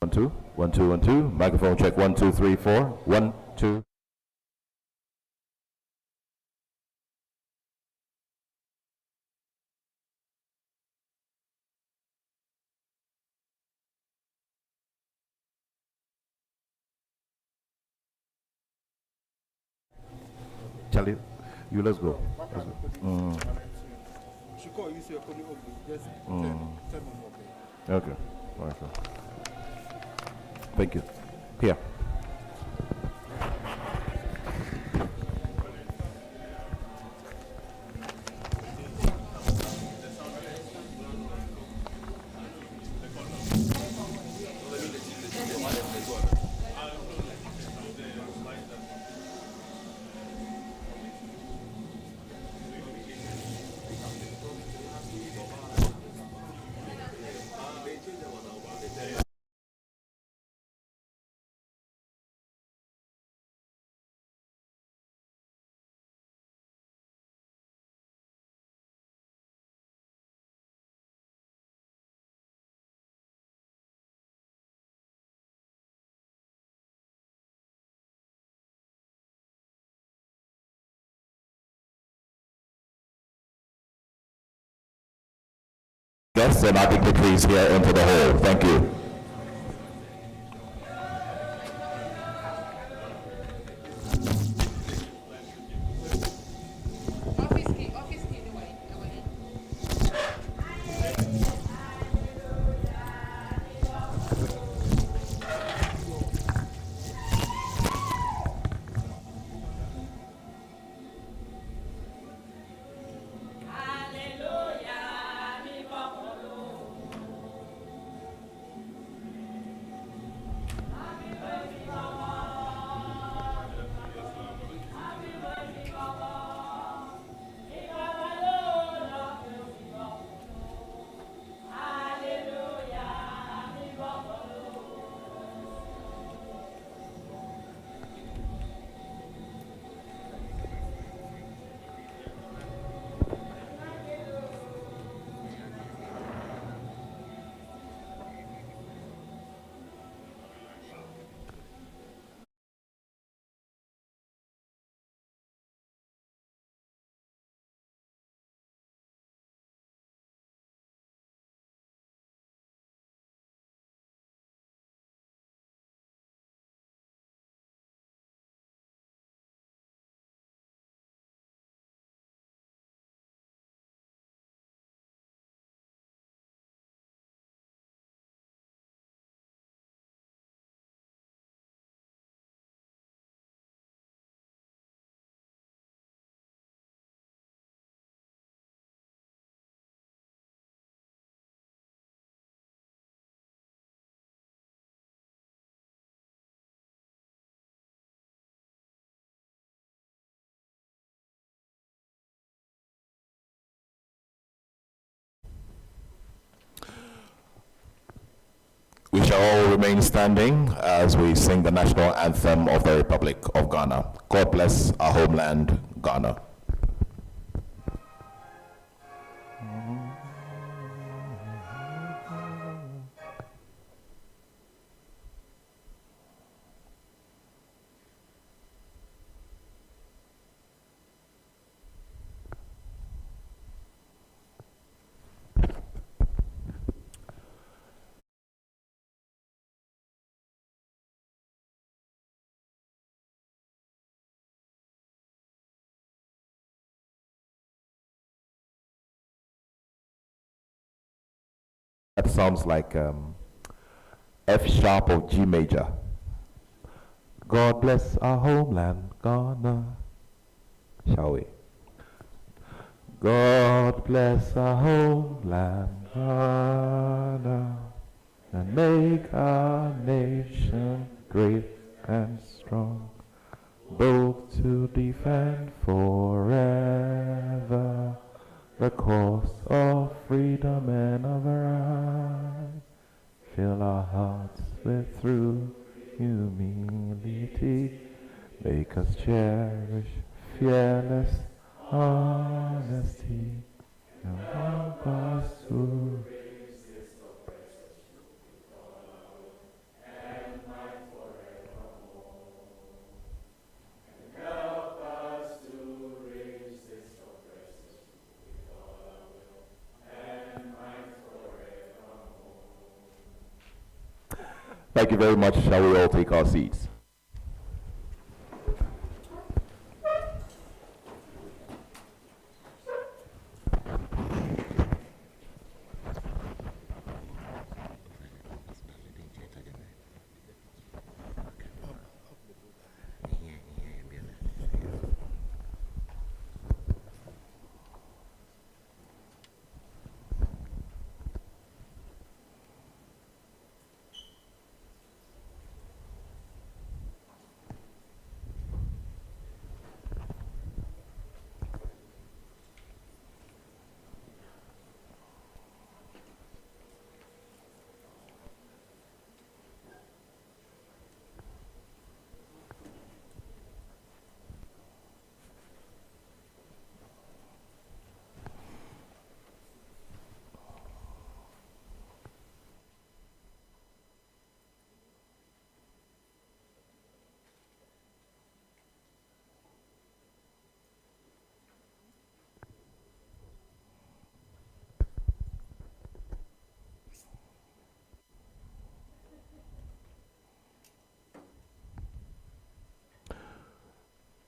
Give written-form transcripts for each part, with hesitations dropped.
1 2 1 2 1 2. Microphone check 1 2 3 4 1 2. Charlie, you let's go. Let's go. Okay. Thank you. Here. Yes, and I think the please here into the hall. Thank you. We shall all remain standing as we sing the national anthem of the Republic of Ghana. God bless our homeland, Ghana. That sounds like F sharp of G major. God bless our homeland, Ghana. Shall we? God bless our homeland, Ghana, and make our nation great and strong, both to defend forever the cause of freedom and of right. Fill our hearts with true humility. Make us cherish fearless honesty. And help us to Thank you very much. Shall we all take our seats?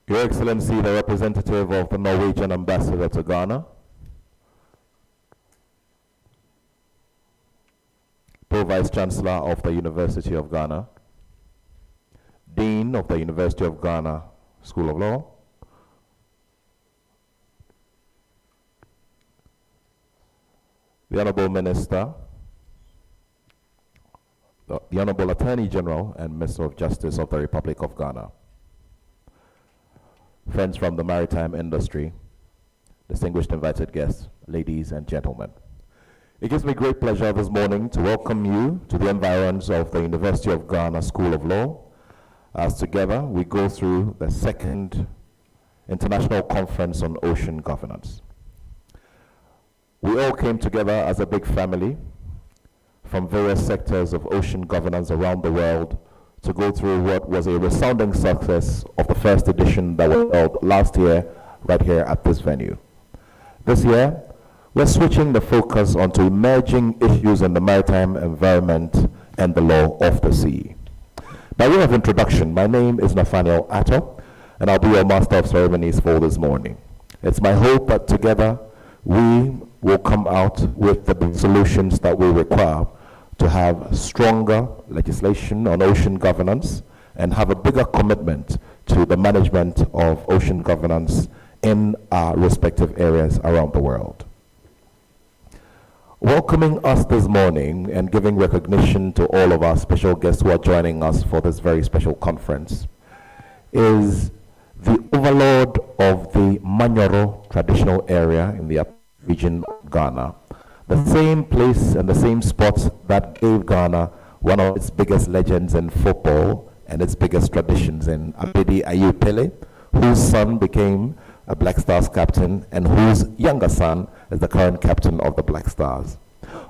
Your Excellency, the representative of the Norwegian ambassador to Ghana, Pro-Vice Chancellor of the University of Ghana, Dean of the University of Ghana School of Law, the Honorable Minister, the Honorable Attorney General and Minister of Justice of the Republic of Ghana, friends from the maritime industry, distinguished invited guests, ladies and gentlemen. It gives me great pleasure this morning to welcome you to the environs of the University of Ghana School of Law, as together we go through the second International Conference on Ocean Governance. We all came together as a big family from various sectors of ocean governance around the world to go through what was a resounding success of the first edition that was held last year right here at this venue. This year, we're switching the focus onto emerging issues in the maritime environment and the law of the sea. By way of introduction, my name is Nathaniel Atto, and I'll be your Master of Ceremonies for this morning. It's my hope that together we will come out with the solutions that we require to have stronger legislation on ocean governance and have a bigger commitment to the management of ocean governance in our respective areas around the world. Welcoming us this morning and giving recognition to all of our special guests who are joining us for this very special conference is the overlord of the Manyoro traditional area in the region of Ghana, the same place and the same spot that gave Ghana one of its biggest legends in football and its biggest traditions in Abedi Ayew Pele, whose son became a Black Stars captain and whose younger son is the current captain of the Black Stars.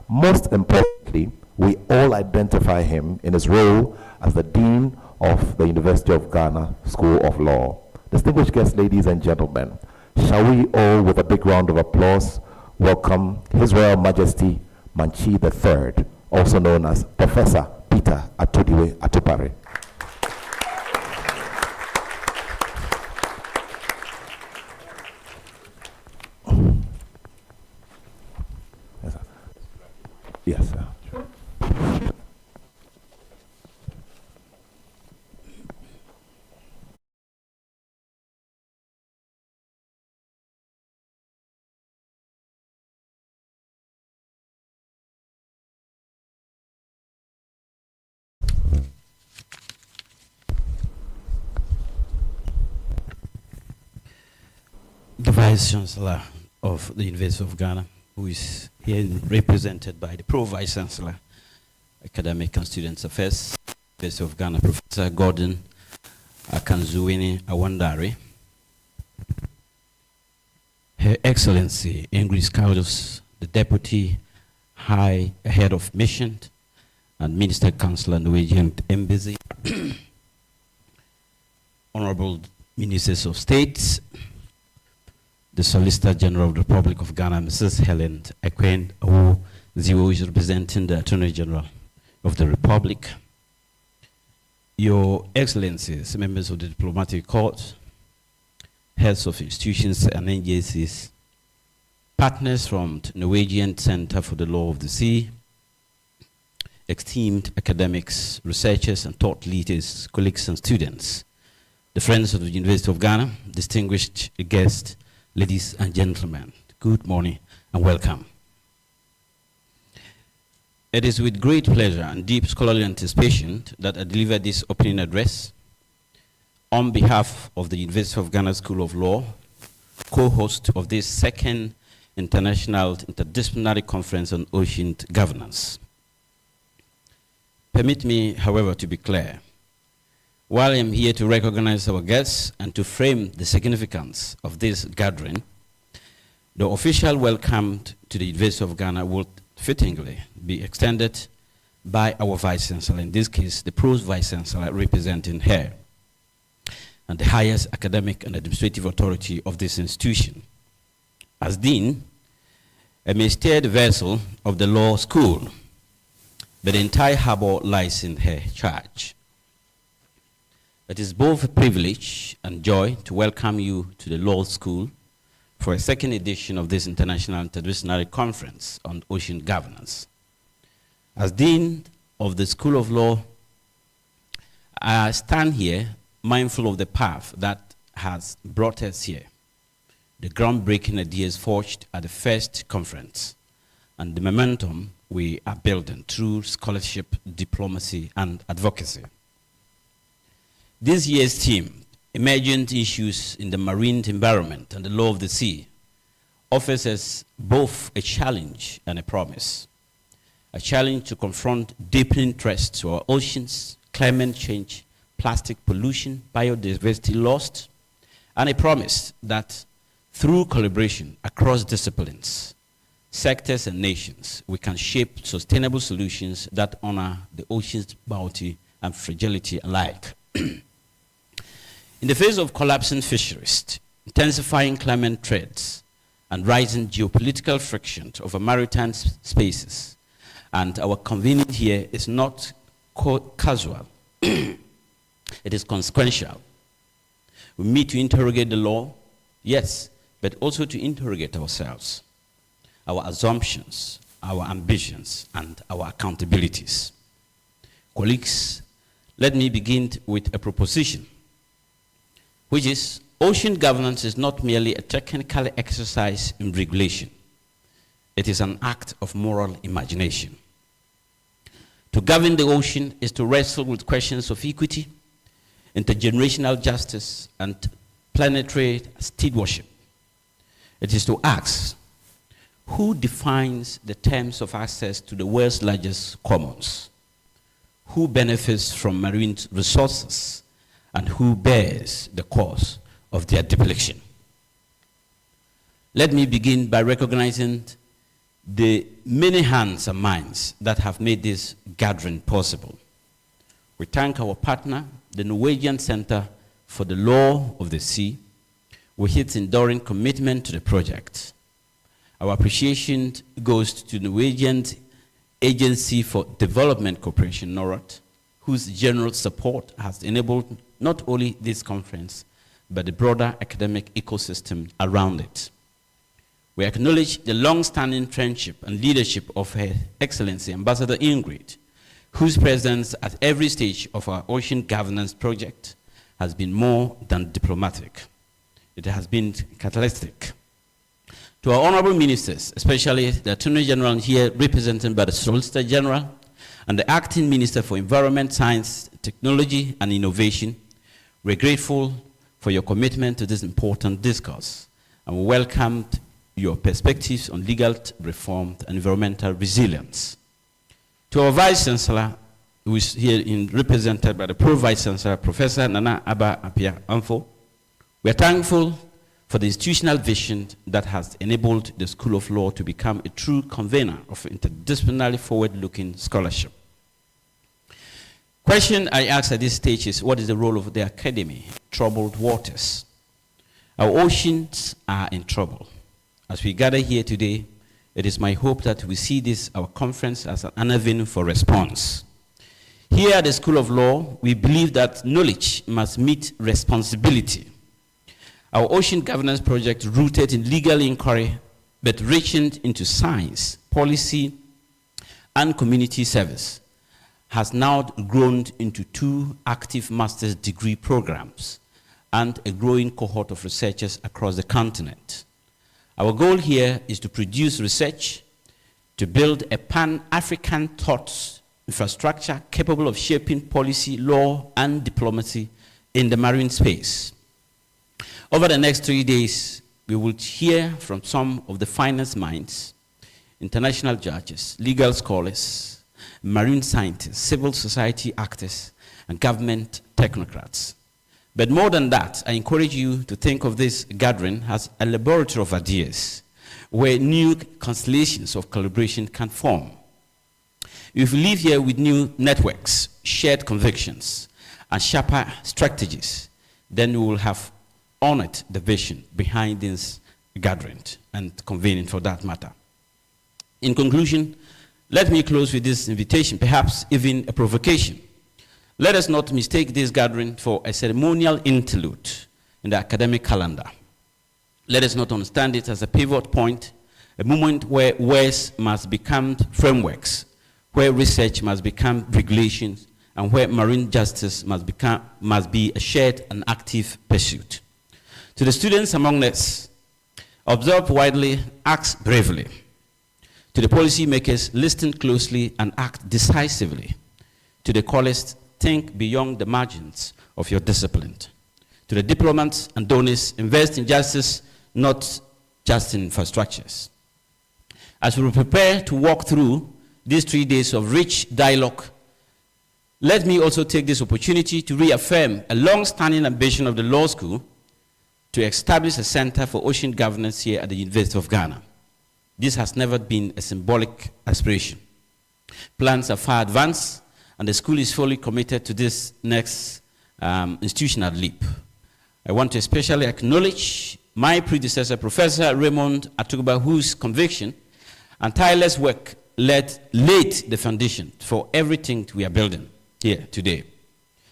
Most importantly, we all identify him in his role as the Dean of the University of Ghana School of Law. Distinguished guests, ladies and gentlemen, shall we all, with a big round of applause, welcome His Royal Majesty Manchi III, also known as Professor Peter Atodiwe Atupare. Yes, sir. The Vice Chancellor of the University of Ghana, who is here represented by the Pro-Vice Chancellor, Academic and Students Affairs, University of Ghana, Professor Gordon Akanzuwini Awandare, Her Excellency Ingrid Kaudos, the Deputy High Head of Mission and Minister Councillor Norwegian Embassy, Honorable Ministers of State, the Solicitor General of the Republic of Ghana, Mrs. Helen Ekwen, who is representing the Attorney General of the Republic, Your Excellencies, members of the Diplomatic Corps, heads of institutions and agencies, partners from the Norwegian Center for the Law of the Sea, esteemed academics, researchers, and thought leaders, colleagues and students, the friends of the University of Ghana, distinguished guests, ladies and gentlemen, good morning and welcome. It is with great pleasure and deep scholarly anticipation that I deliver this opening address on behalf of the University of Ghana School of Law, co-host of this second International Interdisciplinary Conference on Ocean Governance. Permit me, however, to be clear. While I'm here to recognize our guests and to frame the significance of this gathering, the official welcome to the University of Ghana will fittingly be extended by our Vice Chancellor, in this case, the Pro Vice Chancellor representing her, and the highest academic and administrative authority of this institution. As Dean, I may steer the vessel of the law school, but the entire harbor lies in her charge. It is both a privilege and joy to welcome you to the law school for a second edition of this International Interdisciplinary Conference on Ocean Governance. As Dean of the School of Law, I stand here mindful of the path that has brought us here, the groundbreaking ideas forged at the first conference, and the momentum we are building through scholarship, diplomacy, and advocacy. This year's theme, Emergent Issues in the Marine Environment and the Law of the Sea, offers us both a challenge and a promise. A challenge to confront deepening threats to our oceans, climate change, plastic pollution, biodiversity loss, and a promise that through collaboration across disciplines, sectors, and nations, we can shape sustainable solutions that honor the ocean's bounty and fragility alike. In the face of collapsing fisheries, intensifying climate threats, and rising geopolitical friction over maritime spaces, and our convening here is not casual, it is consequential. We meet to interrogate the law, yes, but also to interrogate ourselves, our assumptions, our ambitions, and our accountabilities. Colleagues, let me begin with a proposition, which is ocean governance is not merely a technical exercise in regulation. It is an act of moral imagination. To govern the ocean is to wrestle with questions of equity, intergenerational justice, and planetary stewardship. It is to ask, who defines the terms of access to the world's largest commons? Who benefits from marine resources? And who bears the cost of their depletion? Let me begin by recognizing the many hands and minds that have made this gathering possible. We thank our partner, the Norwegian Center for the Law of the Sea, with its enduring commitment to the project. Our appreciation goes to the Norwegian Agency for Development Cooperation, NORAD, whose general support has enabled not only this conference, but the broader academic ecosystem around it. We acknowledge the long-standing friendship and leadership of Her Excellency Ambassador Ingrid, whose presence at every stage of our ocean governance project has been more than diplomatic. It has been catalytic. To our honorable ministers, especially the Attorney General here represented by the Solicitor General, and the Acting Minister for Environment, Science, Technology, and Innovation, we're grateful for your commitment to this important discourse, and we welcome your perspectives on legal reform and environmental resilience. To our Vice Chancellor, who is here represented by the Pro Vice Chancellor, Professor Nana Aba Apia Amfo, we are thankful for the institutional vision that has enabled the School of Law to become a true convener of interdisciplinary forward-looking scholarship. Question I ask at this stage is, what is the role of the academy? Troubled waters. Our oceans are in trouble. As we gather here today, it is my hope that we see this, our conference, as an avenue for response. Here at the School of Law, we believe that knowledge must meet responsibility. Our ocean governance project, rooted in legal inquiry, but reaching into science, policy, and community service, has now grown into 2 active master's degree programs and a growing cohort of researchers across the continent. Our goal here is to produce research to build a pan-African thought infrastructure capable of shaping policy, law, and diplomacy in the marine space. Over the next 3 days, we will hear from some of the finest minds, international judges, legal scholars, marine scientists, civil society actors, and government technocrats. But more than that, I encourage you to think of this gathering as a laboratory of ideas, where new constellations of collaboration can form. If we live here with new networks, shared convictions, and sharper strategies, then we will have honored the vision behind this gathering and convening for that matter. In conclusion, let me close with this invitation, perhaps even a provocation. Let us not mistake this gathering for a ceremonial interlude in the academic calendar. Let us not understand it as a pivot point, a moment where words must become frameworks, where research must become regulations, and where marine justice must be a shared and active pursuit. To the students among us, observe widely, act bravely. To the policymakers, listen closely and act decisively. To the callers, think beyond the margins of your discipline. To the diplomats and donors, invest in justice, not just in infrastructures. As we prepare to walk through these 3 days of rich dialogue, let me also take this opportunity to reaffirm a long-standing ambition of the law school to establish a center for ocean governance here at the University of Ghana. This has never been a symbolic aspiration. Plans are far advanced, and the school is fully committed to this next institutional leap. I want to especially acknowledge my predecessor, Professor Raymond Atuguba, whose conviction and tireless work laid the foundation for everything we are building here today.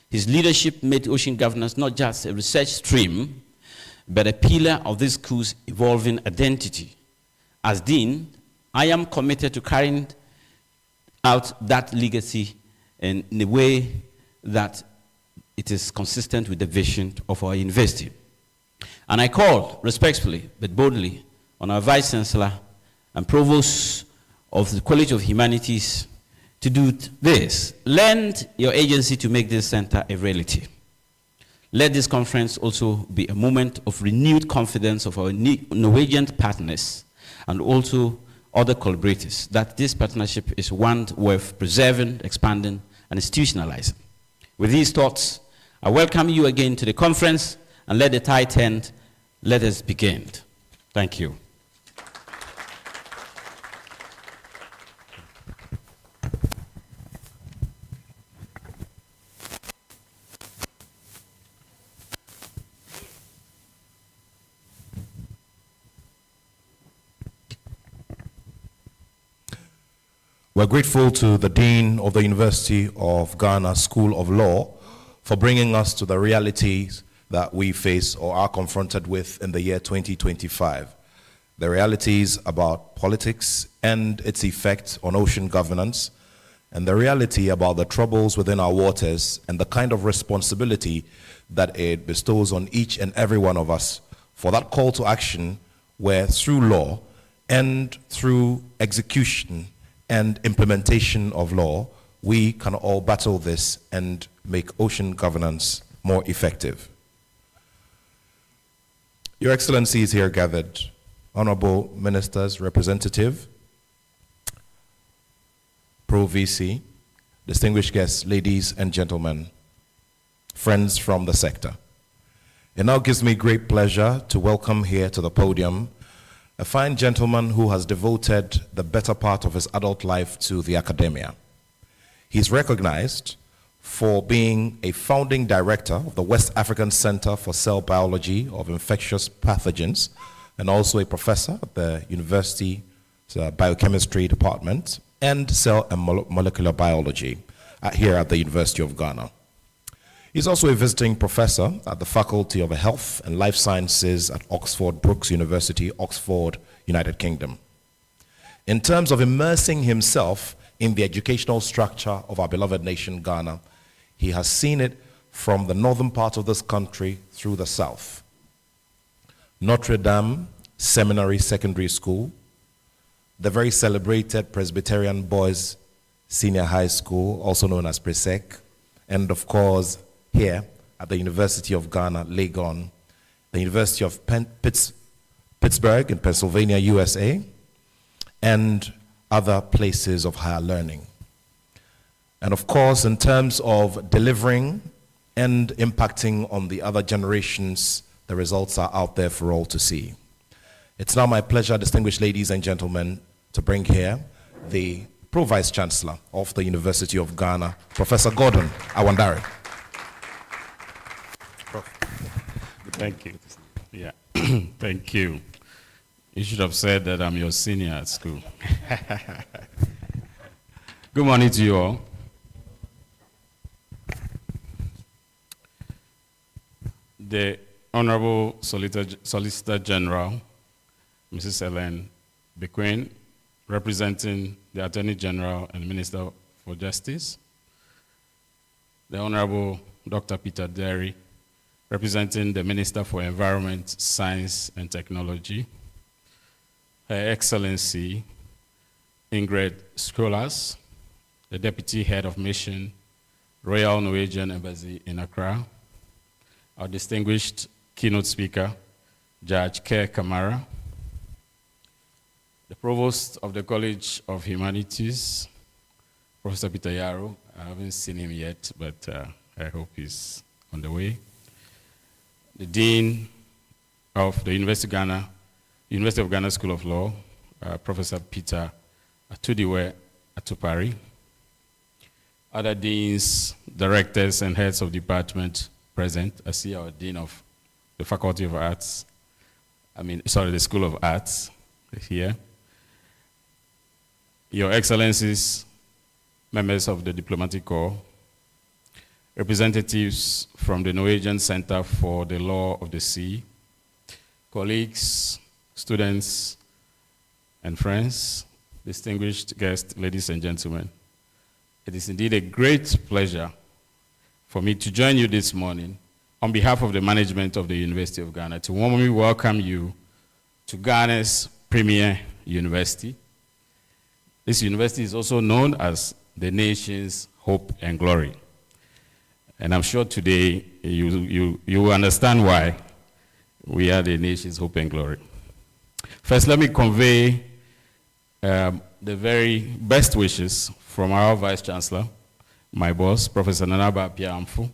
His leadership made ocean governance not just a research stream, but a pillar of this school's evolving identity. As Dean, I am committed to carrying out that legacy in a way that it is consistent with the vision of our university. And I call respectfully but boldly on our Vice Chancellor and Provost of the College of Humanities to do this. Lend your agency to make this center a reality. Let this conference also be a moment of renewed confidence of our Norwegian partners and also other collaborators that this partnership is one worth preserving, expanding, and institutionalizing. With these thoughts, I welcome you again to the conference, and let the tide turn. Let us begin. Thank you. We're grateful to the Dean of the University of Ghana School of Law for bringing us to the realities that we face or are confronted with in the year 2025. The realities about politics and its effect on ocean governance, and the reality about the troubles within our waters and the kind of responsibility that it bestows on each and every one of us for that call to action where through law and through execution and implementation of law, we can all battle this and make ocean governance more effective. Your Excellencies here gathered, Honorable Ministers, Representative, Pro VC, distinguished guests, ladies and gentlemen, friends from the sector. It now gives me great pleasure to welcome here to the podium a fine gentleman who has devoted the better part of his adult life to the academia. He's recognized for being a founding director of the West African Center for Cell Biology of Infectious Pathogens, and also a professor at the University Biochemistry Department and Cell and Molecular Biology. here at the University of Ghana. He's also a visiting professor at the Faculty of Health and Life Sciences at Oxford Brookes University, Oxford, United Kingdom. In terms of immersing himself in the educational structure of our beloved nation, Ghana, he has seen it from the northern part of this country through the south. Notre Dame Seminary Secondary School, the very celebrated Presbyterian Boys Senior High School, also known as Presec, and of course, here at the University of Ghana, Legon, the University of Pittsburgh in Pennsylvania, USA, and other places of higher learning. And of course, in terms of delivering and impacting on the other generations, the results are out there for all to see. It's now my pleasure, distinguished ladies and gentlemen, to bring here the Pro-Vice Chancellor of the University of Ghana, Professor Gordon Awandare. Thank you. Yeah, thank you. You should have said that I'm your senior at school. Good morning to you all. The Honorable Solicitor General, Mrs. Ellen Bequin, representing the Attorney General and Minister for Justice. The Honorable Dr. Peter Derry, representing the Minister for Environment, Science and Technology. Her Excellency Ingrid Scholars, the Deputy Head of Mission, Royal Norwegian Embassy in Accra. Our distinguished keynote speaker, Judge Kerr Kamara. The Provost of the College of Humanities, Professor Peter Yaro. I haven't seen him yet, but I hope he's on the way. The Dean of the University of Ghana School of Law, Professor Peter Atudiwe Atupari. Other deans, directors, and heads of department present. I see our Dean of the Faculty of Arts, the School of Arts here. Your Excellencies, members of the Diplomatic Corps, representatives from the Norwegian Center for the Law of the Sea, colleagues, students, and friends, distinguished guests, ladies and gentlemen. It is indeed a great pleasure for me to join you this morning on behalf of the management of the University of Ghana to warmly welcome you to Ghana's premier university. This university is also known as the nation's hope and glory. And I'm sure today you will understand why we are the nation's hope and glory. First, let me convey the very best wishes from our Vice Chancellor, my boss, Professor Nanaba Piamfu,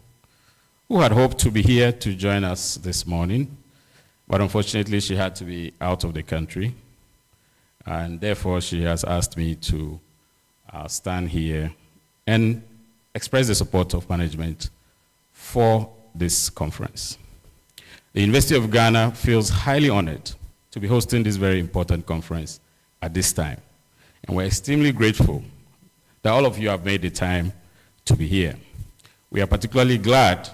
who had hoped to be here to join us this morning, but unfortunately she had to be out of the country, and therefore she has asked me to stand here and express the support of management for this conference. The University of Ghana feels highly honored to be hosting this very important conference at this time. And we're extremely grateful that all of you have made the time to be here. We are particularly glad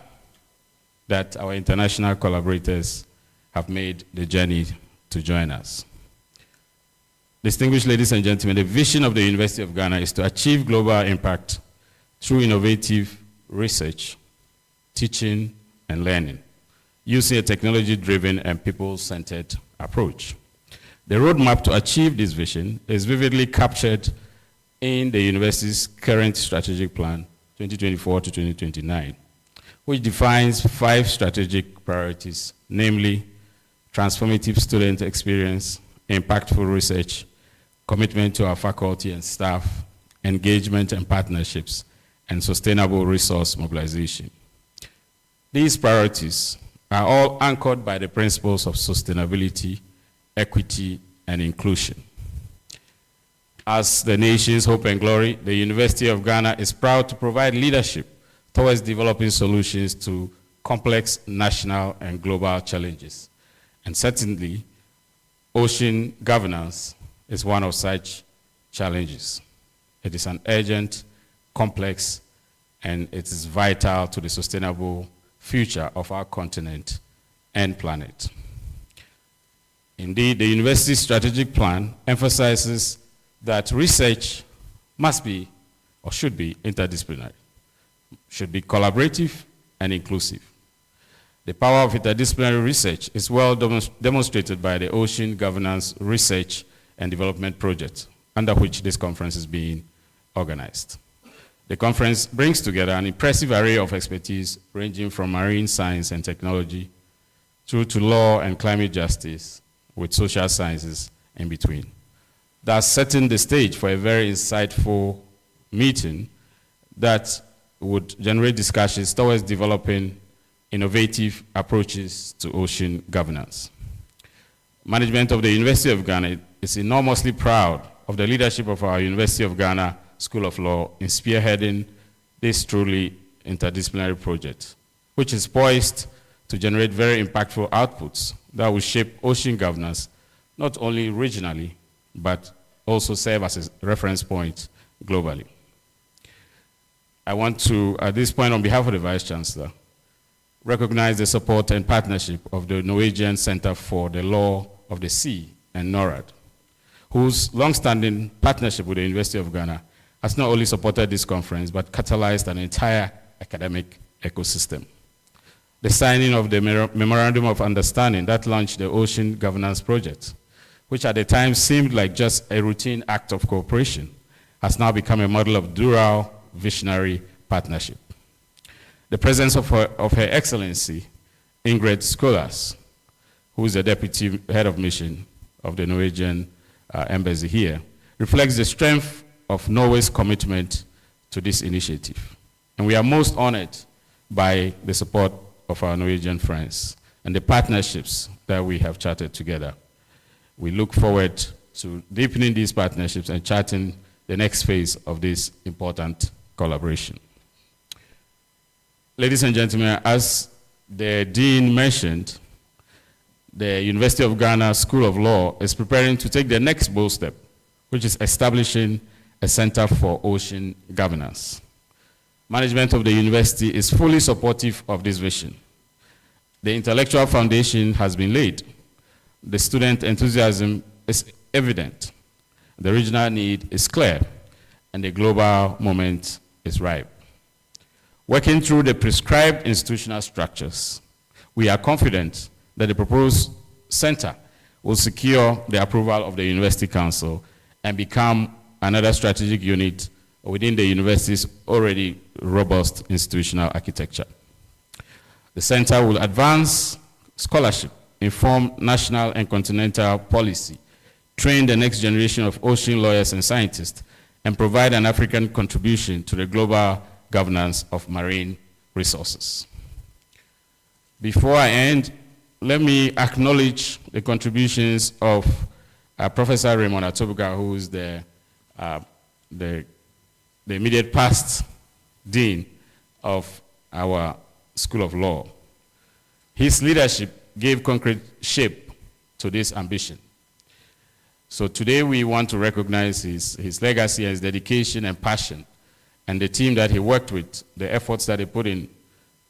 that our international collaborators have made the journey to join us. Distinguished ladies and gentlemen, the vision of the University of Ghana is to achieve global impact through innovative research, teaching, and learning, using a technology-driven and people-centered approach. The roadmap to achieve this vision is vividly captured in the university's current strategic plan, 2024 to 2029, which defines 5 strategic priorities, namely transformative student experience, impactful research, commitment to our faculty and staff, engagement and partnerships, and sustainable resource mobilization. These priorities are all anchored by the principles of sustainability, equity, and inclusion. As the nation's hope and glory, the University of Ghana is proud to provide leadership towards developing solutions to complex national and global challenges. And certainly, ocean governance is one of such challenges. It is an urgent, complex, and it is vital to the sustainable future of our continent and planet. Indeed, the university's strategic plan emphasizes that research must be or should be interdisciplinary, should be collaborative and inclusive. The power of interdisciplinary research is well demonstrated by the Ocean Governance Research and Development Project, under which this conference is being organized. The conference brings together an impressive array of expertise ranging from marine science and technology through to law and climate justice, with social sciences in between. Thus setting the stage for a very insightful meeting that would generate discussions towards developing innovative approaches to ocean governance. Management of the University of Ghana is enormously proud of the leadership of our University of Ghana School of Law in spearheading this truly interdisciplinary project, which is poised to generate very impactful outputs that will shape ocean governance, not only regionally, but also serve as a reference point globally. I want to, at this point, on behalf of the Vice Chancellor, recognize the support and partnership of the Norwegian Center for the Law of the Sea and NORAD, whose long-standing partnership with the University of Ghana has not only supported this conference, but catalyzed an entire academic ecosystem. The signing of the Memorandum of Understanding that launched the Ocean Governance Project, which at the time seemed like just a routine act of cooperation, has now become a model of dual visionary partnership. The presence of Her Excellency, Ingrid Skolas, who is the Deputy Head of Mission of the Norwegian Embassy here, reflects the strength of Norway's commitment to this initiative. And we are most honored by the support of our Norwegian friends and the partnerships that we have charted together. We look forward to deepening these partnerships and charting the next phase of this important collaboration. Ladies and gentlemen, as the Dean mentioned, the University of Ghana School of Law is preparing to take the next bold step, which is establishing a Center for Ocean Governance. Management of the university is fully supportive of this vision. The intellectual foundation has been laid. The student enthusiasm is evident. The regional need is clear, and the global moment is ripe. Working through the prescribed institutional structures, we are confident that the proposed center will secure the approval of the University Council and become another strategic unit within the university's already robust institutional architecture. The center will advance scholarship, inform national and continental policy, train the next generation of ocean lawyers and scientists, and provide an African contribution to the global governance of marine resources. Before I end, let me acknowledge the contributions of Professor Raymond Atobuga, who is the immediate past dean of our School of Law. His leadership gave concrete shape to this ambition. So today we want to recognize his legacy, his dedication and passion, and the team that he worked with, the efforts that he put in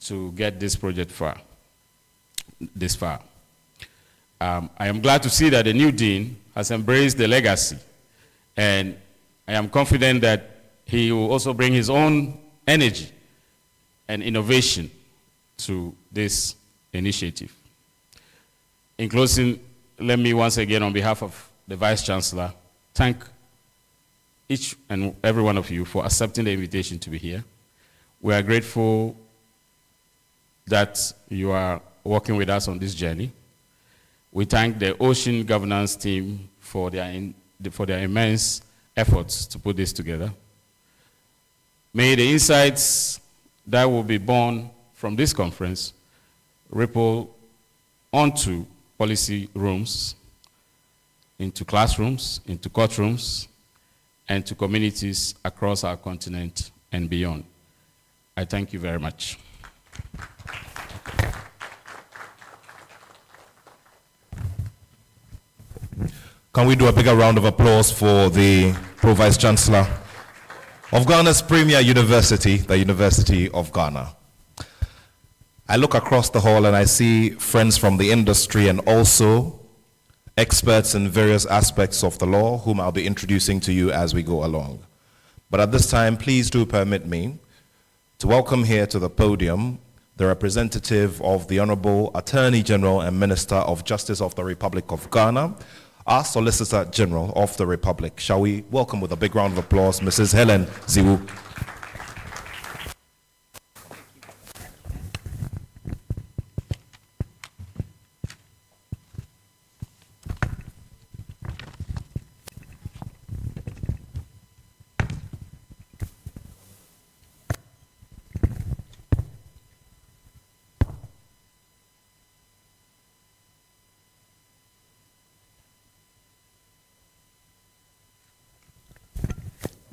to get this project this far. I am glad to see that the new dean has embraced the legacy, and I am confident that he will also bring his own energy and innovation to this initiative. In closing, let me once again, on behalf of the Vice Chancellor, thank each and every one of you for accepting the invitation to be here. We are grateful that you are working with us on this journey. We thank the Ocean Governance team for their immense efforts to put this together. May the insights that will be born from this conference ripple onto policy rooms, into classrooms, into courtrooms, and to communities across our continent and beyond. I thank you very much. Can we do a bigger round of applause for the Pro Vice Chancellor? of Ghana's premier university, the University of Ghana. I look across the hall and I see friends from the industry and also experts in various aspects of the law, whom I'll be introducing to you as we go along. But at this time, please do permit me to welcome here to the podium the representative of the Honorable Attorney General and Minister of Justice of the Republic of Ghana, our Solicitor General of the Republic. Shall we welcome with a big round of applause Mrs. Helen Ziwu.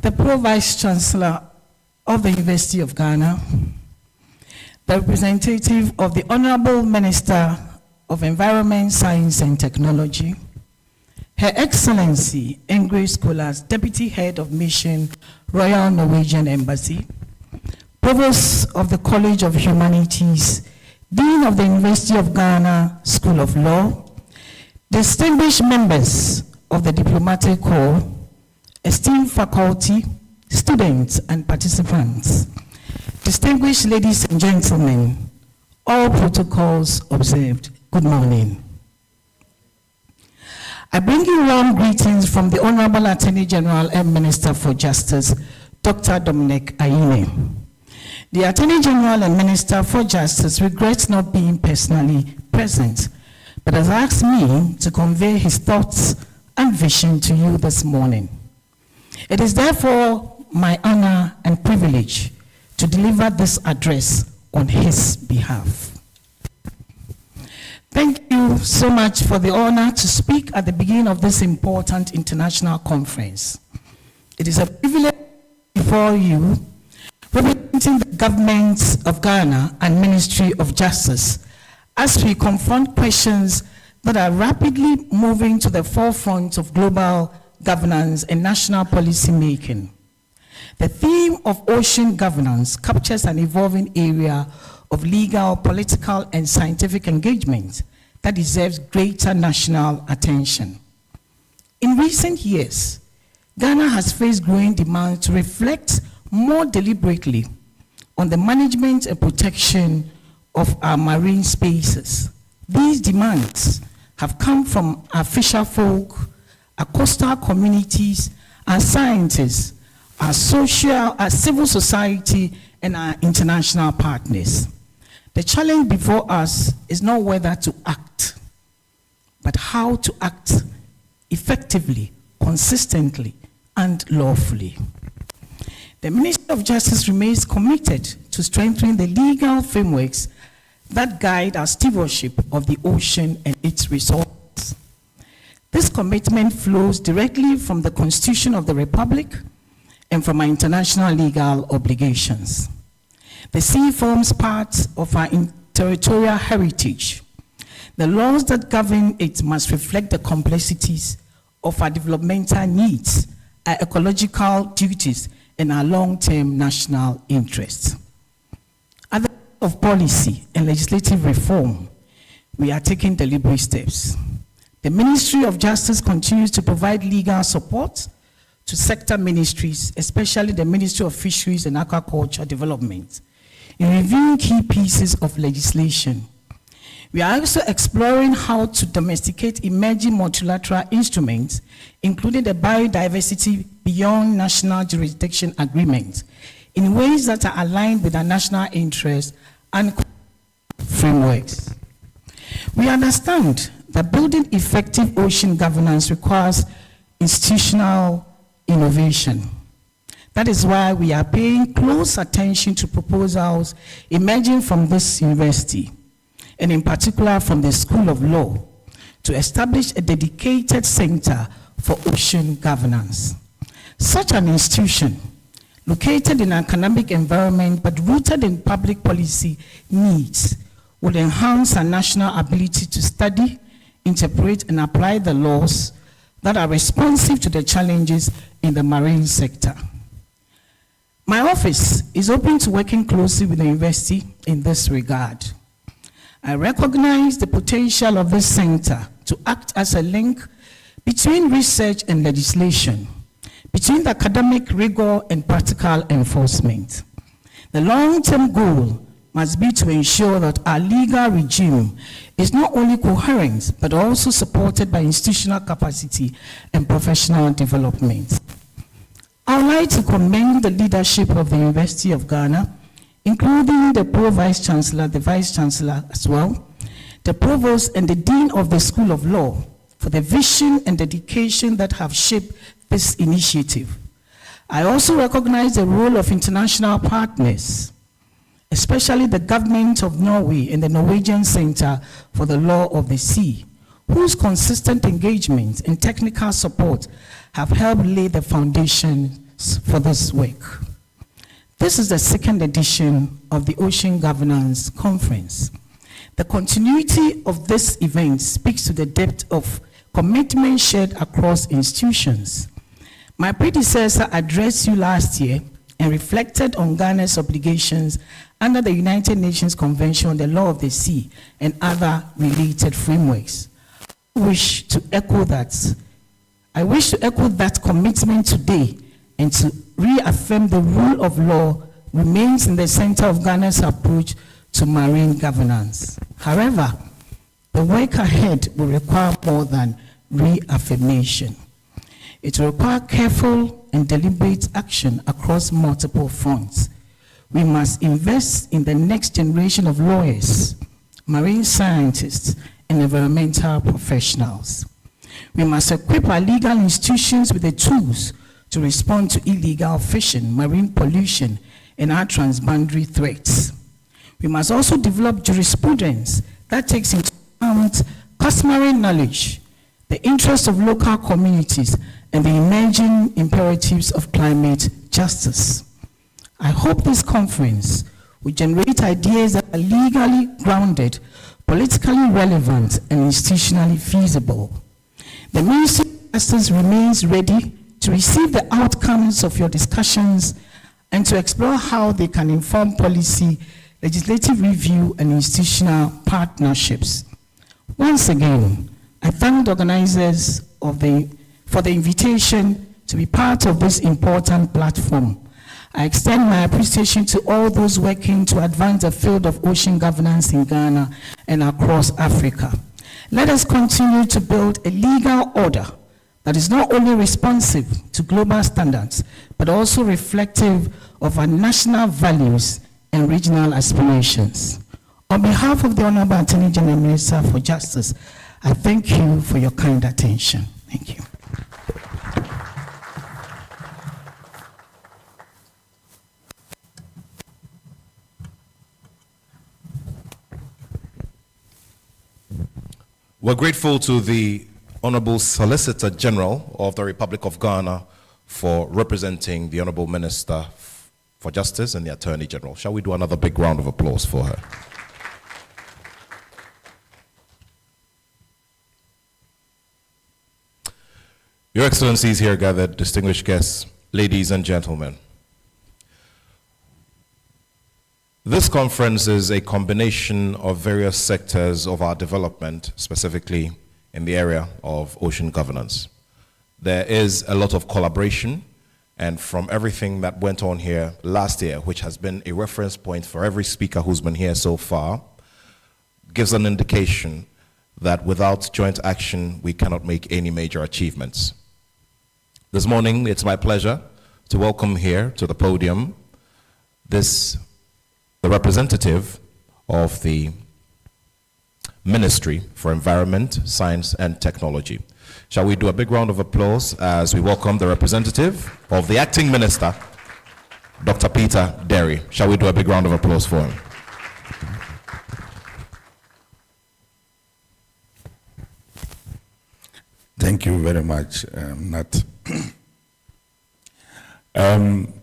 The Pro-Vice Chancellor of the University of Ghana, the representative of the Honorable Minister of Environment, Science and Technology, Her Excellency Ingrid Skolas, Deputy Head of Mission, Royal Norwegian Embassy, Provost of the College of Humanities, Dean of the University of Ghana School of Law, distinguished members of the Diplomatic Corps, esteemed faculty, students and participants, distinguished ladies and gentlemen, all protocols observed, good morning. I bring you warm greetings from the Honorable Attorney General and Minister for Justice, Dr. Dominic Ayine. The Attorney General and Minister for Justice regrets not being personally present, but has asked me to convey his thoughts and vision to you this morning. It is therefore my honor and privilege to deliver this address on his behalf. Thank you so much for the honor to speak at the beginning of this important international conference. It is a privilege before you, representing the governments of Ghana and Ministry of Justice, as we confront questions that are rapidly moving to the forefront of global governance and national policy making. The theme of ocean governance captures an evolving area of legal, political, and scientific engagement that deserves greater national attention. In recent years, Ghana has faced growing demand to reflect more deliberately on the management and protection of our marine spaces. These demands have come from our fisher folk, our coastal communities, our scientists, our civil society, and our international partners. The challenge before us is not whether to act, but how to act effectively, consistently, and lawfully. The Ministry of Justice remains committed to strengthening the legal frameworks that guide our stewardship of the ocean and its resources. This commitment flows directly from the Constitution of the Republic and from our international legal obligations. The sea forms part of our territorial heritage. The laws that govern it must reflect the complexities of our developmental needs, our ecological duties, and our long-term national interests. At the level of policy and legislative reform, we are taking deliberate steps. The Ministry of Justice continues to provide legal support to sector ministries, especially the Ministry of Fisheries and Aquaculture Development, in reviewing key pieces of legislation. We are also exploring how to domesticate emerging multilateral instruments, including the biodiversity beyond national jurisdiction agreements, in ways that are aligned with our national interests and frameworks. We understand that building effective ocean governance requires institutional innovation. That is why we are paying close attention to proposals emerging from this university, and in particular from the School of Law, to establish a dedicated center for ocean governance. Such an institution, located in an academic environment but rooted in public policy needs, will enhance our national ability to study, interpret, and apply the laws that are responsive to the challenges in the marine sector. My office is open to working closely with the university in this regard. I recognize the potential of this center to act as a link between research and legislation, between the academic rigor and practical enforcement. The long-term goal must be to ensure that our legal regime is not only coherent, but also supported by institutional capacity and professional development. I would like to commend the leadership of the University of Ghana, including the Pro-Vice Chancellor, the Vice Chancellor as well, the Provost and the Dean of the School of Law, for the vision and dedication that have shaped this initiative. I also recognize the role of international partners, especially the government of Norway and the Norwegian Center for the Law of the Sea, whose consistent engagement and technical support have helped lay the foundations for this work. This is the second edition of the Ocean Governance Conference. The continuity of this event speaks to the depth of commitment shared across institutions. My predecessor addressed you last year and reflected on Ghana's obligations under the United Nations Convention on the Law of the Sea and other related frameworks. I wish to echo that commitment today and to reaffirm the rule of law remains in the center of Ghana's approach to marine governance. However, the work ahead will require more than reaffirmation. It will require careful and deliberate action across multiple fronts. We must invest in the next generation of lawyers, marine scientists, and environmental professionals. We must equip our legal institutions with the tools to respond to illegal fishing, marine pollution, and our transboundary threats. We must also develop jurisprudence that takes into account customary knowledge, the interests of local communities, and the emerging imperatives of climate justice. I hope this conference will generate ideas that are legally grounded, politically relevant, and institutionally feasible. The Ministry of Justice remains ready to receive the outcomes of your discussions and to explore how they can inform policy, legislative review, and institutional partnerships. Once again, I thank the organizers for the invitation to be part of this important platform. I extend my appreciation to all those working to advance the field of ocean governance in Ghana and across Africa. Let us continue to build a legal order that is not only responsive to global standards, but also reflective of our national values and regional aspirations. On behalf of the Honorable Attorney General Minister for Justice, I thank you for your kind attention. Thank you. We're grateful to the Honorable Solicitor General of the Republic of Ghana for representing the Honorable Minister for Justice and the Attorney General. Shall we do another big round of applause for her? Your Excellencies here gathered, distinguished guests, ladies and gentlemen. This conference is a combination of various sectors of our development, specifically in the area of ocean governance. There is a lot of collaboration, and from everything that went on here last year, which has been a reference point for every speaker who's been here so far, gives an indication that without joint action, we cannot make any major achievements. This morning, it's my pleasure to welcome here to the podium the representative of the Ministry for Environment, Science and Technology. Shall we do a big round of applause as we welcome the representative of the Acting Minister, Dr. Peter Derry. Shall we do a big round of applause for him? Thank you very much, Nat.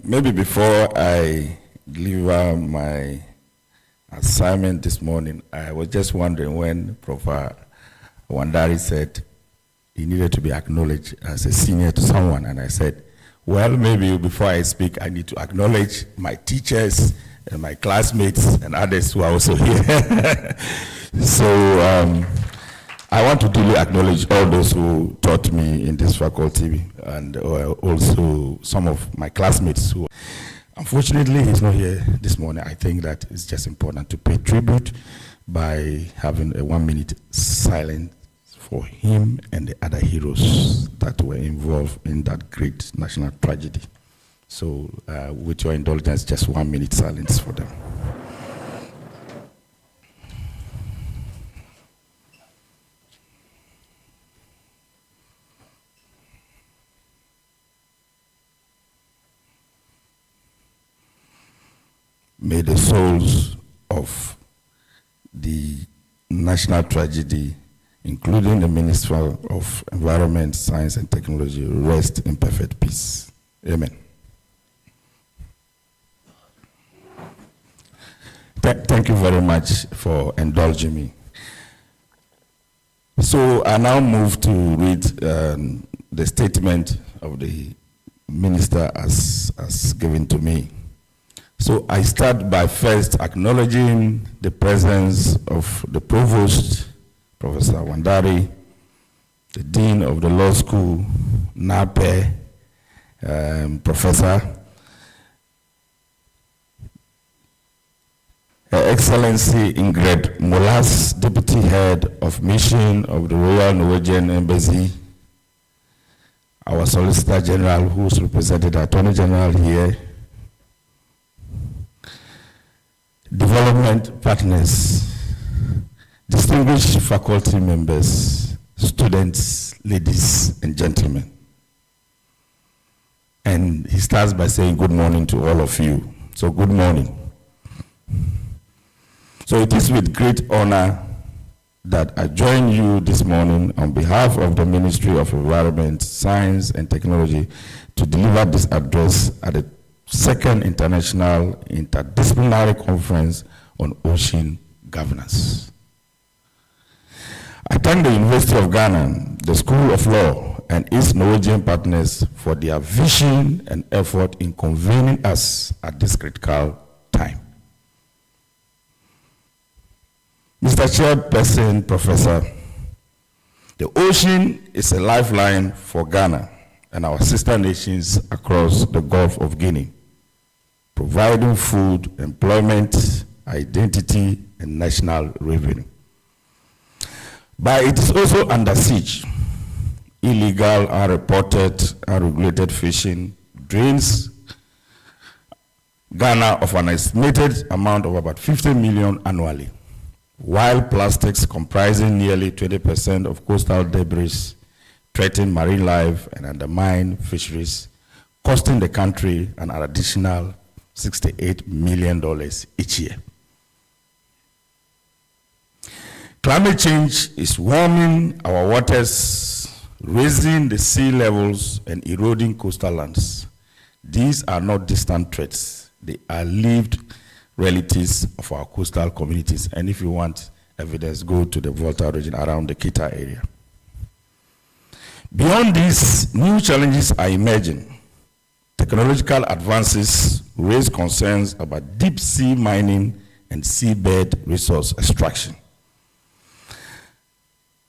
Maybe before I deliver my assignment this morning, I was just wondering when Professor Wandari said he needed to be acknowledged as a senior to someone, and I said, Well, maybe before I speak, I need to acknowledge my teachers and my classmates and others who are also here. So I want to duly acknowledge all those who taught me in this faculty, and also some of my classmates who, unfortunately, he's not here this morning. I think that it's just important to pay tribute by having a 1-minute silence for him and the other heroes that were involved in that great national tragedy. So with your indulgence, just 1 minute silence for them. May the souls of the national tragedy, including the Minister of Environment, Science and Technology, rest in perfect peace. Amen. Thank you very much for indulging me. So I now move to read the statement of the minister as given to me. So I start by first acknowledging the presence of the provost, Professor Wandari, the dean of the law school, NAPE, Professor, Her Excellency Ingrid Molas, Deputy Head of Mission of the Royal Norwegian Embassy, our Solicitor General, who's represented the Attorney General here, development partners, distinguished faculty members, students, ladies and gentlemen. And he starts by saying good morning to all of you. So good morning. So it is with great honor that I join you this morning on behalf of the Ministry of Environment, Science and Technology to deliver this address at the Second International Interdisciplinary Conference on Ocean Governance. I thank the University of Ghana, the School of Law, and its Norwegian partners for their vision and effort in convening us at this critical time. Mr. Chairperson, Professor, the ocean is a lifeline for Ghana and our sister nations across the Gulf of Guinea, providing food, employment, identity, and national revenue. But it is also under siege. Illegal, unreported, unregulated fishing drains Ghana of an estimated amount of about 50 million annually, while plastics comprising nearly 20% of coastal debris threaten marine life and undermine fisheries, costing the country an additional $68 million each year. Climate change is warming our waters, raising the sea levels and eroding coastal lands. These are not distant threats. They are lived realities of our coastal communities. And if you want evidence, go to the Volta region around the Kita area. Beyond these, new challenges are emerging. Technological advances raise concerns about deep sea mining and seabed resource extraction.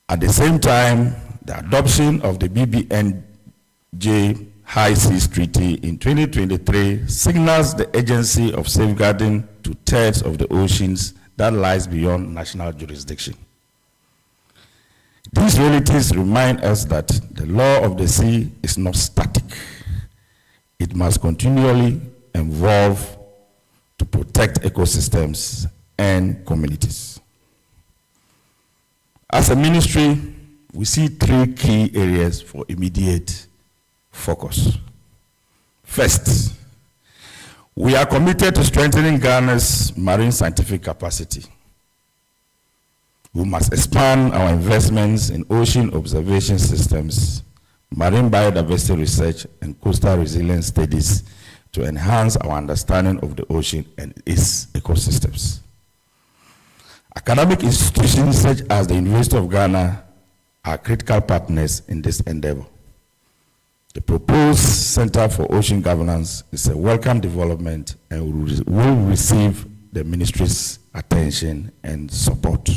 At the same time, the adoption of the BBNJ High Seas Treaty in 2023 signals the urgency of safeguarding 2/3 of the oceans that lies beyond national jurisdiction. These realities remind us that the law of the sea is not static. It must continually evolve to protect ecosystems and communities. As a ministry, we see 3 key areas for immediate focus. First, we are committed to strengthening Ghana's marine scientific capacity. We must expand our investments in ocean observation systems, marine biodiversity research, and coastal resilience studies to enhance our understanding of the ocean and its ecosystems. Academic institutions such as the University of Ghana are critical partners in this endeavor. The proposed Center for Ocean Governance is a welcome development and will receive the ministry's attention and support.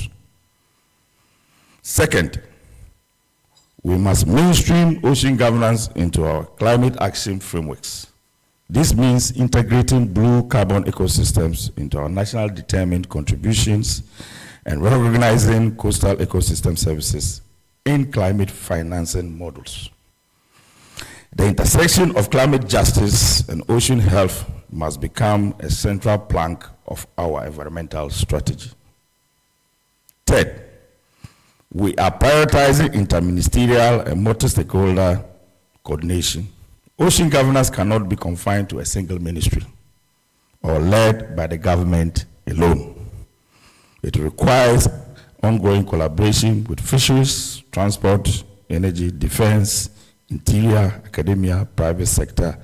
Second, we must mainstream ocean governance into our climate action frameworks. This means integrating blue carbon ecosystems into our national determined contributions and recognizing coastal ecosystem services in climate financing models. The intersection of climate justice and ocean health must become a central plank of our environmental strategy. Third, we are prioritizing interministerial and multi-stakeholder coordination. Ocean governance cannot be confined to a single ministry or led by the government alone. It requires ongoing collaboration with fisheries, transport, energy, defense, interior, academia, private sector,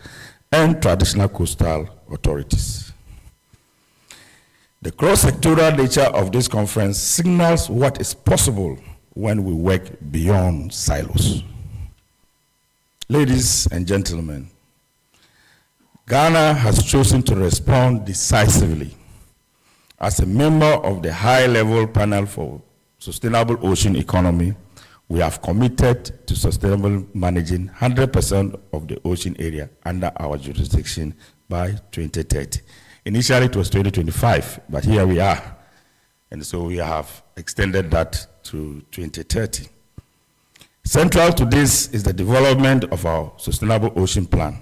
and traditional coastal authorities. The cross-sectoral nature of this conference signals what is possible when we work beyond silos. Ladies and gentlemen, Ghana has chosen to respond decisively. As a member of the high-level panel for sustainable ocean economy, we have committed to sustainable managing 100% of the ocean area under our jurisdiction by 2030. Initially, it was 2025, but here we are. And so we have extended that to 2030. Central to this is the development of our Sustainable Ocean Plan,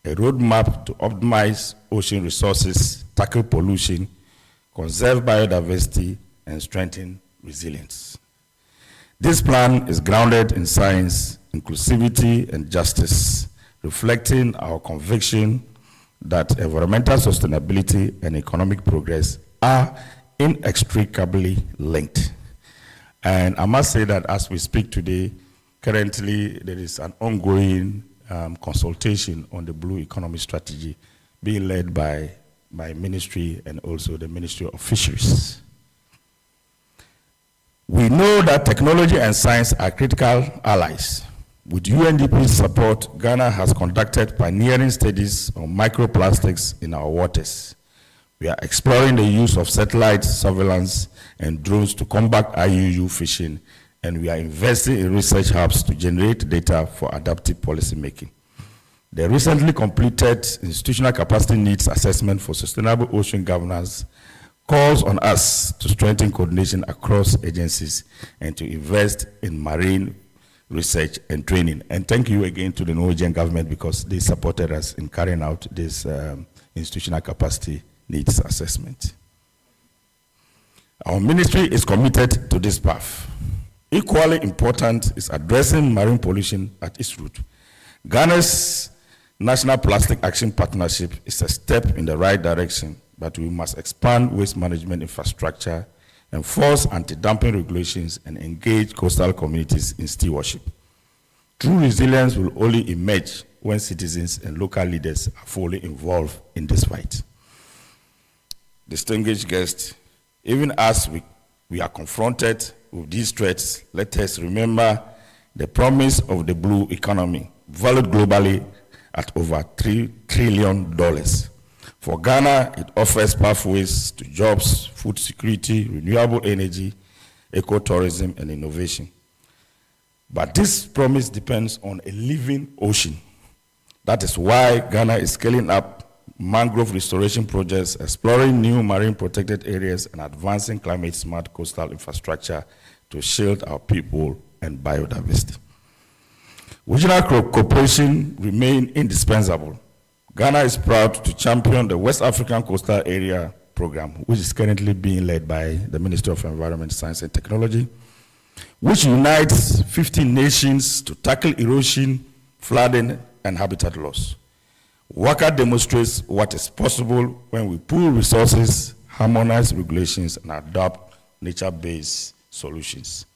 a roadmap to optimize ocean resources, tackle pollution, conserve biodiversity, and strengthen resilience. This plan is grounded in science, inclusivity, and justice, reflecting our conviction that environmental sustainability and economic progress are inextricably linked. And I must say that as we speak today, currently there is an ongoing consultation on the Blue Economy Strategy being led by my ministry and also the Ministry of Fisheries. We know that technology and science are critical allies. With UNDP's support, Ghana has conducted pioneering studies on microplastics in our waters. We are exploring the use of satellite surveillance and drones to combat IUU fishing, and we are investing in research hubs to generate data for adaptive policy making. The recently completed Institutional Capacity Needs Assessment for Sustainable Ocean Governance calls on us to strengthen coordination across agencies and to invest in marine research and training. And thank you again to the Norwegian government because they supported us in carrying out this Institutional Capacity Needs Assessment. Our ministry is committed to this path. Equally important is addressing marine pollution at its root. Ghana's National Plastic Action Partnership is a step in the right direction, but we must expand waste management infrastructure, enforce anti-dumping regulations, and engage coastal communities in stewardship. True resilience will only emerge when citizens and local leaders are fully involved in this fight. Distinguished guests, even as we are confronted with these threats, let us remember the promise of the blue economy, valued globally at over $3 trillion. For Ghana, it offers pathways to jobs, food security, renewable energy, ecotourism, and innovation. But this promise depends on a living ocean. That is why Ghana is scaling up mangrove restoration projects, exploring new marine protected areas, and advancing climate-smart coastal infrastructure to shield our people and biodiversity. Regional cooperation remains indispensable. Ghana is proud to champion the West African Coastal Area Program, which is currently being led by the Ministry of Environment, Science and Technology, which unites 15 nations to tackle erosion, flooding, and habitat loss. WACA demonstrates what is possible when we pool resources, harmonize regulations, and adopt nature-based solutions.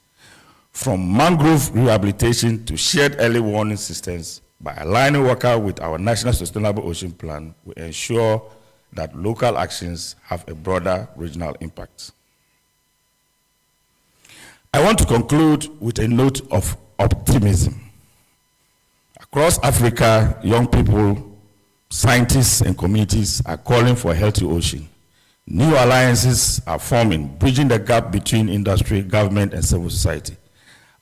From mangrove rehabilitation to shared early warning systems, by aligning WACA with our National Sustainable Ocean Plan, we ensure that local actions have a broader regional impact. I want to conclude with a note of optimism. Across Africa, young people, scientists, and communities are calling for a healthy ocean. New alliances are forming, bridging the gap between industry, government, and civil society.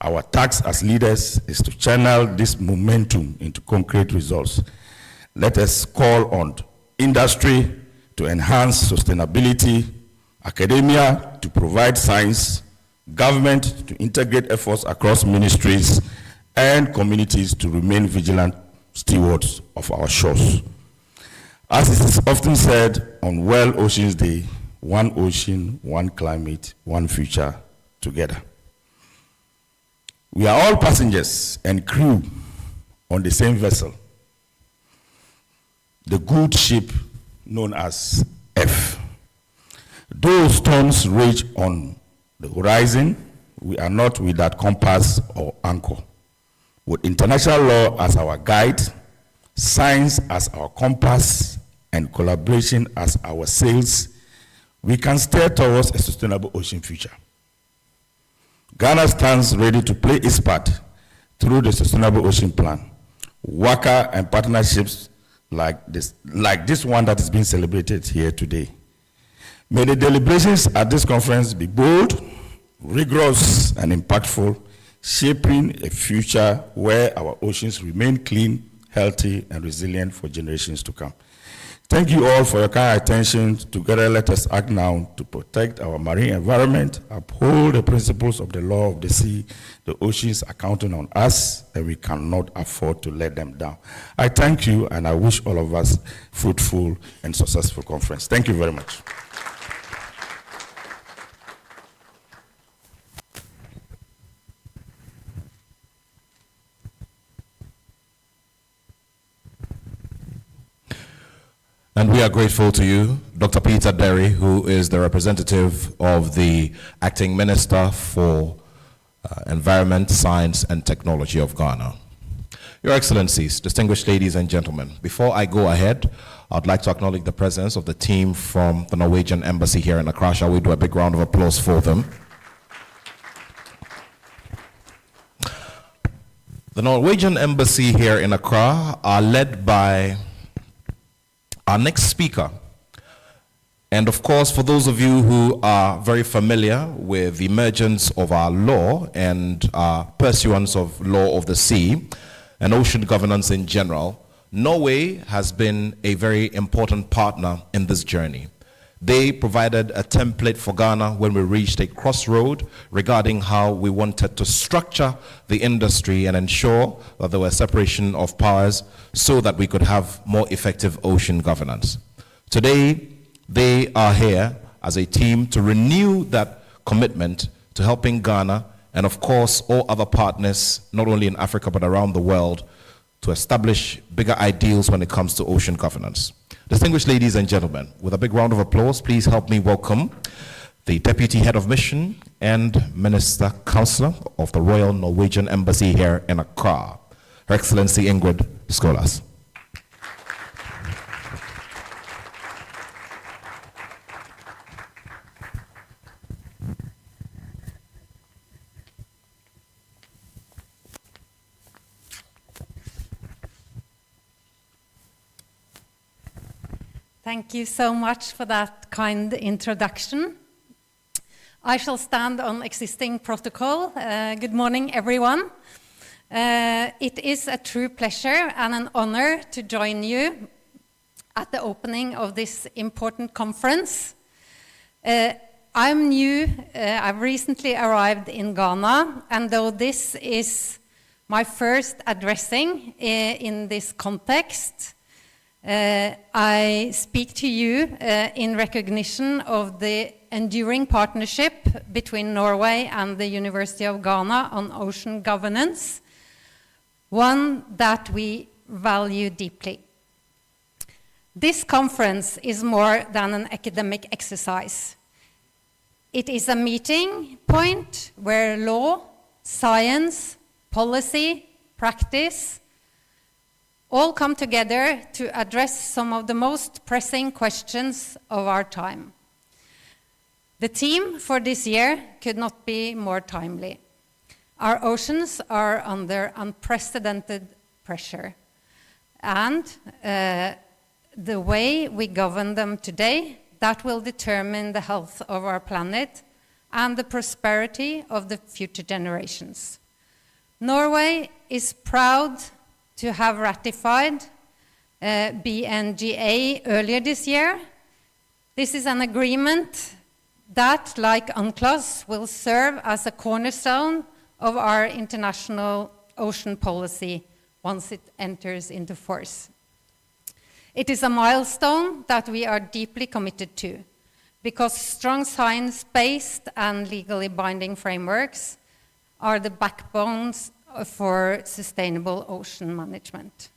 Our task as leaders is to channel this momentum into concrete results. Let us call on industry to enhance sustainability, academia to provide science, government to integrate efforts across ministries, and communities to remain vigilant stewards of our shores. As it is often said on World Oceans Day, one ocean, one climate, one future, together. We are all passengers and crew on the same vessel, the good ship known as F. Though storms rage on the horizon, we are not without compass or anchor. With international law as our guide, science as our compass, and collaboration as our sails, we can steer towards a sustainable ocean future. Ghana stands ready to play its part through the Sustainable Ocean Plan, WACA, and partnerships like this one that is being celebrated here today. May the deliberations at this conference be bold, rigorous, and impactful, shaping a future where our oceans remain clean, healthy, and resilient for generations to come. Thank you all for your kind attention. Together, let us act now to protect our marine environment, uphold the principles of the law of the sea. The oceans are counting on us, and we cannot afford to let them down. I thank you, and I wish all of us fruitful and successful conference. Thank you very much. And we are grateful to you, Dr. Peter Derry, who is the representative of the Acting Minister for Environment, Science, and Technology of Ghana. Your Excellencies, distinguished ladies and gentlemen, before I go ahead, I'd like to acknowledge the presence of the team from the Norwegian Embassy here in Accra. Shall we do a big round of applause for them? The Norwegian Embassy here in Accra are led by our next speaker. And of course, for those of you who are very familiar with the emergence of our law and pursuance of law of the sea and ocean governance in general, Norway has been a very important partner in this journey. They provided a template for Ghana when we reached a crossroad regarding how we wanted to structure the industry and ensure that there was separation of powers so that we could have more effective ocean governance. Today, they are here as a team to renew that commitment to helping Ghana and, of course, all other partners, not only in Africa but around the world, to establish bigger ideals when it comes to ocean governance. Distinguished ladies and gentlemen, with a big round of applause, please help me welcome the Deputy Head of Mission and Minister Counselor of the Royal Norwegian Embassy here in Accra, Her Excellency Ingrid Skolas. Thank you so much for that kind introduction. I shall stand on existing protocol. Good morning, everyone. It is a true pleasure and an honor to join you at the opening of this important conference. I'm new. I've recently arrived in Ghana, and though this is my first addressing in this context, I speak to you in recognition of the enduring partnership between Norway and the University of Ghana on ocean governance, one that we value deeply. This conference is more than an academic exercise. It is a meeting point where law, science, policy, practice, all come together to address some of the most pressing questions of our time. The theme for this year could not be more timely. Our oceans are under unprecedented pressure. And the way we govern them today, that will determine the health of our planet and the prosperity of the future generations. Norway is proud to have ratified BNGA earlier this year. This is an agreement that, like UNCLOS, will serve as a cornerstone of our international ocean policy once it enters into force. It is a milestone that we are deeply committed to, because strong science-based and legally binding frameworks are the backbones for sustainable ocean management.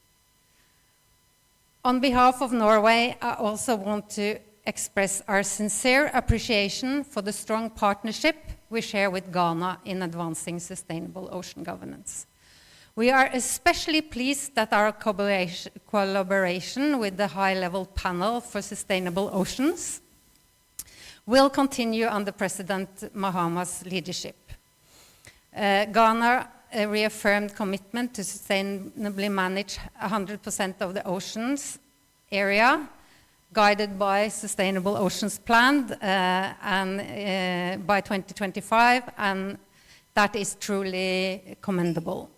On behalf of Norway, I also want to express our sincere appreciation for the strong partnership we share with Ghana in advancing sustainable ocean governance. We are especially pleased that our collaboration with the high-level panel for sustainable oceans will continue under President Mahama's leadership. Ghana reaffirmed commitment to sustainably manage 100% of the oceans area, guided by Sustainable Oceans Plan by 2025, and that is truly commendable.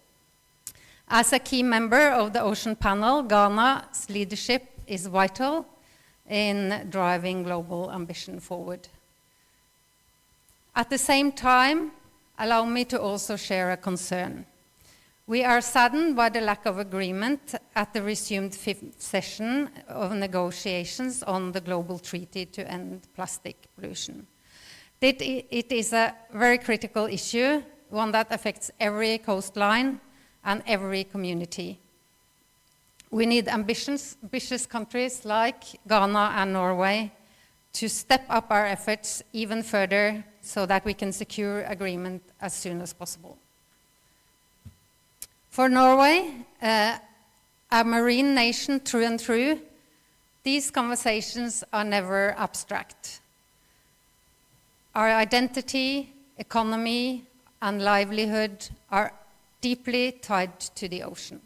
As a key member of the Ocean Panel, Ghana's leadership is vital in driving global ambition forward. At the same time, allow me to also share a concern. We are saddened by the lack of agreement at the resumed fifth session of negotiations on the Global Treaty to End Plastic Pollution. It is a very critical issue, one that affects every coastline and every community. We need ambitious countries like Ghana and Norway to step up our efforts even further so that we can secure agreement as soon as possible. For Norway, a marine nation through and through, these conversations are never abstract. Our identity, economy, and livelihood are deeply tied to the ocean.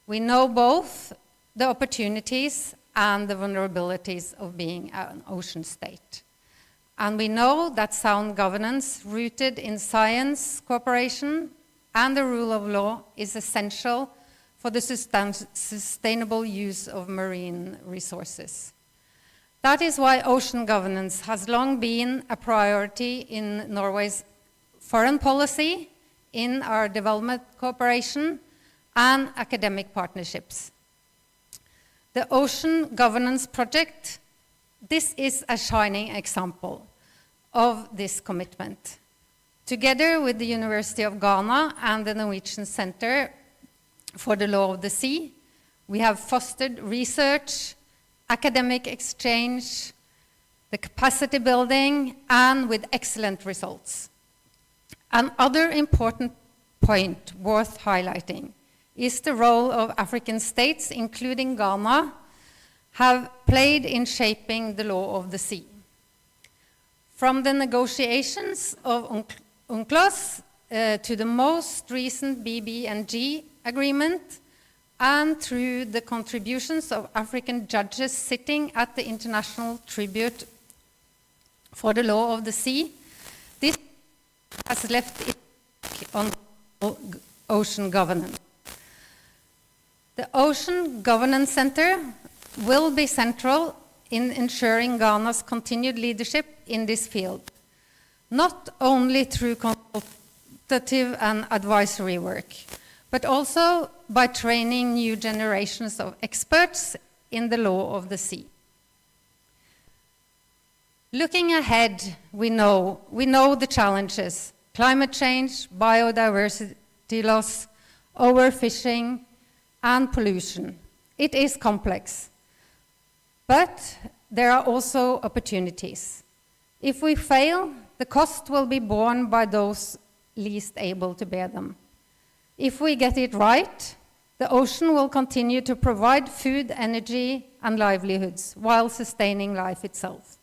We know both the opportunities and the vulnerabilities of being an ocean state. And we know that sound governance rooted in science, cooperation, and the rule of law is essential for the sustainable use of marine resources. That is why ocean governance has long been a priority in Norway's foreign policy, in our development cooperation, and academic partnerships. The Ocean Governance Project, this is a shining example of this commitment. Together with the University of Ghana and the Norwegian Center for the Law of the Sea, we have fostered research, academic exchange, the capacity building, and with excellent results. Another important point worth highlighting is the role of African states, including Ghana, have played in shaping the law of the sea. From the negotiations of UNCLOS to the most recent BBNG agreement, and through the contributions of African judges sitting at the International Tribunal for the Law of the Sea, this has left it on ocean governance. The Ocean Governance Center will be central in ensuring Ghana's continued leadership in this field, not only through consultative and advisory work, but also by training new generations of experts in the law of the sea. Looking ahead, we know the challenges: climate change, biodiversity loss, overfishing, and pollution. It is complex, but there are also opportunities. If we fail, the cost will be borne by those least able to bear them. If we get it right, the ocean will continue to provide food, energy, and livelihoods while sustaining life itself.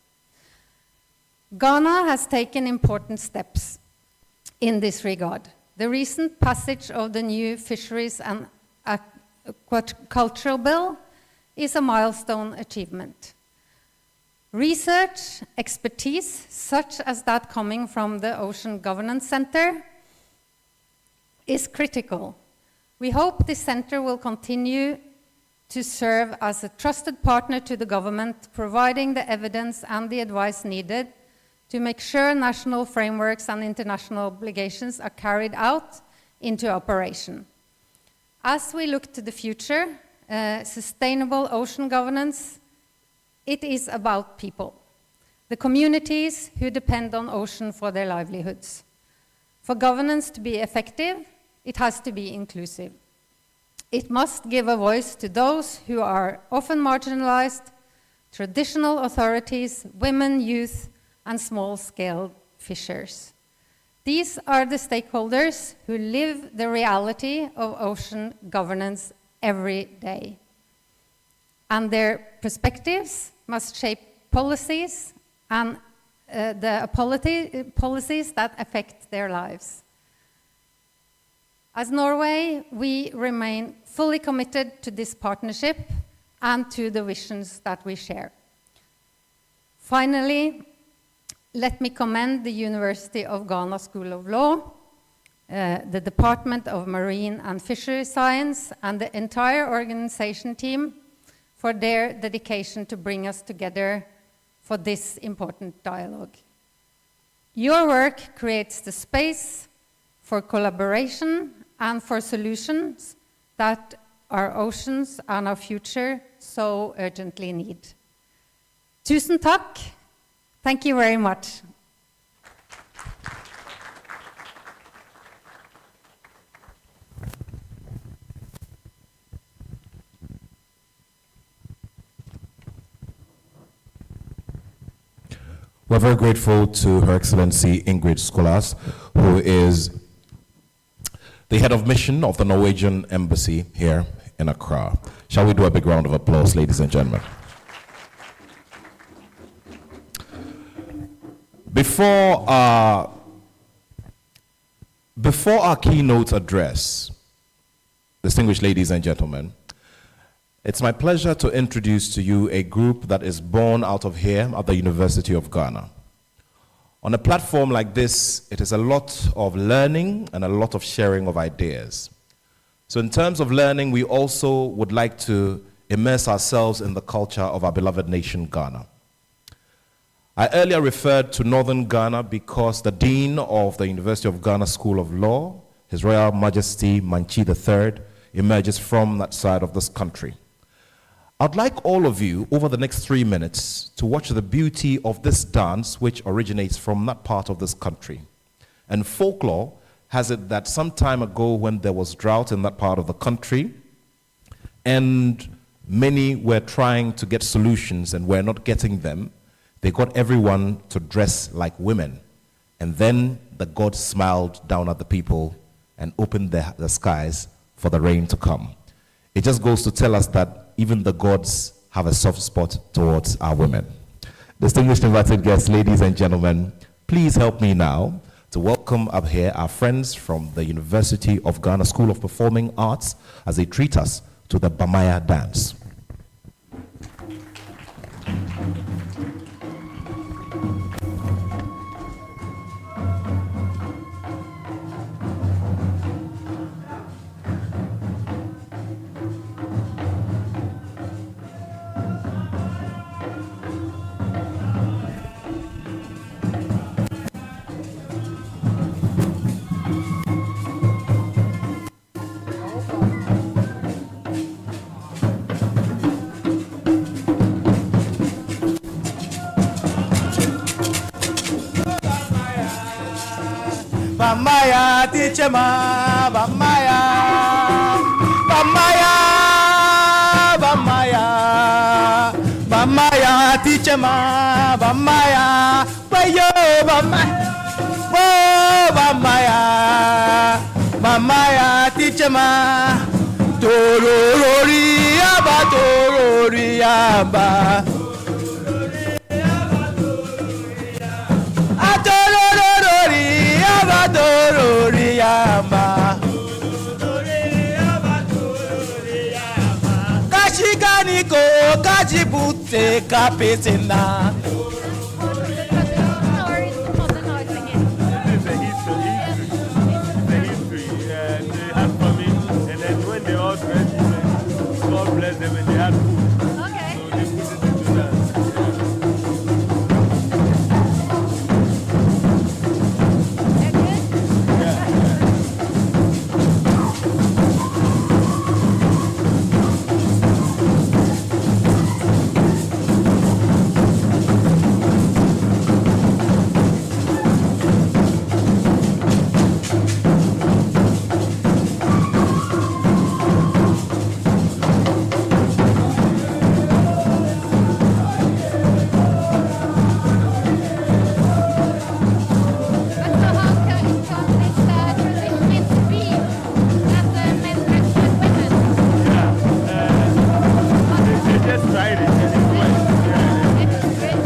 Ghana has taken important steps in this regard. The recent passage of the new Fisheries and cultural bill is a milestone achievement. Research expertise, such as that coming from the Ocean Governance Center, is critical. We hope this center will continue to serve as a trusted partner to the government, providing the evidence and the advice needed to make sure national frameworks and international obligations are carried out into operation. As we look to the future, sustainable ocean governance, it is about people, the communities who depend on ocean for their livelihoods. For governance to be effective, it has to be inclusive. It must give a voice to those who are often marginalized, traditional authorities, women, youth, and small-scale fishers. These are the stakeholders who live the reality of ocean governance every day. And their perspectives must shape policies and policies that affect their lives. As Norway, we remain fully committed to this partnership and to the visions that we share. Finally, let me commend the University of Ghana School of Law, the Department of Marine and Fishery Science, and the entire organization team for their dedication to bring us together for this important dialogue. Your work creates the space for collaboration and for solutions that our oceans and our future so urgently need. Tusen takk. Thank you very much. We're very grateful to Her Excellency Ingrid Skolas, who is the head of mission of the Norwegian Embassy here in Accra. Shall we do a big round of applause, ladies and gentlemen? Before our keynote address, distinguished ladies and gentlemen, it's my pleasure to introduce to you a group that is born out of here at the University of Ghana. On a platform like this, it is a lot of learning and a lot of sharing of ideas. So in terms of learning, we also would like to immerse ourselves in the culture of our beloved nation, Ghana. I earlier referred to Northern Ghana because the Dean of the University of Ghana School of Law, His Royal Majesty Manchi III, emerges from that side of this country. I'd like all of you, over the next 3 minutes, to watch the beauty of this dance which originates from that part of this country. And folklore has it that some time ago when there was drought in that part of the country, and many were trying to get solutions and were not getting them, they got everyone to dress like women. And then the gods smiled down at the people and opened the skies for the rain to come. It just goes to tell us that even the gods have a soft spot towards our women. Distinguished invited guests, ladies and gentlemen, please help me now to welcome up here our friends from the University of Ghana School of Performing Arts as they treat us to the Bamaya dance. Bamaya, teacher ma, Bamaya, Bamaya, Bamaya, Bamaya, teacher ma, Bamaya, Bayo, Bamaya, oh, Bamaya, Bamaya, teacher ma, Torori, Aba, Torori, Aba. te kapitina. God bless them and they had food. Okay. So they put it into that. They're good? But so how can this tradition meant to be that men represent women? They just tried it and it's fine. Yeah. It's great.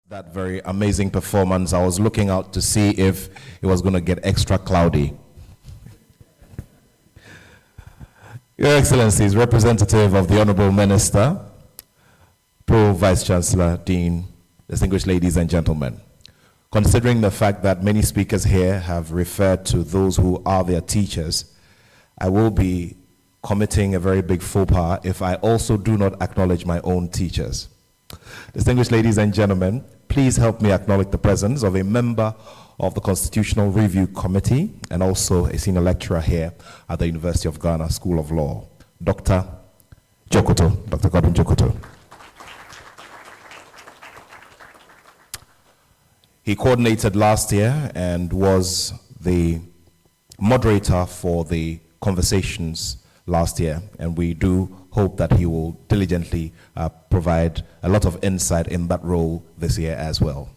That very amazing performance. I was looking out to see if it was going to get extra cloudy. Your Excellencies, representative of the Honorable Minister, Pro Vice Chancellor, Dean, distinguished ladies and gentlemen, considering the fact that many speakers here have referred to those who are their teachers I will be committing a very big faux pas if I also do not acknowledge my own teachers. Distinguished ladies and gentlemen, please help me acknowledge the presence of a member of the Constitutional Review Committee and also a senior lecturer here at the University of Ghana School of Law, Dr. Jokoto, Dr. Gordon Jokoto. He coordinated last year and was the moderator for the conversations last year, and we do hope that he will diligently provide a lot of insight in that role this year as well.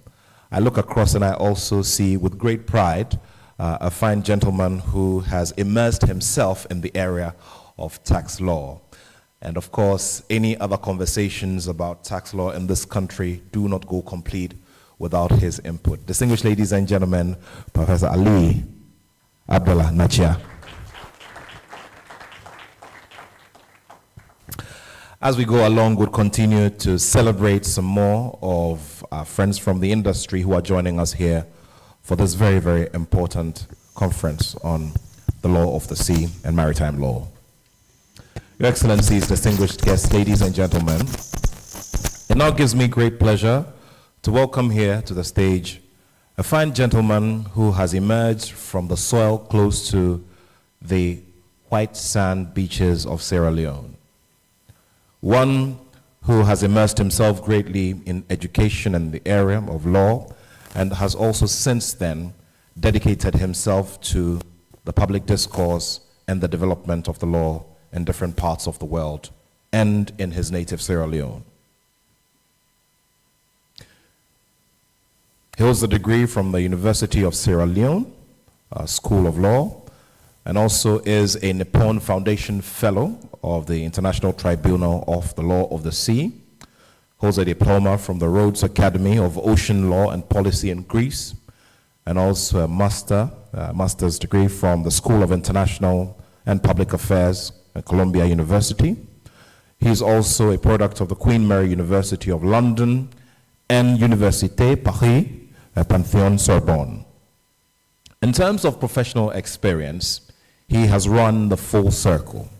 I look across and I also see with great pride a fine gentleman who has immersed himself in the area of tax law. And of course, any other conversations about tax law in this country do not go complete without his input. Distinguished ladies and gentlemen, Professor Ali Abdullah Nachia. As we go along, we'll continue to celebrate some more of our friends from the industry who are joining us here for this very, very important conference on the law of the sea and maritime law. Your Excellencies, distinguished guests, ladies and gentlemen, it now gives me great pleasure to welcome here to the stage a fine gentleman who has emerged from the soil close to the white sand beaches of Sierra Leone. One who has immersed himself greatly in education in the area of law and has also since then dedicated himself to the public discourse and the development of the law in different parts of the world and in his native Sierra Leone. He holds a degree from the University of Sierra Leone, School of Law, and also is a Nippon Foundation Fellow of the International Tribunal of the Law of the Sea. Holds a diploma from the Rhodes Academy of Ocean Law and Policy in Greece, and also a master's degree from the School of International and Public Affairs at Columbia University. He is also a product of the Queen Mary University of London and Université Paris, Panthéon-Sorbonne. In terms of professional experience, he has run the full circle.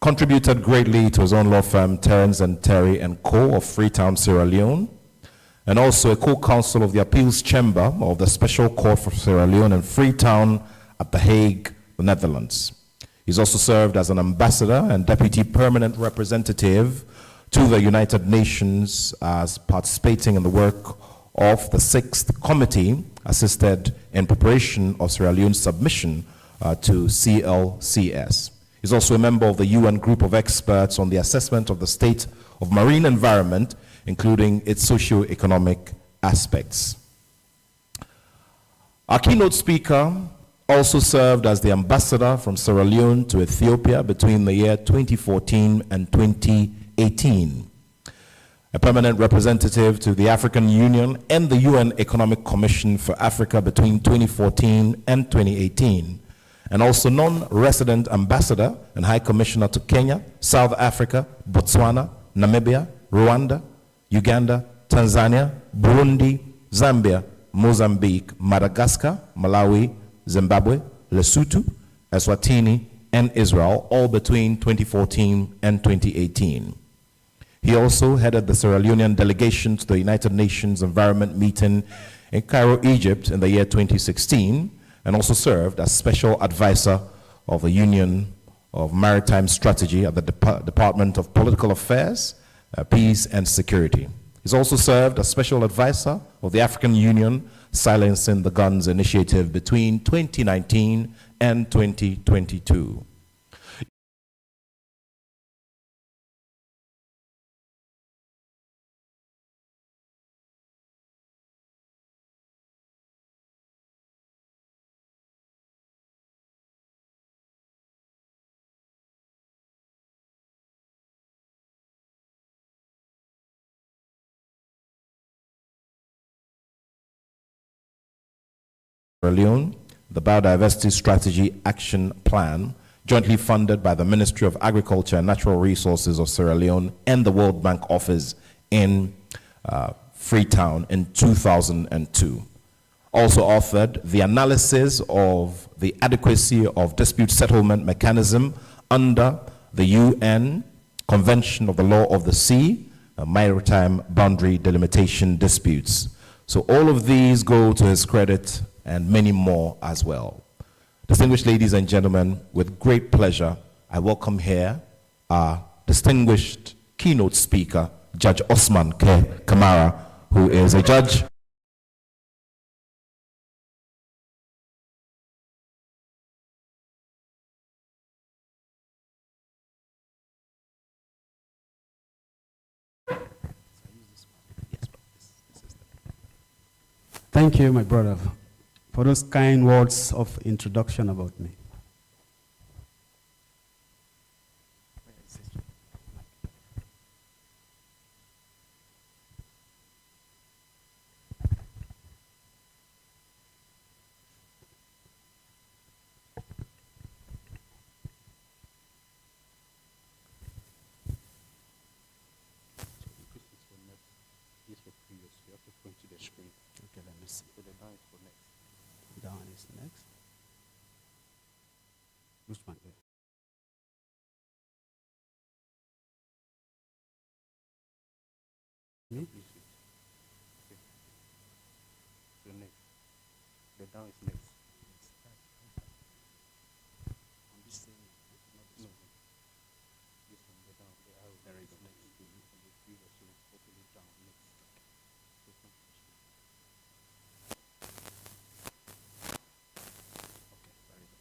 Contributed greatly to his own law firm, Terence and Terry & Co. of Freetown, Sierra Leone, and also a co-counsel of the Appeals Chamber of the Special Court for Sierra Leone in Freetown at The Hague, the Netherlands. He's also served as an ambassador and deputy permanent representative to the United Nations as participating in the work of the 6th Committee assisted in preparation of Sierra Leone's submission to CLCS. He's also a member of the UN Group of Experts on the Assessment of the State of Marine Environment, including its socio-economic aspects. Our keynote speaker also served as the ambassador from Sierra Leone to Ethiopia between the year 2014 and 2018. A permanent representative to the African Union and the UN Economic Commission for Africa between 2014 and 2018, and also non-resident ambassador and high commissioner to Kenya, South Africa, Botswana, Namibia, Rwanda, Uganda, Tanzania, Burundi, Zambia, Mozambique, Madagascar, Malawi, Zimbabwe, Lesotho, Eswatini, and Israel, all between 2014 and 2018. He also headed the Sierra Leonean delegation to the United Nations Environment Meeting in Cairo, Egypt in the year 2016, and also served as special advisor of the Union of Maritime Strategy at the Department of Political Affairs, Peace and Security. He's also served as special advisor of the African Union Silencing the Guns initiative between 2019 and 2022. Sierra Leone, the Biodiversity Strategy Action Plan, jointly funded by the Ministry of Agriculture and Natural Resources of Sierra Leone and the World Bank Office in Freetown in 2002. Also authored the analysis of the adequacy of dispute settlement mechanism under the UN Convention of the Law of the Sea, maritime boundary delimitation disputes. So all of these go to his credit and many more as well. Distinguished ladies and gentlemen, with great pleasure, I welcome here our distinguished keynote speaker, Judge Osman K. Kamara, who is a judge. Thank you, my brother, for those kind words of introduction about me. Okay, let me see. Down is next. Which one? Me? The next. The down is next. On this same, No. This one, the down. The arrow. There is next. The previous one, open it down next. Okay, very good.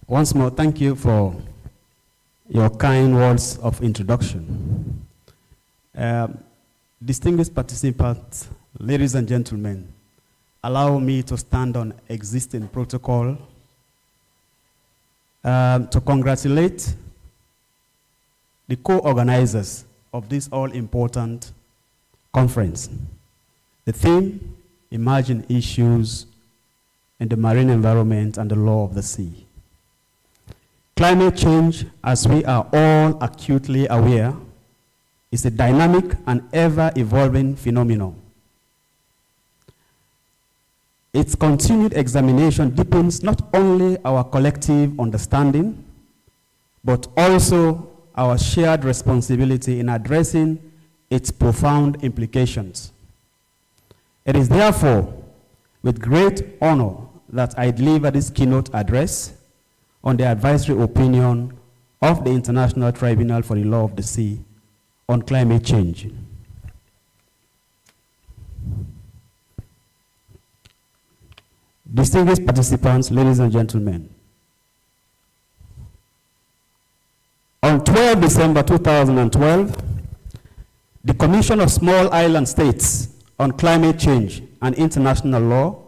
Once more, thank you for your kind words of introduction. Distinguished participants, ladies and gentlemen, allow me to stand on existing protocol to congratulate the co-organizers of this all-important conference. The theme, Emerging Issues in the Marine Environment and the Law of the Sea. Climate change, as we are all acutely aware, is a dynamic and ever-evolving phenomenon. Its continued examination deepens not only our collective understanding, but also our shared responsibility in addressing its profound implications. It is therefore with great honor that I deliver this keynote address on the advisory opinion of the International Tribunal for the Law of the Sea on climate change. Distinguished participants, ladies and gentlemen, on 12 December 2012, the Commission of Small Island States on Climate Change and International Law,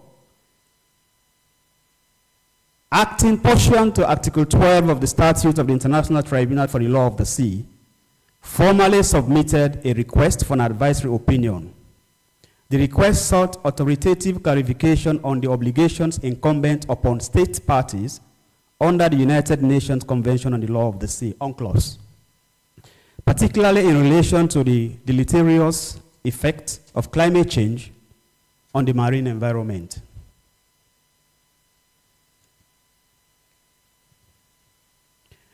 acting pursuant to Article 12 of the Statute of the International Tribunal for the Law of the Sea, formally submitted a request for an advisory opinion. The request sought authoritative clarification on the obligations incumbent upon state parties under the United Nations Convention on the Law of the Sea, UNCLOS, particularly in relation to the deleterious effect of climate change on the marine environment.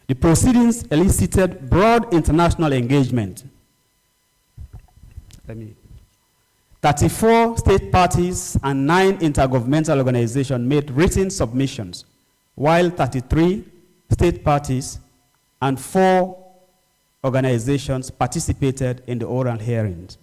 The proceedings elicited broad international engagement. 34 state parties and 9 intergovernmental organizations made written submissions, while 33 state parties and 4 organizations participated in the oral hearings.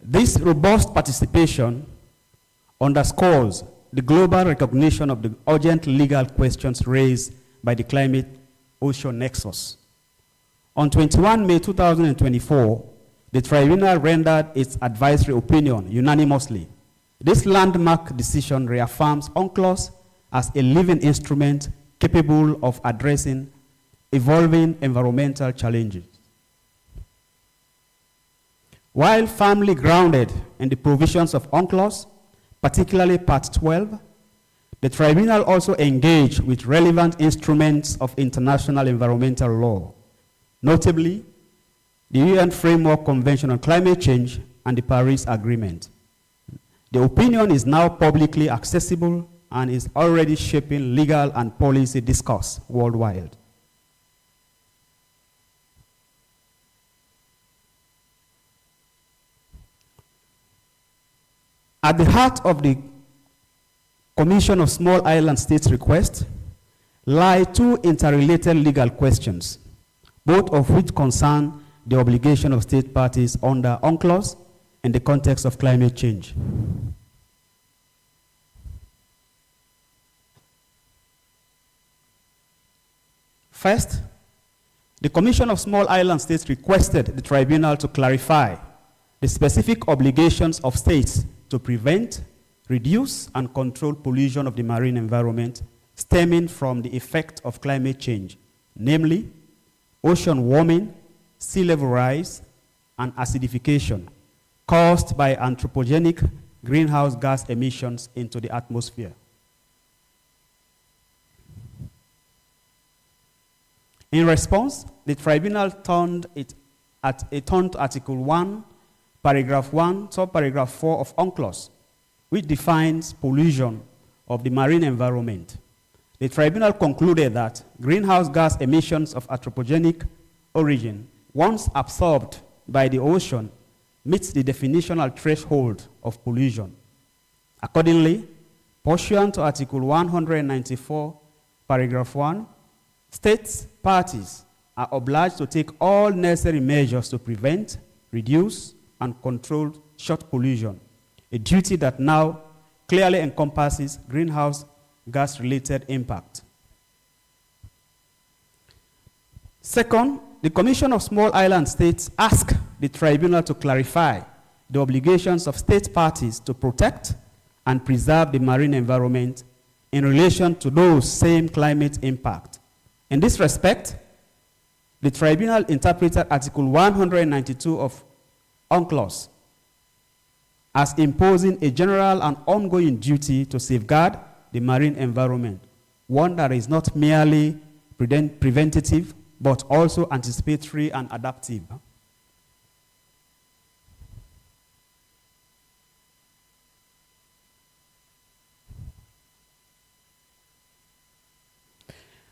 This robust participation underscores the global recognition of the urgent legal questions raised by the climate ocean nexus. On 21 May 2024, the tribunal rendered its advisory opinion unanimously. This landmark decision reaffirms UNCLOS as a living instrument capable of addressing evolving environmental challenges. While firmly grounded in the provisions of UNCLOS, particularly Part 12, the tribunal also engaged with relevant instruments of international environmental law, notably the UN Framework Convention on Climate Change and the Paris Agreement. The opinion is now publicly accessible and is already shaping legal and policy discourse worldwide. At the heart of the Commission of Small Island States request lie two interrelated legal questions, both of which concern the obligation of state parties under UNCLOS in the context of climate change. First, the Commission of Small Island States requested the tribunal to clarify the specific obligations of states to prevent, reduce, and control pollution of the marine environment stemming from the effect of climate change, namely ocean warming, sea level rise, and acidification caused by anthropogenic greenhouse gas emissions into the atmosphere. In response, the tribunal turned to Article 1, Paragraph 1, Subparagraph 4 of UNCLOS, which defines pollution of the marine environment. The tribunal concluded that greenhouse gas emissions of anthropogenic origin, once absorbed by the ocean, meets the definitional threshold of pollution. Accordingly, pursuant to Article 194, Paragraph 1, states parties are obliged to take all necessary measures to prevent, reduce, and control short pollution, a duty that now clearly encompasses greenhouse gas-related impact. Second, the Commission of Small Island States asked the tribunal to clarify the obligations of state parties to protect and preserve the marine environment in relation to those same climate impact. In this respect, the tribunal interpreted Article 192 of UNCLOS as imposing a general and ongoing duty to safeguard the marine environment, one that is not merely preventative, but also anticipatory and adaptive.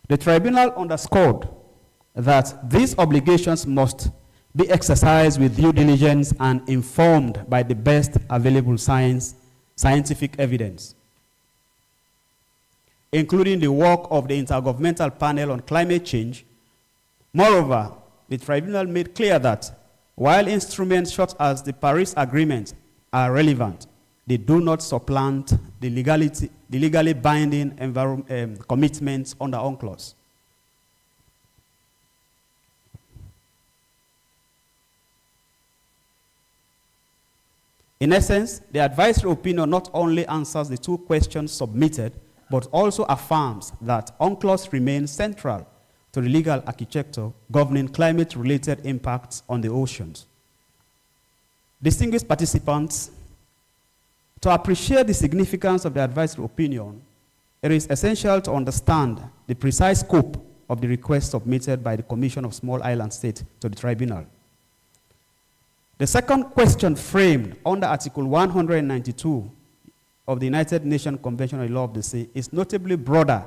The tribunal underscored that these obligations must be exercised with due diligence and informed by the best available scientific evidence, including the work of the Intergovernmental Panel on Climate Change. Moreover, the tribunal made clear that while instruments such as the Paris Agreement are relevant, they do not supplant the legally binding commitments under UNCLOS. In essence, the advisory opinion not only answers the two questions submitted, but also affirms that UNCLOS remains central to the legal architecture governing climate-related impacts on the oceans. Distinguished participants, to appreciate the significance of the advisory opinion, it is essential to understand the precise scope of the request submitted by the Commission of Small Island States to the tribunal. The second question framed under Article 192 of the United Nations Convention on the Law of the Sea is notably broader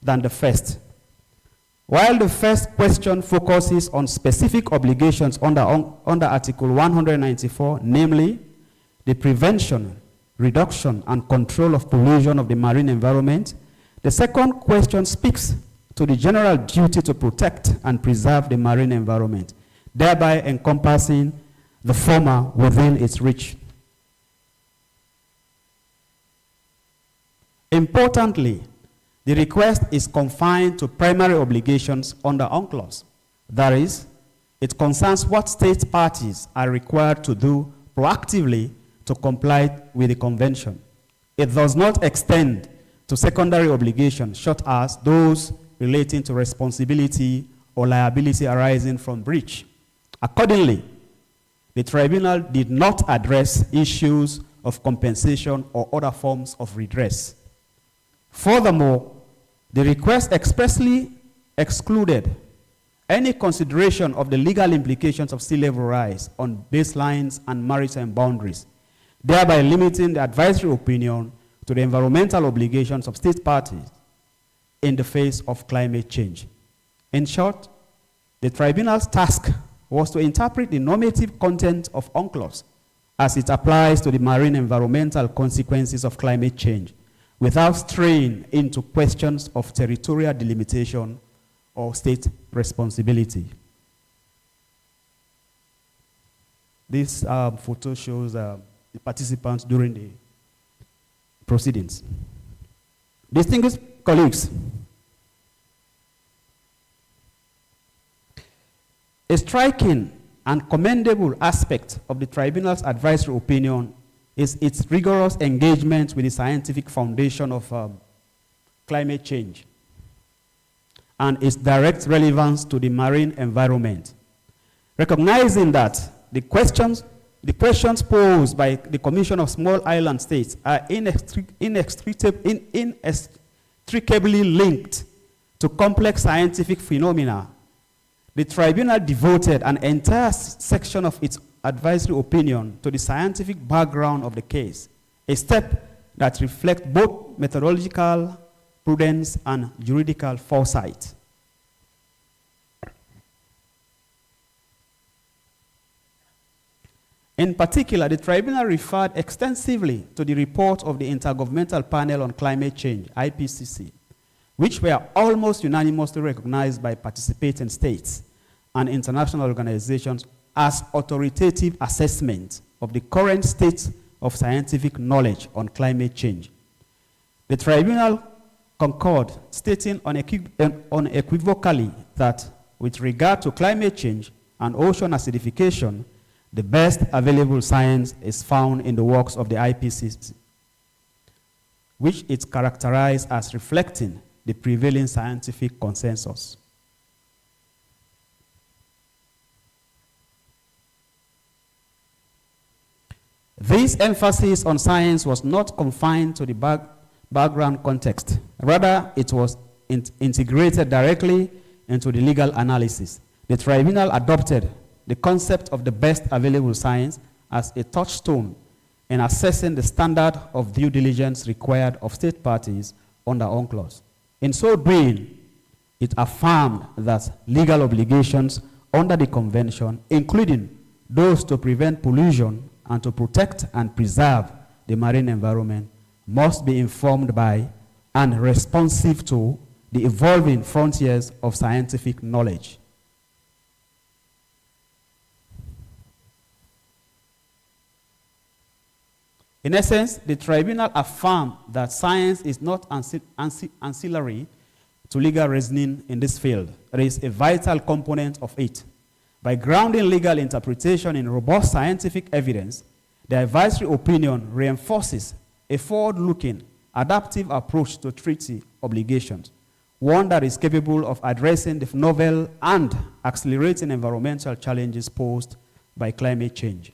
than the first. While the first question focuses on specific obligations under Article 194, namely the prevention, reduction, and control of pollution of the marine environment, the second question speaks to the general duty to protect and preserve the marine environment, thereby encompassing the former within its reach. Importantly, the request is confined to primary obligations under UNCLOS. That is, it concerns what state parties are required to do proactively to comply with the convention. It does not extend to secondary obligations, such as those relating to responsibility or liability arising from breach. Accordingly, the tribunal did not address issues of compensation or other forms of redress. Furthermore, the request expressly excluded any consideration of the legal implications of sea level rise on baselines and maritime boundaries, thereby limiting the advisory opinion to the environmental obligations of state parties in the face of climate change. In short, the tribunal's task was to interpret the normative content of UNCLOS as it applies to the marine environmental consequences of climate change, without straying into questions of territorial delimitation or state responsibility. This photo shows the participants during the proceedings. Distinguished colleagues, a striking and commendable aspect of the tribunal's advisory opinion is its rigorous engagement with the scientific foundation of climate change and its direct relevance to the marine environment. Recognizing that the questions posed by the Commission of Small Island States are inextricably linked to complex scientific phenomena, the tribunal devoted an entire section of its advisory opinion to the scientific background of the case, a step that reflects both methodological prudence and juridical foresight. In particular, the tribunal referred extensively to the report of the Intergovernmental Panel on Climate Change, IPCC, which were almost unanimously recognized by participating states and international organizations as authoritative assessment of the current state of scientific knowledge on climate change. The tribunal concurred, stating unequivocally that with regard to climate change and ocean acidification, the best available science is found in the works of the IPCC, which it characterized as reflecting the prevailing scientific consensus. This emphasis on science was not confined to the background context. Rather, it was integrated directly into the legal analysis. The tribunal adopted the concept of the best available science as a touchstone in assessing the standard of due diligence required of state parties under UNCLOS. In so doing, it affirmed that legal obligations under the convention, including those to prevent pollution and to protect and preserve the marine environment, must be informed by and responsive to the evolving frontiers of scientific knowledge. In essence, the tribunal affirmed that science is not ancillary to legal reasoning in this field. It is a vital component of it. By grounding legal interpretation in robust scientific evidence, the advisory opinion reinforces a forward-looking, adaptive approach to treaty obligations, one that is capable of addressing the novel and accelerating environmental challenges posed by climate change.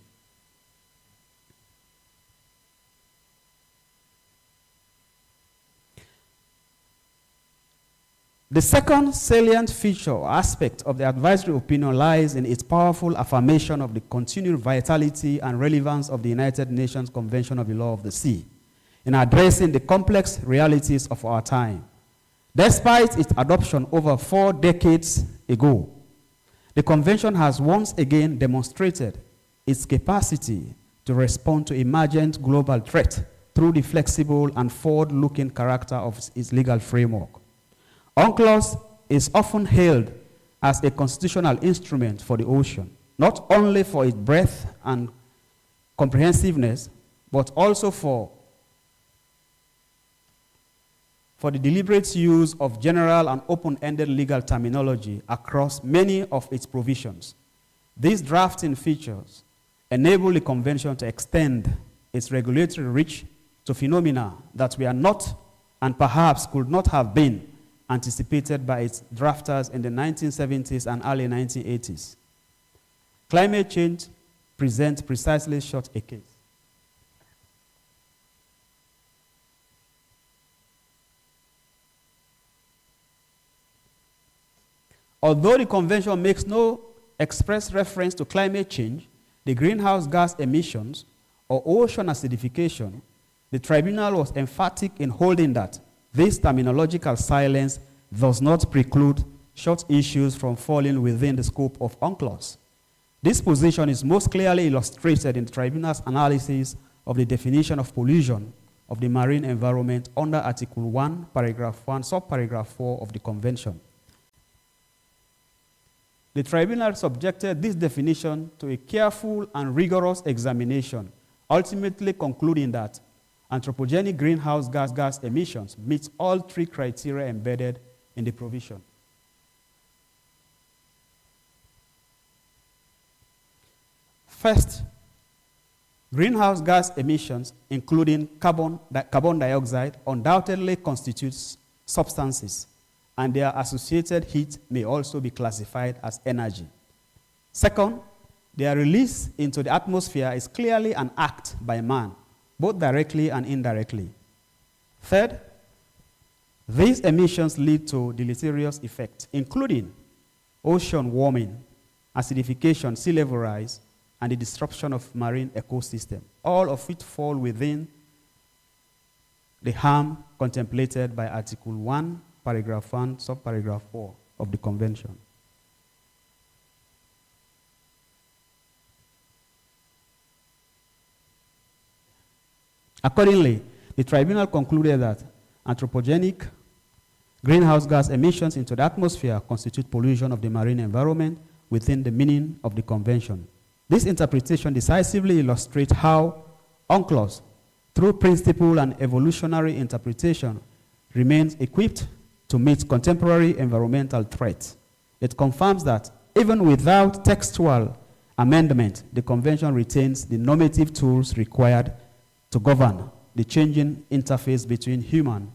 The second salient feature or aspect of the advisory opinion lies in its powerful affirmation of the continued vitality and relevance of the United Nations Convention on the Law of the Sea in addressing the complex realities of our time. Despite its adoption over 4 decades ago, the Convention has once again demonstrated its capacity to respond to emergent global threats through the flexible and forward-looking character of its legal framework. UNCLOS is often hailed as a constitutional instrument for the ocean, not only for its breadth and comprehensiveness, but also for the deliberate use of general and open-ended legal terminology across many of its provisions. These drafting features enable the Convention to extend its regulatory reach to phenomena that were not and perhaps could not have been anticipated by its drafters in the 1970s and early 1980s. Climate change present precisely such a case. Although the convention makes no express reference to climate change, the greenhouse gas emissions, or ocean acidification, the tribunal was emphatic in holding that this terminological silence does not preclude such issues from falling within the scope of UNCLOS. This position is most clearly illustrated in the tribunal's analysis of the definition of pollution of the marine environment under Article 1, Paragraph 1, Subparagraph 4 of the Convention. The tribunal subjected this definition to a careful and rigorous examination, ultimately concluding that anthropogenic greenhouse gas emissions meet all three criteria embedded in the provision. First, greenhouse gas emissions, including carbon dioxide, undoubtedly constitutes substances, and their associated heat may also be classified as energy. Second, their release into the atmosphere is clearly an act by man, both directly and indirectly. Third, these emissions lead to deleterious effects, including ocean warming, acidification, sea level rise, and the disruption of marine ecosystem, all of which fall within the harm contemplated by Article 1, Paragraph 1, Subparagraph 4 of the Convention. Accordingly, the tribunal concluded that anthropogenic greenhouse gas emissions into the atmosphere constitute pollution of the marine environment within the meaning of the Convention. This interpretation decisively illustrates how UNCLOS, through principle and evolutionary interpretation, remains equipped to meet contemporary environmental threats. It confirms that even without textual amendment, the Convention retains the normative tools required to govern the changing interface between human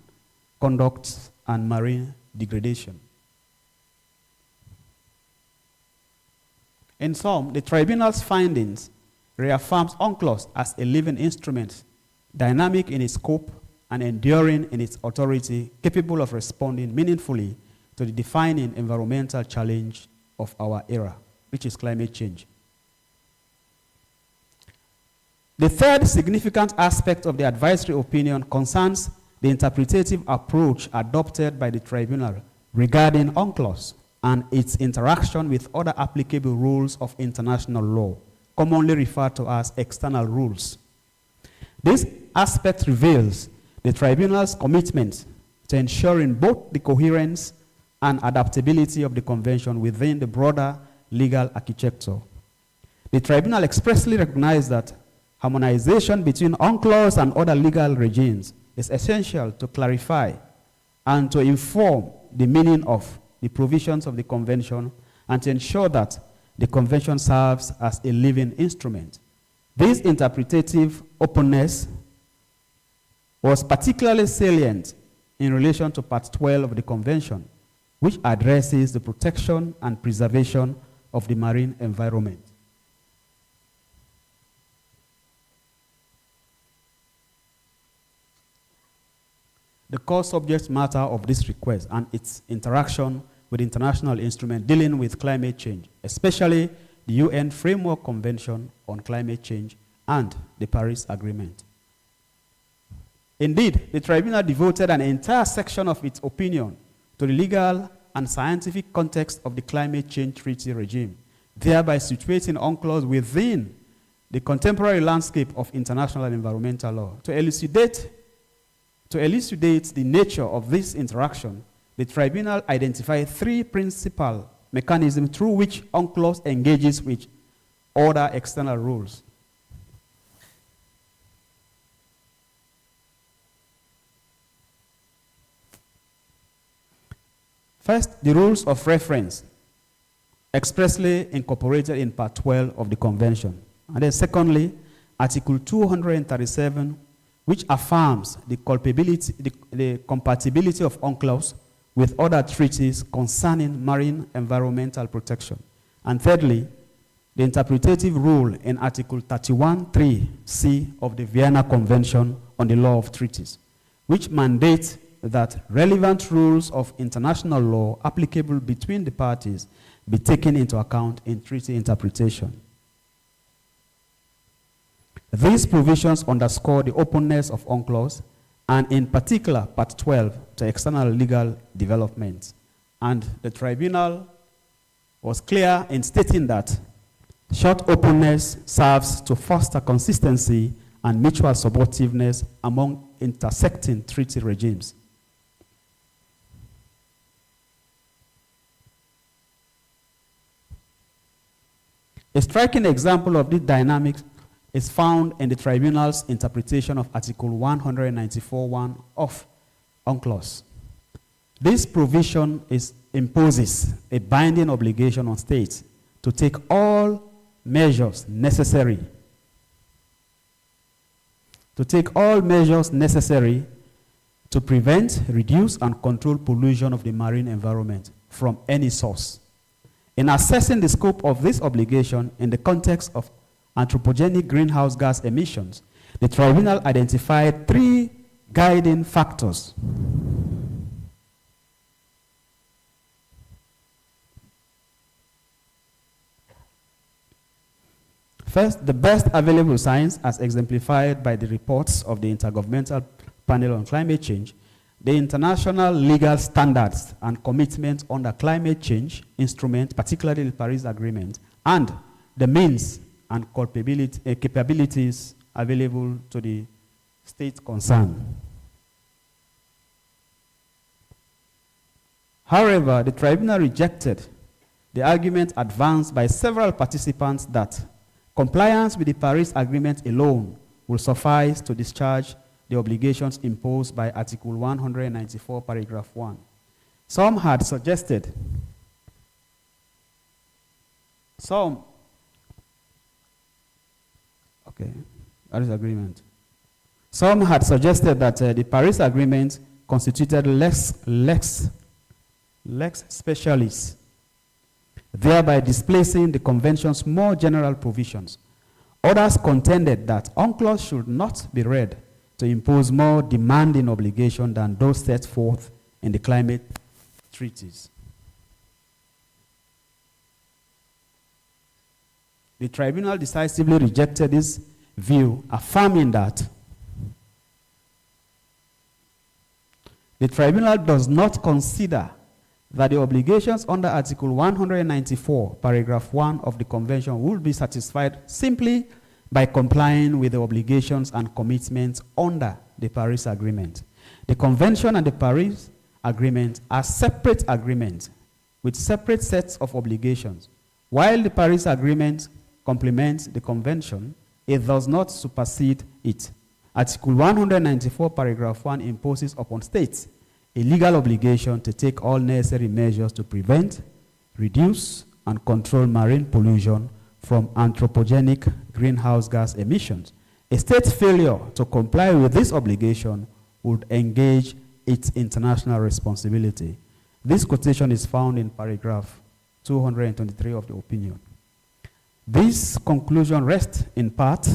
conduct and marine degradation. In sum, the tribunal's findings reaffirms UNCLOS as a living instrument, dynamic in its scope and enduring in its authority, capable of responding meaningfully to the defining environmental challenge of our era, which is climate change. The third significant aspect of the advisory opinion concerns the interpretative approach adopted by the tribunal regarding UNCLOS and its interaction with other applicable rules of international law, commonly referred to as external rules. This aspect reveals the tribunal's commitment to ensuring both the coherence and adaptability of the Convention within the broader legal architecture. The tribunal expressly recognized that harmonization between UNCLOS and other legal regimes is essential to clarify and to inform the meaning of the provisions of the Convention and to ensure that the Convention serves as a living instrument. This interpretative openness was particularly salient in relation to Part 12 of the Convention, which addresses the protection and preservation of the marine environment. The core subject matter of this request and its interaction with international instruments dealing with climate change, especially the UN Framework Convention on Climate Change and the Paris Agreement. Indeed, the tribunal devoted an entire section of its opinion to the legal and scientific context of the climate change treaty regime, thereby situating UNCLOS within the contemporary landscape of international and environmental law. To elucidate the nature of this interaction, the tribunal identified three principal mechanisms through which UNCLOS engages with other external rules. First, the rules of reference, expressly incorporated in Part 12 of the Convention. And then secondly, Article 237, which affirms the compatibility of UNCLOS with other treaties concerning marine environmental protection. And thirdly, the interpretative rule in Article 31(3)(c) of the Vienna Convention on the Law of Treaties, which mandates that relevant rules of international law applicable between the parties be taken into account in treaty interpretation. These provisions underscore the openness of UNCLOS, and in particular Part 12, to external legal developments. And the tribunal was clear in stating that short openness serves to foster consistency and mutual supportiveness among intersecting treaty regimes. A striking example of this dynamic is found in the tribunal's interpretation of Article 194(1) of UNCLOS. This provision imposes a binding obligation on states to take all measures necessary to prevent, reduce, and control pollution of the marine environment from any source. In assessing the scope of this obligation in the context of anthropogenic greenhouse gas emissions, the tribunal identified 3 guiding factors. First, the best available science as exemplified by the reports of the Intergovernmental Panel on Climate Change, the international legal standards and commitments under climate change instruments, particularly the Paris Agreement, and the means and capabilities available to the states concerned. However, the tribunal rejected the argument advanced by several participants that compliance with the Paris Agreement alone will suffice to discharge the obligations imposed by Article 194, paragraph 1. Some had suggested, Paris Agreement. Some had suggested that the Paris Agreement constituted lex specialis, thereby displacing the Convention's more general provisions. Others contended that UNCLOS should not be read to impose more demanding obligations than those set forth in the climate treaties. The tribunal decisively rejected this view, affirming that the tribunal does not consider that the obligations under Article 194, paragraph 1 of the Convention will be satisfied simply by complying with the obligations and commitments under the Paris Agreement. The Convention and the Paris Agreement are separate agreements with separate sets of obligations. While the Paris Agreement complements the Convention, it does not supersede it. Article 194, paragraph 1 imposes upon states a legal obligation to take all necessary measures to prevent, reduce, and control marine pollution from anthropogenic greenhouse gas emissions. A state's failure to comply with this obligation would engage its international responsibility. This quotation is found in paragraph 223 of the opinion. This conclusion rests in part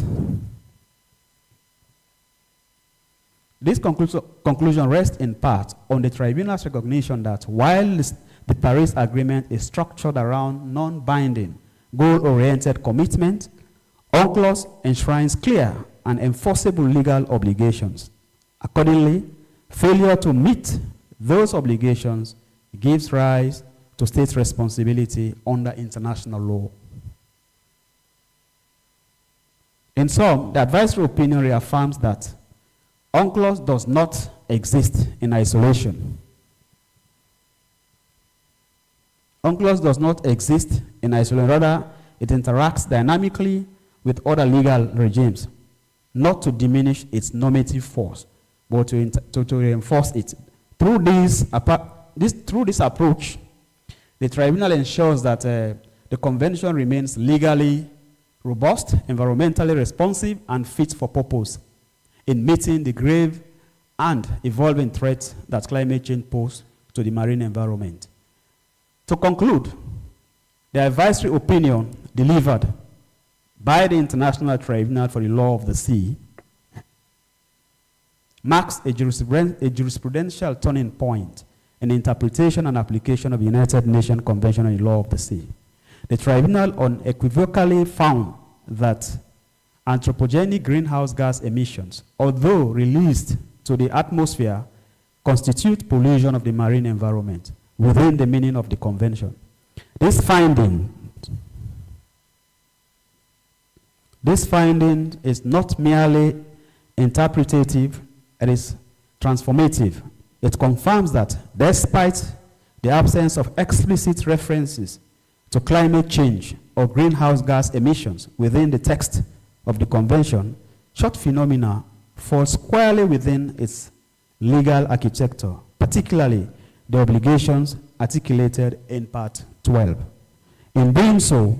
on the tribunal's recognition that while the Paris Agreement is structured around non-binding, goal-oriented commitment, UNCLOS enshrines clear and enforceable legal obligations. Accordingly, failure to meet those obligations gives rise to state responsibility under international law. In sum, the advisory opinion reaffirms that UNCLOS does not exist in isolation. UNCLOS does not exist in isolation. Rather, it interacts dynamically with other legal regimes, not to diminish its normative force, but to reinforce it. Through this approach, the tribunal ensures that the Convention remains legally robust, environmentally responsive, and fit for purpose in meeting the grave and evolving threats that climate change poses to the marine environment. To conclude, The advisory opinion delivered by the International Tribunal for the Law of the Sea marks a jurisprudential turning point in the interpretation and application of the United Nations Convention on the Law of the Sea. The tribunal unequivocally found that anthropogenic greenhouse gas emissions, although released to the atmosphere, constitute pollution of the marine environment within the meaning of the convention. This finding is not merely interpretative, it is transformative. It confirms that despite the absence of explicit references to climate change or greenhouse gas emissions within the text of the convention, such phenomena fall squarely within its legal architecture, particularly the obligations articulated in Part 12. In doing so,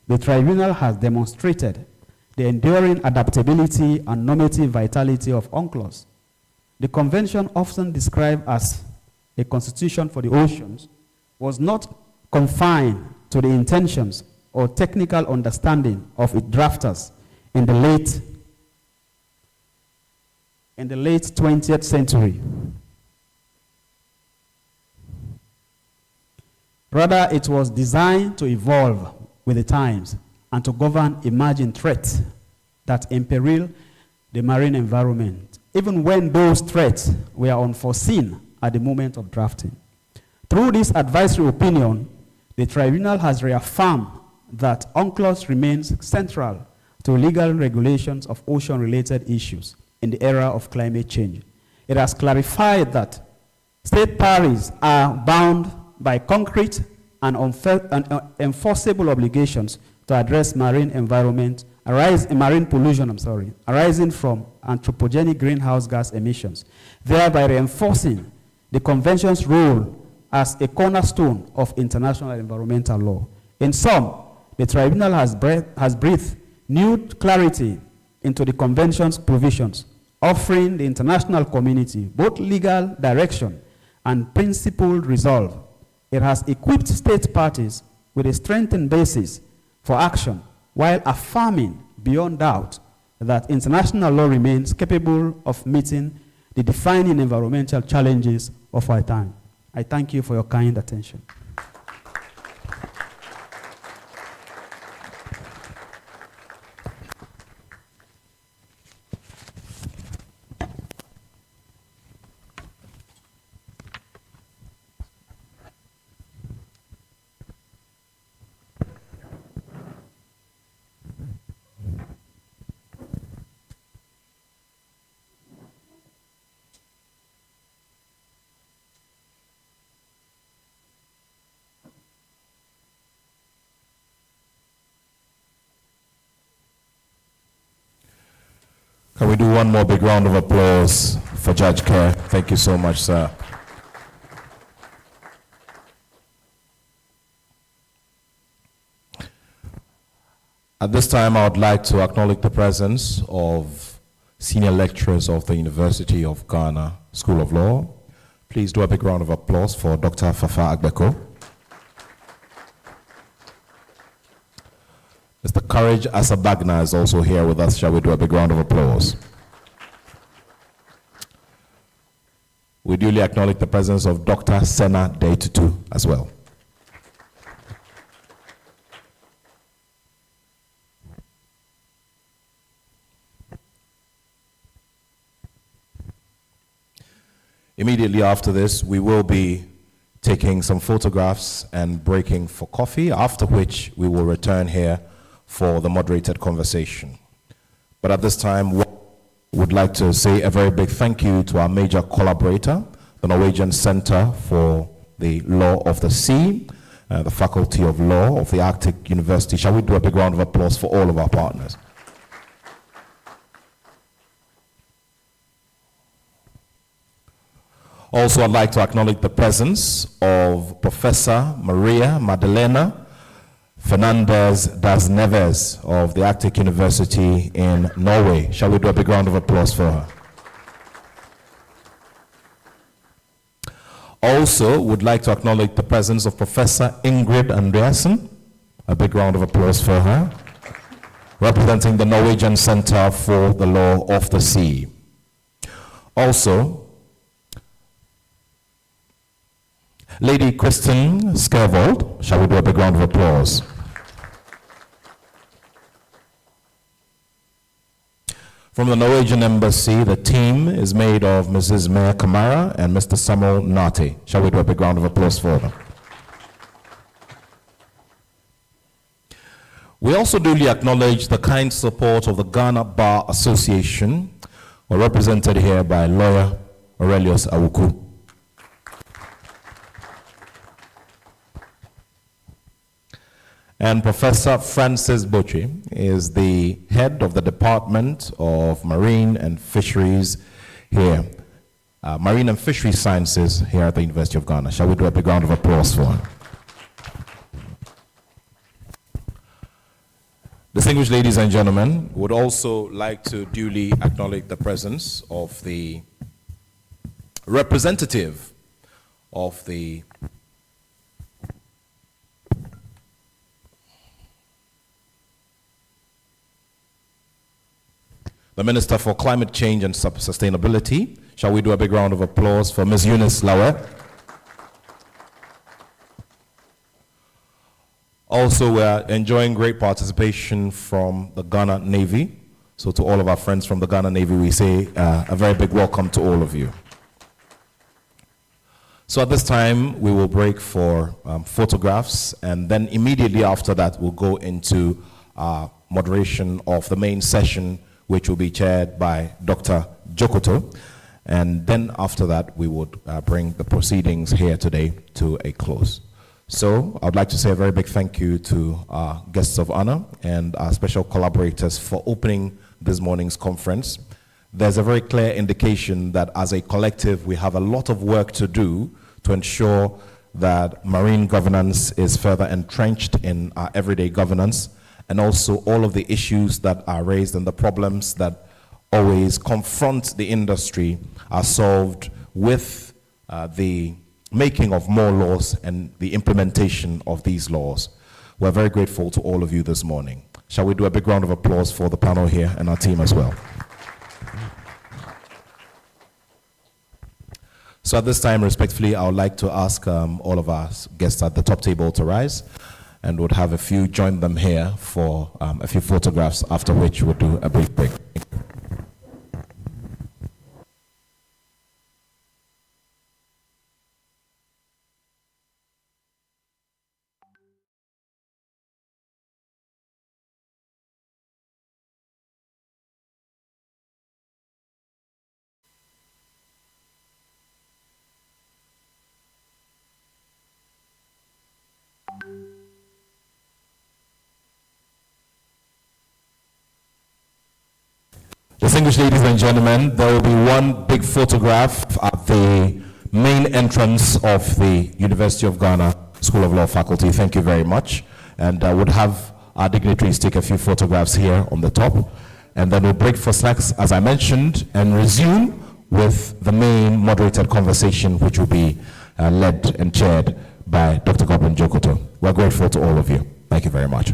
the tribunal has demonstrated the enduring adaptability and normative vitality of UNCLOS. The convention, often described as a constitution for the oceans, was not confined to the intentions or technical understanding of its drafters in the late 20th century. Rather, it was designed to evolve with the times and to govern emerging threats that imperil the marine environment, even when those threats were unforeseen at the moment of drafting. Through this advisory opinion, the tribunal has reaffirmed that UNCLOS remains central to legal regulations of ocean-related issues in the era of climate change. It has clarified that state parties are bound by concrete and enforceable obligations to address marine pollution, arising from anthropogenic greenhouse gas emissions, thereby reinforcing the convention's role as a cornerstone of international environmental law. In sum, the tribunal has breathed new clarity into the convention's provisions, offering the international community both legal direction and principled resolve. It has equipped state parties with a strengthened basis for action, while affirming beyond doubt that international law remains capable of meeting the defining environmental challenges of our time. I thank you for your kind attention. Can we do one more big round of applause for Judge Kerr? Thank you so much, sir. At this time, I would like to acknowledge the presence of senior lecturers of the University of Ghana School of Law. Please do a big round of applause for Dr. Fafa Agbeko. Mr. Courage Asabagna is also here with us. Shall we do a big round of applause? We duly acknowledge the presence of Dr. Sena Deitutu as well. Immediately after this, we will be taking some photographs and breaking for coffee, after which we will return here for the moderated conversation. But at this time, we would like to say a very big thank you to our major collaborator, the Norwegian Center for the Law of the Sea, the Faculty of Law of the Arctic University. Shall we do a big round of applause for all of our partners? Also, I'd like to acknowledge the presence of Professor Maria Madalena Fernandez das Neves of the Arctic University in Norway. Shall we do a big round of applause for her? Also, would like to acknowledge the presence of Professor Ingrid Andreasen A big round of applause for her. Representing the Norwegian Center for the Law of the Sea. Also, Lady Kristen Skervold. Shall we do a big round of applause? From the Norwegian Embassy, the team is made of Mrs. Maya Kamara and Mr. Samuel Nati. Shall we do a big round of applause for them? We also duly acknowledge the kind support of the Ghana Bar Association, represented here by lawyer Aurelius Awuku. And Professor Francis Bochi is the head of the Department of Marine and Fisheries here, Marine and Fisheries Sciences here at the University of Ghana. Shall we do a big round of applause for him? Distinguished ladies and gentlemen, would also like to duly acknowledge the presence of the representative of the Minister for Climate Change and Sustainability. Shall we do a big round of applause for Ms. Eunice Lauer? Also, we're enjoying great participation from the Ghana Navy. So to all of our friends from the Ghana Navy, we say a very big welcome to all of you. So at this time, we will break for photographs, and then immediately after that, we'll go into moderation of the main session, which will be chaired by Dr. Jokoto. And then after that, we would bring the proceedings here today to a close. So I'd like to say a very big thank you to our guests of honor and our special collaborators for opening this morning's conference. There's a very clear indication that as a collective, we have a lot of work to do to ensure that marine governance is further entrenched in our everyday governance, and also all of the issues that are raised and the problems that always confront the industry are solved with the making of more laws and the implementation of these laws. We're very grateful to all of you this morning. Shall we do a big round of applause for the panel here and our team as well? So at this time, respectfully, I would like to ask all of our guests at the top table to rise, and would have a few join them here for a few photographs, after which we'll do a brief break. Distinguished ladies and gentlemen, there will be one big photograph at the main entrance of the University of Ghana School of Law faculty. Thank you very much. And I would have our dignitaries take a few photographs here on the top. And then we'll break for snacks, as I mentioned, and resume with the main moderated conversation, which will be led and chaired by Dr. Godwin Jokoto. We're grateful to all of you. Thank you very much.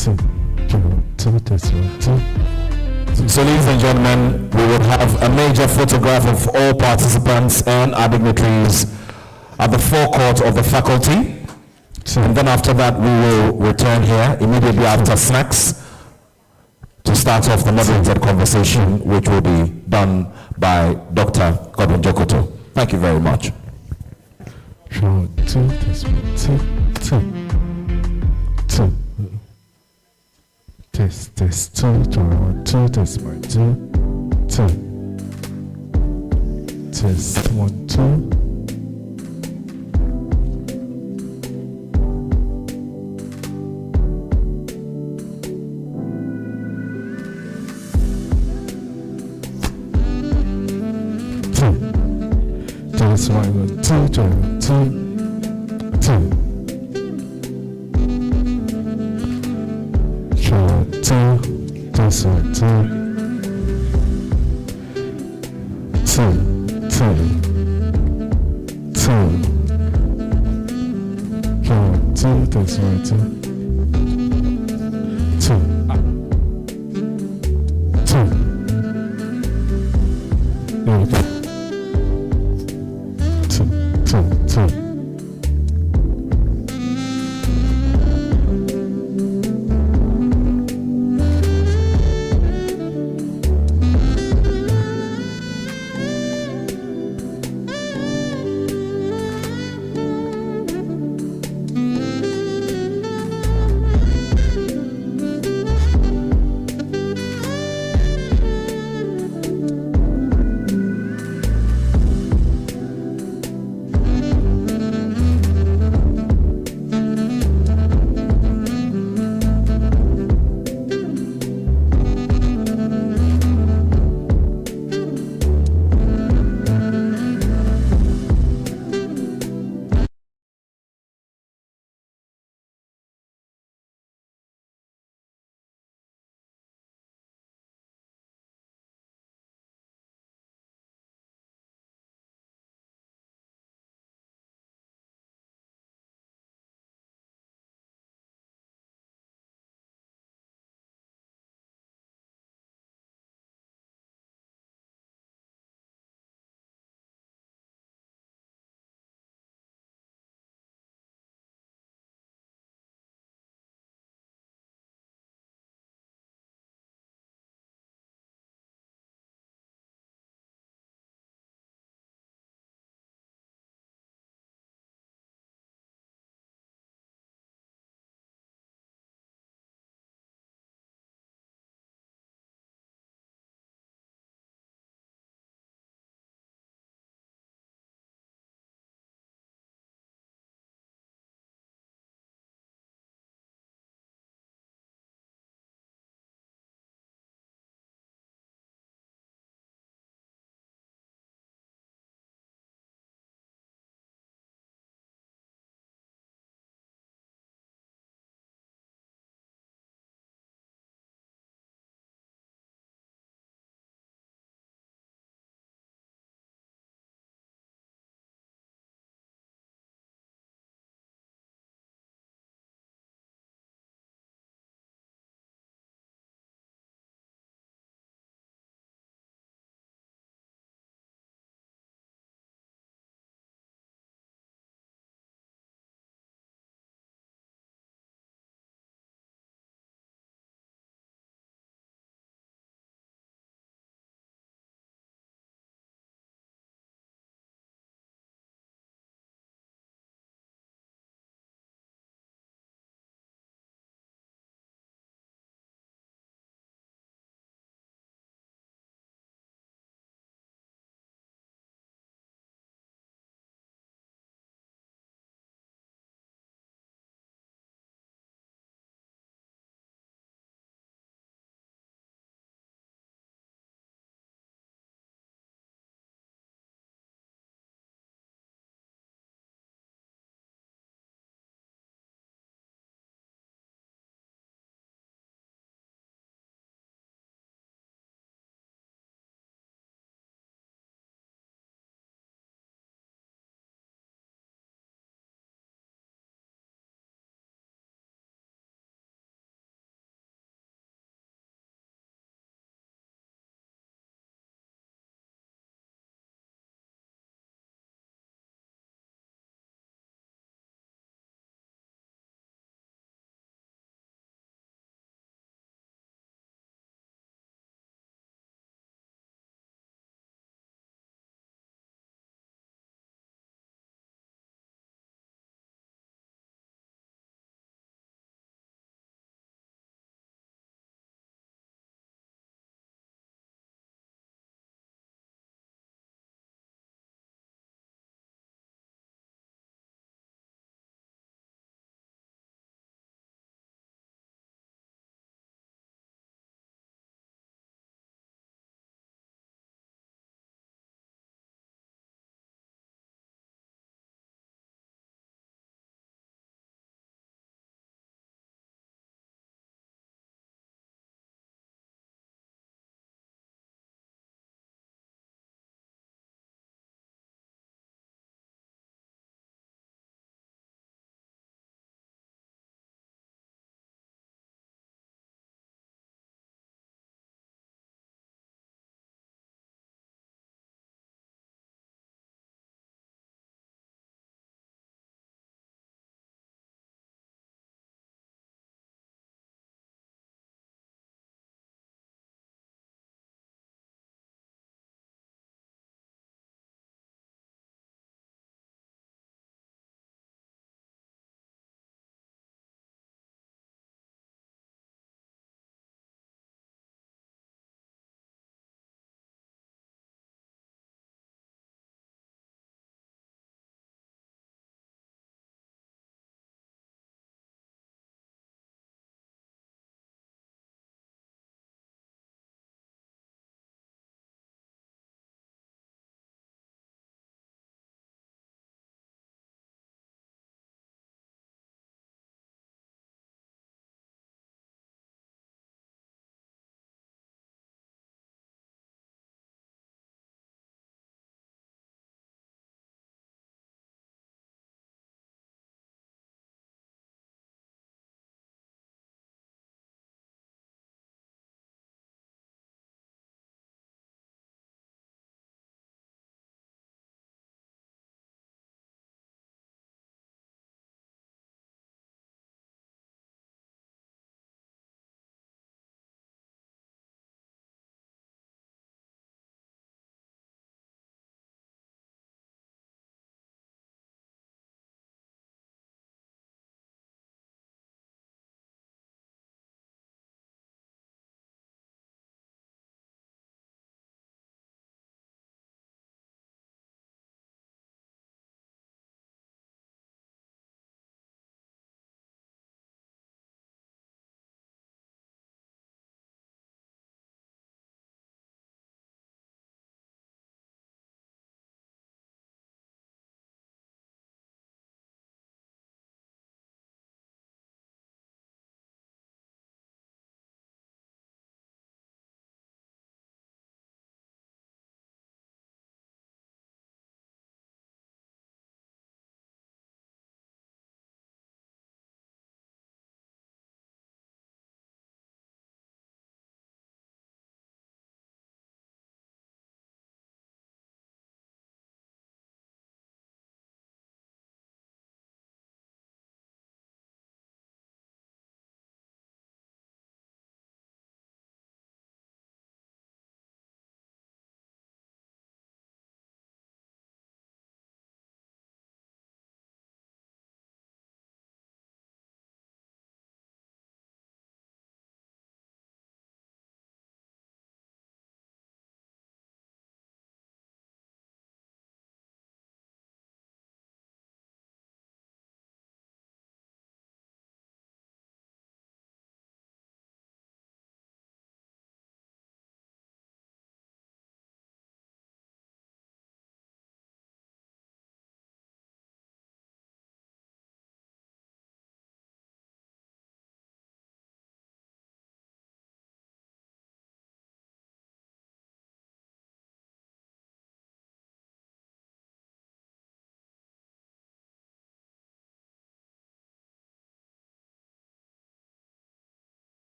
2, test 1, 2. So, ladies and gentlemen, we will have a major photograph of all participants and our dignitaries at the forecourt of the faculty. And then after that, we will return here immediately after snacks to start off the moderated conversation, which will be done by Dr. Godwin Jokoto. Thank you very much. 2, test 1, 2, 2. Test 2, 2, test 1, 2, 2. Test 1, 2. Test 1, 2, 2, 2. 2, test 1, 2, 2, 2, 2, test 1, 2, 2, 2, 2, 2.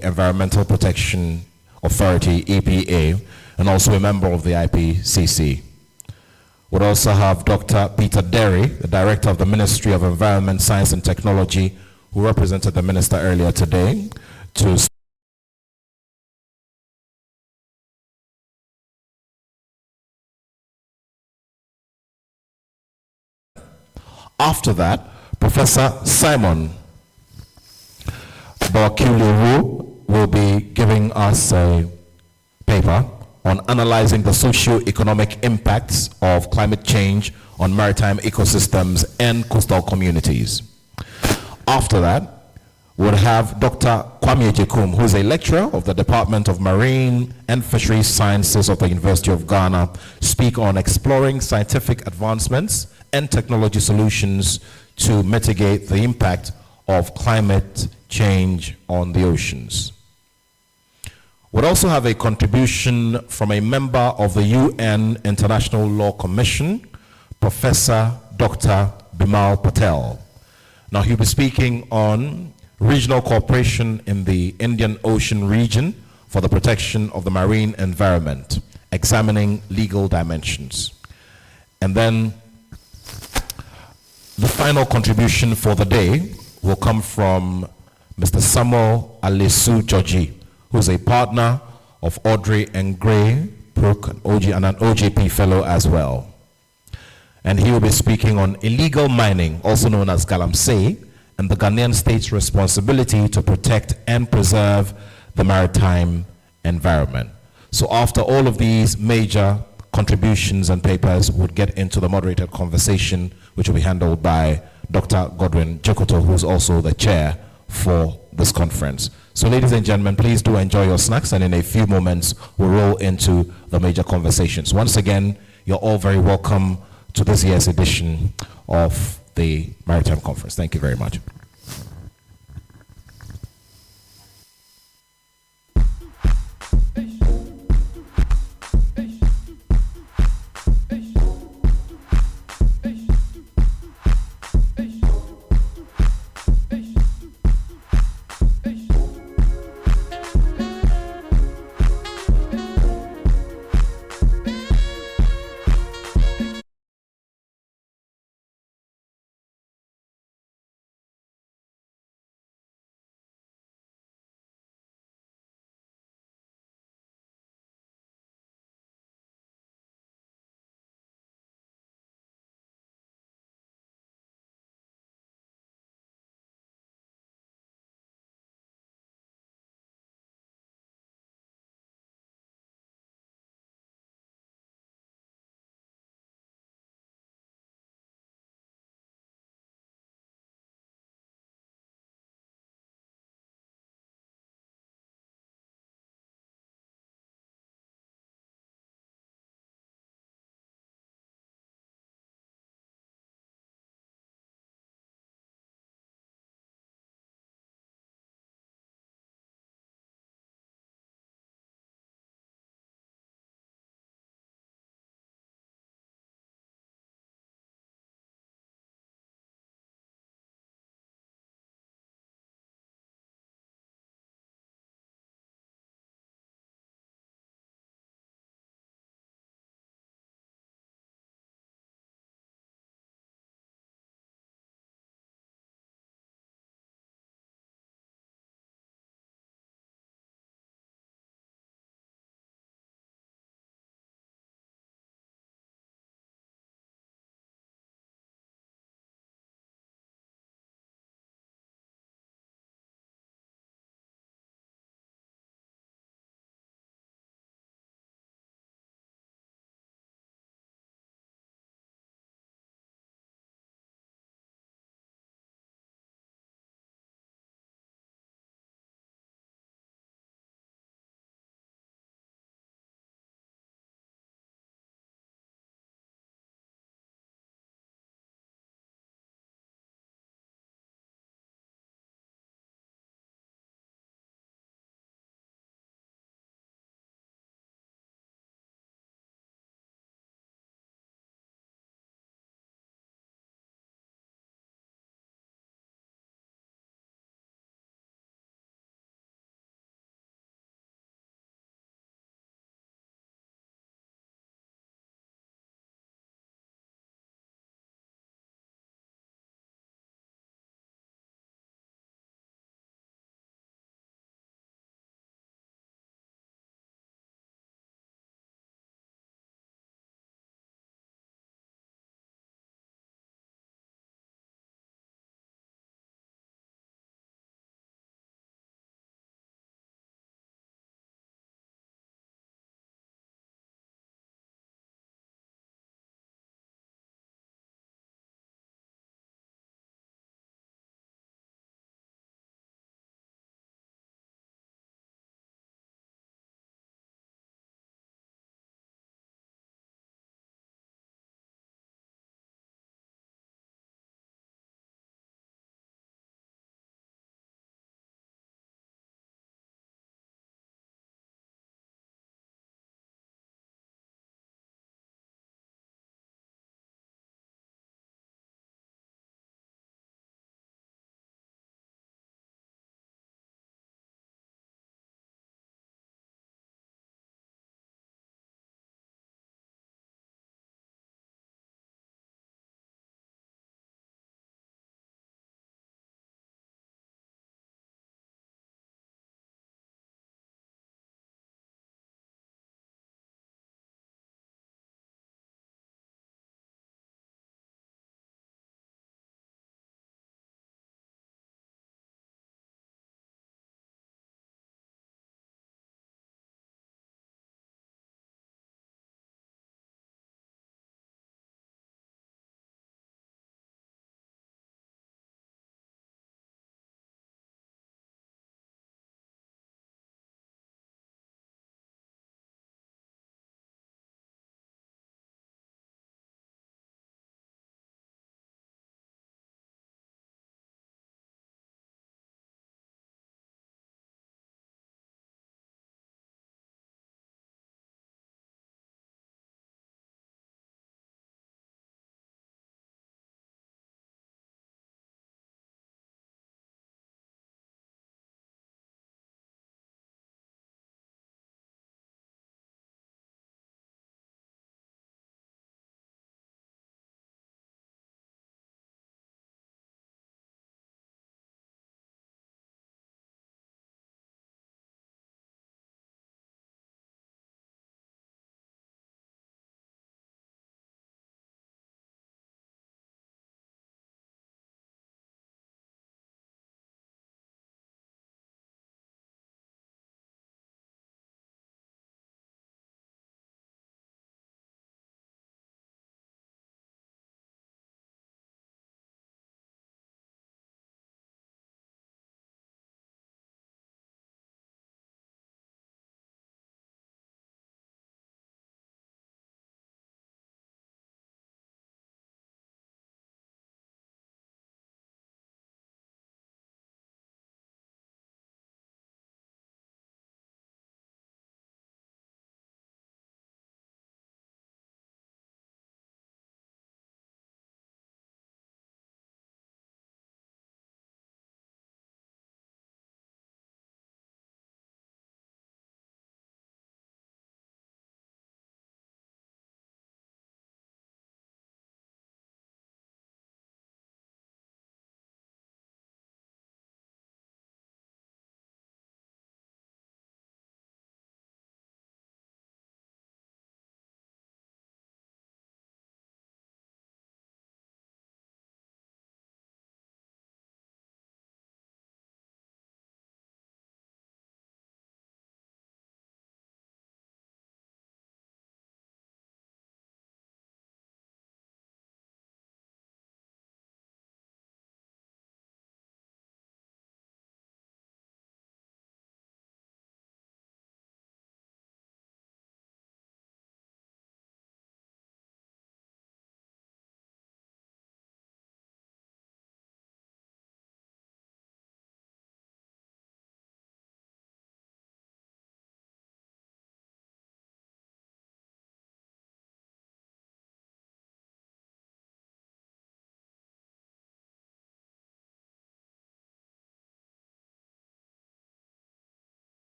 Environmental Protection Authority, EPA, and also a member of the IPCC. We'll also have Dr. Peter Derry, the Director of the Ministry of Environment, Science and Technology, who represented the Minister earlier today, to After that, Professor Simon Bawakilu will be giving us a paper on analyzing the socio-economic impacts of climate change on maritime ecosystems and coastal communities. After that, we'll have Dr. Kwame Jekum, who is a lecturer of the Department of Marine and Fisheries Sciences of the University of Ghana, speak on exploring scientific advancements and technology solutions to mitigate the impact of climate change on the oceans. We'll also have a contribution from a member of the UN International Law Commission, Professor Dr. Bimal Patel. Now he'll be speaking on regional cooperation in the Indian Ocean region for the protection of the marine environment, examining legal dimensions. And then the final contribution for the day will come from Mr. Samuel Alesu Joji, who is a partner of Audrey and Gray, Brook, and an OJP fellow as well. And he will be speaking on illegal mining, also known as Galamsey, and the Ghanaian state's responsibility to protect and preserve the maritime environment. So after all of these major contributions and papers, we'll get into the moderated conversation, which will be handled by Dr. Godwin Jokoto, who's also the chair for this conference. So ladies and gentlemen, please do enjoy your snacks, and in a few moments, we'll roll into the major conversations. Once again, you're all very welcome to this year's edition of the Maritime Conference. Thank you very much.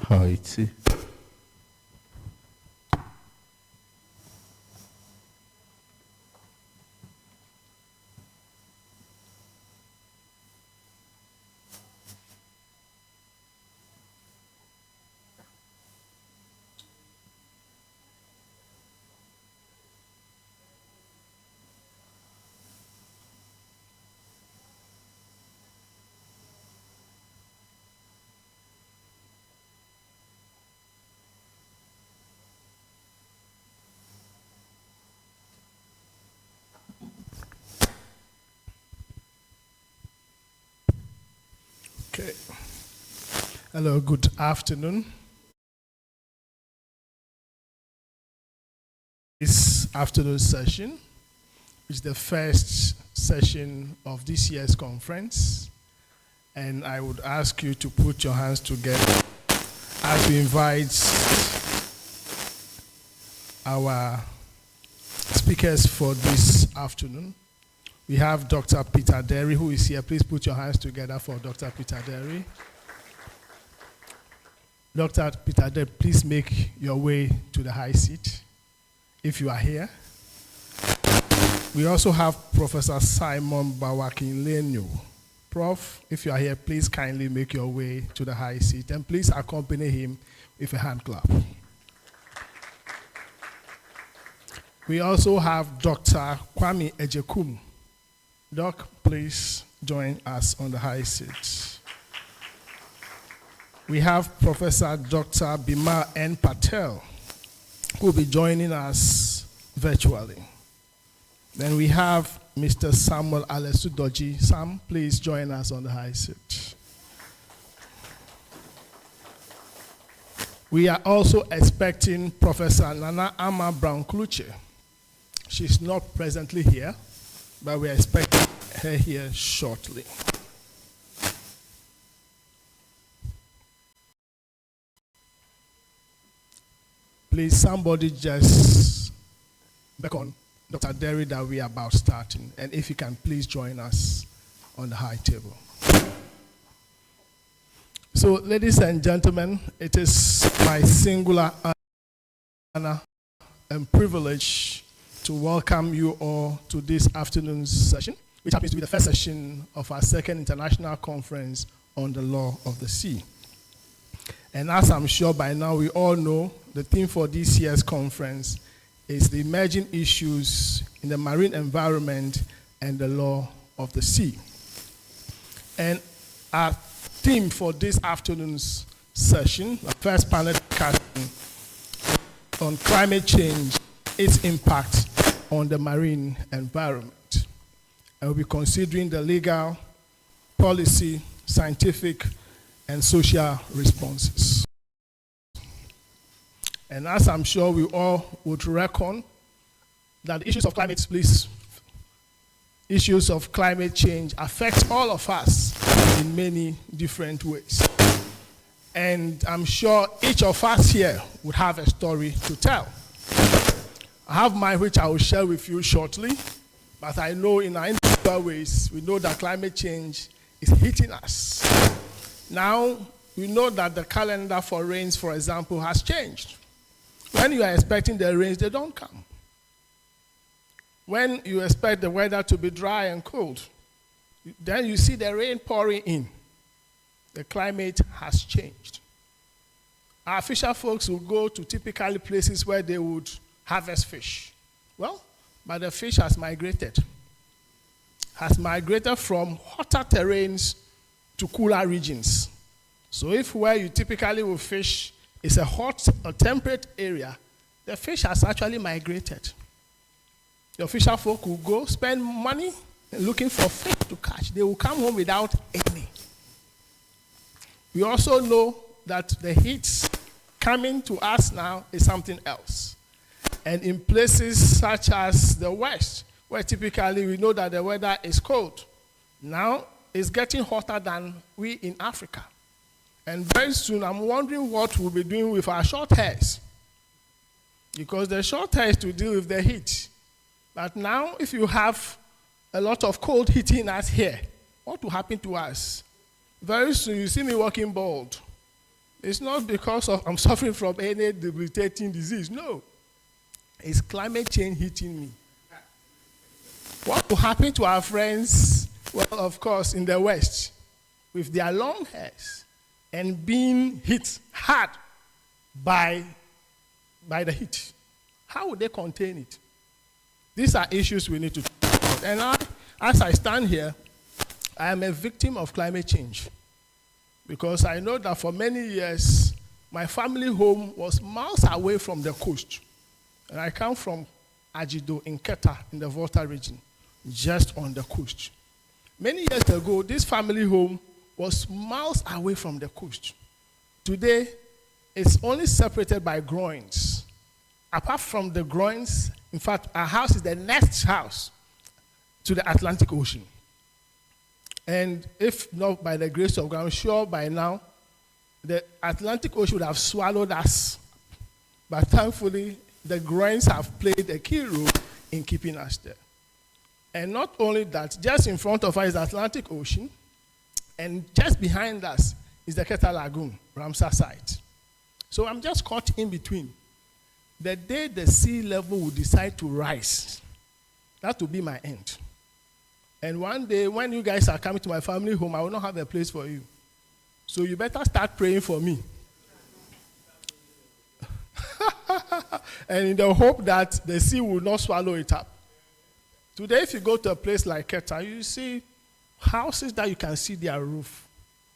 Haiti. Okay. Hello, good afternoon. This afternoon session is the first session of this year's conference, and I would ask you to put your hands together as we invite our speakers for this afternoon. We have Dr. Peter Derry, who is here. Please put your hands together for Dr. Peter Derry. Dr. Peter Derry, please make your way to the high seat if you are here. We also have Professor Simon Bawakinlenyo. Prof, if you are here, please kindly make your way to the high seat, and please accompany him with a hand clap. We also have Dr. Kwame Ejekum. Doc, please join us on the high seat. We have Professor Dr. Bimar N. Patel, who will be joining us virtually. Then we have Mr. Samuel Alesudoji. Sam, please join us on the high seat. We are also expecting Professor Nana Ama Brown-Kluche. She's not presently here, but we are expecting her here shortly. Please, somebody just beckon Dr. Derry that we are about starting, and if you can please join us on the high table. So, ladies and gentlemen, it is my singular honor and privilege to welcome you all to this afternoon's session, which happens to be the first session of our second international conference on the law of the sea. And as I'm sure by now we all know, the theme for this year's conference is the emerging issues in the marine environment and the law of the sea. And our theme for this afternoon's session, the first panel discussion on climate change, its impact on the marine environment. And we'll be considering the legal, policy, scientific, and social responses. And as I'm sure we all would reckon, that issues of climate change affect all of us in many different ways. And I'm sure each of us here would have a story to tell. I have mine, which I will share with you shortly, but I know in our individual ways, we know that climate change is hitting us. Now, we know that the calendar for rains, for example, has changed. When you are expecting the rains, they don't come. When you expect the weather to be dry and cold, then you see the rain pouring in. The climate has changed. Our fisher folks will go to typically places where they would harvest fish. Well, but the fish has migrated from hotter terrains to cooler regions. So if where you typically will fish is a hot or temperate area, the fish has actually migrated. Your fisher folk will go spend money looking for fish to catch. They will come home without any. We also know that the heat coming to us now is something else. And in places such as the West, where typically we know that the weather is cold, now it's getting hotter than we in Africa. And very soon, I'm wondering what we'll be doing with our short hairs. Because the short hair is to deal with the heat. But now, if you have a lot of cold hitting us here, what will happen to us? Very soon, you see me walking bald. It's not because I'm suffering from any debilitating disease. No. It's climate change hitting me. What will happen to our friends, well, of course, in the West, with their long hairs and being hit hard by the heat? How would they contain it? These are issues we need to talk about. And as I stand here, I am a victim of climate change, because I know that for many years, my family home was miles away from the coast. And I come from Ajido in Keta in the Volta region, just on the coast. Many years ago, this family home was miles away from the coast. Today, it's only separated by groins. Apart from the groins, in fact, our house is the next house to the Atlantic Ocean. And if not by the grace of God, I'm sure by now, the Atlantic Ocean would have swallowed us. But thankfully, the groins have played a key role in keeping us there. And not only that, just in front of us is the Atlantic Ocean, and just behind us is the Keta Lagoon, Ramsar site. So I'm just caught in between. The day the sea level will decide to rise, that will be my end. And one day, when you guys are coming to my family home, I will not have a place for you. So you better start praying for me. And in the hope that the sea will not swallow it up. Today, if you go to a place like Keta, you see houses that you can see their roof.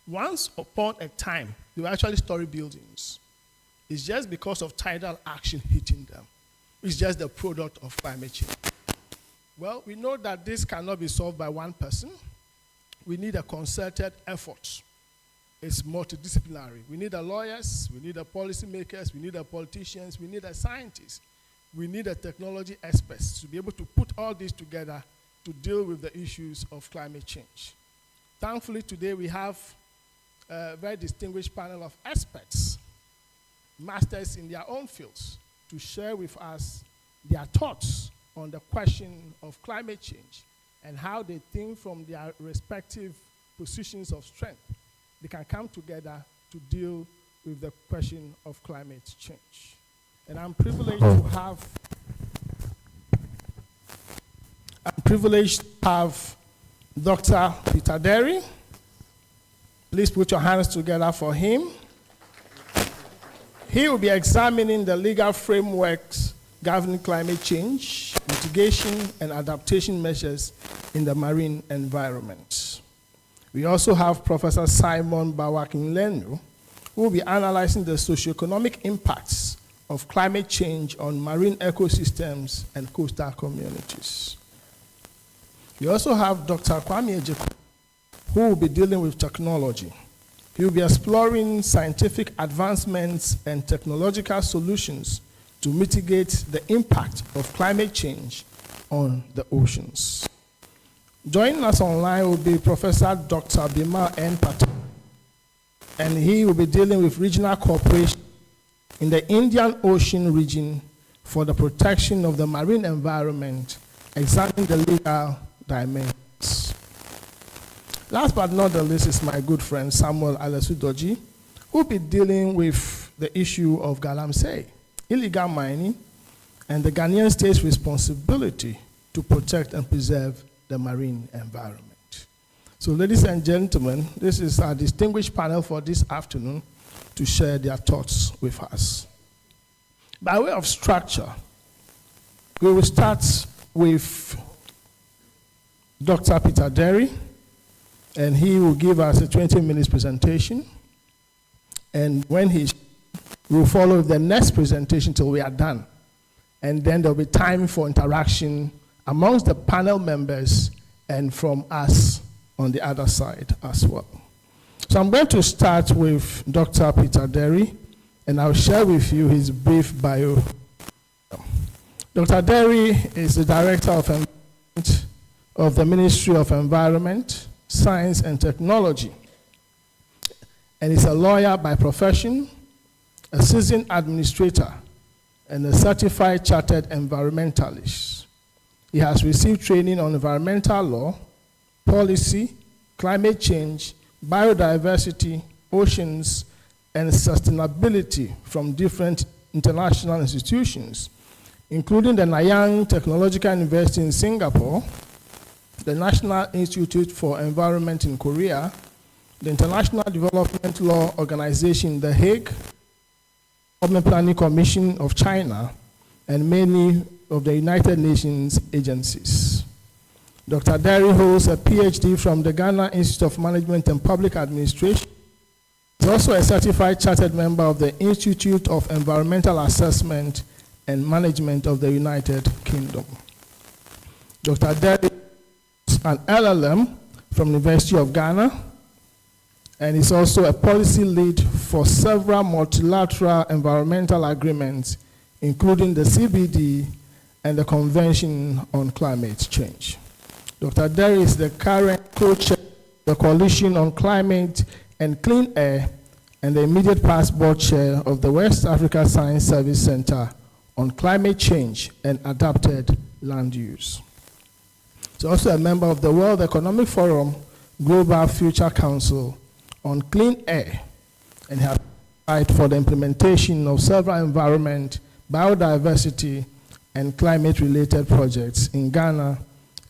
Once upon a time, they were actually story buildings. It's just because of tidal action hitting them. It's just the product of climate change. Well, we know that this cannot be solved by one person. We need a concerted effort. It's multidisciplinary. We need the lawyers, we need the policymakers, we need the politicians, we need the scientists, we need the technology experts to be able to put all this together to deal with the issues of climate change. Thankfully, today we have a very distinguished panel of experts, masters in their own fields, to share with us their thoughts on the question of climate change and how they think from their respective positions of strength they can come together to deal with the question of climate change. And I'm privileged to have Dr. Peter Derry. Please put your hands together for him. He will be examining the legal frameworks governing climate change, mitigation, and adaptation measures in the marine environment. We also have Professor Simon Bawakinlenu, who will be analyzing the socioeconomic impacts of climate change on marine ecosystems and coastal communities. We also have Dr. Kwame Ejeku, who will be dealing with technology. He will be exploring scientific advancements and technological solutions to mitigate the impact of climate change on the oceans. Joining us online will be Professor Dr. Bimal N. Patel, and he will be dealing with regional cooperation in the Indian Ocean region for the protection of the marine environment, examining the legal dimensions. Last but not the least is my good friend Samuel Alesudoji, who will be dealing with the issue of Galamsey, illegal mining, and the Ghanaian state's responsibility to protect and preserve the marine environment. So, ladies and gentlemen, this is our distinguished panel for this afternoon to share their thoughts with us. By way of structure, we will start with Dr. Peter Derry, and he will give us a 20-minute presentation. And when we will follow the next presentation till we are done. And then there'll be time for interaction amongst the panel members and from us on the other side as well. So I'm going to start with Dr. Peter Derry, and I'll share with you his brief bio. Dr. Derry is the Director of the Ministry of Environment, Science and Technology, and is a lawyer by profession, a seasoned administrator, and a certified chartered environmentalist. He has received training on environmental law, policy, climate change, biodiversity, oceans, and sustainability from different international institutions, including the Nanyang Technological University in Singapore, the National Institute for Environment in Korea, the International Development Law Organization in The Hague, Development Planning Commission of China, and many of the United Nations agencies. Dr. Derry holds a PhD from the Ghana Institute of Management and Public Administration. He is also a certified chartered member of the Institute of Environmental Assessment and Management of the United Kingdom. Dr. Derry is an LLM from the University of Ghana, and is also a policy lead for several multilateral environmental agreements, including the CBD and the Convention on Climate Change. Dr. Derry is the current co-chair of the Coalition on Climate and Clean Air and the immediate past board chair of the West Africa Science Service Center on Climate Change and Adapted Land Use. He's also a member of the World Economic Forum Global Future Council on Clean Air, and has applied for the implementation of several environment, biodiversity, and climate-related projects in Ghana,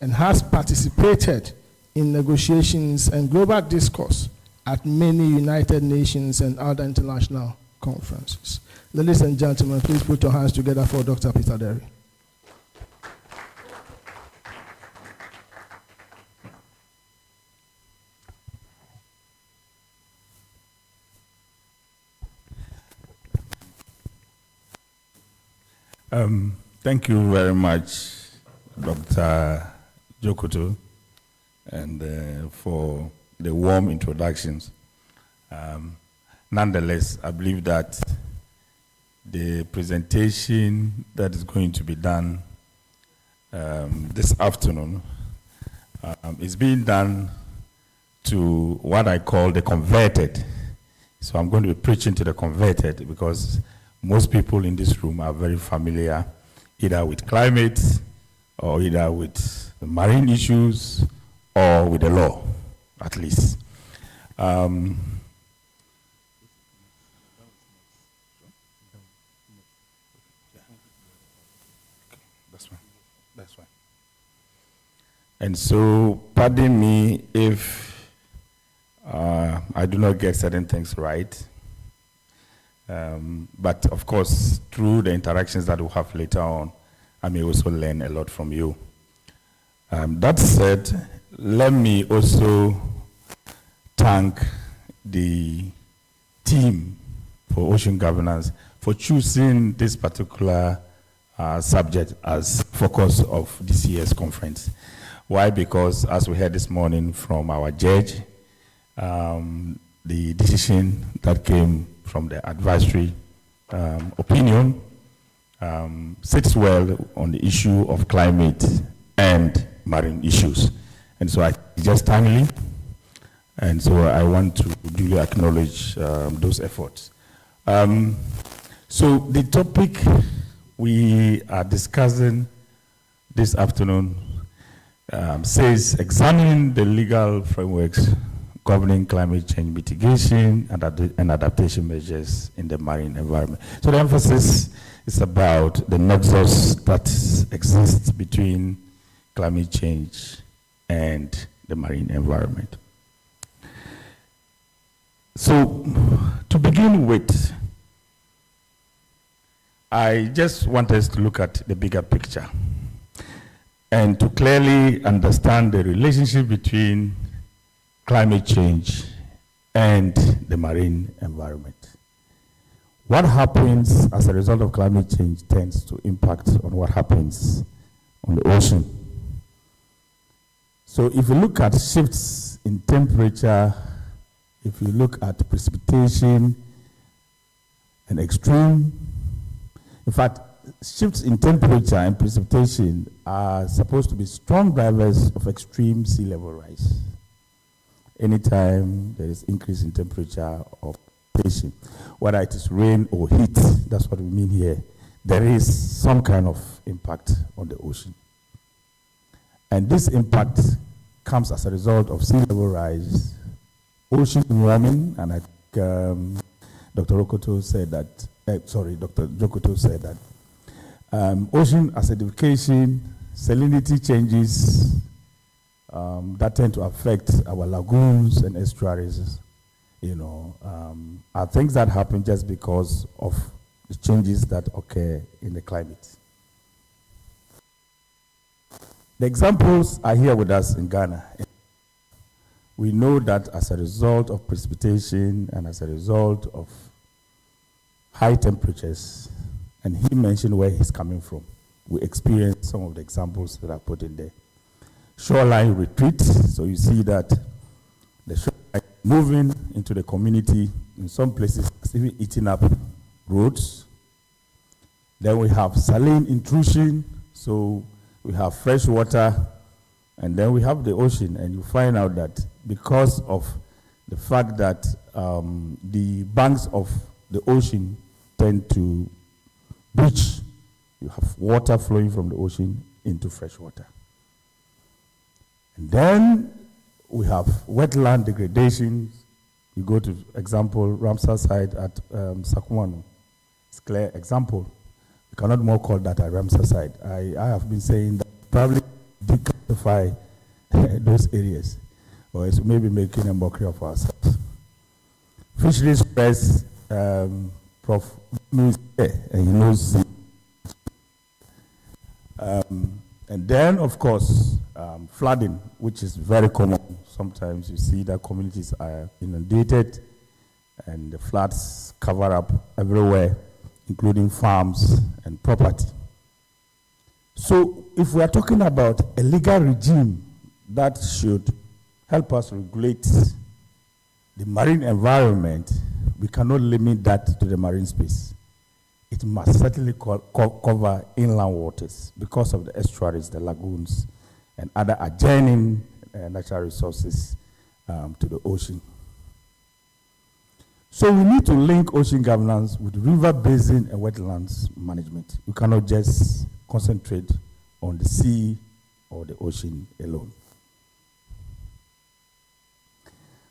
and has participated in negotiations and global discourse at many United Nations and other international conferences. Ladies and gentlemen, please put your hands together for Dr. Peter Derry. Thank you very much, Dr. Jokoto, and for the warm introductions. Nonetheless, I believe that the presentation that is going to be done this afternoon is being done to what I call the converted. So I'm going to be preaching to the converted, because most people in this room are very familiar either with climate, or either with the marine issues, or with the law, at least. That's fine. That's fine. And so, pardon me if I do not get certain things right. But of course, through the interactions that we'll have later on, I may also learn a lot from you. That said, let me also thank the team for ocean governance for choosing this particular subject as focus of this year's conference. Why? Because as we heard this morning from our judge, the decision that came from the advisory opinion sits well on the issue of climate and marine issues. And so I just timely, and so I want to duly acknowledge those efforts. So the topic we are discussing this afternoon says examining the legal frameworks governing climate change mitigation and adaptation measures in the marine environment. So the emphasis is about the nexus that exists between climate change and the marine environment. So to begin with, I just want us to look at the bigger picture and to clearly understand the relationship between climate change and the marine environment. What happens as a result of climate change tends to impact on what happens on the ocean. So if you look at shifts in temperature, if you look at precipitation and extreme, in fact, shifts in temperature and precipitation are supposed to be strong drivers of extreme sea level rise. Anytime there is increase in temperature or precipitation, whether it is rain or heat, that's what we mean here, there is some kind of impact on the ocean. And this impact comes as a result of sea level rise, ocean warming, and I think Dr. Dr. Jokoto said that ocean acidification, salinity changes that tend to affect our lagoons and estuaries, are things that happen just because of the changes that occur in the climate. The examples are here with us in Ghana. We know that as a result of precipitation and as a result of high temperatures, and he mentioned where he's coming from, we experienced some of the examples that I put in there. Shoreline retreat, so you see that the shoreline moving into the community, in some places it's even eating up roads. Then we have saline intrusion, so we have fresh water, and then we have the ocean, and you find out that because of the fact that the banks of the ocean tend to breach, you have water flowing from the ocean into fresh water. And then we have wetland degradation. You go to, example, Ramsar site at Sakumano. It's a clear example. You cannot more call that a Ramsar site. I have been saying that probably declassify those areas, or it's maybe making a mockery of ourselves. Fisheries press, Prof. knows, and he knows. And then, of course, flooding, which is very common. Sometimes you see that communities are inundated, and the floods cover up everywhere, including farms and property. So if we are talking about a legal regime that should help us regulate the marine environment, we cannot limit that to the marine space. It must certainly cover inland waters because of the estuaries, the lagoons, and other adjoining natural resources to the ocean. So we need to link ocean governance with river basin and wetlands management. We cannot just concentrate on the sea or the ocean alone.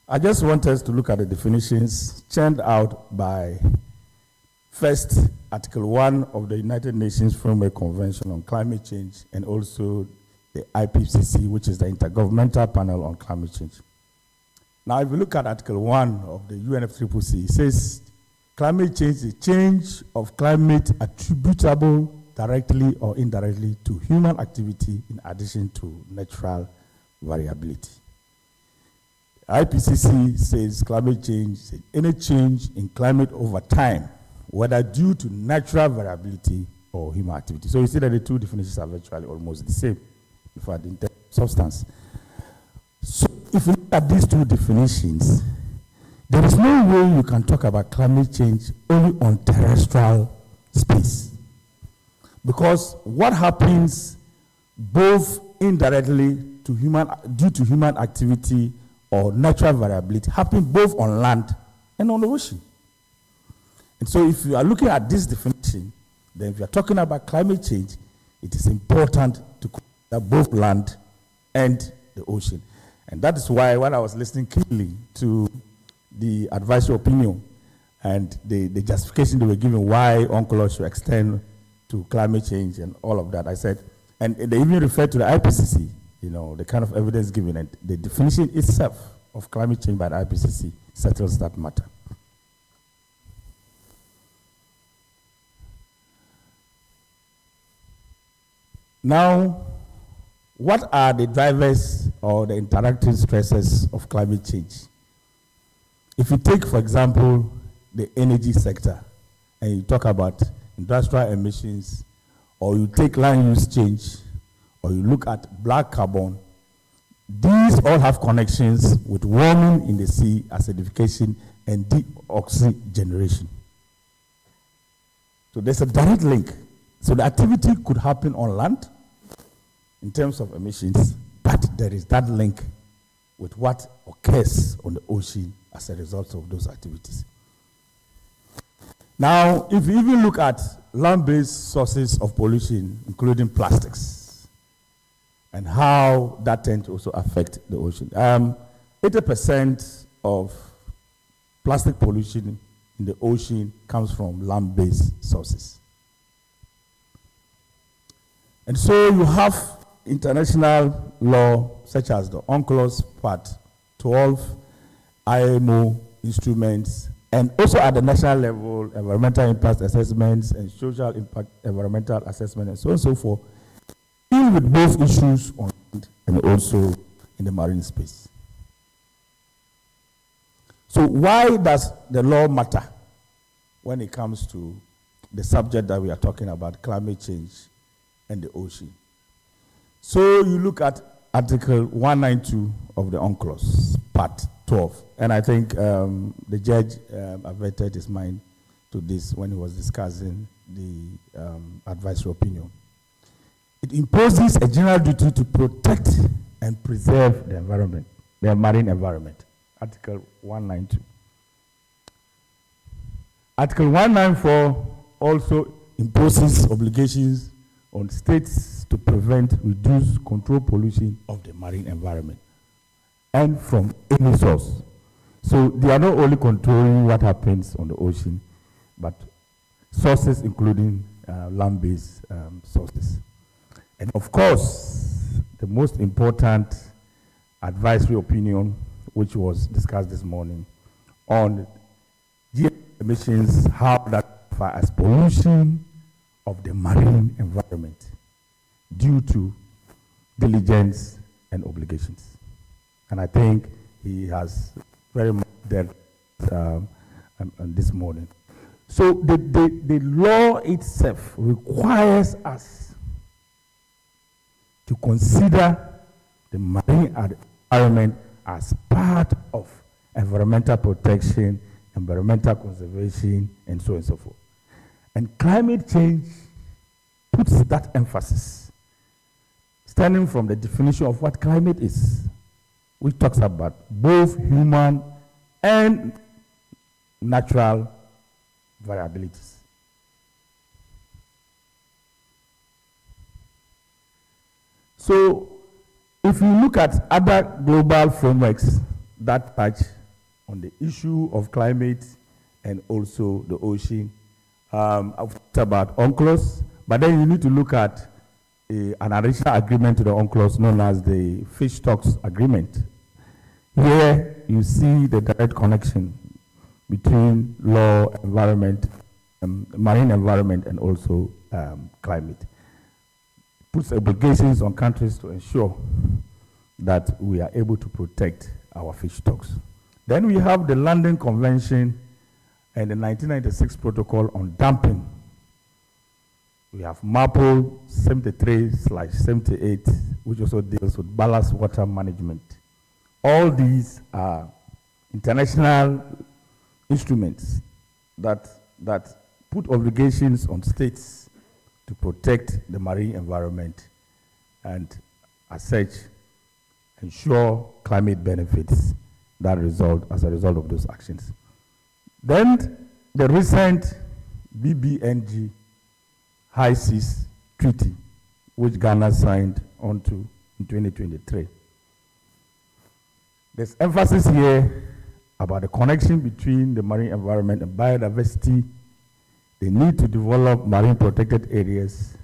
I just want us to look at the definitions churned out by first Article 1 of the United Nations Framework Convention on Climate Change, and also the IPCC, which is the Intergovernmental Panel on Climate Change. Now, if you look at Article 1 of the UNFCCC, it says climate change is change of climate attributable directly or indirectly to human activity in addition to natural variability. IPCC says climate change is any change in climate over time, whether due to natural variability or human activity. So you see that the two definitions are virtually almost the same, in fact, in terms of substance. So if you look at these two definitions, there is no way you can talk about climate change only on terrestrial space. Because what happens both indirectly to due to human activity or natural variability happens both on land and on the ocean. And so if you are looking at this definition, then if you are talking about climate change, it is important to consider both land and the ocean. And that is why when I was listening keenly to the advisory opinion and the justification they were giving why UNCLOS should extend to climate change and all of that, I said, and they even referred to the IPCC, the kind of evidence given, and the definition itself of climate change by the IPCC settles that matter. Now, what are the drivers or the interacting stresses of climate change? If you take, for example, the energy sector, and you talk about industrial emissions, or you take land use change, or you look at black carbon, these all have connections with warming in the sea, acidification, and deoxygenation. So there's a direct link. So the activity could happen on land in terms of emissions, but there is that link with what occurs on the ocean as a result of those activities. Now, if you even look at land-based sources of pollution, including plastics, and how that tends to also affect the ocean. 80% of plastic pollution in in the ocean comes from land-based sources. And so you have international law such as the UNCLOS Part 12, IMO instruments, and also at the national level, environmental impact assessments and social impact environmental assessment and so on and so forth, deal with both issues on land and also in the marine space. So why does the law matter when it comes to the subject that we are talking about, climate change and the ocean? So you look at Article 192 of the UNCLOS, Part 12. And I think the judge averted his mind to this when he was discussing the advisory opinion. It imposes a general duty to protect and preserve the environment, the marine environment. Article 192. Article 194 also imposes obligations on states to prevent, reduce, control pollution of the marine environment and from any source. So they are not only controlling what happens on the ocean, but sources including land-based sources. And of course, the most important advisory opinion, which was discussed this morning, on GHG emissions, how that as pollution of the marine environment due to diligence and obligations. And I think he has very much dealt this morning. So the law itself requires us to consider the marine environment as part of environmental protection, environmental conservation, and so on and so forth. And climate change puts that emphasis, starting from the definition of what climate is, which talks about both human and natural variabilities. So, if you look at other global frameworks that touch on the issue of climate and also the ocean, I've talked about UNCLOS, but then you need to look at an additional agreement to the UNCLOS known as the Fish Stocks Agreement. Here you see the direct connection between law, environment, marine environment, and also climate. It puts obligations on countries to ensure that we are able to protect our fish stocks. Then we have the London Convention and the 1996 Protocol on Dumping. We have MAPO 73/78, which also deals with ballast water management. All these are international instruments that put obligations on states to protect the marine environment and, as such, ensure climate benefits that result as a result of those actions. Then the recent BBNG High Seas Treaty, which Ghana signed onto in 2023. There's emphasis here about the connection between the marine environment and biodiversity, the need to develop marine protected areas,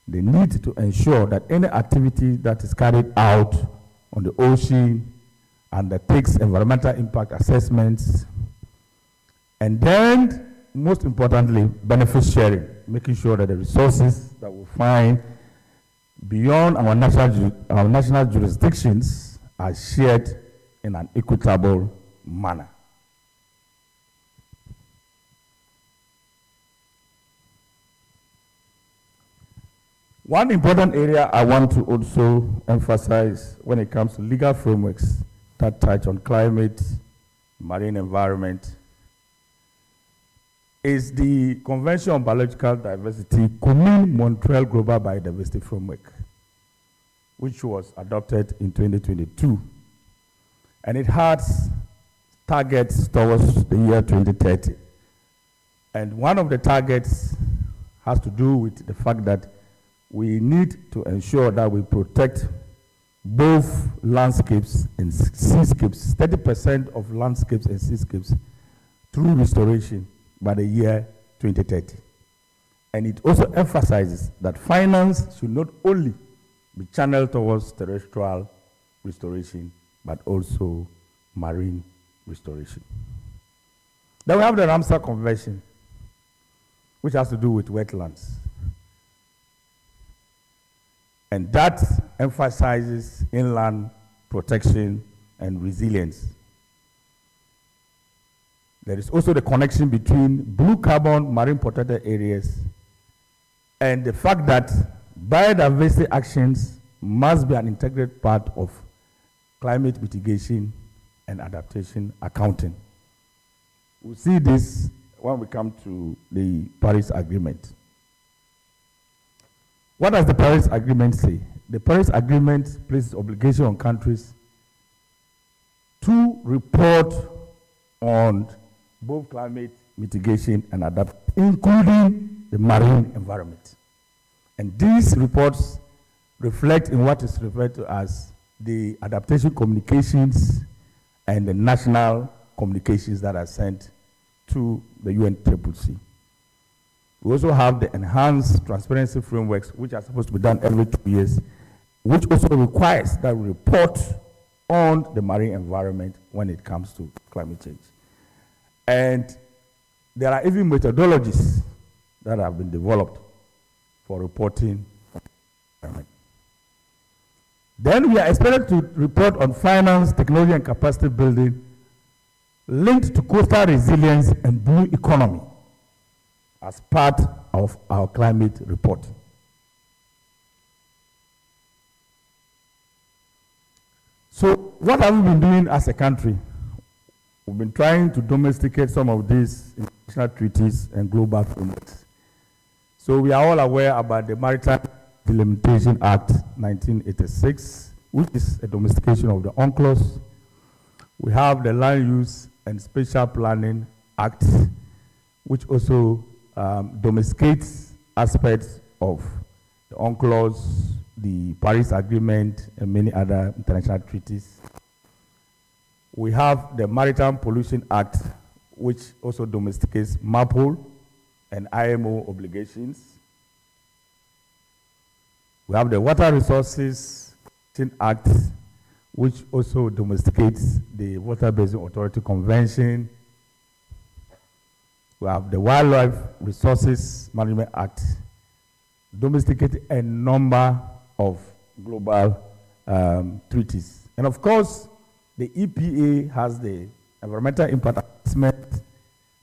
the need to ensure that any activity that is carried out on the ocean undertakes environmental impact assessments, and then, most importantly, benefit sharing, making sure that the resources that we find beyond our national jurisdictions are shared in an equitable manner. One important area I want to also emphasize when it comes to legal frameworks that touch on climate, marine environment, is the Convention on Biological Diversity, Montreal Global Biodiversity Framework, which was adopted in 2022. And it has targets towards the year 2030. And one of the targets has to do with the fact that we need to ensure that we protect both landscapes and seascapes, 30% of landscapes and seascapes, through restoration by the year 2030. And it also emphasizes that finance should not only be channeled towards terrestrial restoration, but also marine restoration. Then we have the Ramsar Convention, which has to do with wetlands. And that emphasizes inland protection and resilience. There is also the connection between blue carbon marine protected areas and the fact that biodiversity actions must be an integrated part of climate mitigation and adaptation accounting. We'll see this when we come to the Paris Agreement. What does the Paris Agreement say? The Paris Agreement places obligation on countries to report on both climate mitigation and adaptation, including the marine environment. And these reports reflect in what is referred to as the adaptation communications and the national communications that are sent to the UNCCC. We also have the enhanced transparency frameworks, which are supposed to be done every 2 years, which also requires that we report on the marine environment when it comes to climate change. And there are even methodologies that have been developed for reporting on the environment. Then we are expected to report on finance, technology, and capacity building linked to coastal resilience and blue economy as part of our climate report. So what have we been doing as a country? We've been trying to domesticate some of these international treaties and global frameworks. So we are all aware about the Maritime Delimitation Act 1986, which is a domestication of the UNCLOS. We have the Land Use and Spatial Planning Act, which also domesticates aspects of the UNCLOS, the Paris Agreement, and many other international treaties. We have the Maritime Pollution Act, which also domesticates MAPOL and IMO obligations. We have the Water Resources Act, which also domesticates the Water Basin Authority Convention. We have the Wildlife Resources Management Act, domesticating a number of global treaties. And of course, the EPA has the environmental impact assessment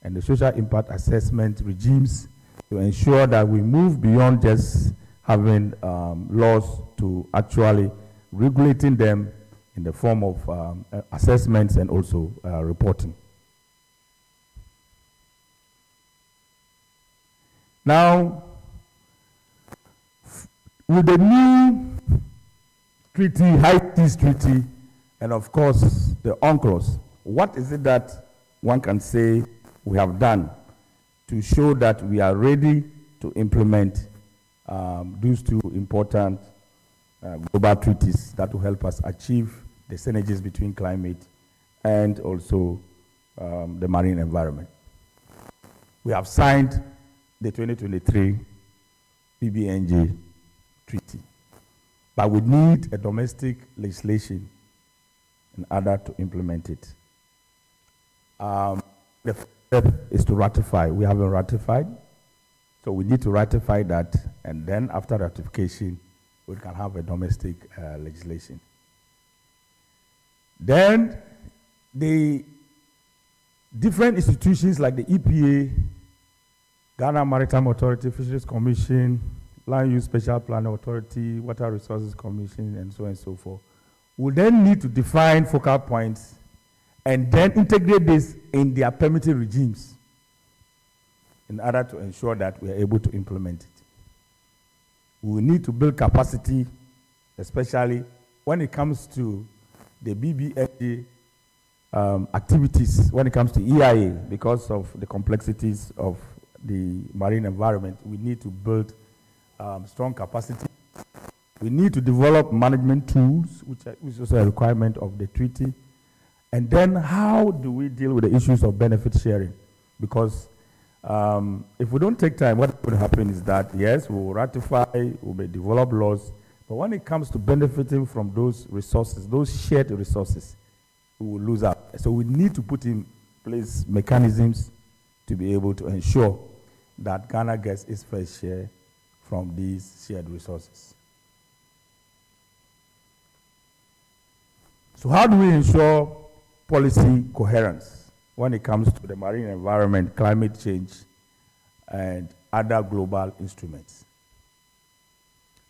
and the social impact assessment regimes to ensure that we move beyond just having laws to actually regulating them in the form of assessments and also reporting. Now, with the new treaty, High Seas Treaty, and of course the UNCLOS, what is it that one can say we have done to show that we are ready to implement these two important global treaties that will help us achieve the synergies between climate and also the marine environment? We have signed the 2023 PBNJ treaty, but we need a domestic legislation in order to implement it. The first step is to ratify. We haven't ratified, so we need to ratify that, and then after ratification, we can have a domestic legislation. Then the different institutions like the EPA, Ghana Maritime Authority, Fisheries Commission, Land Use Special Planning Authority, Water Resources Commission, and so on and so forth, will then need to define focal points and then integrate this in their permitting regimes in order to ensure that we are able to implement it. We will need to build capacity, especially when it comes to the BBNJ activities, when it comes to EIA, because of the complexities of the marine environment. We need to build strong capacity. We need to develop management tools, which is also a requirement of the treaty. And then how do we deal with the issues of benefit sharing? Because If we don't take time, what would happen is that, yes, we will ratify, we may develop laws, but when it comes to benefiting from those resources, those shared resources, we will lose out. So we need to put in place mechanisms to be able to ensure that Ghana gets its fair share from these shared resources. So how do we ensure policy coherence when it comes to the marine environment, climate change, and other global instruments?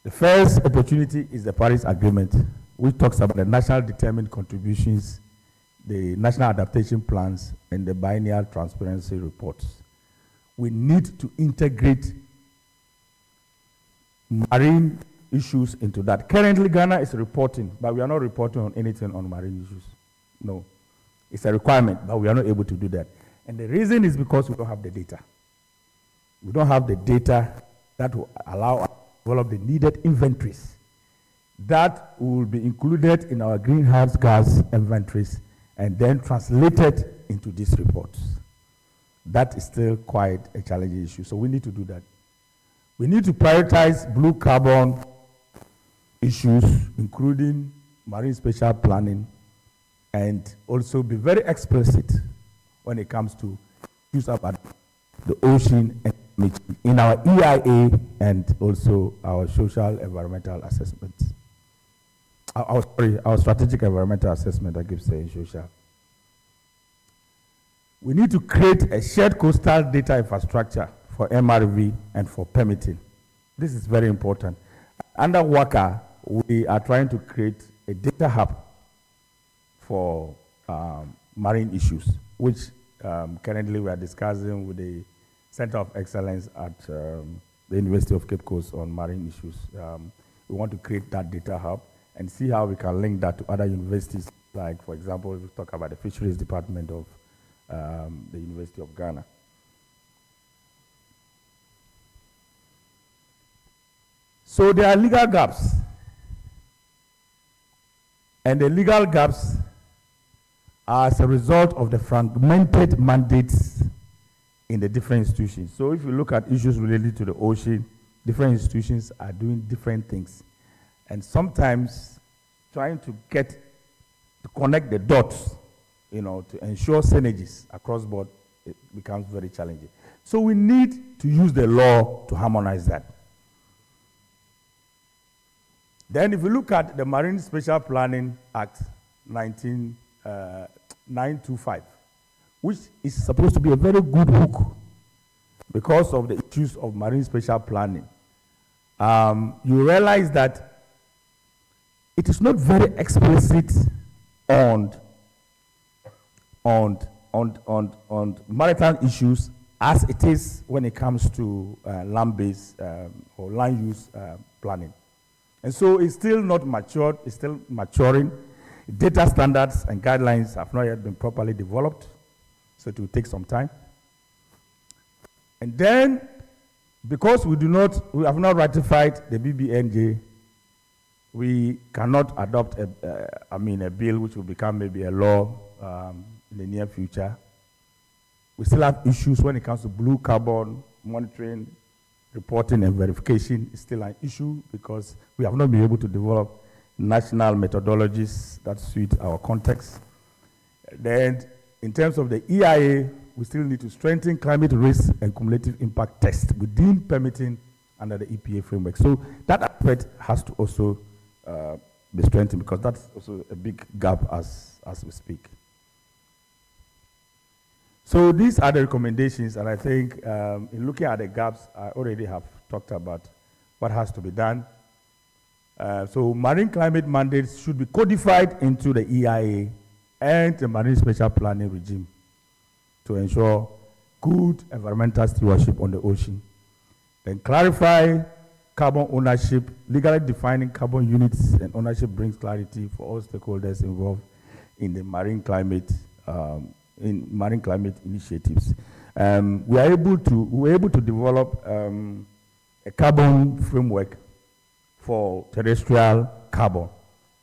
The first opportunity is the Paris Agreement, which talks about the national determined contributions, the national adaptation plans, and the biennial transparency reports. We need to integrate marine issues into that. Currently, Ghana is reporting, but we are not reporting on anything on marine issues. No. It's a requirement, but we are not able to do that. And the reason is because we don't have the data. We don't have the data that will allow us to develop the needed inventories that will be included in our greenhouse gas inventories and then translated into these reports. That is still quite a challenging issue, so we need to do that. We need to prioritize blue carbon issues, including marine spatial planning, and also be very explicit when it comes to issues about the ocean and in our EIA and also our social environmental assessment. Our strategic environmental assessment, I keep saying social. We need to create a shared coastal data infrastructure for MRV and for permitting. This is very important. Under WACA, we are trying to create a data hub for marine issues, which currently we are discussing with the Center of Excellence at the University of Cape Coast on marine issues. We want to create that data hub and see how we can link that to other universities, like, for example, we talk about the Fisheries Department of the University of Ghana. So there are legal gaps. And the legal gaps are as a result of the fragmented mandates in the different institutions. So if you look at issues related to the ocean, different institutions are doing different things. And sometimes trying to connect the dots, to ensure synergies across board, it becomes very challenging. So we need to use the law to harmonize that. Then if you look at the Marine Spatial Planning Act 925, which is supposed to be a very good hook because of the issues of marine spatial planning, you realize that it is not very explicit on maritime issues as it is when it comes to land-based or land use planning. And so it's still not matured, it's still maturing. Data standards and guidelines have not yet been properly developed, so it will take some time. And then, because we have not ratified the BBNJ, we cannot adopt a bill which will become maybe a law in the near future. We still have issues when it comes to blue carbon monitoring, reporting and verification is still an issue because we have not been able to develop national methodologies that suit our context. Then, in terms of the EIA, we still need to strengthen climate risk and cumulative impact tests within permitting under the EPA framework. So that aspect has to also be strengthened because that's also a big gap as we speak. So these are the recommendations, and I think in looking at the gaps, I already have talked about what has to be done. So marine climate mandates should be codified into the EIA and the marine spatial planning regime to ensure good environmental stewardship on the ocean. Then clarify carbon ownership, legally defining carbon units and ownership brings clarity for all stakeholders involved in the marine climate initiatives. We were able to develop a carbon framework for terrestrial carbon,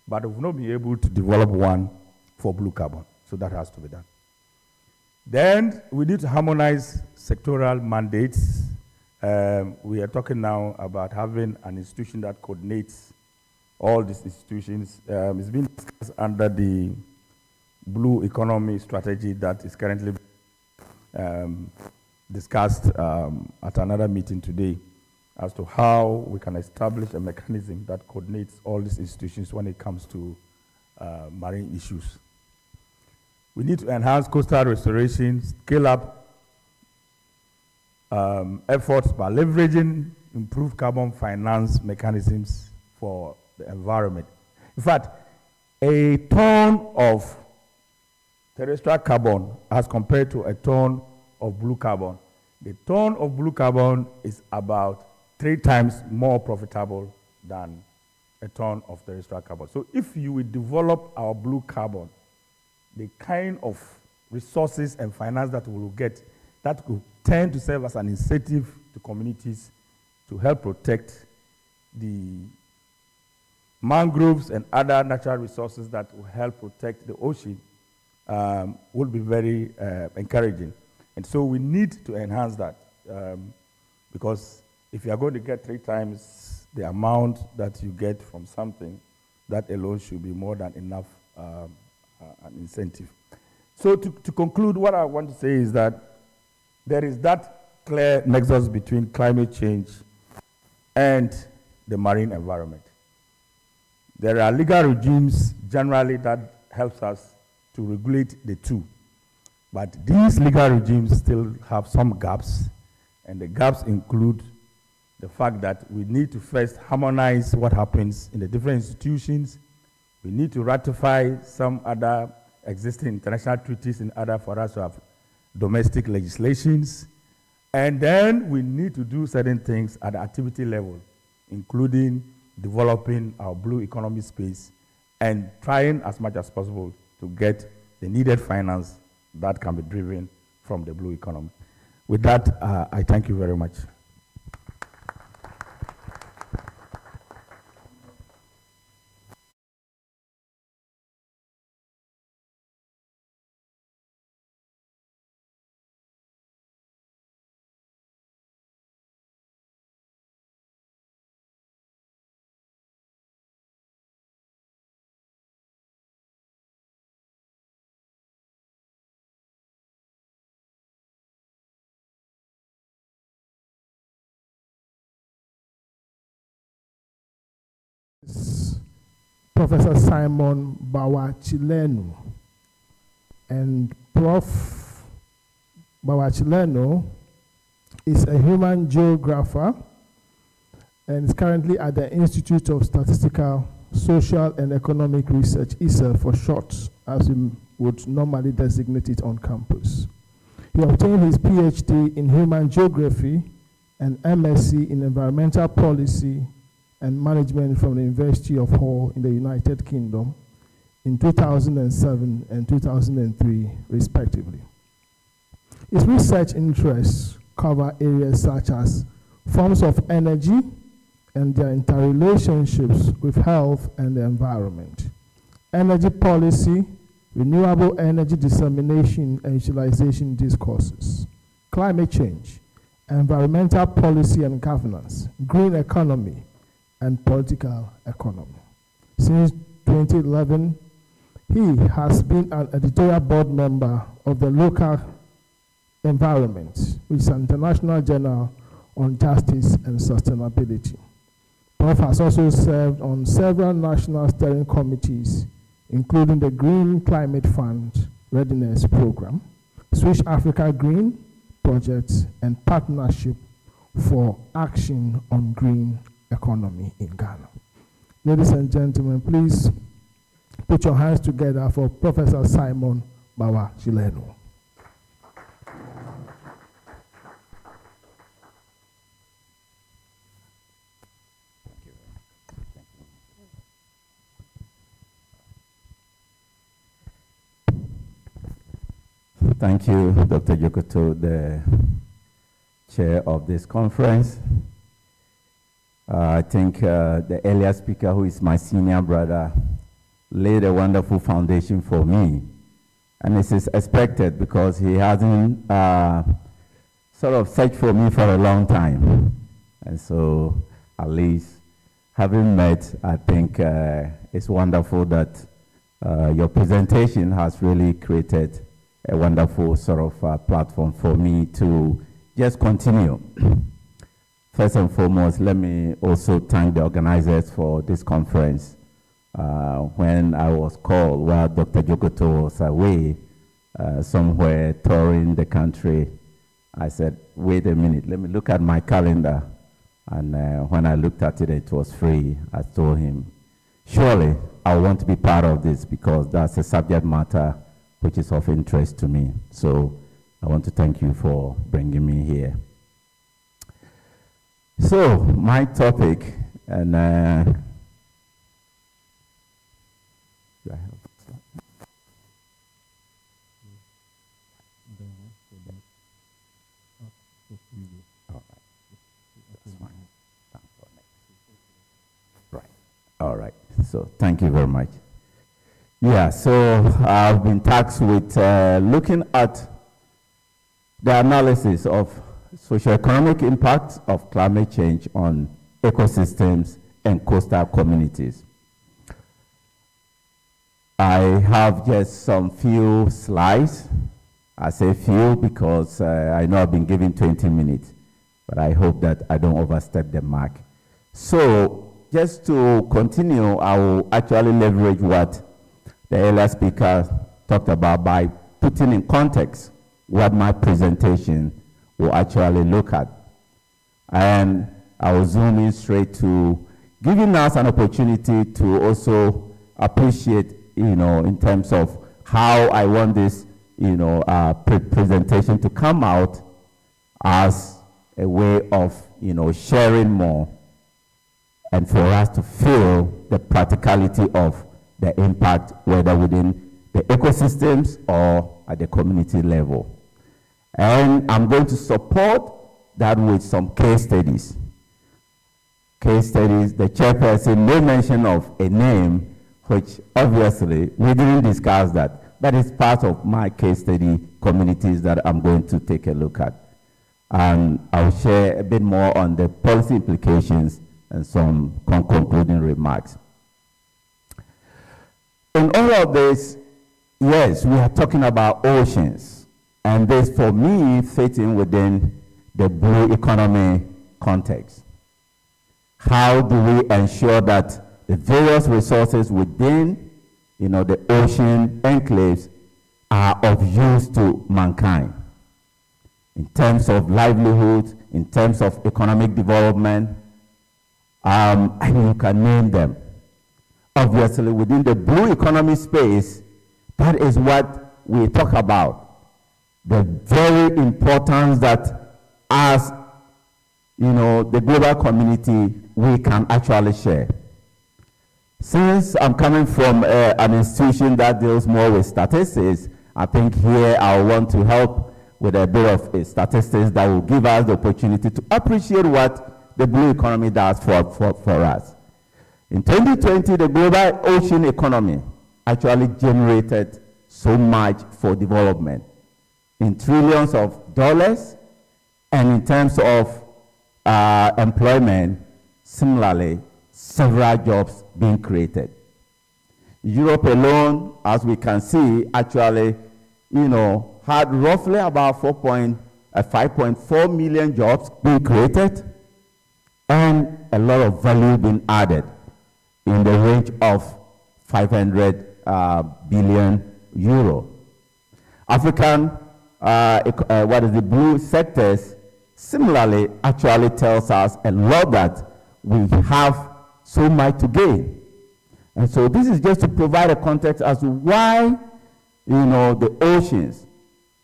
but we've not been able to develop one for blue carbon, so that has to be done. Then we need to harmonize sectoral mandates. We are talking now about having an institution that coordinates all these institutions. It's been discussed under the Blue Economy strategy that is currently discussed at another meeting today as to how we can establish a mechanism that coordinates all these institutions when it comes to marine issues. We need to enhance coastal restoration, scale up efforts by leveraging improved carbon finance mechanisms for the environment. In fact, a ton of terrestrial carbon as compared to a ton of blue carbon. The ton of blue carbon is about 3 times more profitable than a ton of terrestrial carbon. So if you will develop our blue carbon, the kind of resources and finance that we will get, that could tend to serve as an incentive to communities to help protect the mangroves and other natural resources that will help protect the ocean, would be very encouraging. And so we need to enhance that because if you are going to get 3 times the amount that you get from something, that alone should be more than enough an incentive. So to conclude, what I want to say is that there is that clear nexus between climate change and the marine environment. There are legal regimes generally that helps us to regulate the two. But these legal regimes still have some gaps, and the gaps include the fact that we need to first harmonize what happens in the different institutions. We need to ratify some other existing international treaties in order for us to have domestic legislations. And then we need to do certain things at the activity level, including developing our blue economy space and trying as much as possible to get the needed finance that can be driven from the blue economy. With that, I thank you very much. Professor Simon Bawachilenu. And Prof. Bawachilenu is a human geographer and is currently at the Institute of Statistical, Social and Economic Research, ISA for short, as we would normally designate it on campus. He obtained his PhD in human geography and MSc in environmental policy and management from the University of Hull in the United Kingdom in 2007 and 2003, respectively. His research interests cover areas such as forms of energy and their interrelationships with health and the environment, energy policy, renewable energy dissemination and utilization discourses, climate change, environmental policy and governance, green economy, and political economy. Since 2011, he has been an editorial board member of the Local Environment, which is an international journal on justice and sustainability. Prof has also served on several national steering committees, including the Green Climate Fund Readiness Program, Swiss Africa Green Project, and Partnership for Action on Green Economy in Ghana. Ladies and gentlemen, please put your hands together for Professor Simon Bawachilenu. Thank you, Dr. Jokoto, the chair of this conference. I think the earlier speaker, who is my senior brother, laid a wonderful foundation for me And this is expected because he hasn't sort of searched for me for a long time. And so at least having met, I think it's wonderful that your presentation has really created a wonderful sort of platform for me to just continue. First and foremost, let me also thank the organizers for this conference. When I was called while Dr. Jokoto was away somewhere touring the country, I said, wait a minute, let me look at my calendar. And when I looked at it, it was free. I told him, surely I want to be part of this because that's a subject matter which is of interest to me. So I want to thank you for bringing me here. So my topic, and do I have a slide? All right, so thank you very much. Yeah, so I've been tasked with looking at the analysis of socioeconomic impacts of climate change on ecosystems and coastal communities. I have just some few slides. I say few because I know I've been given 20 minutes, but I hope that I don't overstep the mark. So just to continue, I will actually leverage what the earlier speaker talked about by putting in context what my presentation will actually look at. And I will zoom in straight to giving us an opportunity to also appreciate, in terms of how I want this, presentation to come out as a way of, sharing more and for us to feel the practicality of the impact, whether within the ecosystems or at the community level. And I'm going to support that with some case studies. Case studies, the chairperson made mention of a name, which obviously we didn't discuss that. That is part of my case study communities that I'm going to take a look at. And I'll share a bit more on the policy implications and some concluding remarks. In all of this, yes, we are talking about oceans. And this, for me, fitting within the blue economy context. How do we ensure that the various resources within, the ocean enclaves are of use to mankind? In terms of livelihood, in terms of economic development, and you can name them. Obviously, within the blue economy space, that is what we talk about. The very importance that as, the global community, we can actually share. Since I'm coming from an institution that deals more with statistics, I think here I want to help with a bit of statistics that will give us the opportunity to appreciate what the blue economy does for us. In 2020, the global ocean economy actually generated so much for development in trillions of dollars, and in terms of employment, similarly, several jobs being created. Europe alone, as we can see, actually, had roughly about 5.4 million jobs being created, and a lot of value being added in the range of 500 billion euro. African, the blue sectors, similarly, actually tells us a lot that we have so much to gain. And so this is just to provide a context as to why, the oceans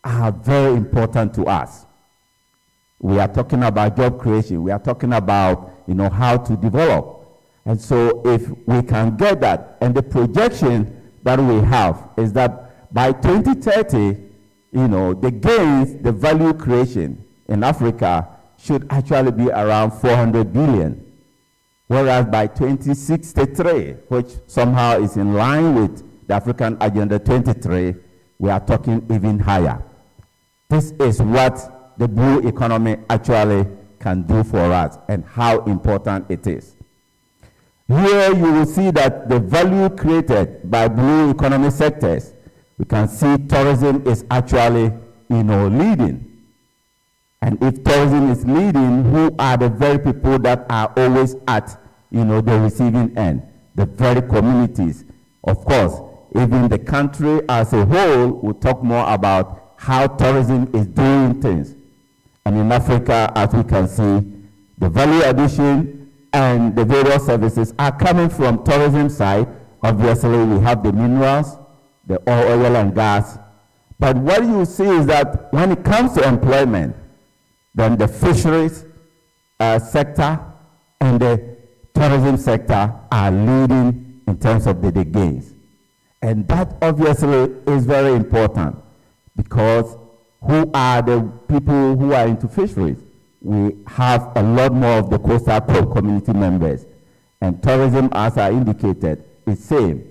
are very important to us. We are talking about job creation. We are talking about, how to develop. And so if we can get that, and the projection that we have is that by 2030, the gains, the value creation in Africa should actually be around 400 billion. Whereas by 2063, which somehow is in line with the African Agenda 23, we are talking even higher. This is what the blue economy actually can do for us and how important it is. Here you will see that the value created by blue economy sectors, we can see tourism is actually, leading. And if tourism is leading, who are the very people that are always at, the receiving end? The very communities. Of course, even the country as a whole will talk more about how tourism is doing things. And in Africa, as we can see, the value addition and the various services are coming from tourism side. Obviously, we have the minerals, the oil and gas. But what you see is that when it comes to employment, then the fisheries sector and the tourism sector are leading in terms of the gains. And that obviously is very important because who are the people who are into fisheries? We have a lot more of the coastal community members. And tourism, as I indicated, is same.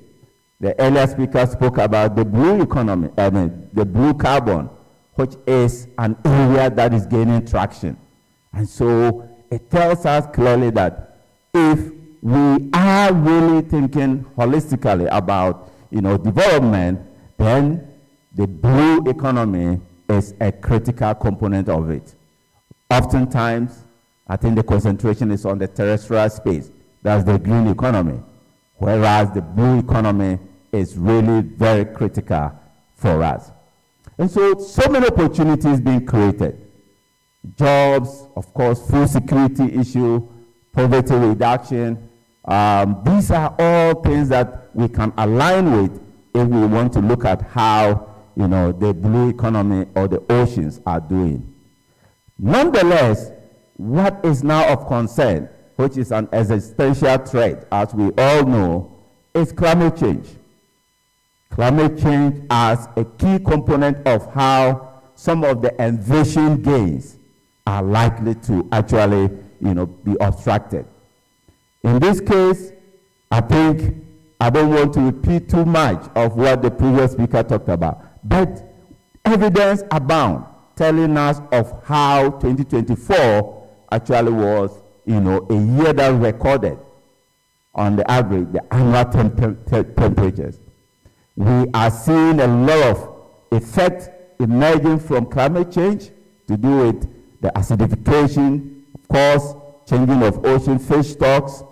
The earlier speaker spoke about the blue economy, the blue carbon, which is an area that is gaining traction. And so it tells us clearly that if we are really thinking holistically about, development, then the blue economy is a critical component of it. Oftentimes, I think the concentration is on the terrestrial space. That's the green economy. Whereas the blue economy is really very critical for us. And so many opportunities being created. Jobs, of course, food security issue, poverty reduction. These are all things that we can align with if we want to look at how, the blue economy or the oceans are doing. Nonetheless, what is now of concern, which is an existential threat, as we all know, is climate change. Climate change as a key component of how some of the envisioned gains are likely to actually, be obstructed. In this case, I think I don't want to repeat too much of what the previous speaker talked about, but evidence abounds telling us of how 2024 actually was, a year that recorded on the average the annual temperatures. We are seeing a lot of effects emerging from climate change to do with the acidification, of course, changing of ocean fish stocks,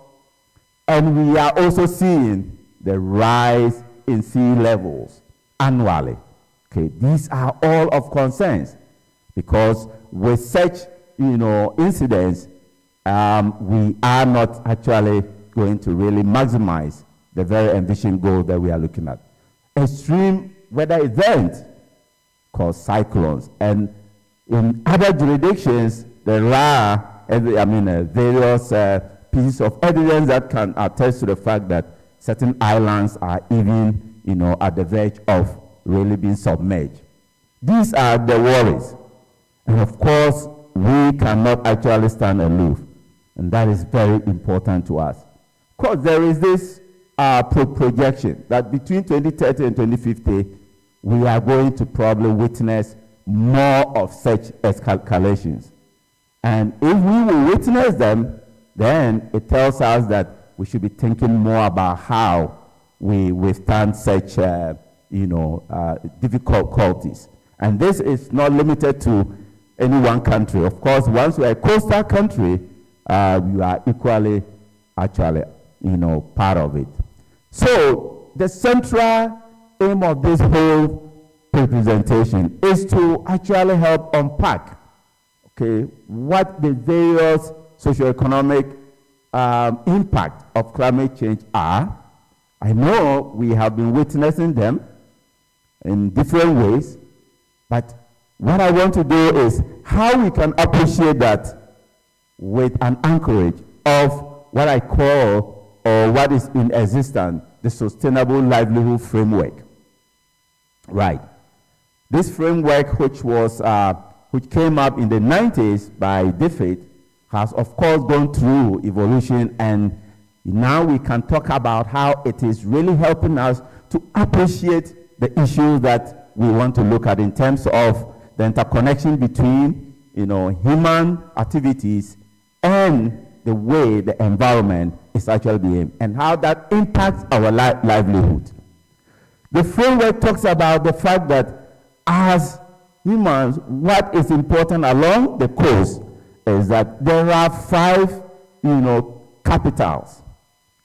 and we are also seeing the rise in sea levels annually. Okay, these are all of concerns because with such, incidents, we are not actually going to really maximize the very ambitious goal that we are looking at. Extreme weather events called cyclones, and in other jurisdictions there are various pieces of evidence that can attest to the fact that certain islands are even at the verge of really being submerged. These are the worries, and of course we cannot actually stand aloof, and that is very important to us. Of course, there is this projection that between 2030 and 2050, we are going to probably witness more of such escalations. And if we will witness them, then it tells us that we should be thinking more about how we withstand such difficulties. And this is not limited to any one country. Of course, once we are a coastal country, we are equally actually part of it. So the central aim of this whole presentation is to actually help unpack, what the various socioeconomic impact of climate change are. I know we have been witnessing them in different ways, but what I want to do is how we can appreciate that with an anchorage of what I call, or what is in existence, the Sustainable Livelihood Framework. Right. This framework, which came up in the 90s by DFID, has of course gone through evolution, and now we can talk about how it is really helping us to appreciate the issues that we want to look at in terms of the interconnection between, human activities and the way the environment is actually being, and how that impacts our livelihood. The framework talks about the fact that as humans, what is important along the coast is that there are 5, capitals.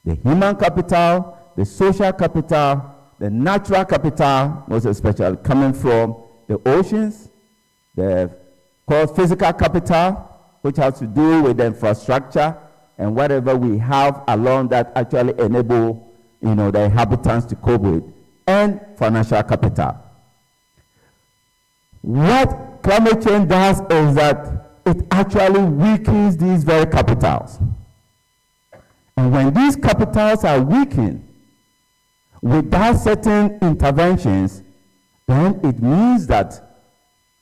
The human capital, the social capital, the natural capital, most especially coming from the oceans, the called physical capital, which has to do with the infrastructure and whatever we have along that actually enable, the inhabitants to cope with, and financial capital. What climate change does is that it actually weakens these very capitals. And when these capitals are weakened, without certain interventions, then it means that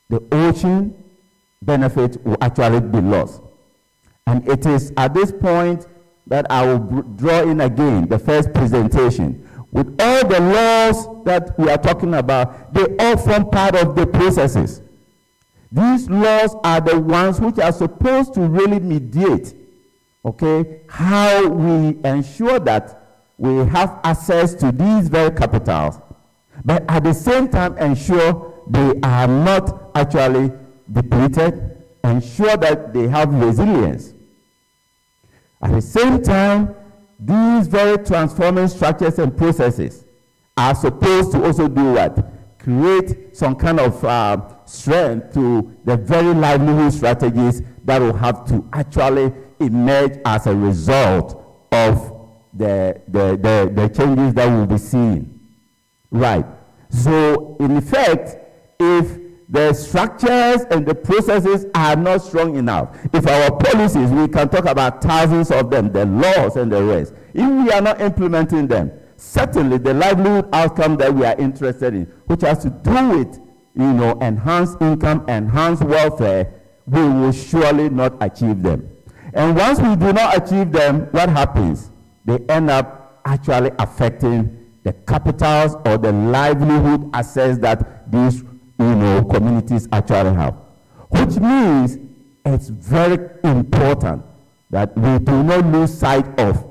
the ocean benefit will actually be lost. And it is at this point that I will draw in again the first presentation. With all the laws that we are talking about, they all form part of the processes. These laws are the ones which are supposed to really mediate, how we ensure that we have access to these very capitals, but at the same time ensure they are not actually depleted, ensure that they have resilience. At the same time, these very transforming structures and processes are supposed to also do what? Create some kind of strength to the very livelihood strategies that will have to actually emerge as a result of the changes that we'll be seeing. Right. So, in effect, if the structures and the processes are not strong enough, if our policies, we can talk about thousands of them, the laws and the rest, if we are not implementing them, certainly the livelihood outcome that we are interested in, which has to do with, enhanced income, enhanced welfare, we will surely not achieve them. And once we do not achieve them, what happens? They end up actually affecting the capitals or the livelihood access that these communities actually have. Which means it's very important that we do not lose sight of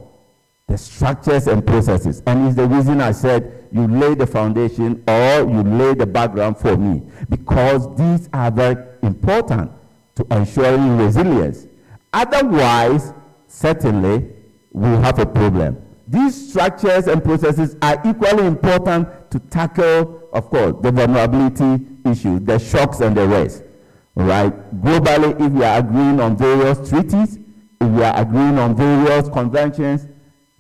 the structures and processes. And it's the reason I said you lay the foundation or you lay the background for me, because these are very important to ensuring resilience. Otherwise, certainly, we have a problem. These structures and processes are equally important to tackle, of course, the vulnerability issue, the shocks and the rest. Right? Globally, if we are agreeing on various treaties, if we are agreeing on various conventions,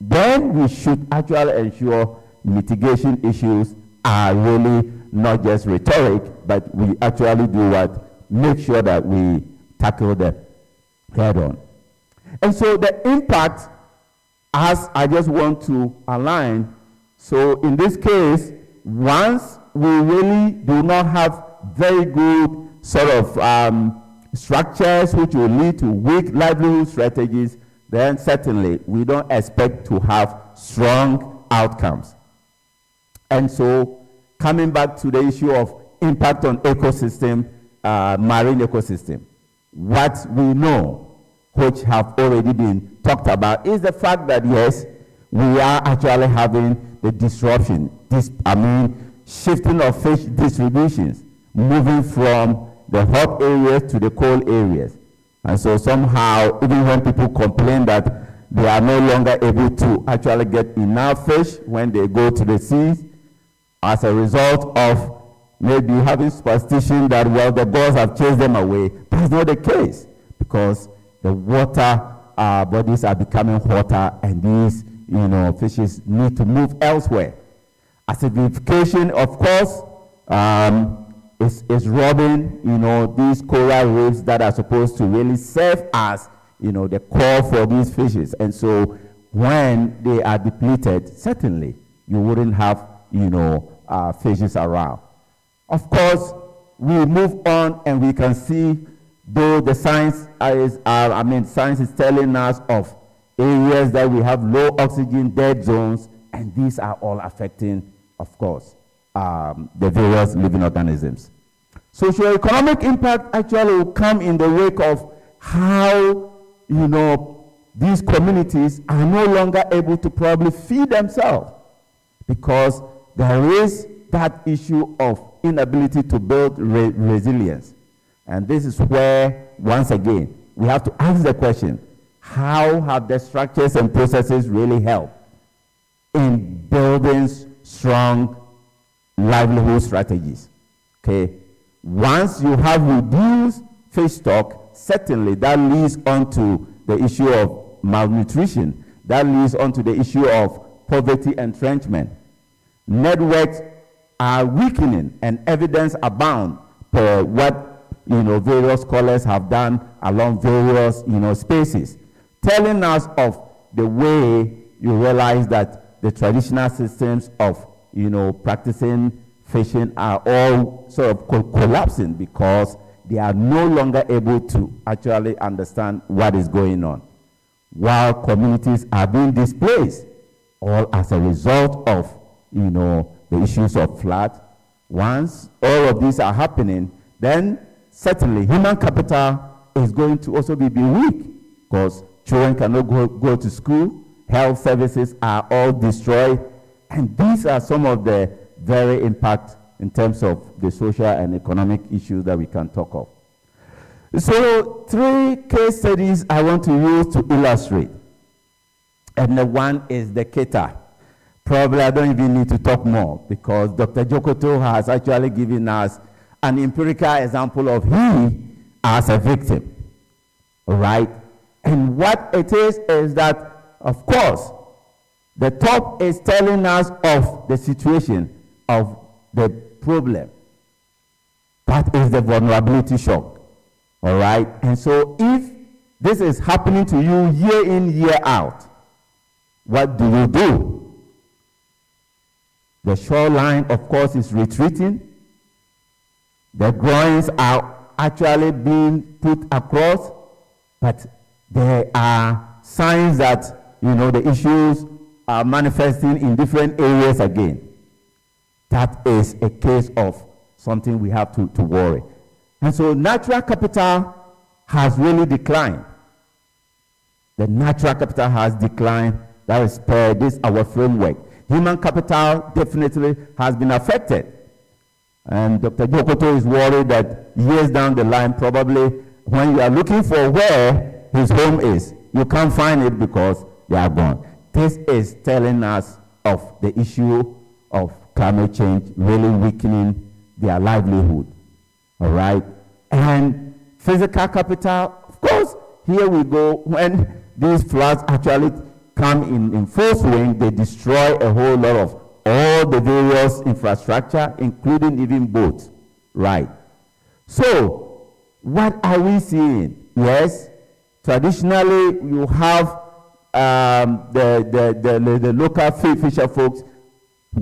then we should actually ensure mitigation issues are really not just rhetoric, but we actually do what? Make sure that we tackle them head on. And so the impact, as I just want to align, so in this case, once we really do not have very good sort of structures which will lead to weak livelihood strategies, then certainly we don't expect to have strong outcomes. And so, coming back to the issue of impact on ecosystem, marine ecosystem, what we know, which have already been talked about, is the fact that yes, we are actually having the disruption, shifting of fish distributions, moving from the hot areas to the cold areas. And so somehow, even when people complain that they are no longer able to actually get enough fish when they go to the seas, as a result of maybe having superstition that, well, the gods have chased them away, that's not the case, because the water bodies are becoming hotter, and these, fishes need to move elsewhere. Acidification, of course, is robbing, these coral reefs that are supposed to really serve as, the core for these fishes. And so when they are depleted, certainly you wouldn't have, fishes around. Of course, we move on and we can see, though the science science is telling us of areas that we have low oxygen, dead zones, and these are all affecting, of course, the various living organisms. Socioeconomic impact actually will come in the wake of how, these communities are no longer able to probably feed themselves, because there is that issue of inability to build resilience. And this is where, once again, we have to ask the question, how have the structures and processes really helped in building strong livelihood strategies? Okay. Once you have reduced fish stock, certainly that leads on to the issue of malnutrition. That leads on to the issue of poverty entrenchment. Networks are weakening, and evidence abound for what various scholars have done along various spaces, telling us of the way you realize that the traditional systems of practicing fishing are all sort of collapsing because they are no longer able to actually understand what is going on, while communities are being displaced, all as a result of the issues of flood. Once all of these are happening, then certainly human capital is going to also be weak, because children cannot go to school, health services are all destroyed, and these are some of the very impact in terms of the social and economic issues that we can talk of. So 3 case studies I want to use to illustrate. And the one is the Keta. Probably I don't even need to talk more, because Dr. Jokoto has actually given us an empirical example of he as a victim. All right? And what it is that, of course, the top is telling us of the situation of the problem. That is the vulnerability shock. All right? And so if this is happening to you year in, year out, what do? The shoreline, of course, is retreating. The groins are actually being put across, but there are signs that, the issues are manifesting in different areas again. That is a case of something we have to worry. And so natural capital has really declined. The natural capital has declined. That is per this our framework. Human capital definitely has been affected. And Dr. Jokoto is worried that years down the line, probably when you are looking for where his home is, you can't find it because they are gone. This is telling us of the issue of climate change really weakening their livelihood. All right? And physical capital, of course, here we go. When these floods actually come in full swing, they destroy a whole lot of all the various infrastructure, including even boats. Right? So, what are we seeing? Yes, traditionally you have the local fisher folks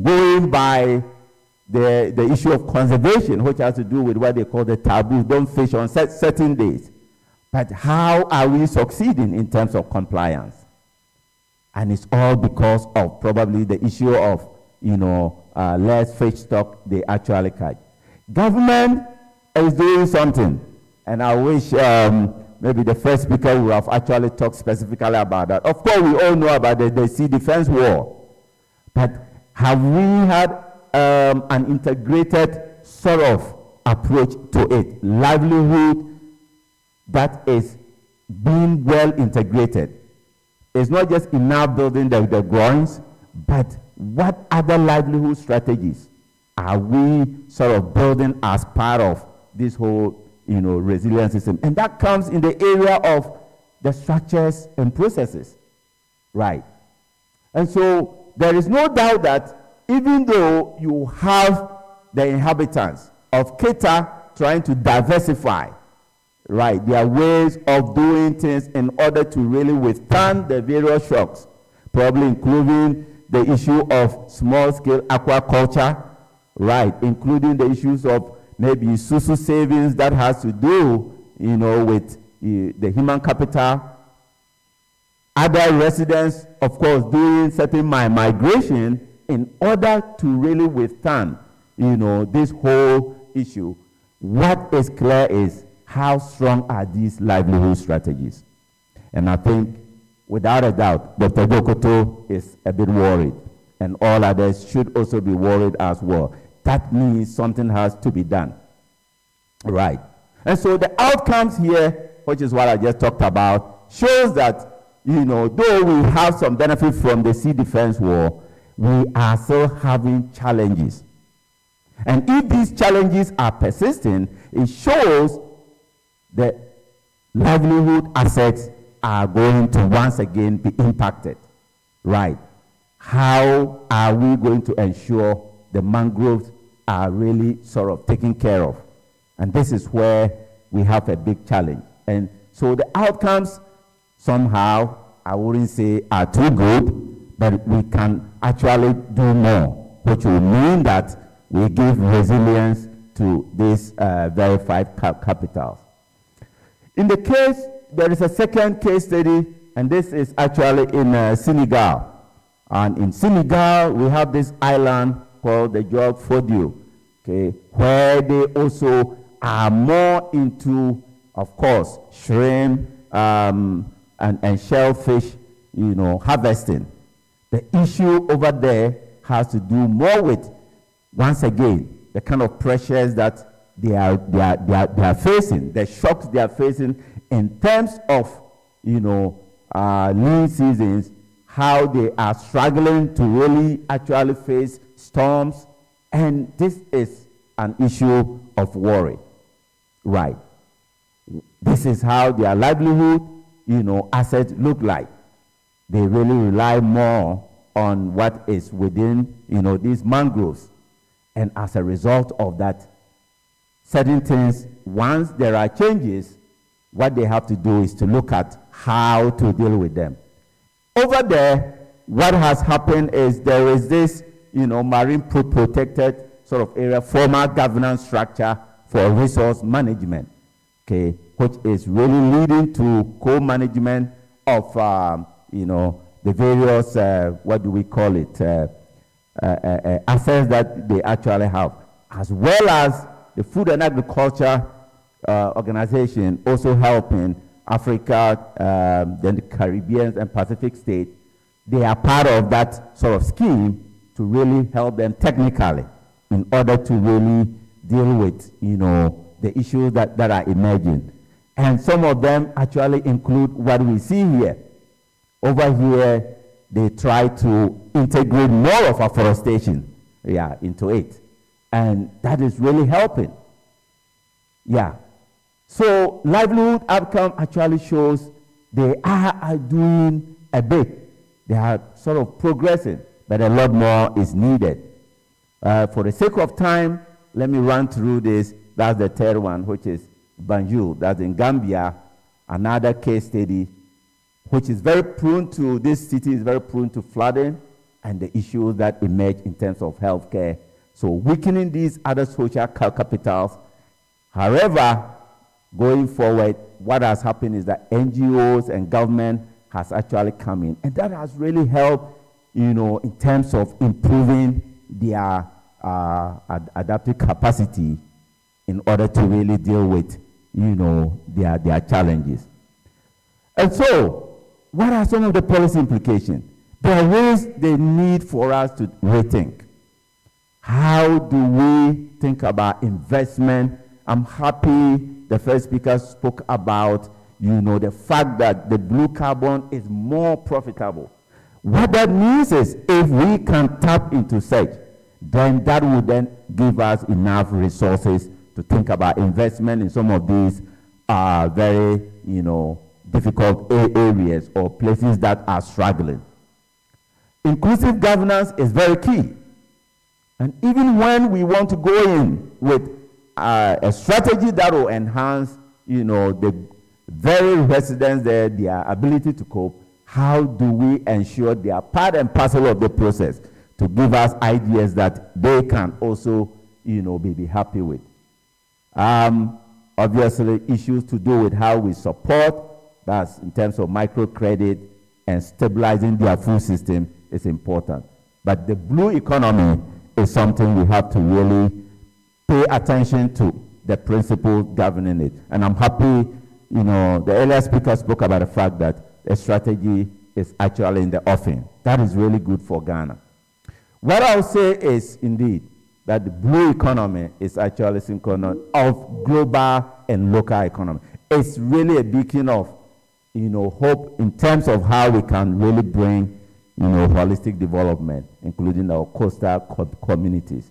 going by the issue of conservation, which has to do with what they call the taboo, don't fish on certain days. But how are we succeeding in terms of compliance? And it's all because of probably the issue of, less fish stock they actually catch. Government is doing something, and I wish maybe the first speaker would have actually talked specifically about that. Of course, we all know about the sea defense war, but have we had an integrated sort of approach to it? Livelihood that is being well integrated. It's not just enough building the grounds, but what other livelihood strategies are we sort of building as part of this whole, resilience system? And that comes in the area of the structures and processes, right? And so there is no doubt that even though you have the inhabitants of Keta trying to diversify, right, their ways of doing things in order to really withstand the various shocks, probably including the issue of small-scale aquaculture, right, including the issues of maybe susu savings that has to do, with the human capital. Other residents, of course, doing certain migration in order to really withstand this whole issue, what is clear is how strong are these livelihood strategies. And I think, without a doubt, Dr. Bokoto is a bit worried, and all others should also be worried as well. That means something has to be done. Right. And so the outcomes here, which is what I just talked about, shows that, though we have some benefit from the sea defense war, we are still having challenges. And if these challenges are persisting, it shows that livelihood assets are going to once again be impacted. Right. How are we going to ensure the mangroves are really sort of taken care of? And this is where we have a big challenge. And so the outcomes somehow, I wouldn't say are too good, but we can actually do more, which will mean that we give resilience to these verified capitals. In the case, there is a second case study, and this is actually in Senegal. And in Senegal, we have this island called the Job Fodio, okay, where they also are more into, of course, shrimp and shellfish, harvesting. The issue over there has to do more with, once again, the kind of pressures that they are facing, the shocks they are facing in terms of, lean seasons, how they are struggling to really actually face storms, and this is an issue of worry. Right. This is how their livelihood, assets look like. They really rely more on what is within, these mangroves. And as a result of that, certain things, once there are changes, what they have to do is to look at how to deal with them. Over there, what has happened is there is this, marine protected sort of area, formal governance structure for resource management, okay, which is really leading to co-management of, the various, what do we call it, assets that they actually have, as well as the Food and Agriculture Organization also helping Africa, then the Caribbean and Pacific states. They are part of that sort of scheme to really help them technically in order to really deal with, the issues that are emerging. And some of them actually include what we see here. Over here, they try to integrate more of afforestation, into it. And that is really helping. Yeah. So livelihood outcome actually shows they are doing a bit. They are sort of progressing, but a lot more is needed. For the sake of time, let me run through this. That's the third one, which is Banjul. That's in Gambia, another case study, which is very prone to, this city is very prone to flooding and the issues that emerge in terms of healthcare. So weakening these other social capitals. However, going forward, what has happened is that NGOs and government has actually come in. And that has really helped, in terms of improving their adaptive capacity in order to really deal with, their challenges. And so, what are some of the policy implications? There is the need for us to rethink. How do we think about investment? I'm happy the first speaker spoke about, the fact that the blue carbon is more profitable. What that means is if we can tap into such, then that would then give us enough resources to think about investment in some of these very, difficult areas or places that are struggling. Inclusive governance is very key. And even when we want to go in with a strategy that will enhance, the very residents there, their ability to cope, how do we ensure they are part and parcel of the process to give us ideas that they can also, be happy with? Obviously, issues to do with how we support, that's in terms of microcredit and stabilizing their food system is important. But the blue economy is something we have to really pay attention to, the principles governing it. And I'm happy, the earlier speaker spoke about the fact that a strategy is actually in the offing. That is really good for Ghana. What I'll say is, indeed, that the blue economy is actually synchronous of global and local economy. It's really a beacon of, hope in terms of how we can really bring, holistic development, including our coastal communities.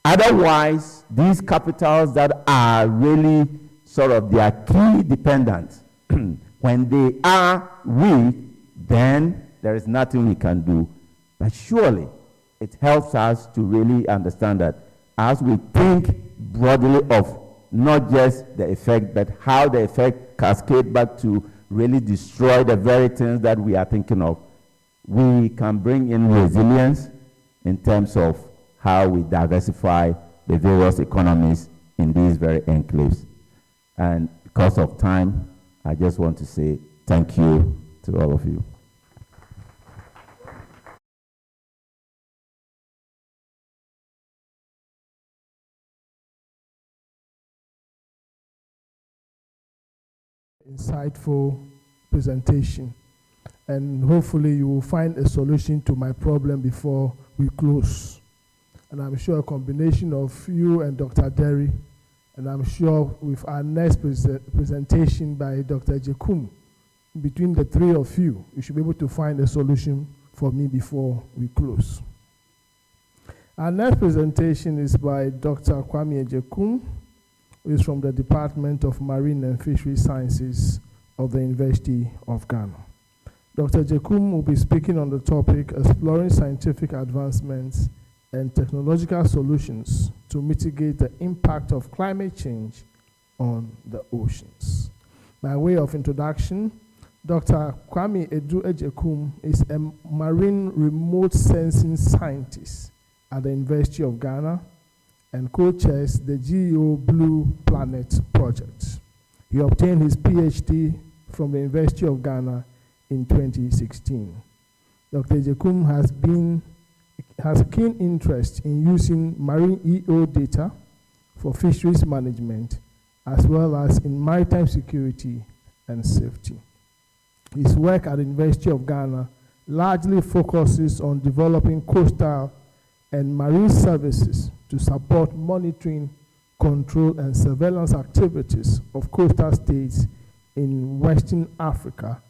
Otherwise, these capitals that are really sort of their key dependents, when they are weak, then there is nothing we can do. But surely, it helps us to really understand that as we think broadly of not just the effect, but how the effect cascades back to really destroy the very things that we are thinking of, we can bring in resilience in terms of how we diversify the various economies in these very enclaves. And because of time, I just want to say thank you to all of you. Insightful presentation, and hopefully you will find a solution to my problem before we close. And I'm sure a combination of you and Dr. Derry, and I'm sure with our next presentation by Dr. Jekum, between the three of you, you should be able to find a solution for me before we close. Our next presentation is by Dr. Kwame Jekum, who is from the Department of Marine and Fisheries Sciences of the University of Ghana. Dr. Jekum will be speaking on the topic exploring scientific advancements and technological solutions to mitigate the impact of climate change on the oceans. By way of introduction, Dr. Kwame Edu Ejekum is a marine remote sensing scientist at the University of Ghana and co-chairs the GEO Blue Planet project. He obtained his PhD from the University of Ghana in 2016. Dr. Jekum has a keen interest in using marine EO data for fisheries management, as well as in maritime security and safety. His work at the University of Ghana largely focuses on developing coastal and marine services to support monitoring, control, and surveillance activities of coastal states in Western Africa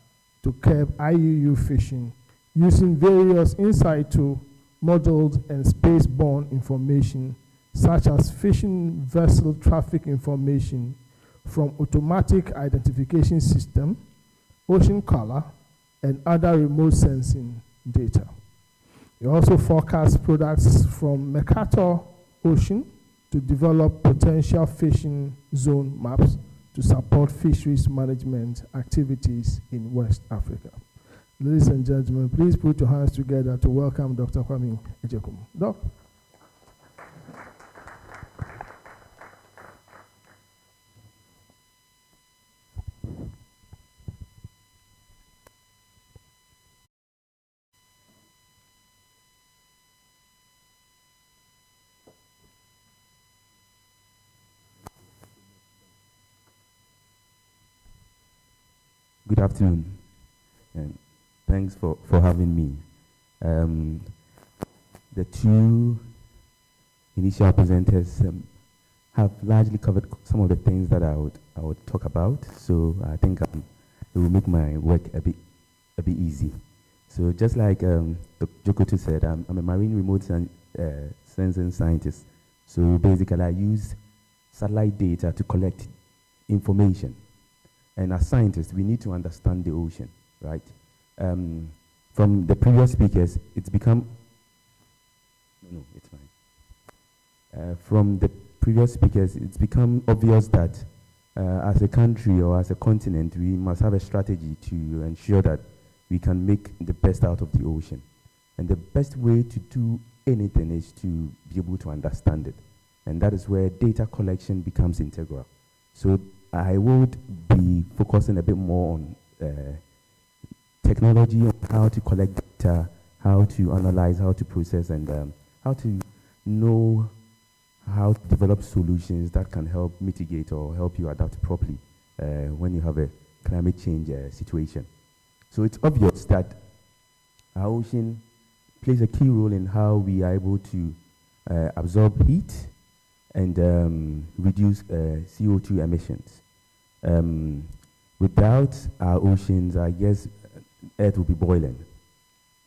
to curb IUU fishing using various in situ, modeled, and space-borne information such as fishing vessel traffic information from automatic identification system, ocean color, and other remote sensing data. He also forecasts products from Mercator Ocean to develop potential fishing zone maps to support fisheries management activities in West Africa. Ladies and gentlemen, please put your hands together to welcome Dr. Kwame Ejekum. Doc. Good afternoon, and thanks for having me. The two initial presenters have largely covered some of the things that I would talk about, so I think it will make my work a bit easy. So just like Jokoto said, I'm a marine remote sensing scientist. So basically I use satellite data to collect information. And as scientists, we need to understand the ocean, right? From the previous speakers, it's become, from the previous speakers, it's become obvious that as a country or as a continent, we must have a strategy to ensure that we can make the best out of the ocean. And the best way to do anything is to be able to understand it. And that is where data collection becomes integral. So I would be focusing a bit more on technology, on how to collect data, how to analyze, how to process, and how to know how to develop solutions that can help mitigate or help you adapt properly when you have a climate change situation. So it's obvious that our ocean plays a key role in how we are able to absorb heat and reduce CO2 emissions. Without our oceans, I guess Earth will be boiling.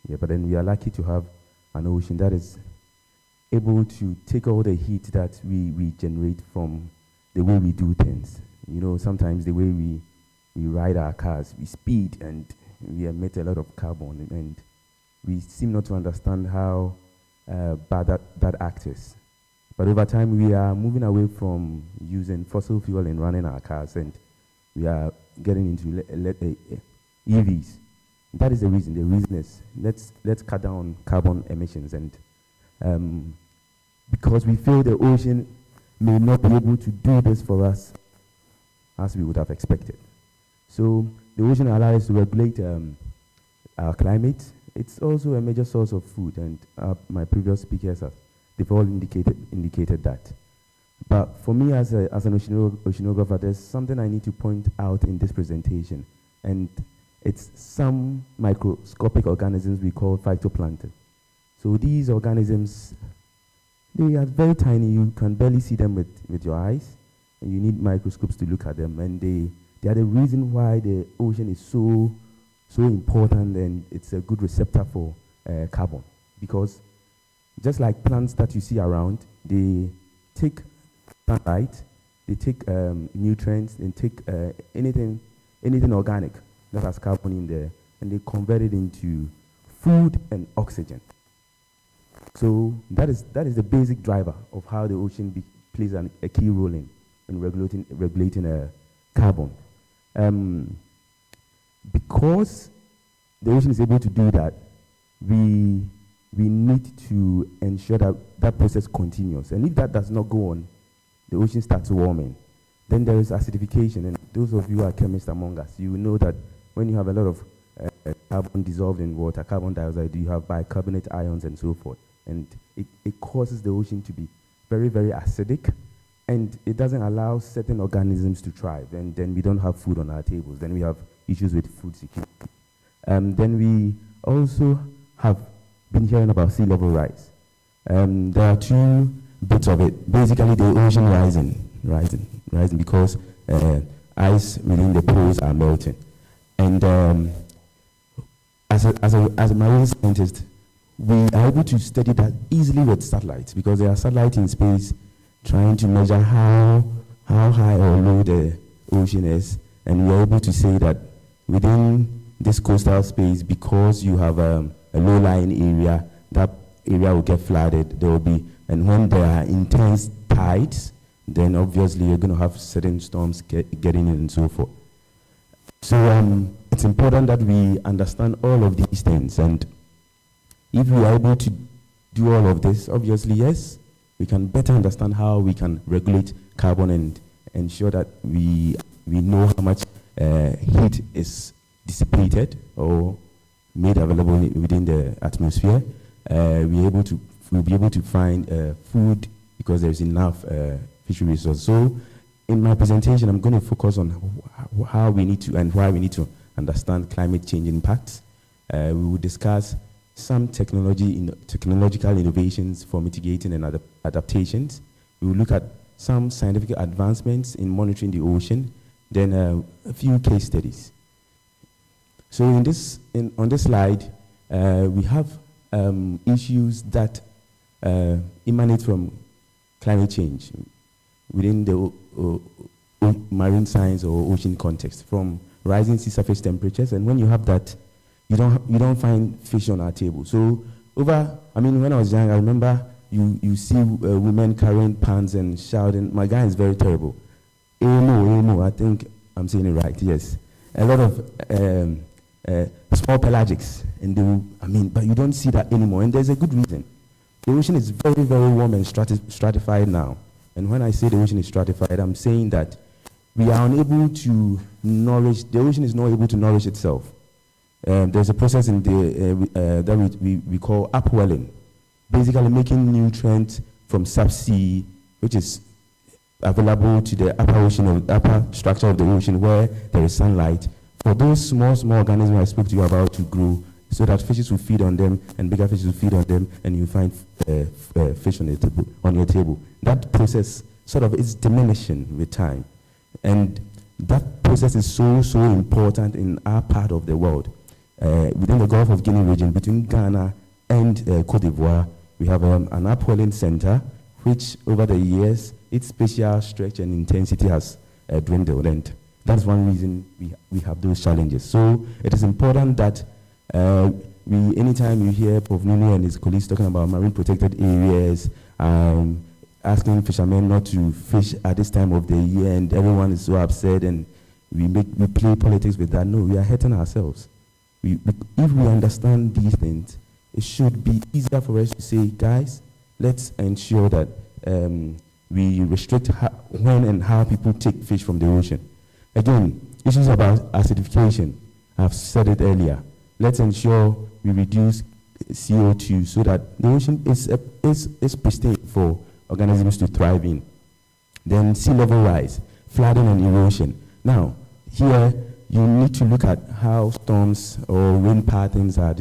Yeah, but then we are lucky to have an ocean that is able to take all the heat that we generate from the way we do things. You know, sometimes the way we ride our cars, we speed and we emit a lot of carbon, and we seem not to understand how bad that act is. But over time, we are moving away from using fossil fuel in running our cars, and we are getting into EVs. That is the reason. The reason is let's cut down on carbon emissions, and because we feel the ocean may not be able to do this for us as we would have expected. So the ocean allows us to regulate our climate. It's also a major source of food, and my previous speakers they've all indicated that. But for me as an oceanographer, there's something I need to point out in this presentation, and it's some microscopic organisms we call phytoplankton. So these organisms, they are very tiny. You can barely see them with your eyes, and you need microscopes to look at them. And they are the reason why the ocean is so important, and it's a good receptor for carbon. Because just like plants that you see around, they take sunlight, they take nutrients, and take anything organic that has carbon in there, and they convert it into food and oxygen. So that is the basic driver of how the ocean plays a key role in regulating carbon. Because the ocean is able to do that, we need to ensure that that process continues. And if that does not go on, the ocean starts warming. Then there is acidification, and those of you who are chemists among us, you know that when you have a lot of carbon dissolved in water, carbon dioxide, you have bicarbonate ions and so forth. And it causes the ocean to be very, very acidic, and it doesn't allow certain organisms to thrive. And then we don't have food on our tables. Then we have issues with food security. Then we also have been hearing about sea level rise. There are two bits of it. Basically, the ocean rising because ice within the poles are melting. And as a marine scientist, we are able to study that easily with satellites, because there are satellites in space trying to measure how high or low the ocean is, and we are able to say that within this coastal space, because you have a low-lying area, that area will get flooded. There will be, and when there are intense tides, then obviously you're going to have certain storms getting in and so forth. So it's important that we understand all of these things, and if we are able to do all of this, obviously, yes, we can better understand how we can regulate carbon and ensure that we know how much heat is dissipated or made available within the atmosphere. We'll be able to find food because there's enough fishery resources. So in my presentation, I'm going to focus on how we need to and why we need to understand climate change impacts. We will discuss some technological innovations for mitigating and adaptations. We will look at some scientific advancements in monitoring the ocean, then a few case studies. So on this slide, we have issues that emanate from climate change within the marine science or ocean context, from rising sea surface temperatures. And when you have that, you don't find fish on our table. So when I was young, I remember you see women carrying pans and shouting. My guy is very terrible. Emo, I think I'm saying it right, yes. A lot of small pelagics, but you don't see that anymore, and there's a good reason. The ocean is very, very warm and stratified now. And when I say the ocean is stratified, I'm saying that we are unable to nourish, the ocean is not able to nourish itself. There's a process in that we call upwelling, basically making nutrients from subsea, which is available to the upper ocean or upper structure of the ocean where there is sunlight, for those small organisms I spoke to you about to grow, so that fishes will feed on them and bigger fishes will feed on them, and you find fish on your table. That process sort of is diminishing with time, and that process is so important in our part of the world. Within the Gulf of Guinea region, between Ghana and Cote d'Ivoire, we have an upwelling center, which over the years, its spatial stretch and intensity has dwindled, and that's one reason we have those challenges. So it is important that anytime you hear Prof. Nunu and his colleagues talking about marine protected areas, asking fishermen not to fish at this time of the year, and everyone is so upset, and we play politics with that. No, we are hurting ourselves. If we understand these things, it should be easier for us to say, guys, let's ensure that we restrict when and how people take fish from the ocean. Again, issues about acidification, I've said it earlier. Let's ensure we reduce CO2 so that the ocean is pristine for organisms to thrive in. Then sea level rise, flooding and erosion. Now, here you need to look at how storms or wind patterns are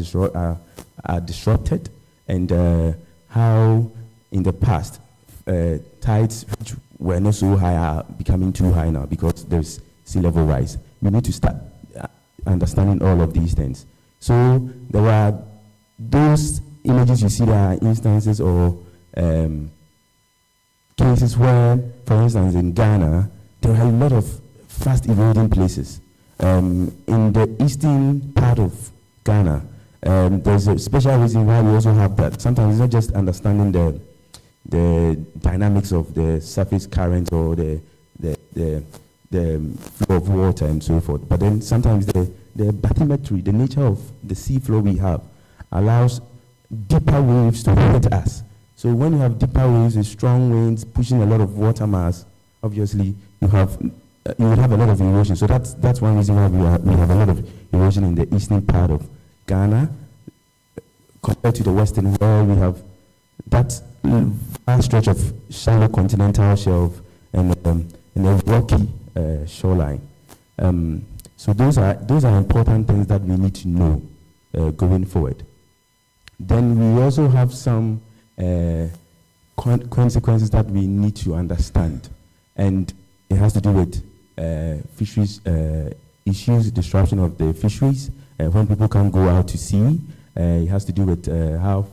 disrupted, and how in the past tides which were not so high are becoming too high now because there's sea level rise. We need to start understanding all of these things. So there are those images you see, there are instances or cases where, for instance, in Ghana, there are a lot of fast eroding places. In the eastern part of Ghana, there's a special reason why we also have that. Sometimes it's not just understanding the dynamics of the surface current or the flow of water and so forth, but then sometimes the bathymetry, the nature of the sea flow we have, allows deeper waves to hit us. So when you have deeper waves with strong winds pushing a lot of water mass, obviously you will have a lot of erosion. So that's one reason why we have a lot of erosion in the eastern part of Ghana compared to the western, where we have that vast stretch of shallow continental shelf and a rocky shoreline. So those are important things that we need to know going forward. Then we also have some consequences that we need to understand, and it has to do with fisheries issues, disruption of the fisheries, when people can't go out to sea. It has to do with how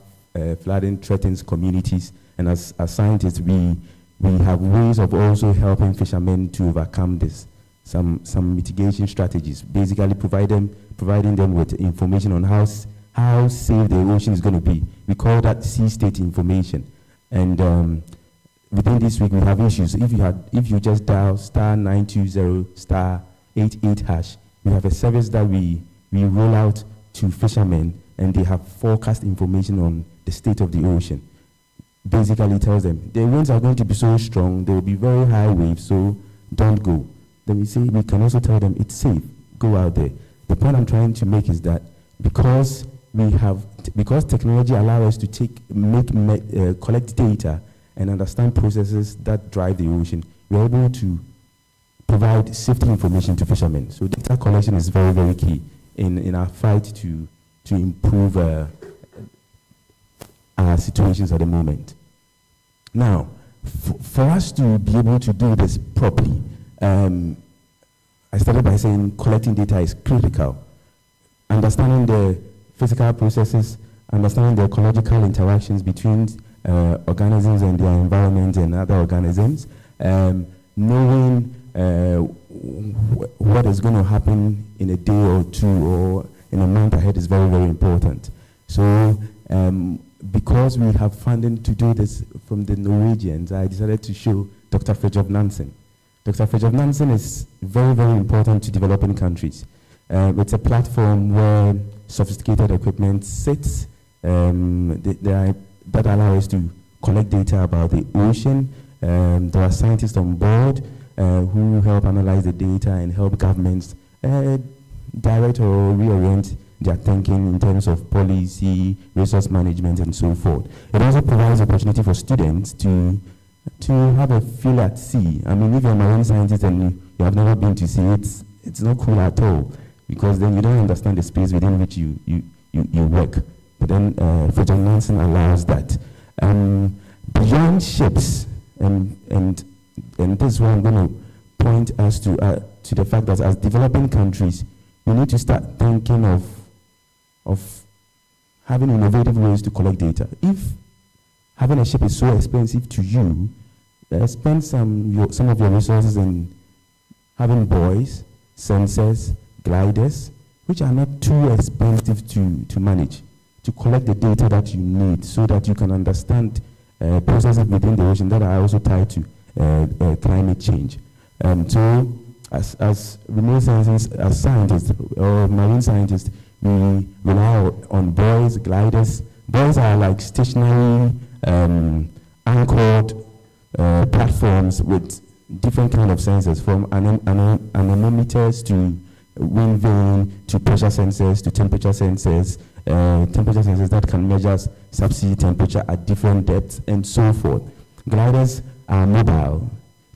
flooding threatens communities, and as scientists, we have ways of also helping fishermen to overcome this. Some mitigation strategies, basically providing them with information on how safe the ocean is going to be. We call that sea state information. And within this week, we have issues. If you just dial *920*88#, we have a service that we roll out to fishermen, and they have forecast information on the state of the ocean. Basically tells them the winds are going to be so strong, there will be very high waves, so don't go. Then we can also tell them it's safe, go out there. The point I'm trying to make is that because technology allows us to collect data and understand processes that drive the ocean, we're able to provide safety information to fishermen. So data collection is very, very key in our fight to improve our situations at the moment. Now, for us to be able to do this properly, I started by saying collecting data is critical. Understanding the physical processes, understanding the ecological interactions between organisms and their environment and other organisms, knowing what is going to happen in a day or two or in a month ahead is very, very important. So because we have funding to do this from the Norwegians, I decided to show Dr. Fridtjof Nansen. Dr. Fridtjof Nansen is very, very important to developing countries. It's a platform where sophisticated equipment sits that allow us to collect data about the ocean. There are scientists on board who help analyze the data and help governments direct or reorient their thinking in terms of policy, resource management, and so forth. It also provides opportunity for students to have a feel at sea. I mean, if you're a marine scientist and you have never been to sea, it's not cool at all, because then you don't understand the space within which you work. But then Project Nansen allows that. Beyond ships, and this is where I'm going to point us to the fact that as developing countries, we need to start thinking of having innovative ways to collect data. If having a ship is so expensive to you, spend some of your resources in having buoys, sensors, gliders, which are not too expensive to manage, to collect the data that you need so that you can understand processes within the ocean that are also tied to climate change. So as remote scientists, as scientists or marine scientists, we rely on buoys, gliders. Buoys are like stationary anchored platforms with different kind of sensors, from anemometers to wind vane to pressure sensors to temperature sensors, that can measure subsea temperature at different depths and so forth. Gliders are mobile.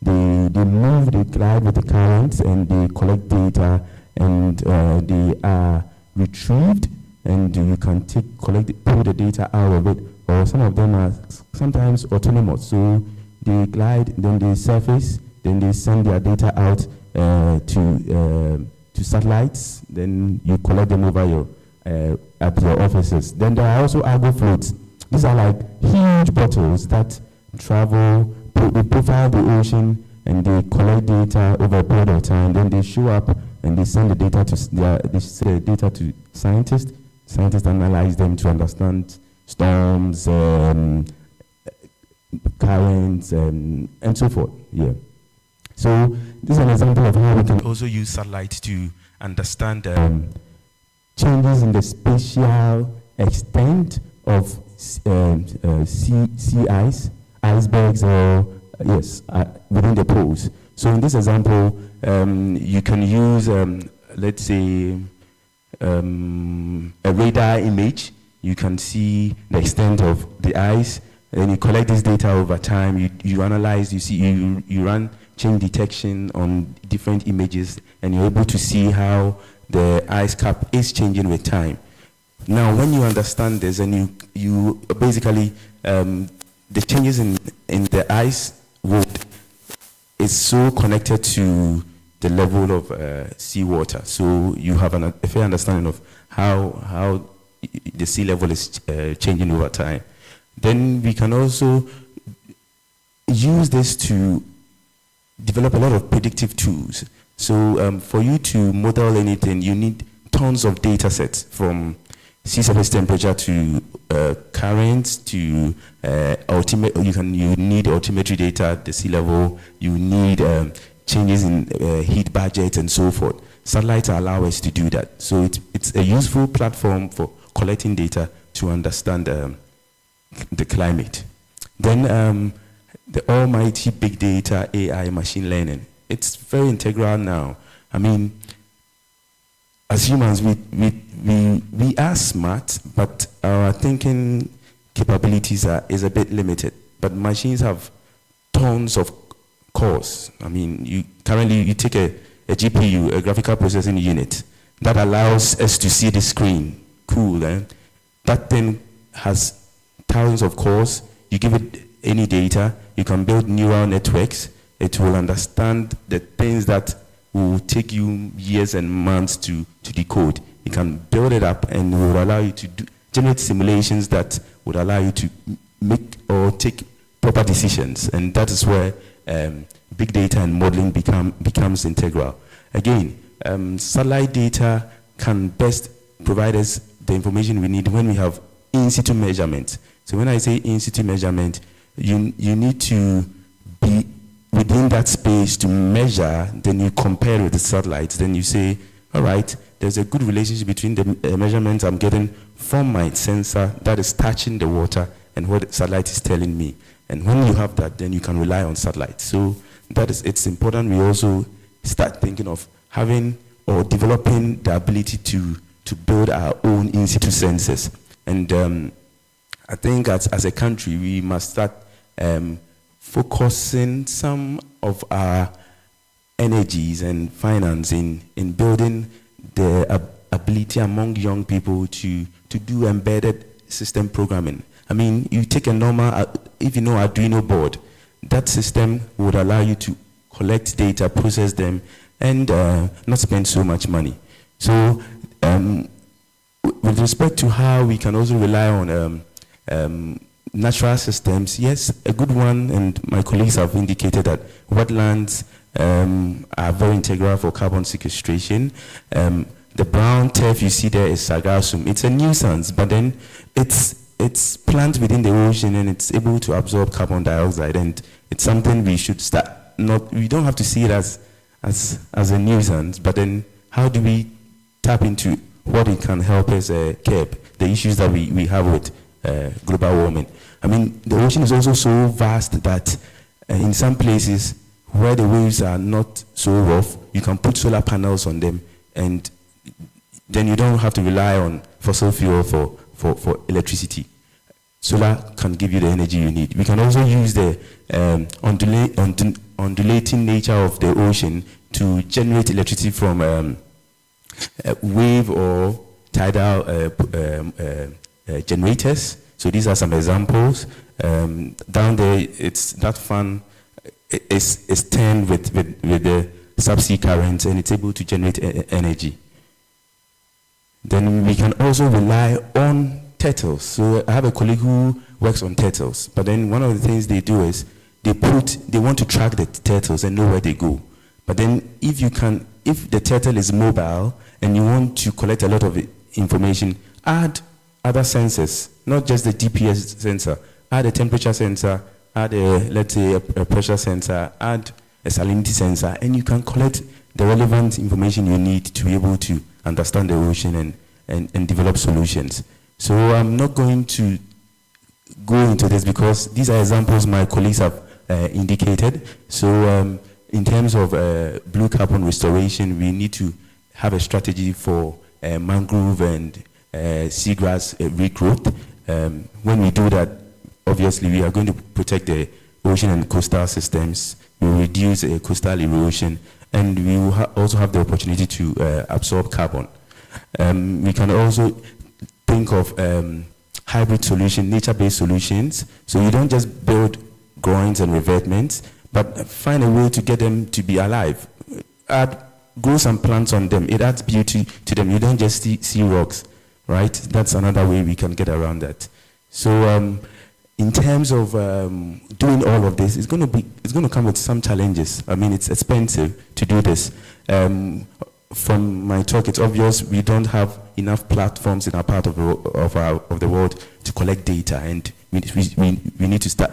They glide with the currents and they collect data, and they are retrieved, and you can pull the data out of it, or some of them are sometimes autonomous. So they glide, then they surface, then they send their data out to satellites, then you collect them over at your offices. Then there are also Argo floats. These are like huge bottles that travel, they profile the ocean, and they collect data over a period of time. Then they show up and they send the data to scientists. Scientists analyze them to understand storms, currents, and so forth. Yeah. So this is an example of how we can also use satellites to understand changes in the spatial extent of sea ice, icebergs, or within the poles. So in this example, you can use, let's say, a radar image. You can see the extent of the ice, and you collect this data over time. You analyze, you run change detection on different images, and you're able to see how the ice cap is changing with time. Now, when you understand this, and you basically, the changes in the ice wood is so connected to the level of seawater. So you have a fair understanding of how the sea level is changing over time. Then we can also use this to develop a lot of predictive tools. So for you to model anything, you need tons of data sets, from sea surface temperature to currents to you need altimetry data at the sea level. You need changes in heat budgets and so forth. Satellites allow us to do that. So it's a useful platform for collecting data to understand the climate. Then the almighty big data, AI, machine learning. It's very integral now. I mean, as humans, we are smart, but our thinking capabilities is a bit limited. But machines have tons of cores. I mean, currently you take a GPU, a graphical processing unit, that allows us to see the screen. Cool, eh? That thing has thousands of cores. You give it any data, you can build neural networks. It will understand the things that will take you years and months to decode. You can build it up, and it will allow you to generate simulations that would allow you to make or take proper decisions. And that is where big data and modeling becomes integral. Again, satellite data can best provide us the information we need when we have in-situ measurement. So when I say in-situ measurement, you need to be within that space to measure, then you compare with the satellites, then you say, all right, there's a good relationship between the measurements I'm getting from my sensor that is touching the water and what the satellite is telling me. And when you have that, then you can rely on satellites. So it's important we also start thinking of having or developing the ability to build our own in-situ sensors. And I think as a country, we must start focusing some of our energies and finance in building the ability among young people to do embedded system programming. I mean, you take a normal, if you know Arduino board, that system would allow you to collect data, process them, and not spend so much money. So with respect to how we can also rely on natural systems, yes, a good one, and my colleagues have indicated that wetlands are very integral for carbon sequestration. The brown turf you see there is sargassum. It's a nuisance, but then it's plant within the ocean and it's able to absorb carbon dioxide, and it's something we should start. We don't have to see it as a nuisance, but then how do we tap into what it can help us curb the issues that we have with global warming? I mean, the ocean is also so vast that in some places where the waves are not so rough, you can put solar panels on them, and then you don't have to rely on fossil fuel for electricity. Solar can give you the energy you need. We can also use the undulating nature of the ocean to generate electricity from wave or tidal generators. So these are some examples. Down there, it's that fan is turned with the subsea current, and it's able to generate energy. Then we can also rely on turtles. So I have a colleague who works on turtles, but then one of the things they do is they want to track the turtles and know where they go. But then if the turtle is mobile and you want to collect a lot of information, add other sensors, not just the GPS sensor. Add a temperature sensor, add let's say a pressure sensor, add a salinity sensor, and you can collect the relevant information you need to be able to understand the ocean and develop solutions. So I'm not going to go into this because these are examples my colleagues have indicated. So in terms of blue carbon restoration, we need to have a strategy for mangrove and seagrass regrowth. When we do that, obviously we are going to protect the ocean and coastal systems, we will reduce coastal erosion, and we will also have the opportunity to absorb carbon. We can also think of hybrid solutions, nature-based solutions. So you don't just build groins and revetments, but find a way to get them to be alive. Grow some plants on them. It adds beauty to them. You don't just see rocks, right? That's another way we can get around that. So in terms of doing all of this, it's going to come with some challenges. I mean, it's expensive to do this. From my talk, it's obvious we don't have enough platforms in our part of the world to collect data, and we need to start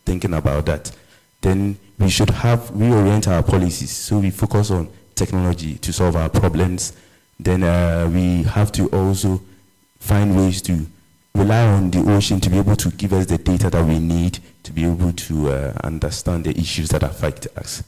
thinking about that. Then we should reorient our policies so we focus on technology to solve our problems. Then we have to also find ways to rely on the ocean to be able to give us the data that we need to be able to understand the issues that affect us.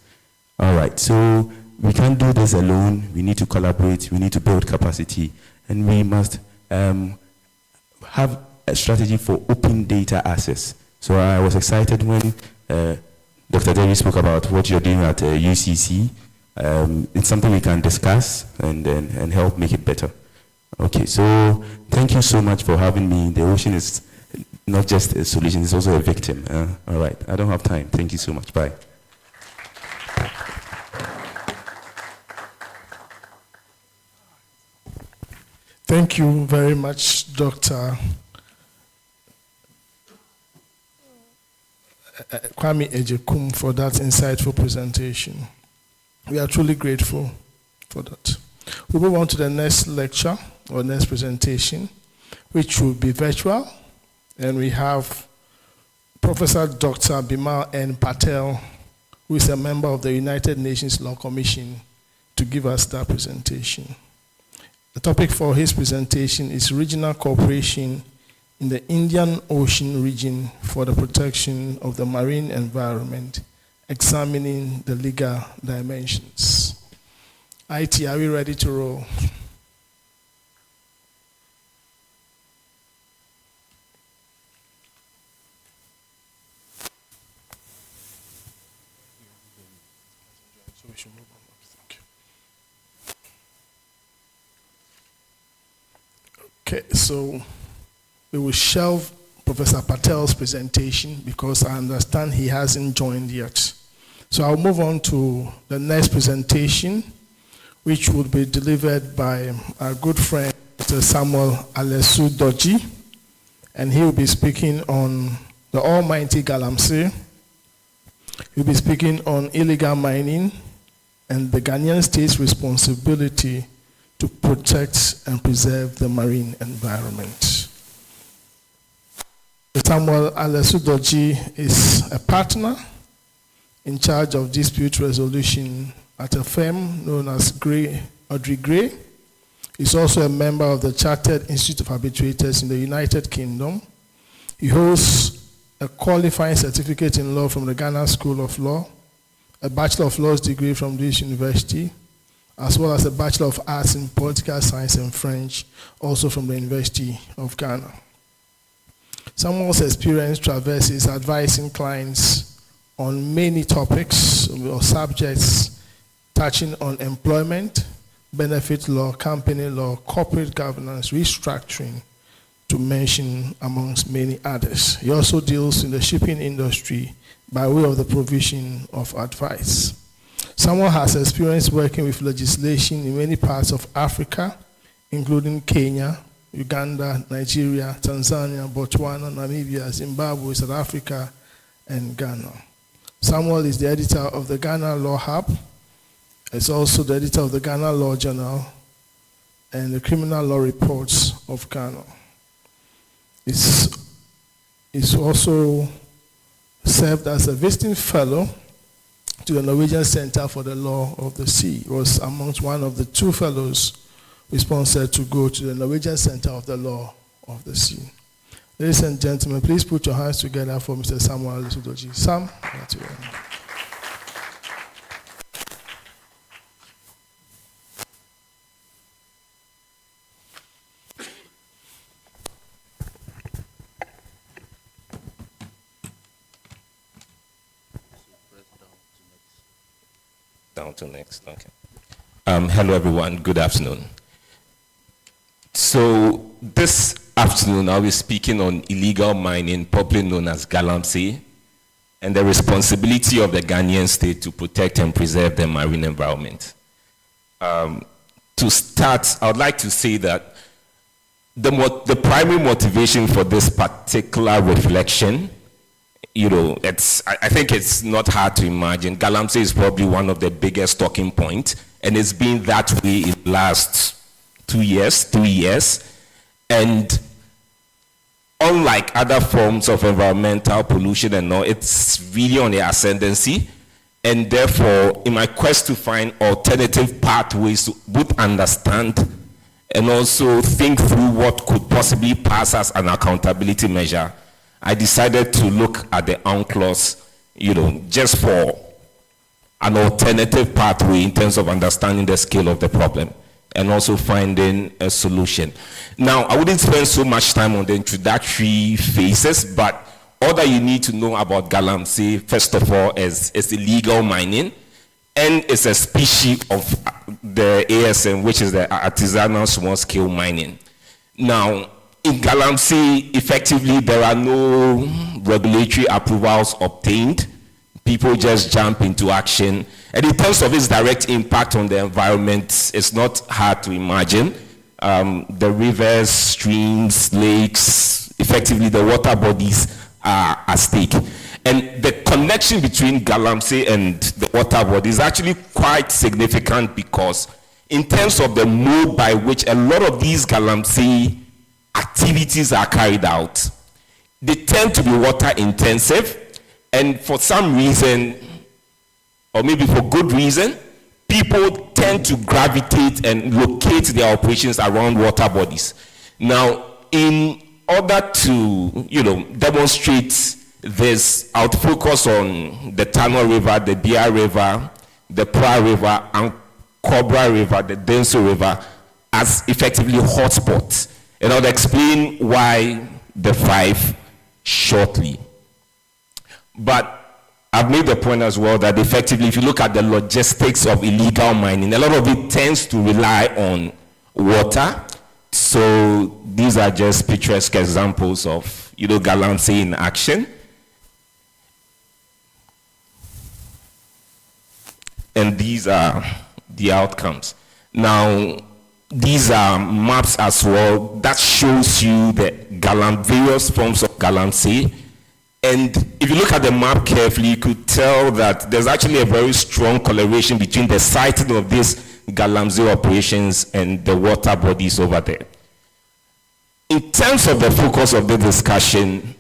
All right, so we can't do this alone. We need to collaborate. We need to build capacity, and we must have a strategy for open data access. So I was excited when Dr. Devi spoke about what you're doing at UCC. It's something we can discuss and help make it better. Okay, so thank you so much for having me. The ocean is not just a solution, it's also a victim. All right, I don't have time. Thank you so much. Bye. Thank you very much, Dr. Kwame Ejekum, for that insightful presentation. We are truly grateful for that. We move on to the next lecture or next presentation, which will be virtual. And we have Professor Dr. Bimal N. Patel, who is a member of the United Nations Law Commission, to give us that presentation. The topic for his presentation is regional cooperation in the Indian Ocean region for the protection of the marine environment, examining the legal dimensions. IT, are we ready to roll? So we should move on. Thank you. Okay, so we will shelve Professor Patel's presentation because I understand he hasn't joined yet. So I'll move on to the next presentation, which will be delivered by our good friend, Mr. Samuel Alesu Doji, and he will be speaking on the almighty Galamsey. He'll be speaking on illegal mining and the Ghanaian state's responsibility to protect and preserve the marine environment. Samuel Alesu Doji is a partner in charge of dispute resolution at a firm known as Audrey Gray. He's also a member of the Chartered Institute of Arbitrators in the United Kingdom. He holds a qualifying certificate in law from the Ghana School of Law, a Bachelor of Laws degree from this university, as well as a Bachelor of Arts in Political Science and French, also from the University of Ghana. Samuel's experience traverses advising clients on many topics or subjects touching on employment, benefit law, company law, corporate governance, restructuring, to mention amongst many others. He also deals in the shipping industry by way of the provision of advice. Samuel has experience working with legislation in many parts of Africa, including Kenya, Uganda, Nigeria, Tanzania, Botswana, Namibia, Zimbabwe, South Africa, and Ghana. Samuel is the editor of the Ghana Law Hub. He's also the editor of the Ghana Law Journal and the Criminal Law Reports of Ghana. He's also served as a visiting fellow to the Norwegian Center for the Law of the Sea. He was amongst one of the 2 fellows sponsored to go to the Norwegian Center of the Law of the Sea. Ladies and gentlemen, please put your hands together for Mr. Samuel Alesu Doji. Sam, that's you. Down to next, okay. Hello everyone, good afternoon. So this afternoon I'll be speaking on illegal mining, popularly known as Galamsey, and the responsibility of the Ghanaian state to protect and preserve the marine environment. To start, I would like to say that the primary motivation for this particular reflection, I think it's not hard to imagine. Galamsey is probably one of the biggest talking points, and it's been that way in the last 2 years, 3 years. And unlike other forms of environmental pollution and all, it's really on the ascendancy. And therefore, in my quest to find alternative pathways to both understand and also think through what could possibly pass as an accountability measure, I decided to look at the UNCLOS, just for an alternative pathway in terms of understanding the scale of the problem and also finding a solution. Now, I wouldn't spend so much time on the introductory phases, but all that you need to know about Galamsey, first of all, is illegal mining, and it's a species of the ASM, which is the artisanal small-scale mining. Now, in Galamsey, effectively, there are no regulatory approvals obtained. People just jump into action. And in terms of its direct impact on the environment, it's not hard to imagine. The rivers, streams, lakes, effectively the water bodies are at stake. And the connection between Galamsey and the water body is actually quite significant because in terms of the mode by which a lot of these Galamsey activities are carried out, they tend to be water intensive, and for some reason, or maybe for good reason, people tend to gravitate and locate their operations around water bodies. Now, in order to demonstrate this, I would focus on the Tano River, the Bia River, the Pra River, and Cobra River, the Denso River, as effectively hotspots. And I'll explain why the 5 shortly. But I've made the point as well that effectively, if you look at the logistics of illegal mining, a lot of it tends to rely on water. So these are just picturesque examples of, Galamsey in action. And these are the outcomes. Now, these are maps as well that shows you the various forms of Galamsey. And if you look at the map carefully, you could tell that there's actually a very strong correlation between the siting of these Galamsey operations and the water bodies over there. In terms of the focus of the discussion,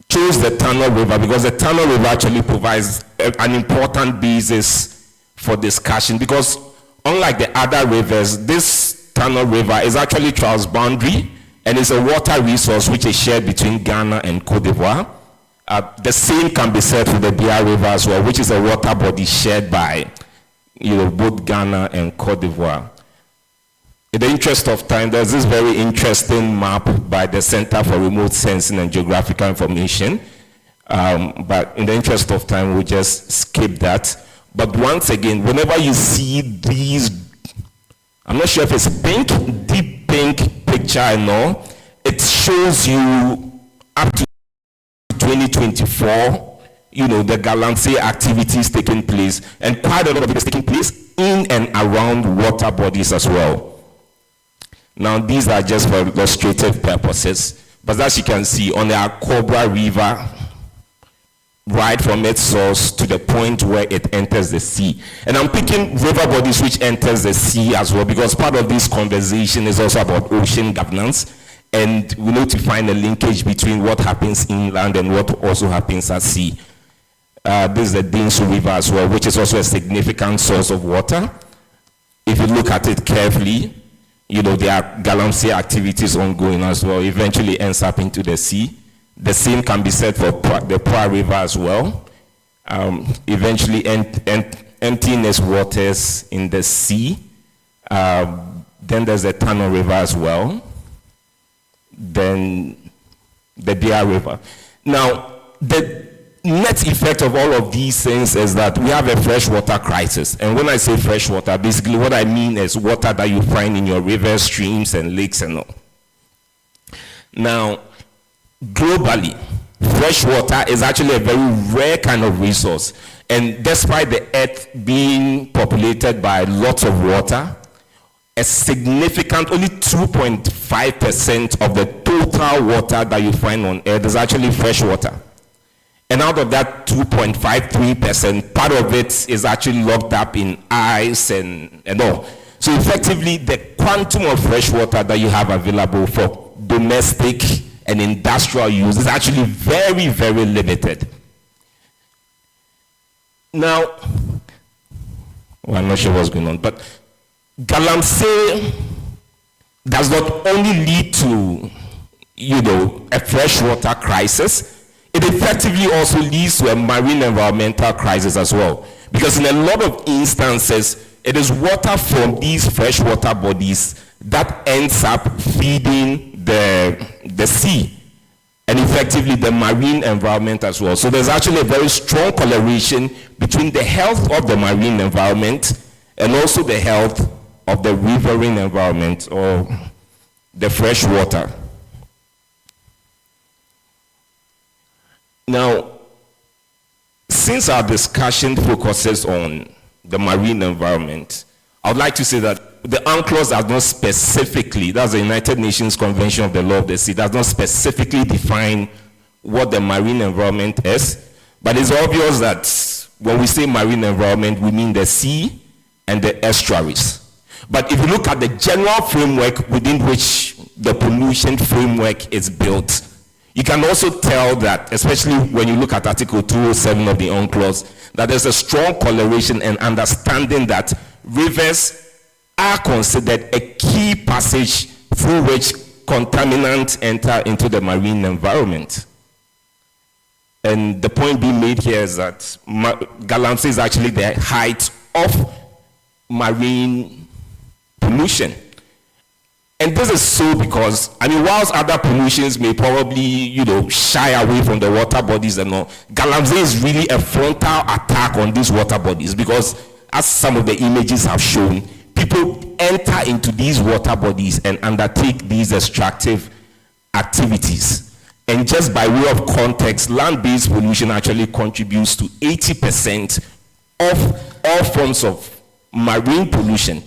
choose the Tunnel River because the Tunnel River actually provides an important basis for discussion, because unlike the other rivers, this Tunnel River is actually transboundary and it's a water resource which is shared between Ghana and Cote d'Ivoire. The same can be said for the Bia River as well, which is a water body shared by both Ghana and Cote d'Ivoire. In the interest of time, there's this very interesting map by the Center for Remote Sensing and Geographical Information. But in the interest of time, we'll just skip that. But once again, whenever you see these, I'm not sure if it's pink, deep pink picture and all, it shows you up to 2024, the Galamsey activities taking place, and quite a lot of it is taking place in and around water bodies as well. Now, these are just for illustrative purposes, but as you can see, on the Cobra River, right from its source to the point where it enters the sea. And I'm picking river bodies which enters the sea as well, because part of this conversation is also about ocean governance, and we need to find a linkage between what happens inland and what also happens at sea. This is the Dinsu River as well, which is also a significant source of water. If you look at it carefully, there are Galamsey activities ongoing as well, eventually ends up into the sea. The same can be said for the Pra River as well, eventually emptying its waters in the sea. Then there's the Tunnel River as well. Then the Bia River. Now, the net effect of all of these things is that we have a freshwater crisis. And when I say freshwater, basically what I mean is water that you find in your rivers, streams, and lakes and all. Now, globally, fresh water is actually a very rare kind of resource. And despite the earth being populated by lots of water, a significant, only 2.5% of the total water that you find on earth is actually fresh water. And out of that 2.53%, part of it is actually locked up in ice and all. So effectively, the quantum of fresh water that you have available for domestic and industrial use is actually very, very limited. Now, I'm not sure what's going on, but Galamsey does not only lead to, a freshwater crisis, it effectively also leads to a marine environmental crisis as well. Because in a lot of instances, it is water from these freshwater bodies that ends up feeding the sea and effectively the marine environment as well. So there's actually a very strong correlation between the health of the marine environment and also the health of the riverine environment or the fresh water. Now, since our discussion focuses on the marine environment, I would like to say that the UNCLOS does not specifically, that's the United Nations Convention of the Law of the Sea, does not specifically define what the marine environment is, but it's obvious that when we say marine environment, we mean the sea and the estuaries. But if you look at the general framework within which the pollution framework is built, you can also tell that, especially when you look at Article 207 of the UNCLOS, that there's a strong correlation and understanding that rivers are considered a key passage through which contaminants enter into the marine environment. And the point being made here is that Galamsey is actually the height of marine pollution. And this is so because, whilst other pollutions may probably, shy away from the water bodies and all, Galamsey is really a frontal attack on these water bodies because, as some of the images have shown, people enter into these water bodies and undertake these extractive activities. And just by way of context, land-based pollution actually contributes to 80% of all forms of marine pollution.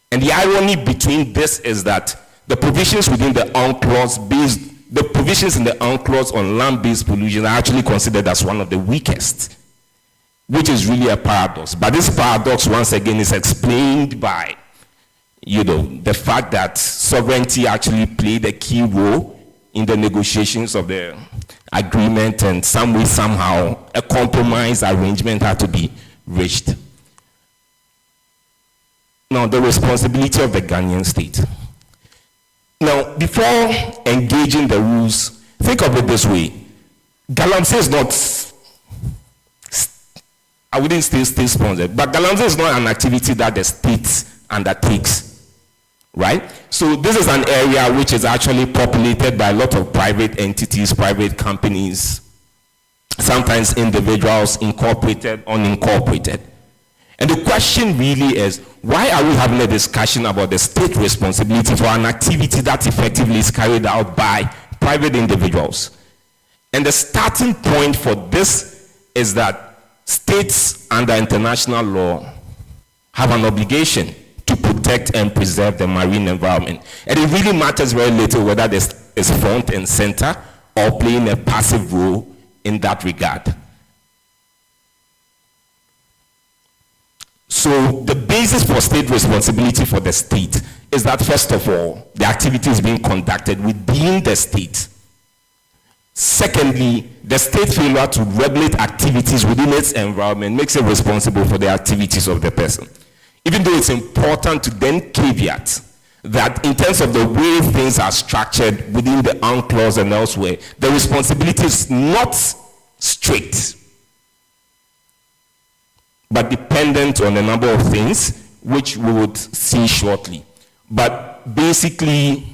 And the irony between this is that the provisions within the UNCLOS in the UNCLOS on land-based pollution are actually considered as one of the weakest, which is really a paradox. But this paradox, once again, is explained by, the fact that sovereignty actually played a key role in the negotiations of the agreement, and some way, somehow, a compromise arrangement had to be reached. Now, the responsibility of the Ghanaian state. Now, before engaging the rules, think of it this way. Galamsey is not, I wouldn't say state-sponsored, but Galamsey is not an activity that the state undertakes, right? So this is an area which is actually populated by a lot of private entities, private companies, sometimes individuals, incorporated, unincorporated. And the question really is, why are we having a discussion about the state responsibility for an activity that effectively is carried out by private individuals? And the starting point for this is that states under international law have an obligation to protect and preserve the marine environment. And it really matters very little whether this is front and center or playing a passive role in that regard. So the basis for state responsibility for the state is that, first of all, the activity is being conducted within the state. Secondly, the state failure to regulate activities within its environment makes it responsible for the activities of the person. Even though it's important to then caveat that in terms of the way things are structured within the UNCLOS and elsewhere, the responsibility is not strict, but dependent on a number of things, which we would see shortly. But basically,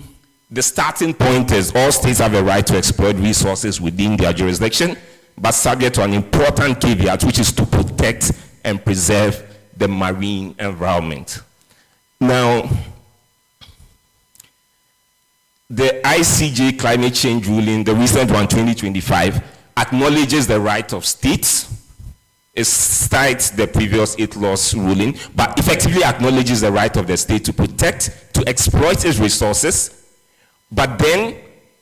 the starting point is all states have a right to exploit resources within their jurisdiction, but subject to an important caveat, which is to protect and preserve the marine environment. Now, the ICJ climate change ruling, the recent one, 2025, acknowledges the right of states. It cites the previous ITLOS ruling, but effectively acknowledges the right of the state to protect, to exploit its resources, but then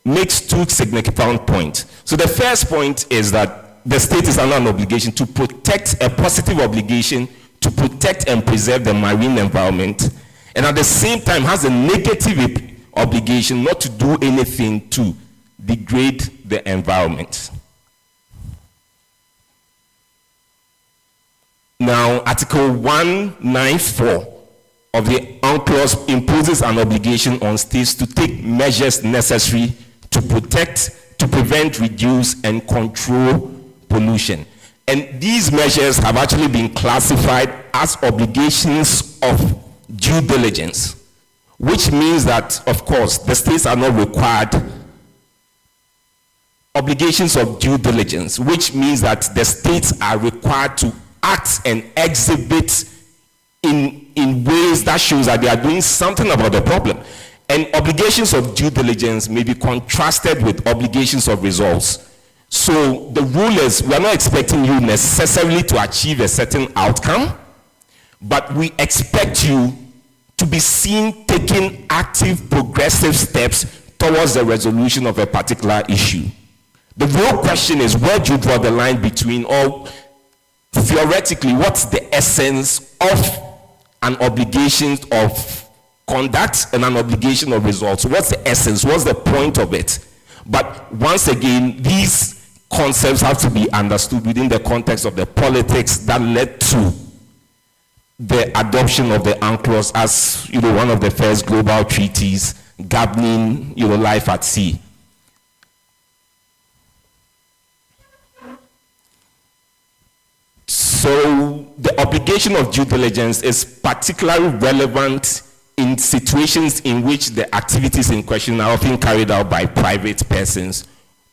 makes two significant points. So the first point is that the state is under an obligation to protect, a positive obligation to protect and preserve the marine environment, and at the same time has a negative obligation not to do anything to degrade the environment. Now, Article 194 of the UNCLOS imposes an obligation on states to take measures necessary to protect, to prevent, reduce, and control pollution. And these measures have actually been classified as obligations of due diligence, which means that, of course, the states are not required obligations of due diligence, which means that the states are required to act and exhibit in ways that shows that they are doing something about the problem. And obligations of due diligence may be contrasted with obligations of results. So the rule is, we are not expecting you necessarily to achieve a certain outcome, but we expect you to be seen taking active, progressive steps towards the resolution of a particular issue. The real question is, where do you draw the line between, or theoretically, what's the essence of an obligation of conduct and an obligation of results? What's the essence? What's the point of it? But once again, these concepts have to be understood within the context of the politics that led to the adoption of the UNCLOS as, one of the first global treaties governing, life at sea. So the obligation of due diligence is particularly relevant in situations in which the activities in question are often carried out by private persons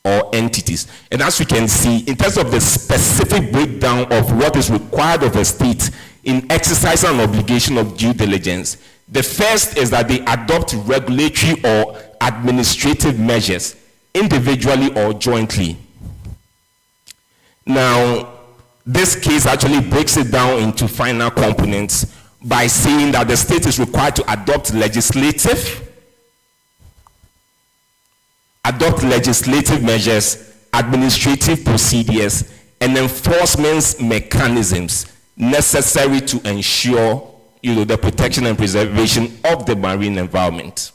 or entities. And as we can see, in terms of the specific breakdown of what is required of a state in exercising an obligation of due diligence, the first is that they adopt regulatory or administrative measures, individually or jointly. Now, this case actually breaks it down into final components by saying that the state is required to adopt legislative measures, administrative procedures, and enforcement mechanisms necessary to ensure, the protection and preservation of the marine environment.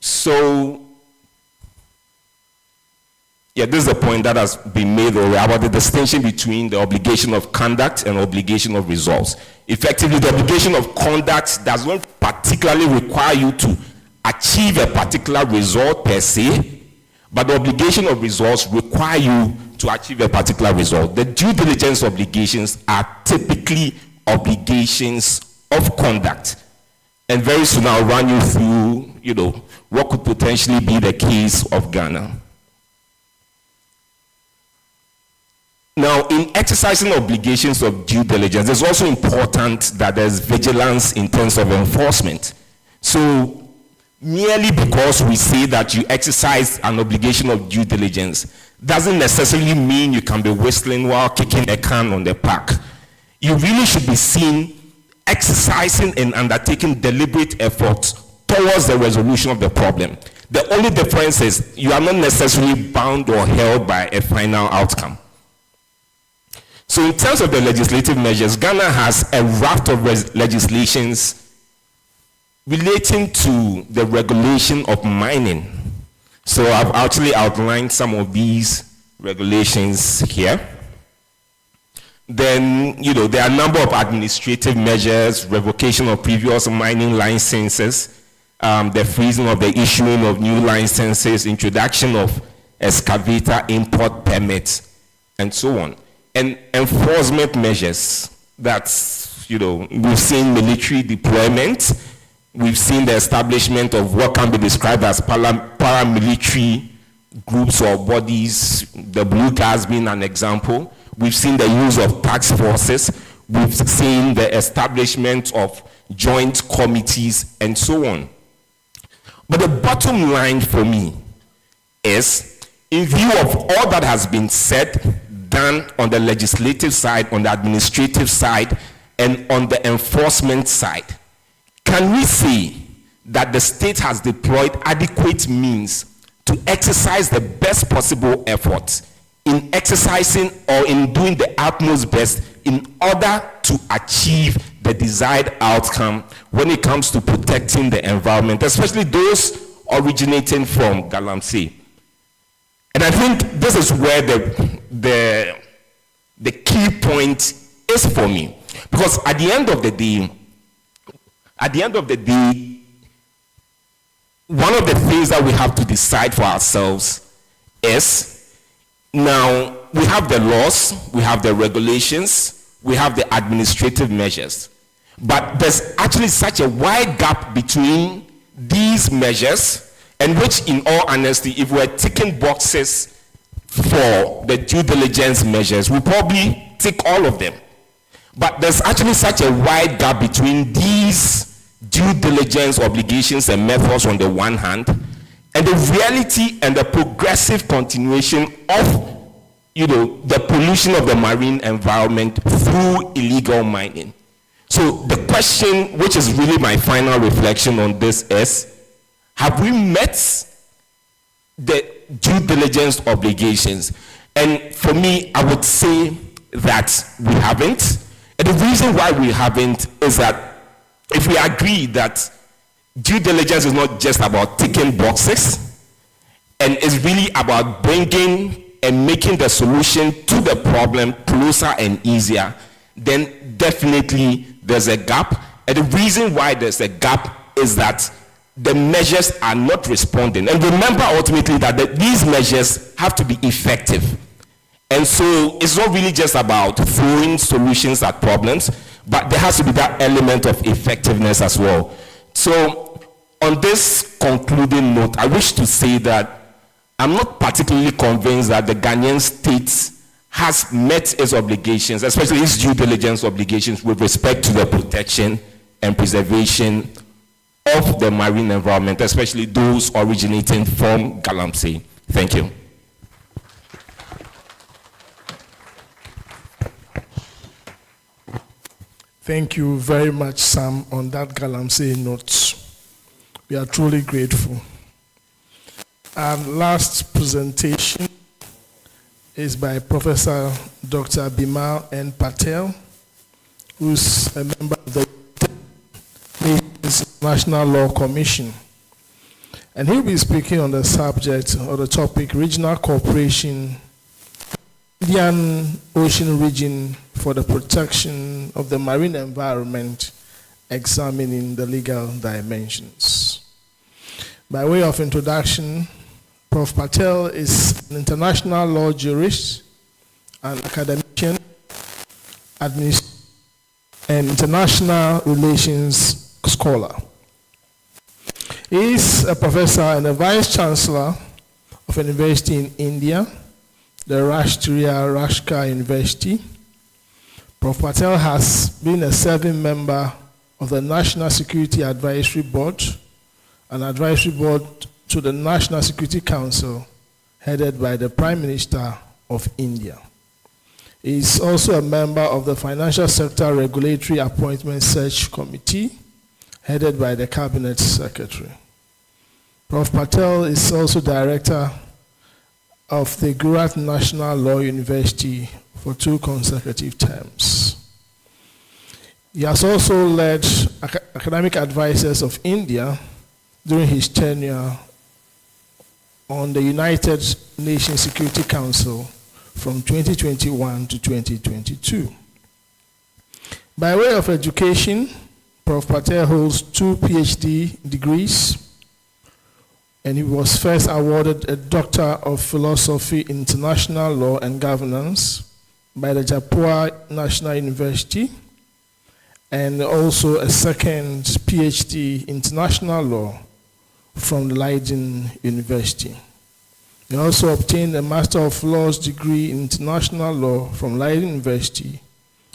So, this is the point that has been made already about the distinction between the obligation of conduct and obligation of results. Effectively, the obligation of conduct does not particularly require you to achieve a particular result per se, but the obligation of results require you to achieve a particular result. The due diligence obligations are typically obligations of conduct. And very soon I'll run you through, what could potentially be the case of Ghana. Now, in exercising obligations of due diligence, it's also important that there's vigilance in terms of enforcement. So, merely because we say that you exercise an obligation of due diligence doesn't necessarily mean you can be whistling while kicking a can on the park. You really should be seen exercising and undertaking deliberate efforts towards the resolution of the problem. The only difference is you are not necessarily bound or held by a final outcome. So in terms of the legislative measures, Ghana has a raft of legislations relating to the regulation of mining. So I've actually outlined some of these regulations here. Then, there are a number of administrative measures, revocation of previous mining licenses, the freezing of the issuing of new licenses, introduction of excavator import permits, and so on. And enforcement measures, that's, we've seen military deployment, we've seen the establishment of what can be described as paramilitary groups or bodies, the Blue Guards being an example. We've seen the use of task forces, we've seen the establishment of joint committees, and so on. But the bottom line for me is, in view of all that has been said, done on the legislative side, on the administrative side, and on the enforcement side, can we say that the state has deployed adequate means to exercise the best possible efforts in exercising or in doing the utmost best in order to achieve the desired outcome when it comes to protecting the environment, especially those originating from Galamsey? And I think this is where the key point is for me, because at the end of the day, one of the things that we have to decide for ourselves is, now we have the laws, we have the regulations, we have the administrative measures, but there's actually such a wide gap between these measures, and which, in all honesty, if we're ticking boxes for the due diligence measures, we probably tick all of them. But there's actually such a wide gap between these due diligence obligations and methods on the one hand, and the reality and the progressive continuation of, the pollution of the marine environment through illegal mining. So the question, which is really my final reflection on this, is, have we met the due diligence obligations? And for me, I would say that we haven't. And the reason why we haven't is that if we agree that due diligence is not just about ticking boxes, and it's really about bringing and making the solution to the problem closer and easier, then definitely there's a gap. And the reason why there's a gap is that the measures are not responding. And remember ultimately that these measures have to be effective. And so it's not really just about throwing solutions at problems, but there has to be that element of effectiveness as well. So on this concluding note, I wish to say that I'm not particularly convinced that the Ghanaian state has met its obligations, especially its due diligence obligations with respect to the protection and preservation of the marine environment, especially those originating from Galamsey. Thank you. Thank you very much, Sam, on that Galamsey note. We are truly grateful. Our last presentation is by Professor Dr. Bimal N. Patel, who's a member of the National Law Commission. And he'll be speaking on the subject or the topic, Regional Cooperation, Indian Ocean Region for the Protection of the Marine Environment, examining the legal dimensions. By way of introduction, Prof. Patel is an international law jurist, an academician, and international relations scholar. He is a professor and a vice chancellor of a university in India, the Rashtriya Rashka University. Prof. Patel has been a serving member of the National Security Advisory Board, an advisory board to the National Security Council, headed by the Prime Minister of India. He is also a member of the Financial Sector Regulatory Appointment Search Committee, headed by the Cabinet Secretary. Prof. Patel is also director of the Gujarat National Law University for 2 consecutive terms. He has also led academic advisors of India during his tenure on the United Nations Security Council from 2021 to 2022. By way of education, Prof. Patel holds 2 PhD degrees, and he was first awarded a Doctor of Philosophy in International Law and Governance by the Japua National University, and also a second PhD in International Law from Leiden University. He also obtained a Master of Laws degree in International Law from Leiden University,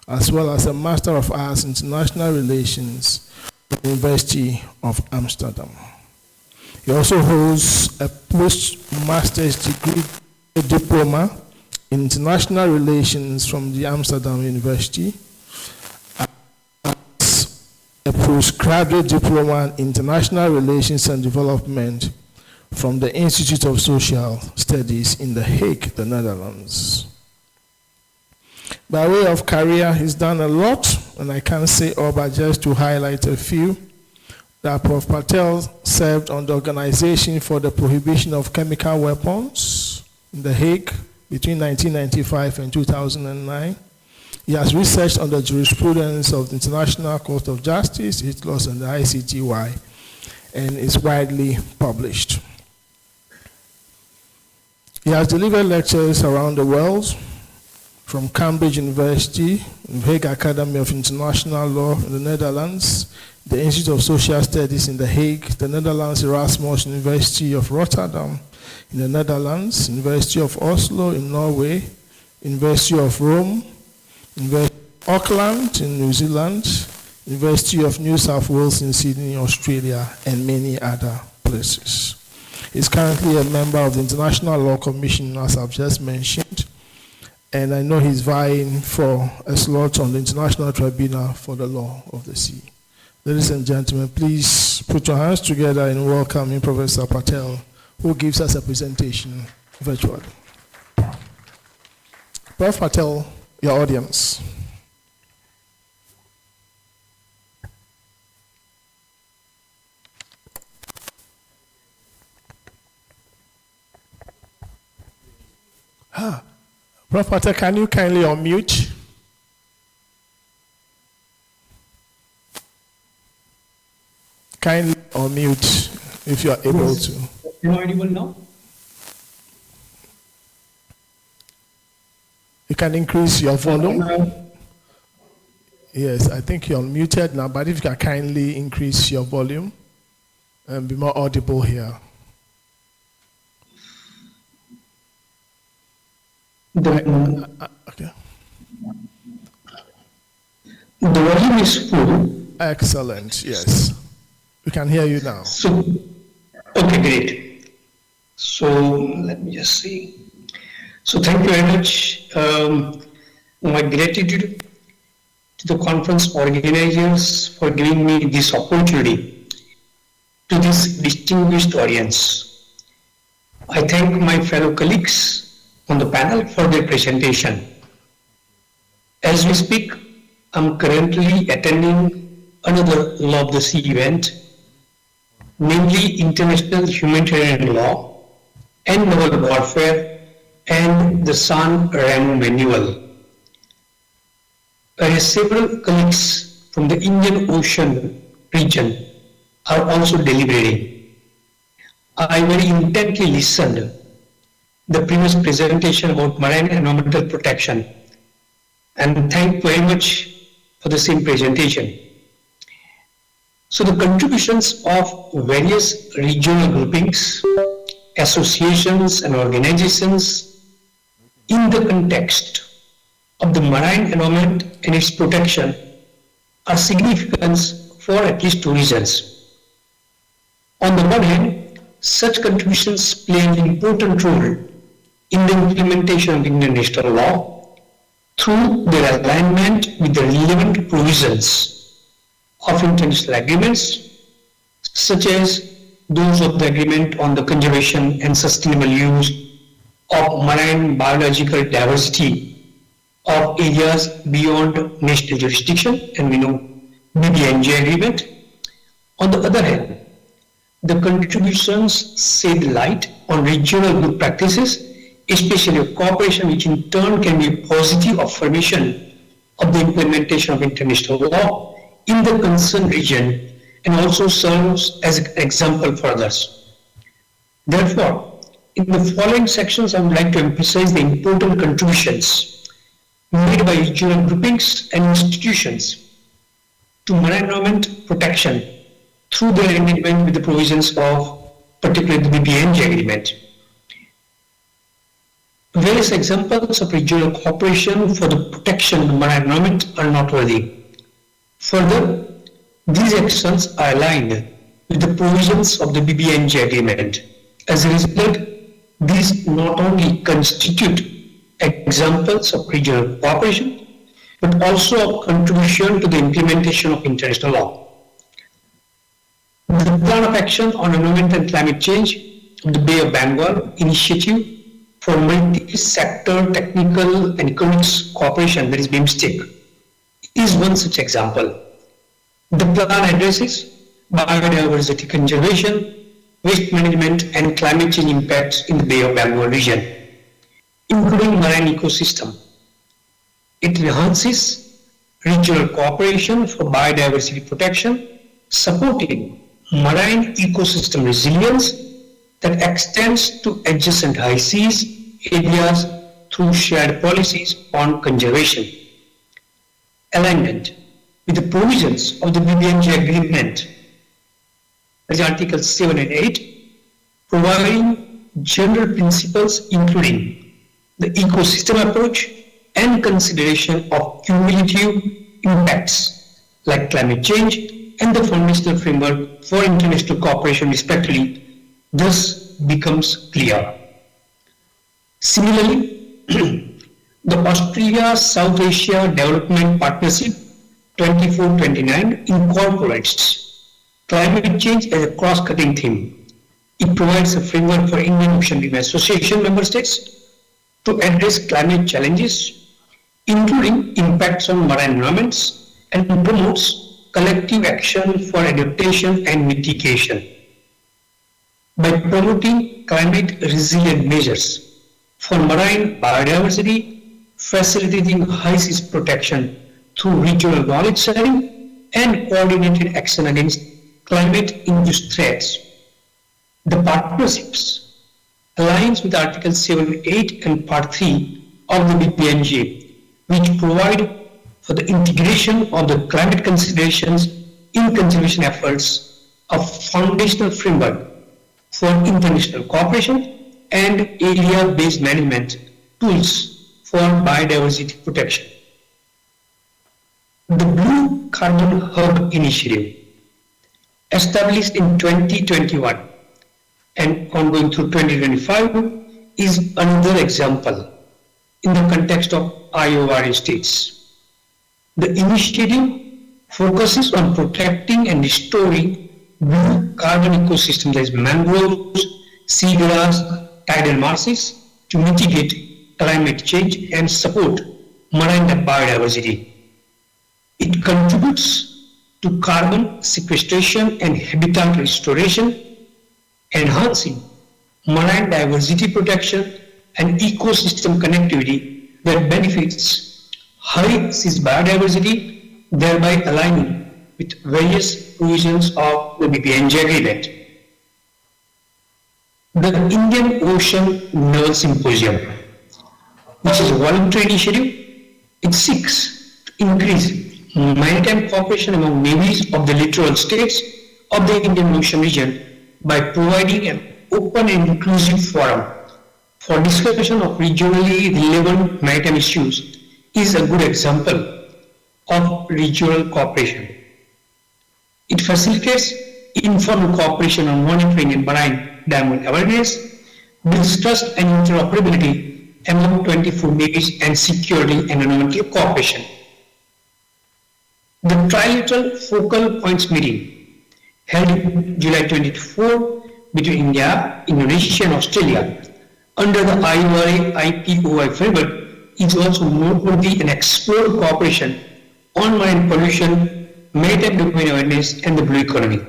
as well as a Master of Arts in International Relations from the University of Amsterdam. He also holds a postmaster's degree diploma in International Relations from the Amsterdam University, a postgraduate diploma in International Relations and Development from the Institute of Social Studies in The Hague, the Netherlands. By way of career, he's done a lot, and I can't say all, but just to highlight a few. That Prof. Patel served on the Organization for the Prohibition of Chemical Weapons in The Hague between 1995 and 2009. He has researched on the jurisprudence of the International Court of Justice, its laws, and the ICTY, and is widely published. He has delivered lectures around the world, from Cambridge University, the Hague Academy of International Law in the Netherlands, the Institute of Social Studies in The Hague, the Netherlands Erasmus University of Rotterdam in the Netherlands, University of Oslo in Norway, University of Rome, University of Auckland in New Zealand, University of New South Wales in Sydney, Australia, and many other places. He's currently a member of the International Law Commission, as I've just mentioned, and I know he's vying for a slot on the International Tribunal for the Law of the Sea. Ladies and gentlemen, please put your hands together in welcoming Professor Patel, who gives us a presentation virtually. Prof. Patel, your audience. Prof. Patel, can you kindly unmute? Kindly unmute if you are able to. Am I audible now? You can increase your volume. Yes, I think you're unmuted now, but if you can kindly increase your volume and be more audible here. Okay. The volume is full. Excellent, yes. We can hear you now. So, okay, great. So, let me just see. So, thank you very much. My gratitude to the conference organizers for giving me this opportunity to this distinguished audience. I thank my fellow colleagues on the panel for their presentation. As we speak, I'm currently attending another Law of the Sea event, namely International Humanitarian Law and Naval Warfare and the San Remo Manual. Several colleagues from the Indian Ocean region are also deliberating. I very intently listened the previous presentation about marine environmental protection and thank very much for the same presentation. So the contributions of various regional groupings, associations and organizations in the context of the marine environment and its protection are significant for at least two reasons. On the one hand, such contributions play an important role in the implementation of international law through their alignment with the relevant provisions of international agreements, such as those of the Agreement on the Conservation and Sustainable Use of Marine Biological Diversity of areas beyond national jurisdiction, and we know BBNJ agreement. On the other hand, the contributions shed light on regional good practices, especially of cooperation, which in turn can be a positive affirmation of the implementation of international law in the concerned region and also serves as an example for others. Therefore, in the following sections, I would like to emphasize the important contributions made by regional groupings and institutions to marine environment protection through their engagement with the provisions of particularly the BBNJ agreement. Various examples of regional cooperation for the protection of the marine environment are noteworthy. Further, these actions are aligned with the provisions of the BBNJ agreement. As a result, these not only constitute examples of regional cooperation, but also of contribution to the implementation of international law. The Plan of Action on Environment and Climate Change of the Bay of Bengal Initiative for Multi-Sector Technical and Economic Cooperation, that is BIMSTEC, is one such example. The plan addresses biodiversity conservation, waste management and climate change impacts in the Bay of Bengal region, including marine ecosystem. It enhances regional cooperation for biodiversity protection, supporting marine ecosystem resilience that extends to adjacent high seas areas through shared policies on conservation. Alignment with the provisions of the BBNJ agreement, as Articles 7 and 8, providing general principles including the ecosystem approach and consideration of cumulative impacts like climate change and the foundational framework for international cooperation respectively thus becomes clear. Similarly, the Australia-South Asia Development Partnership 24-29 incorporates climate change as a cross-cutting theme. It provides a framework for Indian Ocean Rim Association member states to address climate challenges, including impacts on marine environments, and promotes collective action for adaptation and mitigation. By promoting climate resilient measures for marine biodiversity, facilitating high seas protection through regional knowledge sharing and coordinated action against climate-induced threats, the partnerships aligns with Article 7, 8 and Part 3 of the BBNJ, which provide for the integration of the climate considerations in conservation efforts, a foundational framework for international cooperation and area-based management tools for biodiversity protection. The Blue Carbon Hub Initiative, established in 2021 and ongoing through 2025, is another example in the context of IORA states. The initiative focuses on protecting and restoring blue carbon ecosystems as mangroves, seagrass, tidal marshes to mitigate climate change and support marine biodiversity. It contributes to carbon sequestration and habitat restoration, enhancing marine diversity protection and ecosystem connectivity that benefits high seas biodiversity, thereby aligning with various provisions of the BBNJ agreement. The Indian Ocean Naval Symposium, which is a voluntary initiative, it seeks to increase maritime cooperation among navies of the littoral states of the Indian Ocean region by providing an open and inclusive forum for discussion of regionally relevant maritime issues is a good example of regional cooperation. It facilitates informal cooperation on monitoring and marine domain awareness, builds trust and interoperability among 24 navies and security and environmental cooperation. The Trilateral Focal Points meeting held in July 2024 between India, Indonesia and Australia under the IORA IPOI framework is also noteworthy and explore cooperation on marine pollution, maritime domain awareness and the blue economy.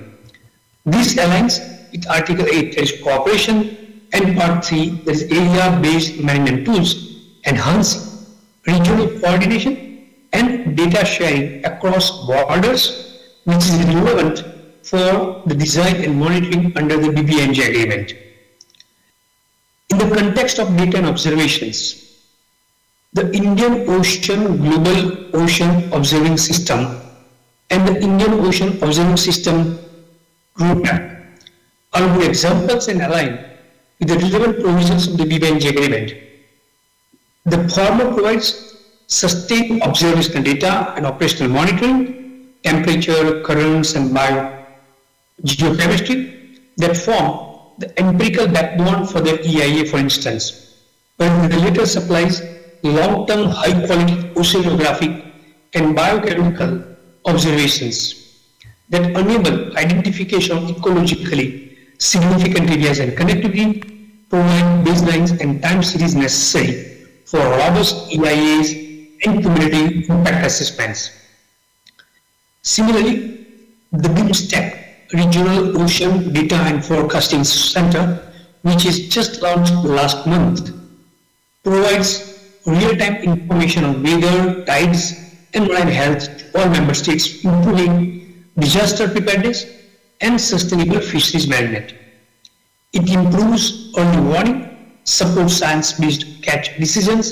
This aligns with Article 8, that is cooperation, and Part 3, that is area-based management tools, enhancing regional coordination and data sharing across borders, which is relevant for the design and monitoring under the BBNJ agreement. In the context of data and observations, the Indian Ocean Global Ocean Observing System and the Indian Ocean Observing System roadmap are good examples and align with the relevant provisions of the BBNJ agreement. The former provides sustained observational data and operational monitoring, temperature, currents and geochemistry that form the empirical backbone for the EIA, for instance, where the latter supplies long-term high-quality oceanographic and biochemical observations that enable identification of ecologically significant areas and connectivity, provide baselines and time series necessary for robust EIAs and cumulative impact assessments. Similarly, the BIMSTEC Regional Ocean Data and Forecasting Center, which is just launched last month, provides real-time information on weather, tides, and marine health to all member states, improving disaster preparedness and sustainable fisheries management. It improves early warning, supports science-based catch decisions,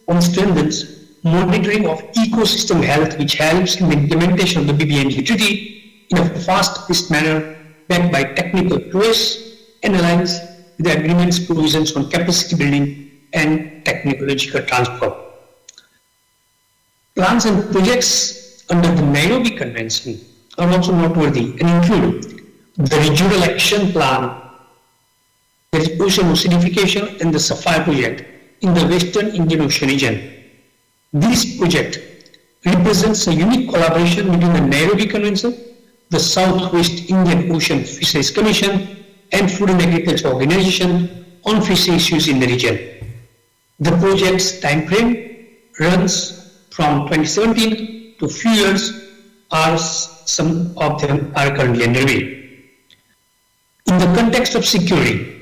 and strengthens monitoring of ecosystem health, which helps in the implementation of the BBNJ treaty in a fast-paced manner, backed by technical prowess, and aligns with the agreement's provisions on capacity building and technological transfer. Plans and projects under the Nairobi Convention are also noteworthy and include the Regional Action Plan, there is ocean acidification and the Sapphire Project in the Western Indian Ocean region. This project represents a unique collaboration between the Nairobi Convention, the Southwest Indian Ocean Fisheries Commission, and Food and Agriculture Organization on fisheries issues in the region. The project's time frame runs from 2017 to few years, as some of them are currently underway. In the context of security,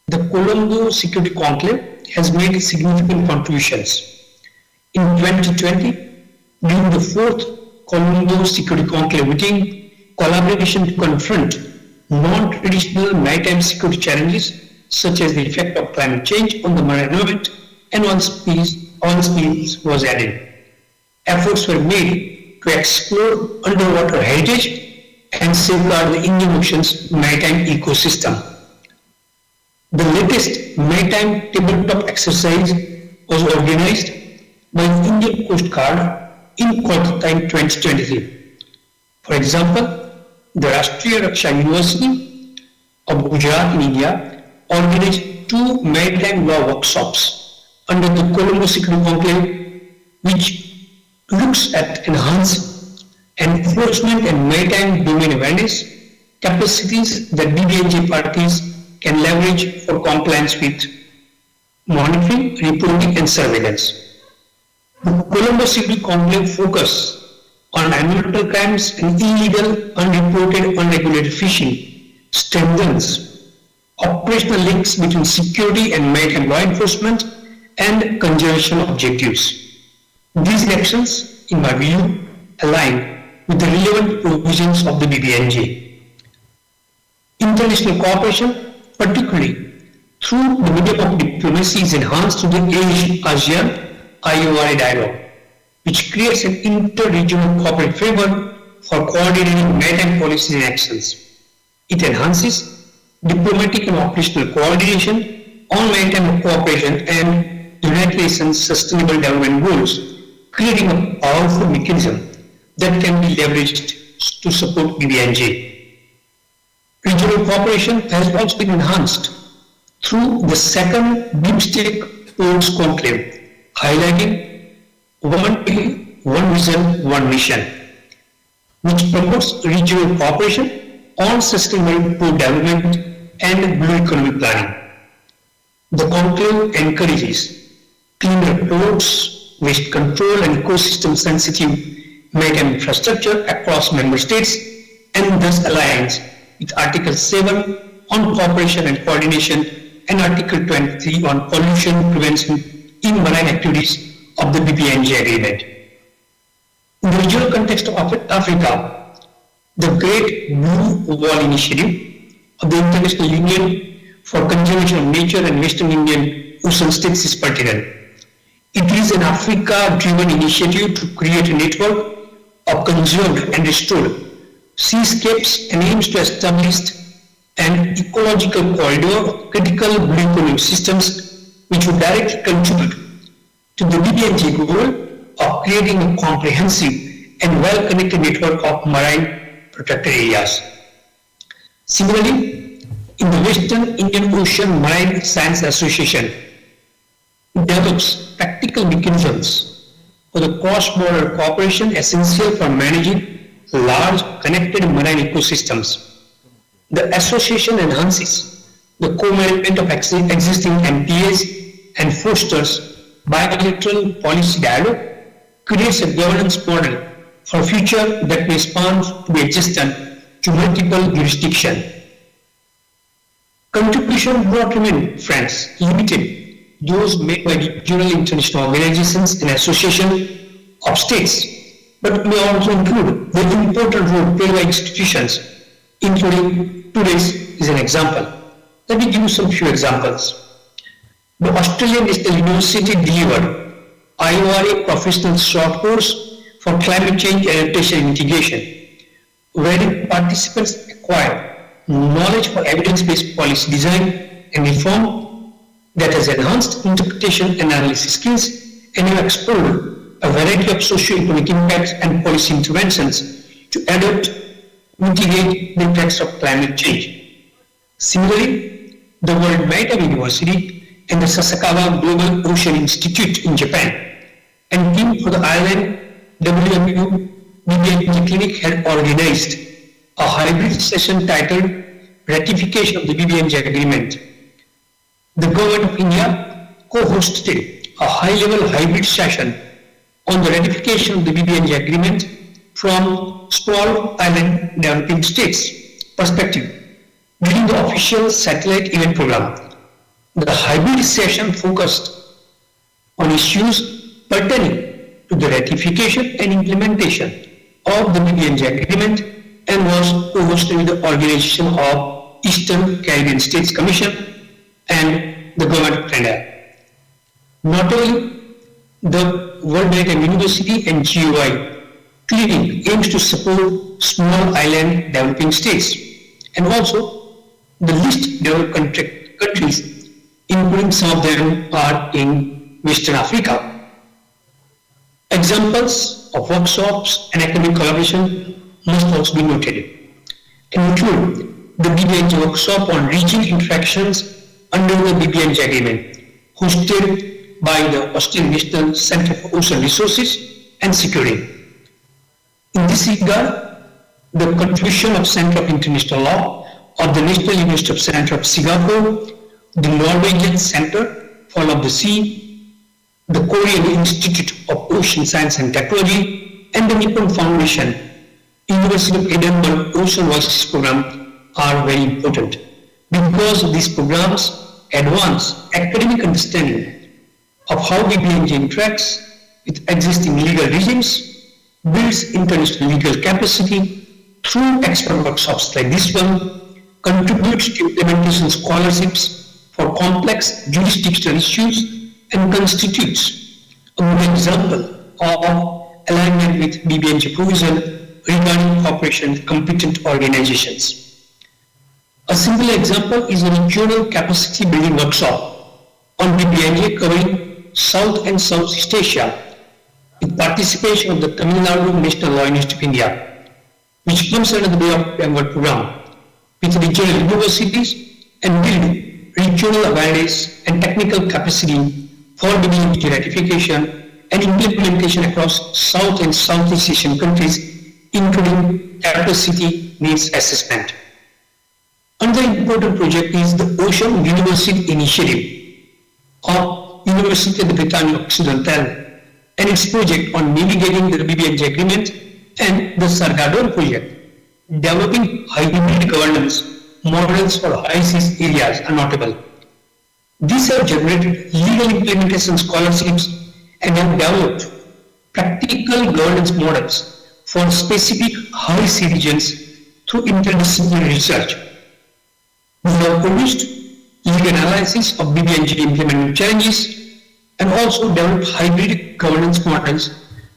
the Colombo Security Conclave has made significant contributions. In 2020, during the 4th Colombo Security Conclave meeting, collaboration to confront non-traditional maritime security challenges such as the effect of climate change on the marine environment and oil spills was added. efforts were made to explore underwater heritage and safeguard the Indian Ocean's maritime ecosystem. The latest maritime tabletop exercise was organized by the Indian Coast Guard in Kolkata in 2023. For example, the Rashtriya Raksha University of Gujarat in India organized 2 maritime law workshops under the Colombo Security Conclave, which looks at enhancing enforcement and maritime domain awareness capacities that BBNJ parties can leverage for compliance with monitoring, reporting and surveillance. The Colombo Security Conclave focus on environmental crimes and illegal, unreported, unregulated fishing strengthens operational links between security and maritime law enforcement and conservation objectives. These actions, in my view, align with the relevant provisions of the BBNJ. International cooperation, particularly through the medium of diplomacy, is enhanced through the ASEAN IORA dialogue, which creates an inter-regional corporate framework for coordinating maritime policies and actions. It enhances diplomatic and operational coordination on maritime cooperation and United Nations Sustainable Development Goals, creating a powerful mechanism that can be leveraged to support BBNJ. Regional cooperation has also been enhanced through the second BIMSTEC Ports Conclave, highlighting One Day, One Vision, One Mission, which promotes regional cooperation on sustainable port development and blue economy planning. The conclave encourages cleaner ports, waste control and ecosystem sensitive maritime infrastructure across member states, and thus aligns with Article 7 on cooperation and coordination and Article 23 on pollution prevention in marine activities of the BBNJ agreement. In the regional context of Africa, the Great Blue Wall Initiative of the International Union for Conservation of Nature and Western Indian Ocean States is pertinent. It is an Africa-driven initiative to create a network of conserved and restored seascapes and aims to establish an ecological corridor of critical blue economic systems which would directly contribute to the BBNJ goal of creating a comprehensive and well-connected network of marine protected areas. Similarly, in the Western Indian Ocean Marine Science Association develops practical mechanisms for the cross-border cooperation essential for managing large connected marine ecosystems. The association enhances the co-management of existing MPAs and fosters bilateral policy dialogue, creates a governance model for future that may span to be adjusted to multiple jurisdictions. Contribution do not remain, friends, limited. Those made by regional international organizations and associations of states, but may also include the important role played by institutions, including today's is an example. Let me give you some few examples. The Australian National University delivered IORA professional short course for climate change adaptation and mitigation, wherein participants acquire knowledge for evidence-based policy design and reform that has enhanced interpretation and analysis skills and have explored a variety of socio-economic impacts and policy interventions to adapt, mitigate the impacts of climate change. Similarly, the World Maritime University and the Sasakawa Global Ocean Institute in Japan and Team for the Ireland WMU BBNJ Clinic had organized a hybrid session titled Ratification of the BBNJ Agreement. The Government of India co-hosted a high-level hybrid session on the ratification of the BBNJ Agreement from small island developing states perspective during the official satellite event program. The hybrid session focused on issues pertaining to the ratification and implementation of the BBNJ Agreement and was co-hosted with the Organization of Eastern Caribbean States Commission and the Government of Canada. Not only the World Maritime University and GOI clinic aims to support small island developing states, and also the least developed countries, including some of them are in Western Africa. Examples of workshops and academic collaboration must also be noted, and include the BBNJ workshop on regional interactions under the BBNJ agreement, hosted by the Australian National Centre for Ocean Resources and Security. In this regard, the contribution of Centre of International Law of the National University of Centre of Singapore, the Norwegian Centre for Law of the Sea, the Korean Institute of Ocean Science and Technology, and the Nippon Foundation, University of Edinburgh Ocean Voices Program are very important, because these programs advance academic understanding of how BBNJ interacts with existing legal regimes, builds international legal capacity through expert workshops like this one, contributes to implementation scholarships for complex jurisdictional issues, and constitutes a good example of alignment with BBNJ provision regarding cooperation with competent organizations. A simple example is a regional capacity building workshop on BBNJ covering South and Southeast Asia, with participation of the Tamil Nadu National Law University of India, which comes under the Bay of Bengal program, with regional universities, and build regional awareness and technical capacity for BBNJ ratification and implementation across South and Southeast Asian countries, including capacity needs assessment. Another important project is the Ocean University Initiative of University of the Britannia Occidental, and its project on navigating the BBNJ agreement, and the Sargadon project, developing hybrid governance models for high seas areas are notable. These have generated legal implementation scholarships and have developed practical governance models for specific high sea regions through interdisciplinary research. We have produced legal analysis of BBNJ implementation challenges and also developed hybrid governance models,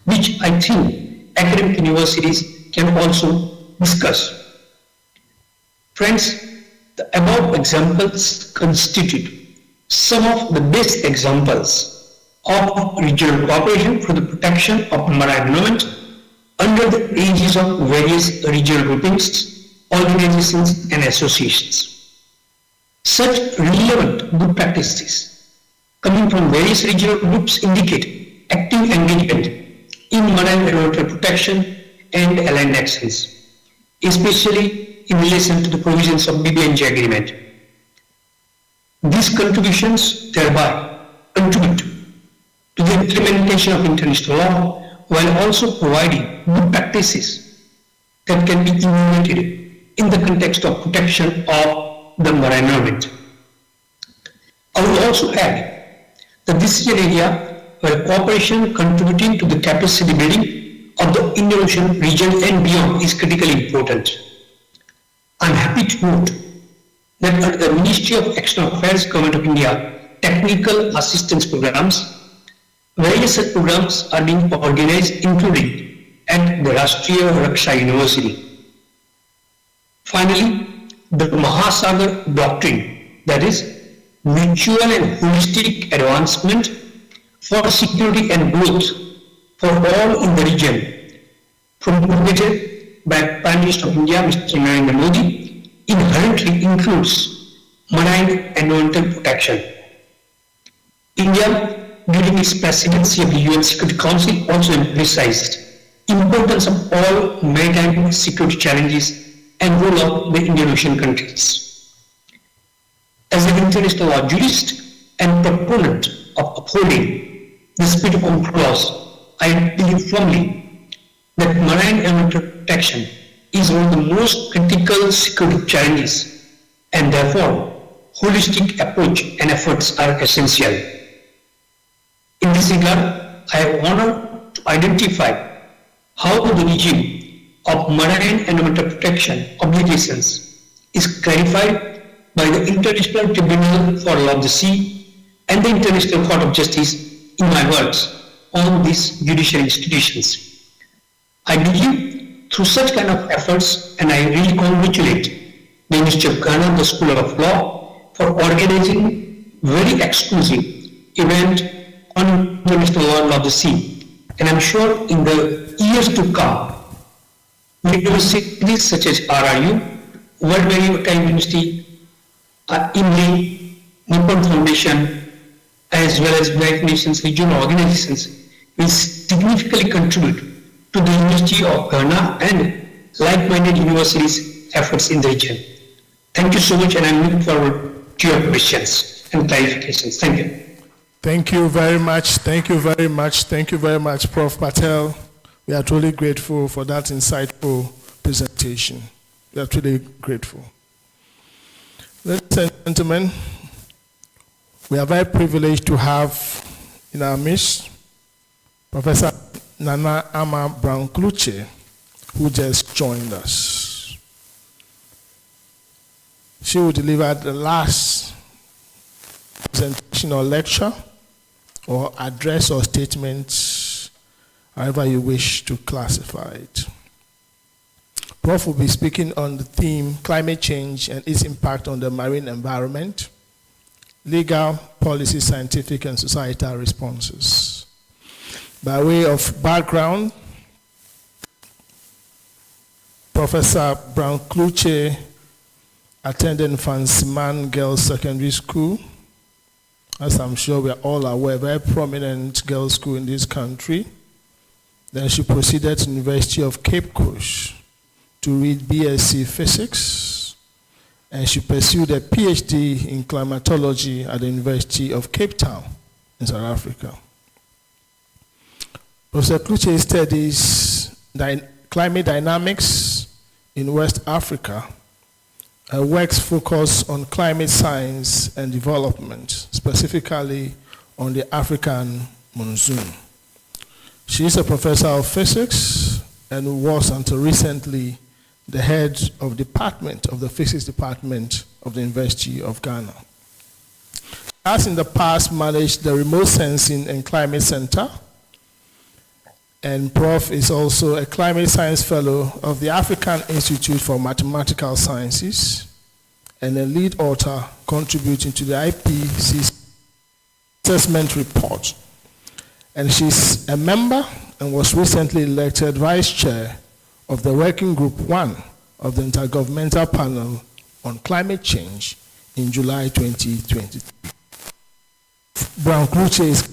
which I think academic universities can also discuss. Friends, the above examples constitute some of the best examples of regional cooperation for the protection of marine environment under the aegis of various regional groupings, organizations, and associations. Such relevant good practices coming from various regional groups indicate active engagement in marine environmental protection and aligned actions, especially in relation to the provisions of BBNJ agreement. These contributions thereby contribute to the implementation of international law while also providing good practices that can be implemented in the context of protection of the marine environment. I would also add that this is an area where cooperation contributing to the capacity building of the Indian Ocean region and beyond is critically important. I am happy to note that under the Ministry of External Affairs, Government of India, technical assistance programs, various such programs are being organized, including at the Rashtriya Raksha University. Finally, the Mahasagar Doctrine, that is, mutual and holistic advancement for security and growth for all in the region, promulgated by Prime Minister of India, Mr. Narendra Modi, inherently includes marine environmental protection. India, during its presidency of the UN Security Council, also emphasized importance of all maritime security challenges and role of the Indian Ocean countries. As an international law jurist and proponent of upholding the spirit of UNCLOS, I believe firmly that marine environmental protection is one of the most critical security challenges, and therefore holistic approach and efforts are essential. In this regard, I have honor to identify how the regime of marine environmental protection obligations is clarified by the International Tribunal for Law of the Sea and the International Court of Justice, in my words, on these judicial institutions. I believe through such kind of efforts, and I really congratulate the University of Ghana, the School of Law, for organizing very exclusive event on international law and of the sea. And I'm sure in the years to come, universities such as RRU, World Maritime University, IMLI, Nippon Foundation, as well as United Nations regional organizations will significantly contribute to the University of Ghana and like-minded universities' efforts in the region. Thank you so much, and I'm looking forward to your questions and clarifications. Thank you. Thank you very much. Thank you very much. Thank you very much, Prof. Patel. We are truly grateful for that insightful presentation. We are truly grateful. Ladies and gentlemen, we are very privileged to have in our midst Professor Nana Ama Brown-Kluche, who just joined us. She will deliver the last presentation or lecture or address or statement, however you wish to classify it. Prof will be speaking on the theme climate change and its impact on the marine environment, legal, policy, scientific, and societal responses. By way of background, Professor Brown-Kluche attended Fansiman Girls Secondary School. As I'm sure we are all aware, a very prominent girls' school in this country. Then she proceeded to University of Cape Coast to read BSc Physics, and she pursued a PhD in climatology at the University of Cape Town in South Africa. Professor Kluche studies climate dynamics in West Africa. Her works focus on climate science and development, specifically on the African monsoon. She is a professor of physics and was until recently the head of the physics department of the University of Ghana. She has in the past managed the Remote Sensing and Climate Center, and Prof is also a climate science fellow of the African Institute for Mathematical Sciences and a lead author contributing to the IPCC assessment report. And she's a member and was recently elected vice chair of the Working Group 1 of the Intergovernmental Panel on Climate Change in July 2023. Brown-Kluche is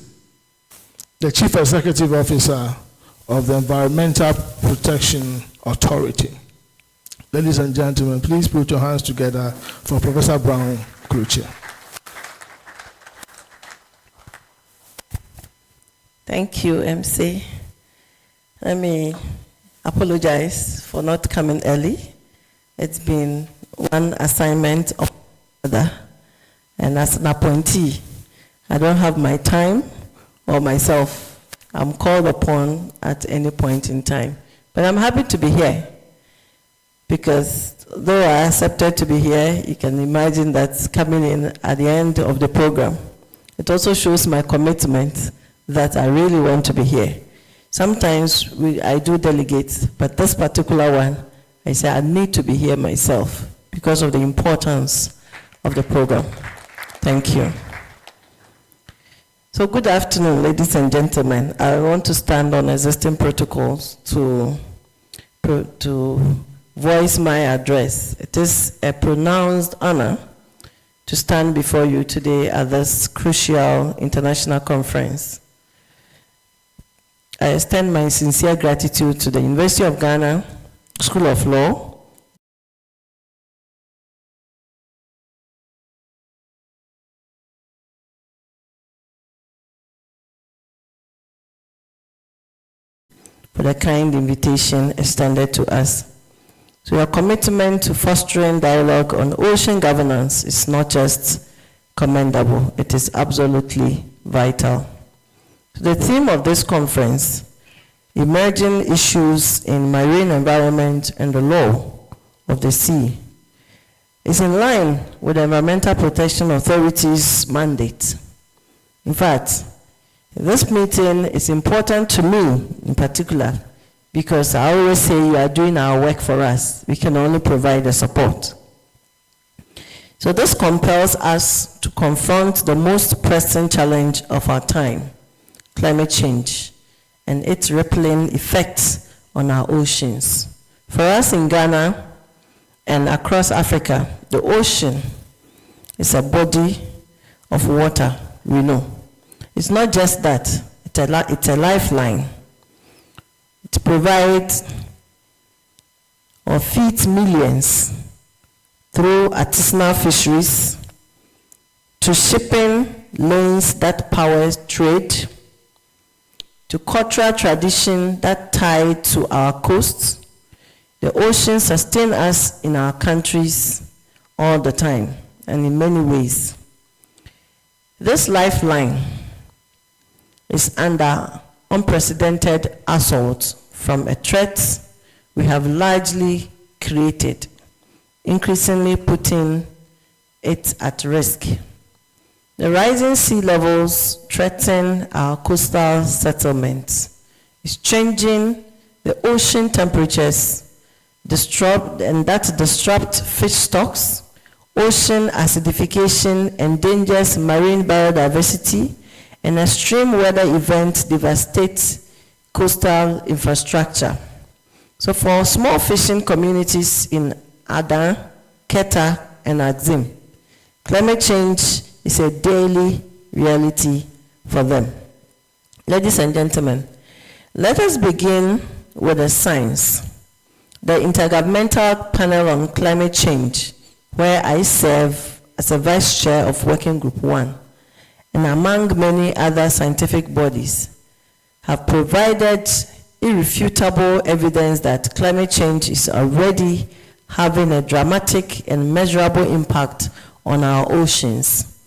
the Chief Executive Officer of the Environmental Protection Authority. Ladies and gentlemen, please put your hands together for Professor Brown-Kluche. Thank you, MC. Let me apologize for not coming early. It's been one assignment of another, and as an appointee, I don't have my time or myself. I'm called upon at any point in time. But I'm happy to be here, because though I accepted to be here, you can imagine that's coming in at the end of the program. It also shows my commitment that I really want to be here. Sometimes I do delegate, but this particular one, I say I need to be here myself because of the importance of the program. Thank you. So good afternoon, ladies and gentlemen. I want to stand on existing protocols to voice my address. It is a pronounced honor to stand before you today at this crucial international conference. I extend my sincere gratitude to the University of Ghana School of Law, for the kind invitation extended to us. So your commitment to fostering dialogue on ocean governance is not just commendable, it is absolutely vital. The theme of this conference, Emerging Issues in Marine Environment and the Law of the Sea, is in line with the Environmental Protection Authority's mandate. In fact, This meeting is important to me in particular because I always say you are doing our work for us. We can only provide the support. So this compels us to confront the most pressing challenge of our time, climate change, and its rippling effects on our oceans. For us in Ghana and across Africa, the ocean is a body of water, we know. It's not just that, it's a lifeline. It provides or feeds millions through artisanal fisheries, to shipping lanes that power trade, to cultural tradition that tie to our coasts. The ocean sustains us in our countries all the time and in many ways. This lifeline is under unprecedented assault from a threat we have largely created, increasingly putting it at risk. The rising sea levels threaten our coastal settlements. It's changing the ocean temperatures, disrupt fish stocks. Ocean acidification endangers marine biodiversity, and extreme weather events devastate coastal infrastructure. So for small fishing communities in Adan, Keta, and Axim, climate change is a daily reality for them. Ladies and gentlemen, let us begin with the science. The Intergovernmental Panel on Climate Change, where I serve as a vice chair of Working Group 1, and among many other scientific bodies, have provided irrefutable evidence that climate change is already having a dramatic and measurable impact on our oceans.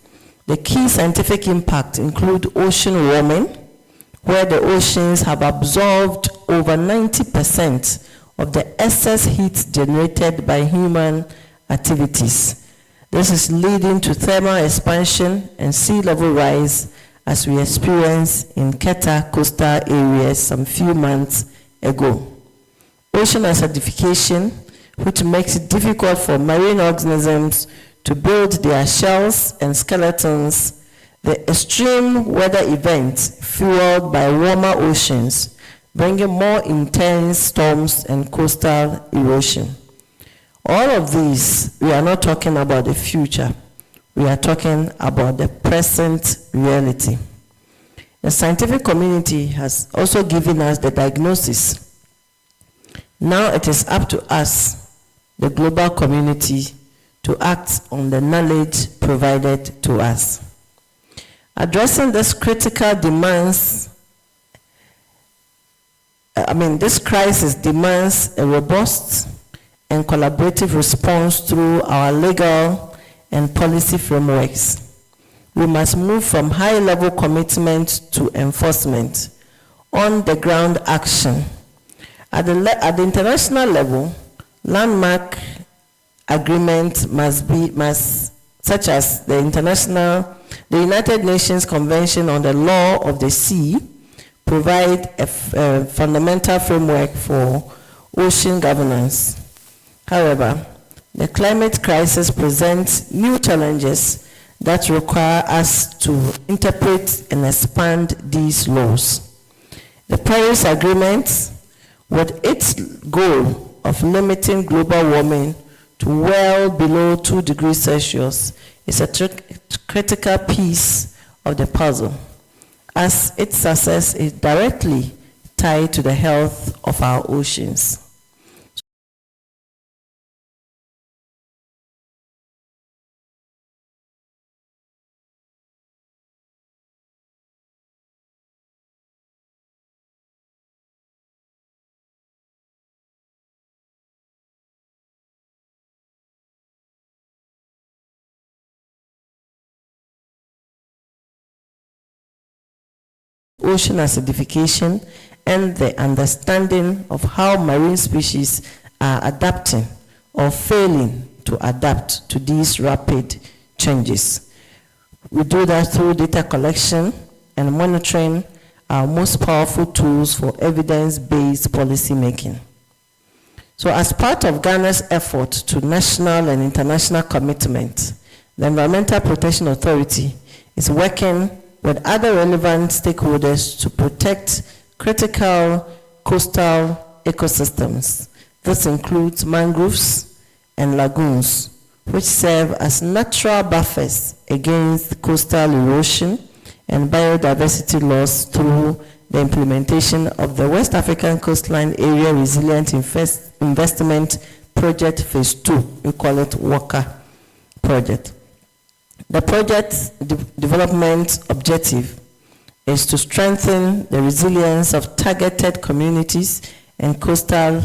The key scientific impacts include ocean warming, where the oceans have absorbed over 90% of the excess heat generated by human activities. This is leading to thermal expansion and sea level rise, as we experienced in Keta coastal areas some few months ago. Ocean acidification, which makes it difficult for marine organisms to build their shells and skeletons. The extreme weather events fueled by warmer oceans, bringing more intense storms and coastal erosion. All of these, we are not talking about the future. We are talking about the present reality. The scientific community has also given us the diagnosis. Now it is up to us, the global community, to act on the knowledge provided to us. Addressing this critical demands, this crisis demands a robust and collaborative response through our legal and policy frameworks. We must move from high-level commitment to enforcement, on-the-ground action. At the international level, landmark agreements such as the United Nations Convention on the Law of the Sea, provide a fundamental framework for ocean governance. However, the climate crisis presents new challenges that require us to interpret and expand these laws. The Paris Agreement, with its goal of limiting global warming to well below 2 degrees Celsius, is a critical piece of the puzzle, as its success is directly tied to the health of our oceans. Ocean acidification and the understanding of how marine species are adapting or failing to adapt to these rapid changes. We do that through data collection and monitoring are most powerful tools for evidence-based policy making. So as part of Ghana's effort to national and international commitment, the Environmental Protection Authority is working with other relevant stakeholders to protect critical coastal ecosystems. This includes mangroves and lagoons, which serve as natural buffers against coastal erosion and biodiversity loss through the implementation of the West African Coastline Area Resilient Investment Project Phase 2. We call it WACA project. The project's development objective is to strengthen the resilience of targeted communities and coastal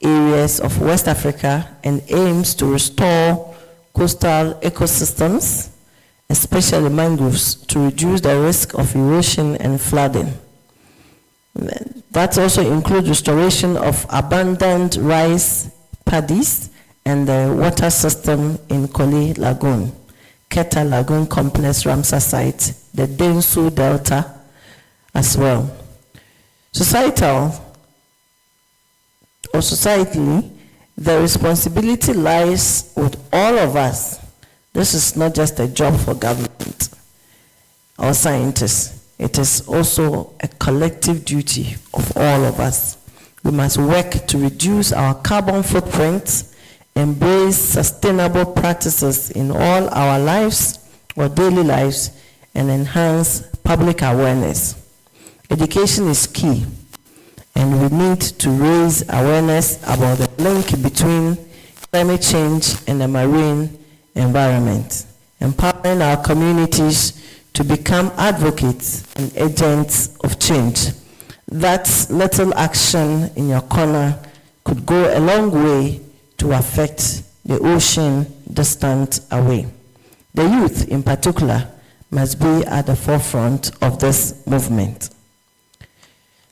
areas of West Africa and aims to restore coastal ecosystems, especially mangroves, to reduce the risk of erosion and flooding. That also includes restoration of abandoned rice paddies and the water system in Koli Lagoon, Keta Lagoon Complex Ramsar site, the Densu Delta as well. Societally, the responsibility lies with all of us. This is not just a job for government or scientists. It is also a collective duty of all of us. We must work to reduce our carbon footprint, embrace sustainable practices in all our lives or daily lives, and enhance public awareness. Education is key, and we need to raise awareness about the link between climate change and the marine environment, empowering our communities to become advocates and agents of change. That little action in your corner could go a long way to affect the ocean distant away. The youth, in particular, must be at the forefront of this movement.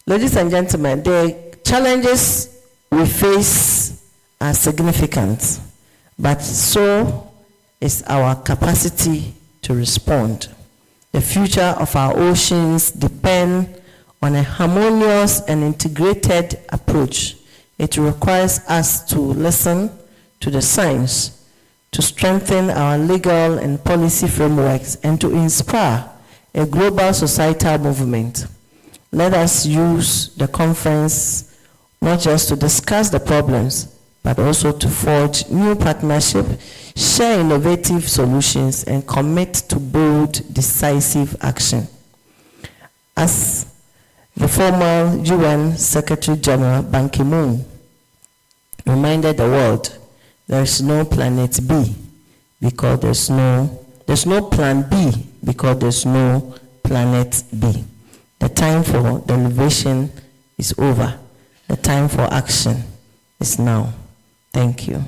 Ladies and gentlemen, the challenges we face are significant, but so is our capacity to respond. The future of our oceans depends on a harmonious and integrated approach. It requires us to listen to the science, to strengthen our legal and policy frameworks, and to inspire a global societal movement. Let us use the conference not just to discuss the problems, but also to forge new partnerships, share innovative solutions, and commit to bold, decisive action. As the former UN Secretary General Ban Ki-moon reminded the world, there is no planet B because there's no plan B because there's no planet B. The time for deliberation is over. The time for action is now. Thank you.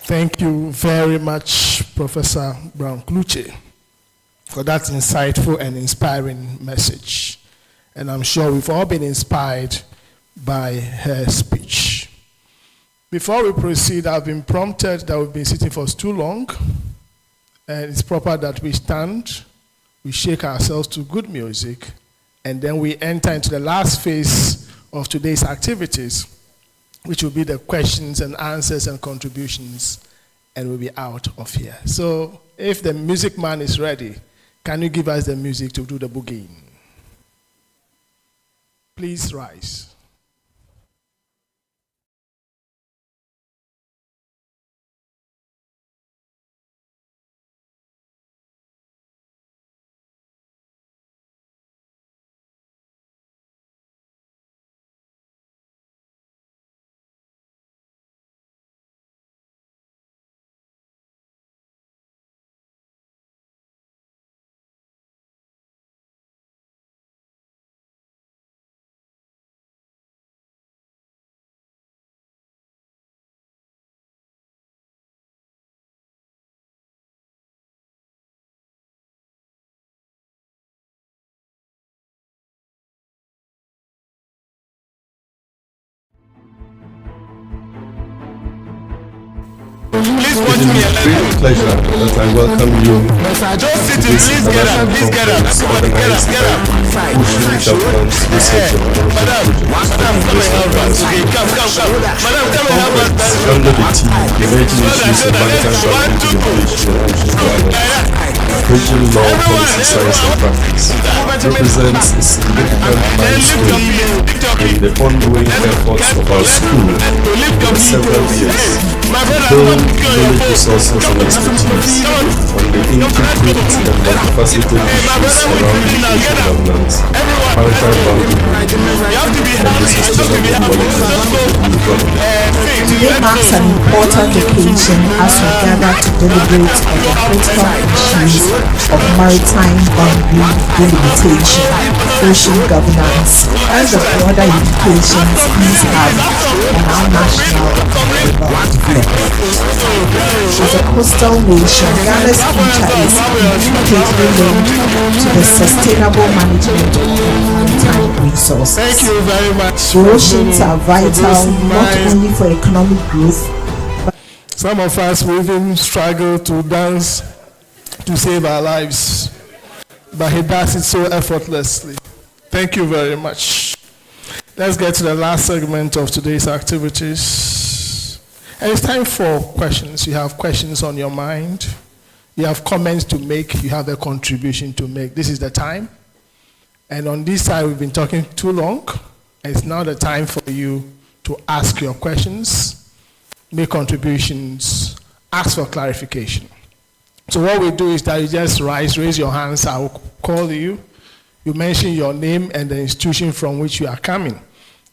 Thank you very much, Professor Brown-Kluche, for that insightful and inspiring message. And I'm sure we've all been inspired by her speech. Before we proceed, I've been prompted that we've been sitting for too long, and it's proper that we stand, we shake ourselves to good music, and then we enter into the last phase of today's activities, which will be the questions and answers and contributions, and we'll be out of here. So if the music man is ready, can you give us the music to do the boogieing? Please rise. Please watch me and let Great pleasure that I welcome you Don't sit to in, this please get up, please get up. Everybody get up, get up. Ocean Governance Research and Madam, madam, come and help us. Okay, come. Madam, come and help us. under the team Emerging Issues in Maritime Government Innovation and Ocean Governance, Bridging Law, Policy, Science and Practice, represents a significant milestone in the ongoing efforts of our school for several years to build knowledge resources and expertise on the intricate and multifaceted issues surrounding ocean governance, maritime boundary and the sustainable quality of new government. Today marks an important occasion as we gather to deliberate on the critical issues of maritime boundary delimitation, ocean governance, and the broader implications these have on our national development. As a coastal nation, Ghana's future is intricately linked to the sustainable management of maritime resources. Thank you very much. The oceans are vital not only for economic growth, but some of us will even struggle to dance to save our lives, but he does it so effortlessly. Thank you very much. Let's get to the last segment of today's activities. And it's time for questions. You have questions on your mind. You have comments to make. You have a contribution to make. This is the time. And on this side, we've been talking too long. And it's now the time for you to ask your questions, make contributions, ask for clarification. So what we do is that you just raise your hands. I will call you. You mention your name and the institution from which you are coming,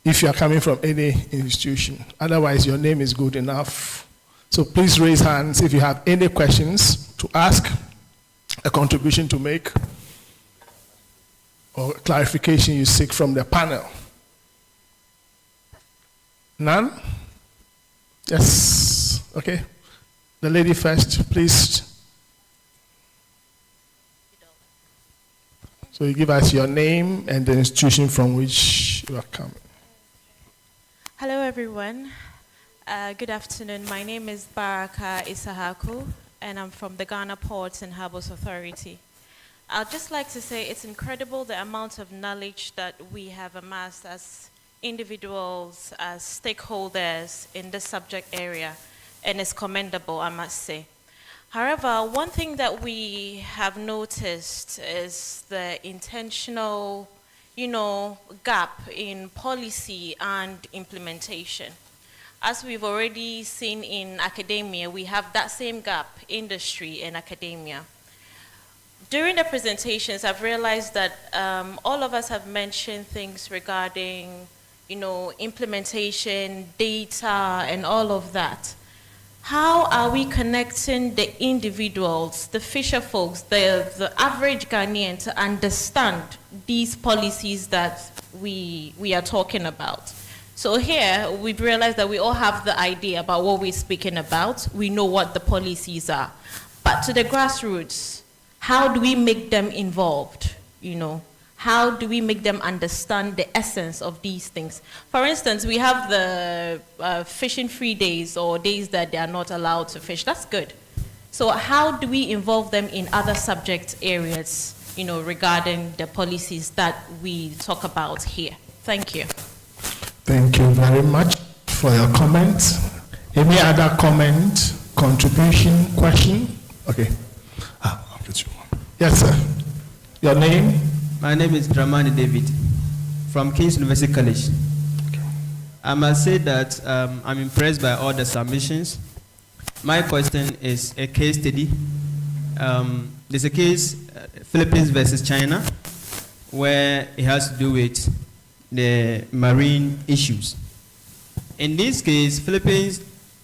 if you are coming from any institution. Otherwise, your name is good enough. So please raise hands if you have any questions to ask, a contribution to make, or clarification you seek from the panel. None? Yes. Okay. The lady first, please. So you give us your name and the institution from which you are coming. Hello, everyone. Good afternoon. My name is Baraka Isahaku, and I'm from the Ghana Ports and Harbours Authority. I'd just like to say it's incredible the amount of knowledge that we have amassed as individuals, as stakeholders in this subject area, and it's commendable, I must say. However, one thing that we have noticed is the intentional, gap in policy and implementation. As we've already seen in academia, we have that same gap, industry and academia. During the presentations, I've realized that all of us have mentioned things regarding, implementation, data, and all of that. How are we connecting the individuals, the fisher folks, the average Ghanaian to understand these policies that we are talking about? So here, we've realized that we all have the idea about what we're speaking about. We know what the policies are. But to the grassroots, how do we make them involved, How do we make them understand the essence of these things? For instance, we have the fishing-free days or days that they are not allowed to fish. That's good. So how do we involve them in other subject areas, regarding the policies that we talk about here? Thank you. Thank you very much for your comment. Any other comment, contribution, question? Okay. I'll get you one. Yes, sir. Your name? My name is Dramani David from King's University College. Okay. I must say that I'm impressed by all the submissions. My question is a case study. There's a case, Philippines versus China, where it has to do with the marine issues. In this case, Philippines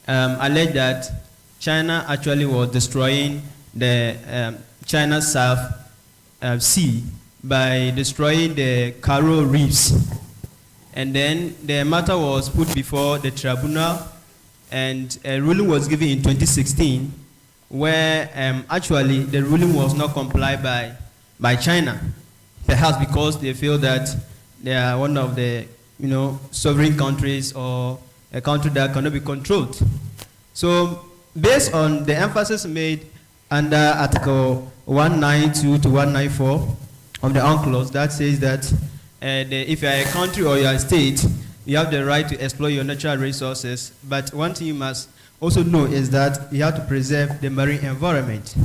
alleged that China actually was destroying the China South Sea by destroying the coral reefs. And then the matter was put before the tribunal, and a ruling was given in 2016 where actually the ruling was not complied by China, perhaps because they feel that they are one of the sovereign countries or a country that cannot be controlled. So based on the emphasis made under Article 192 to 194 of the UNCLOS that says that if you are a country or you are a state, you have the right to exploit your natural resources. But one thing you must also know is that you have to preserve the marine environment.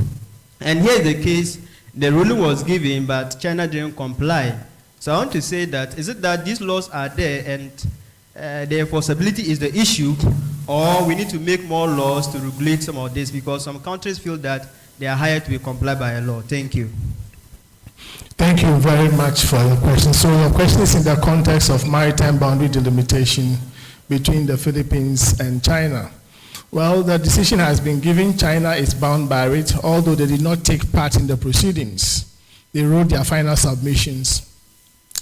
And here is the case, the ruling was given, but China didn't comply. So I want to say that, is it that these laws are there and the enforceability is the issue, or we need to make more laws to regulate some of this, because some countries feel that they are hired to be complied by a law. Thank you. Thank you very much for your question. So your question is in the context of maritime boundary delimitation between the Philippines and China. Well, the decision has been given. China is bound by it, although they did not take part in the proceedings. They wrote their final submissions.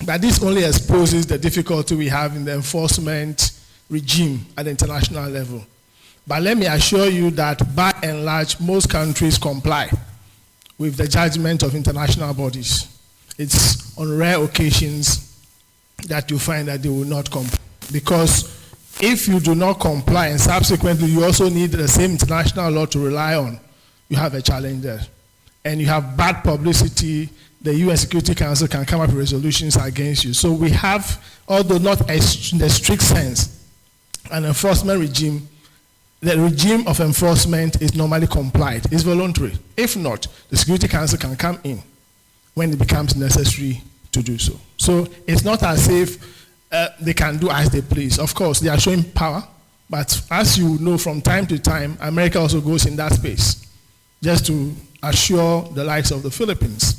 But this only exposes the difficulty we have in the enforcement regime at the international level. But let me assure you that by and large, most countries comply with the judgment of international bodies. It's on rare occasions that you find that they will not comply. Because if you do not comply and subsequently you also need the same international law to rely on, you have a challenge there. And you have bad publicity. The UN Security Council can come up with resolutions against you. So we have, although not in the strict sense, an enforcement regime. The regime of enforcement is normally complied. It's voluntary. If not, the Security Council can come in when it becomes necessary to do so. So it's not as if they can do as they please. Of course, they are showing power, but as you know, from time to time, America also goes in that space just to assure the likes of the Philippines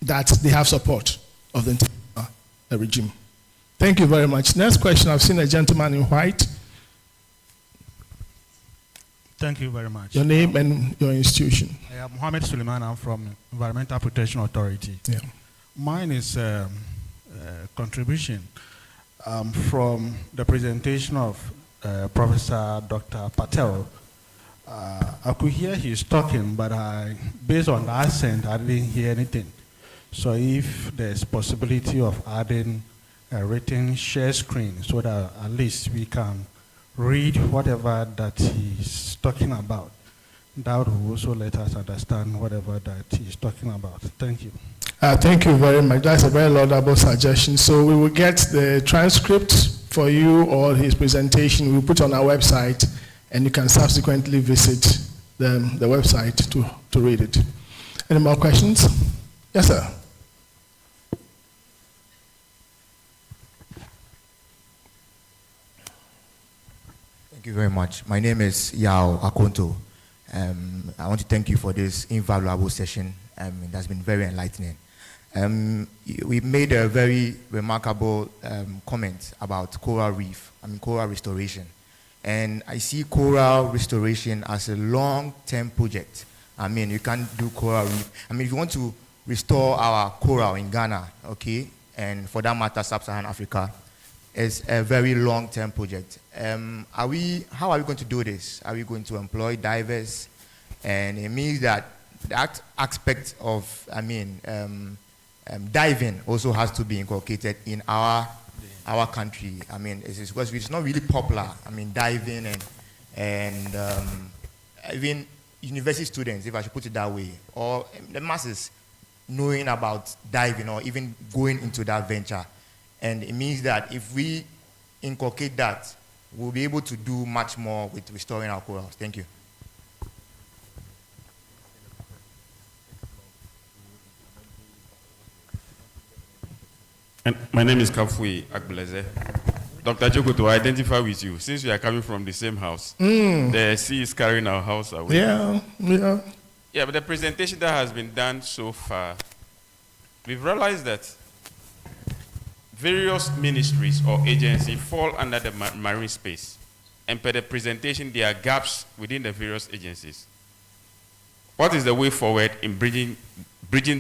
that they have support of the regime. Thank you very much. Next question, I've seen a gentleman in white. Thank you very much. Your name and your institution. I am Mohammed Suleiman. I'm from Environmental Protection Authority. Yeah. Mine is a contribution from the presentation of Professor Dr. Patel. I could hear he's talking, but based on the accent, I didn't hear anything. So if there's possibility of adding a written share screen so that at least we can read whatever that he's talking about, that would also let us understand whatever that he's talking about. Thank you. Thank you very much. That's a very laudable suggestion. So we will get the transcript for you or his presentation. We'll put on our website, and you can subsequently visit the website to read it. Any more questions? Yes, sir. Thank you very much. My name is Yao Akonto. I want to thank you for this invaluable session. It has been very enlightening. We made a very remarkable comment about coral reef, coral restoration. And I see coral restoration as a long-term project. You can't do coral reef. If you want to restore our coral in Ghana, okay, and for that matter, Sub-Saharan Africa, it's a very long-term project. How are we going to do this? Are we going to employ divers? And it means that that aspect of, diving also has to be inculcated in our country. It's because it's not really popular. Diving and even university students, if I should put it that way, or the masses knowing about diving or even going into that venture. And it means that if we inculcate that, we'll be able to do much more with restoring our corals. Thank you. And my name is Kafui Akbleze. Dr. Joko, to identify with you, since we are coming from the same house, the sea is carrying our house away. Yeah. Yeah, but the presentation that has been done so far, we've realized that various ministries or agencies fall under the marine space. And per the presentation, there are gaps within the various agencies. What is the way forward in bridging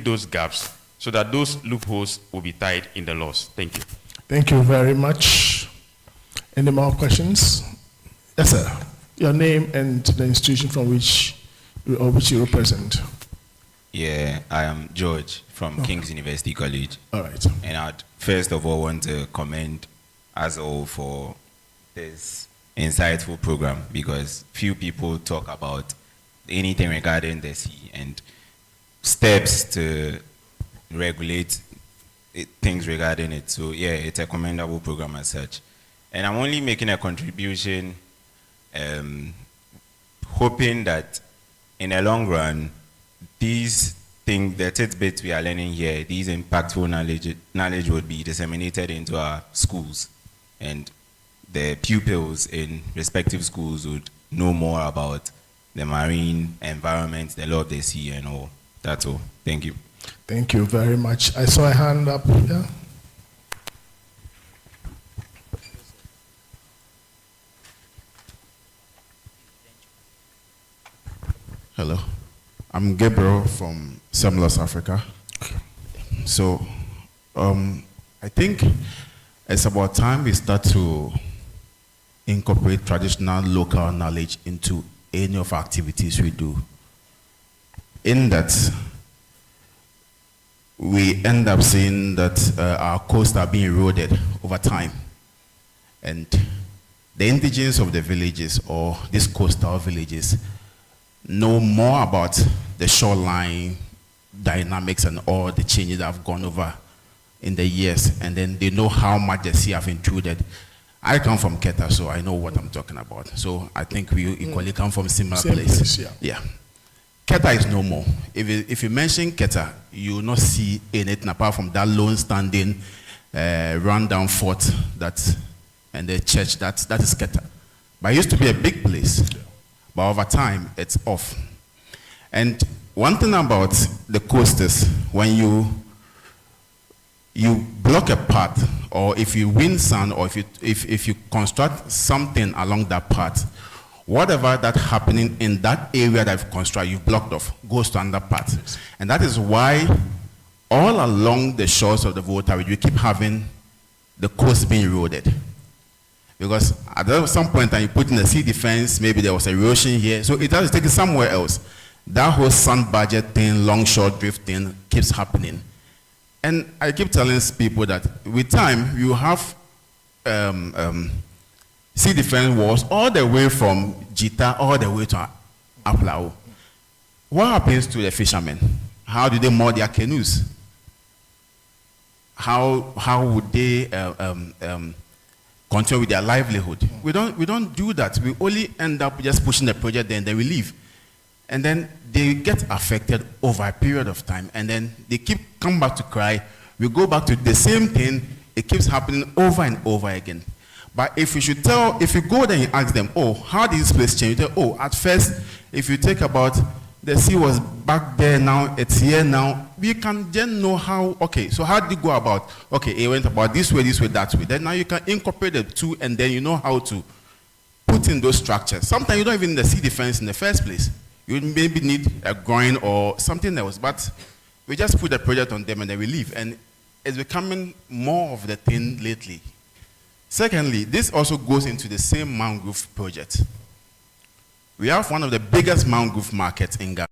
those gaps so that those loopholes will be tied in the laws? Thank you. Thank you very much. Any more questions? Yes, sir. Your name and the institution from which you represent. Yeah, I am George from King's University College. All right. And I'd first of all want to commend us all for this insightful program because few people talk about anything regarding the sea and steps to regulate things regarding it. So yeah, it's a commendable program as such. And I'm only making a contribution hoping that in the long run, these things, the tidbits we are learning here, these impactful knowledge would be disseminated into our schools, and the pupils in respective schools would know more about the marine environment, the law of the sea, and all. That's all. Thank you. Thank you very much. I saw a hand up. Yeah. Hello, I'm Gabriel from Semlos, Africa. So, I think it's about time we start to incorporate traditional local knowledge into any of our activities we do. In that, we end up seeing that our coasts are being eroded over time. And the indigents of the villages or these coastal villages know more about the shoreline dynamics and all the changes that have gone over in the years, and then they know how much the sea have intruded. I come from Keta, so I know what I'm talking about. So I think we equally come from similar place. Yeah. Keta is no more. If you mention Keta, you will not see anything apart from that lone standing rundown fort and the church that is Keta. But it used to be a big place. But over time, it's off. And one thing about the coast is when you block a path, or if you win sand, or if you construct something along that path, whatever that's happening in that area that you've constructed, you've blocked off, goes to another path. Yes. And that is why all along the shores of the Volta, we keep having the coast being eroded. Because at some point you put in a sea defense, maybe there was erosion here, so it has to take it somewhere else. That whole sand budget thing, longshore drift thing keeps happening. And I keep telling people that with time, you have sea defense walls all the way from Jita all the way to Aplao. What happens to the fishermen? How do they moor their canoes? How would they continue with their livelihood? We don't do that. We only end up just pushing the project, then we leave. And then they get affected over a period of time, and then they come back to cry. We go back to the same thing. It keeps happening over and over again. But if you go there and ask them, oh, how did this place change? You say, oh, at first, if you take about the sea was back there, now it's here now, we can then know how, okay, so how did you go about? Okay, it went about this way, that way. Then now you can incorporate the two, and then you know how to put in those structures. Sometimes you don't even need the sea defense in the first place. You maybe need a groin or something else, but we just put the project on them and then we leave. And it's becoming more of the thing lately. Secondly, this also goes into the same mangrove project. We have one of the biggest mangrove markets in Ghana.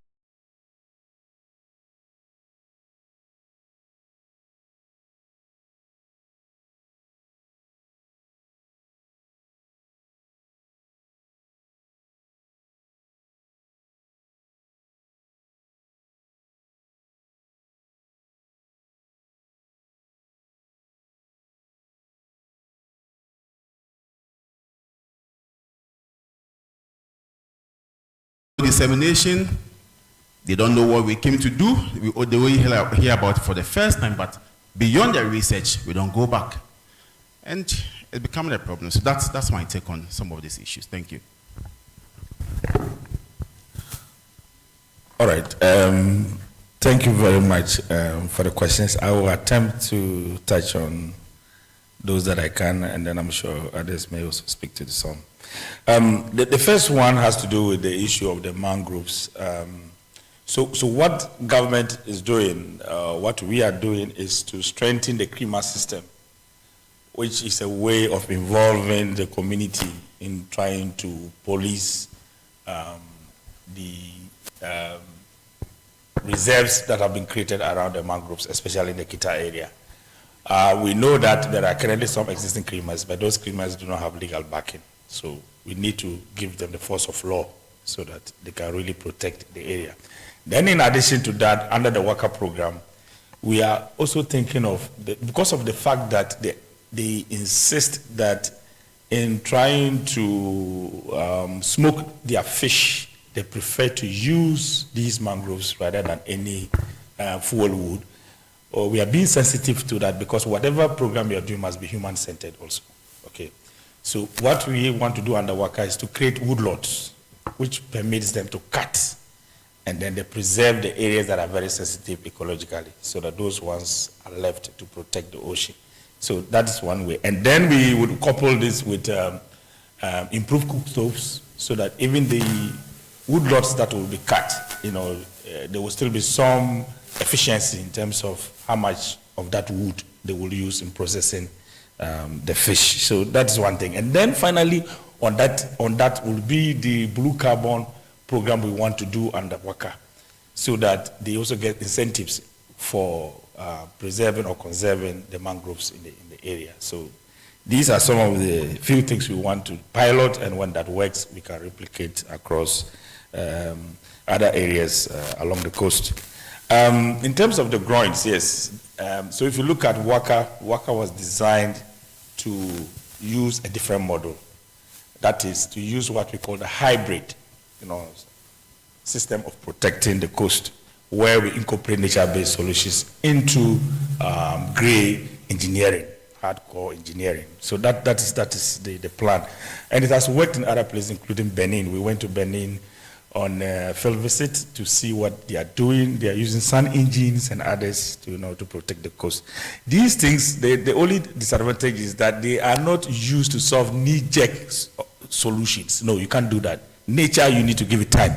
Dissemination, they don't know what we came to do. They will hear about it for the first time, but beyond the research, we don't go back. And it's becoming a problem. So that's my take on some of these issues. Thank you. All right. Thank you very much for the questions. I will attempt to touch on those that I can, and then I'm sure others may also speak to some. The first one has to do with the issue of the mangroves. So what government is doing, what we are doing is to strengthen the CREMA system, which is a way of involving the community in trying to police the reserves that have been created around the mangroves, especially in the Kita area. We know that there are currently some existing CREMAs, but those CREMAs do not have legal backing. So we need to give them the force of law so that they can really protect the area. Then in addition to that, under the worker program, we are also thinking of, because of the fact that they insist that in trying to smoke their fish, they prefer to use these mangroves rather than any fuel wood. Or we are being sensitive to that because whatever program we are doing must be human-centered also. Okay. So what we want to do under worker is to create woodlots, which permits them to cut, and then they preserve the areas that are very sensitive ecologically, so that those ones are left to protect the ocean. So that's one way. And then we would couple this with improved cook stoves, so that even the woodlots that will be cut, there will still be some efficiency in terms of how much of that wood they will use in processing the fish. So that's one thing. And then finally, on that will be the blue carbon program we want to do under WACA, so that they also get incentives for preserving or conserving the mangroves in the area. So these are some of the few things we want to pilot, and when that works, we can replicate across other areas along the coast. In terms of the groins, yes. So if you look at WACA was designed to use a different model. That is to use what we call the hybrid, system of protecting the coast, where we incorporate nature-based solutions into gray engineering, hardcore engineering. So that is the plan. And it has worked in other places, including Benin. We went to Benin on a field visit to see what they are doing. They are using sun engines and others to protect the coast. These things, the only disadvantage is that they are not used to solve knee-jerk solutions. No, you can't do that. Nature, you need to give it time,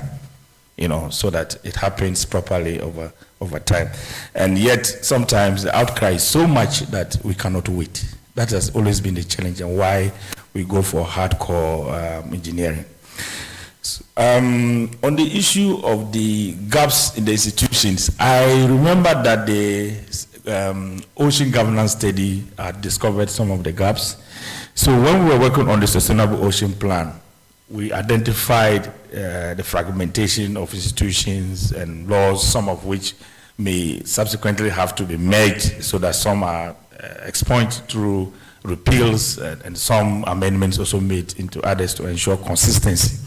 so that it happens properly over time. And yet, sometimes the outcry is so much that we cannot wait. That has always been the challenge and why we go for hardcore engineering. On the issue of the gaps in the institutions, I remember that the ocean governance study had discovered some of the gaps. So when we were working on the Sustainable Ocean Plan, we identified the fragmentation of institutions and laws, some of which may subsequently have to be merged so that some are expunged through repeals and some amendments also made into others to ensure consistency.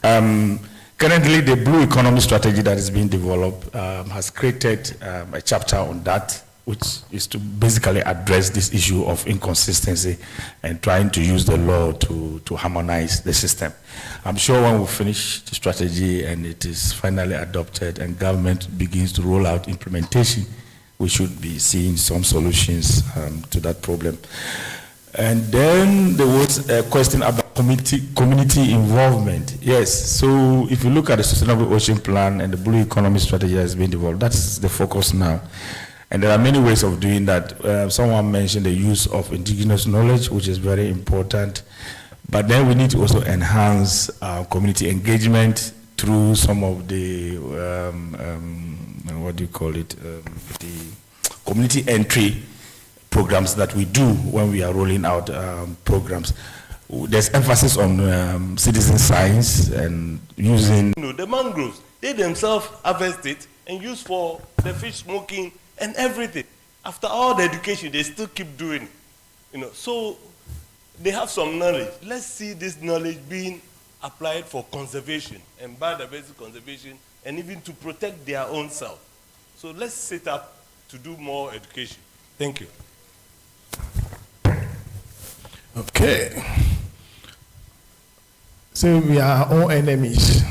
Currently, the Blue Economy strategy that is being developed has created a chapter on that, which is to basically address this issue of inconsistency and trying to use the law to harmonize the system. I'm sure when we finish the strategy and it is finally adopted and government begins to roll out implementation, we should be seeing some solutions to that problem. And then there was a question about community involvement. Yes, so if you look at the Sustainable Ocean Plan and the Blue Economy strategy that has been developed, that's the focus now. And there are many ways of doing that. Someone mentioned the use of indigenous knowledge, which is very important. But then we need to also enhance community engagement through some of the, the community entry programs that we do when we are rolling out programs. There's emphasis on citizen science and using... The mangroves, they themselves harvest it and use for the fish smoking and everything. After all the education, they still keep doing it. So they have some knowledge. Let's see this knowledge being applied for conservation and biodiversity conservation and even to protect their own self. So let's set up to do more education. Thank you. Okay. So we are our own enemies.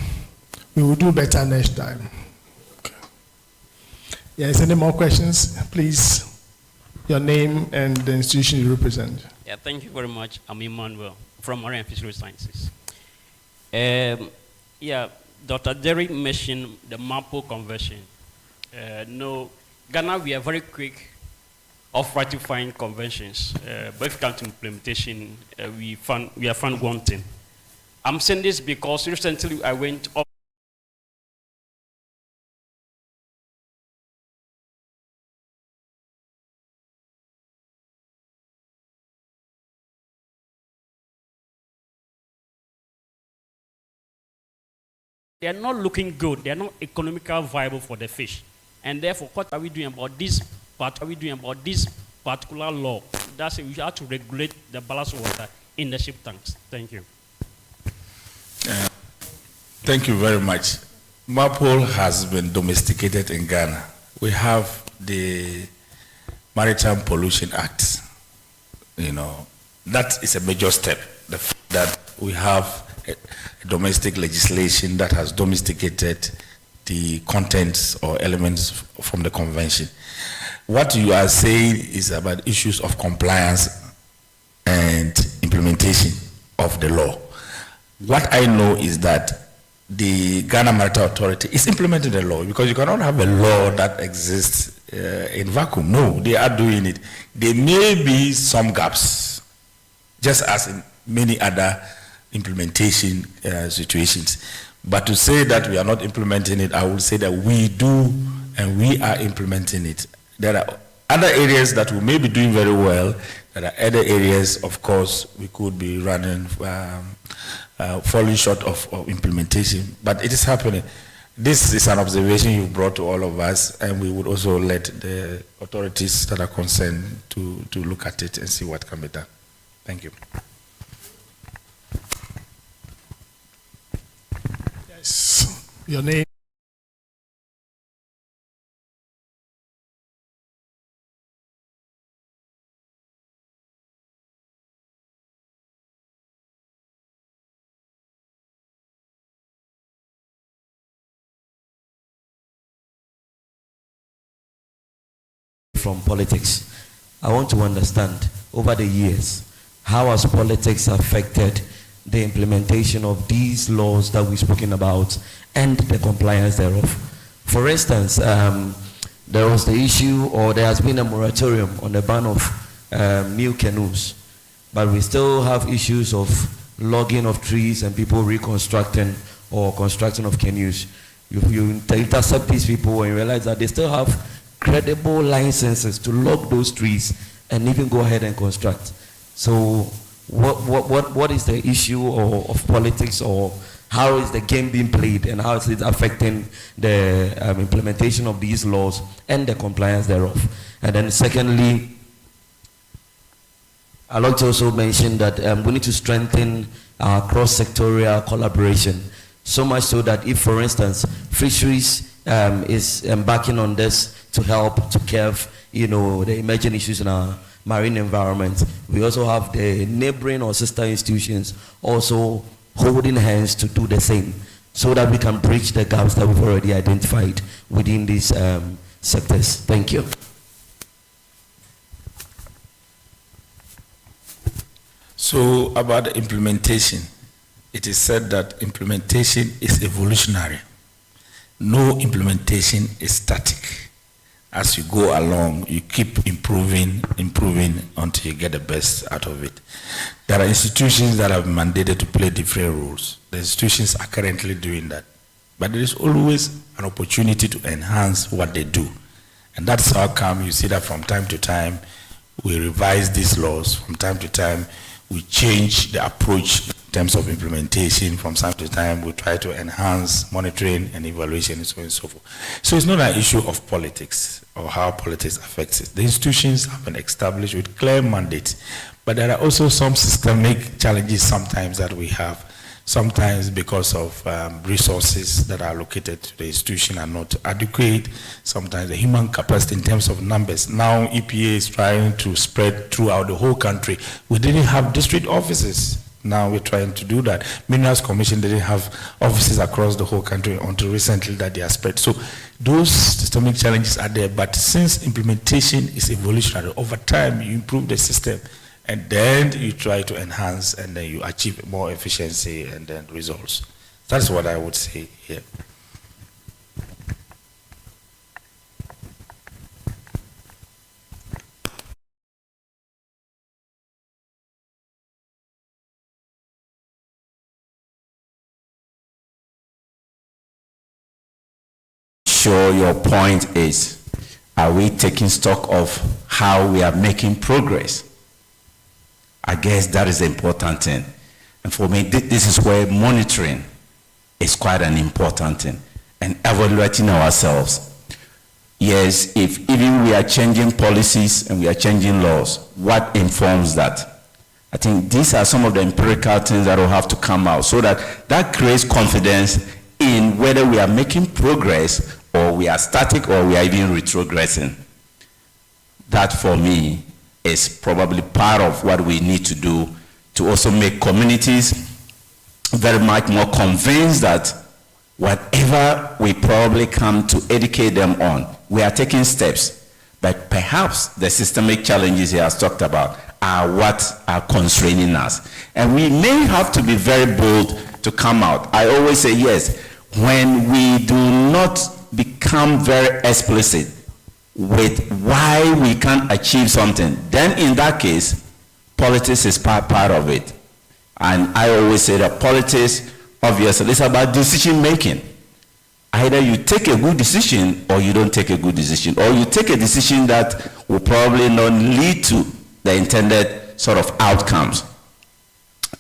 We will do better next time. Okay. Yes, any more questions? Please, your name and the institution you represent. Yeah, thank you very much. I'm Emmanuel from Marine and Fisheries Sciences. Dr. Derry mentioned the MAPO Convention. No, Ghana, we are very quick of ratifying conventions, but if it comes to implementation, we have found one thing. I'm saying this because recently I went up they are not looking good. They are not economically viable for the fish. And therefore, what are we doing about this? What are we doing about this particular law? That's it. We have to regulate the ballast water in the ship tanks. Thank you. Thank you very much. Maple has been domesticated in Ghana. We have the Maritime Pollution Act. You know, that is a major step. The fact that we have a domestic legislation that has domesticated the contents or elements from the convention. What you are saying is about issues of compliance and implementation of the law. What I know is that the Ghana Maritime Authority is implementing the law, because you cannot have a law that exists in vacuum. No, they are doing it. There may be some gaps, just as in many other implementation situations. But to say that we are not implementing it, I would say that we do, and we are implementing it. There are other areas that we may be doing very well. There are other areas, of course, we could be running, falling short of implementation, but it is happening. This is an observation you brought to all of us, and we would also let the authorities that are concerned to look at it and see what can be done. Thank you. Yes. Your name? From politics. I want to understand, over the years, how has politics affected the implementation of these laws that we've spoken about and the compliance thereof? For instance, there was the issue, or there has been a moratorium on the ban of new canoes, but we still have issues of logging of trees and people reconstructing or constructing of canoes. You intercept these people and you realize that they still have credible licenses to log those trees and even go ahead and construct. So what is the issue of politics, or how is the game being played, and how is it affecting the implementation of these laws and the compliance thereof? And then secondly, I'd like to also mention that we need to strengthen our cross-sectorial collaboration, so much so that if, for instance, fisheries is embarking on this to help to curb, the emerging issues in our marine environment, we also have the neighboring or sister institutions also holding hands to do the same, so that we can bridge the gaps that we've already identified within these sectors. Thank you. So about the implementation, it is said that implementation is evolutionary. No implementation is static. As you go along, you keep improving until you get the best out of it. There are institutions that have mandated to play different roles. The institutions are currently doing that. But there is always an opportunity to enhance what they do. And that's how come you see that from time to time, we revise these laws. From time to time, we change the approach in terms of implementation. From time to time, we try to enhance monitoring and evaluation and so on and so forth. So it's not an issue of politics or how politics affects it. The institutions have been established with clear mandates, but there are also some systemic challenges sometimes that we have. Sometimes because of resources that are allocated to the institution are not adequate. Sometimes the human capacity in terms of numbers. Now EPA is trying to spread throughout the whole country. We didn't have district offices. Now we're trying to do that. Minerals Commission didn't have offices across the whole country until recently that they are spread. So those systemic challenges are there, but since implementation is evolutionary, over time you improve the system, and then you try to enhance, and then you achieve more efficiency and then results. That's what I would say here. Sure, your point is, are we taking stock of how we are making progress? I guess that is the important thing. And for me, this is where monitoring is quite an important thing. And evaluating ourselves. Yes, if even we are changing policies and we are changing laws, what informs that? I think these are some of the empirical things that will have to come out so that creates confidence in whether we are making progress or we are static or we are even retrogressing. That for me is probably part of what we need to do to also make communities very much more convinced that whatever we probably come to educate them on, we are taking steps, but perhaps the systemic challenges he has talked about are what are constraining us. And we may have to be very bold to come out. I always say yes, when we do not become very explicit with why we can't achieve something, then in that case, politics is part of it. And I always say that politics, obviously, it's about decision making. Either you take a good decision or you don't take a good decision, or you take a decision that will probably not lead to the intended sort of outcomes.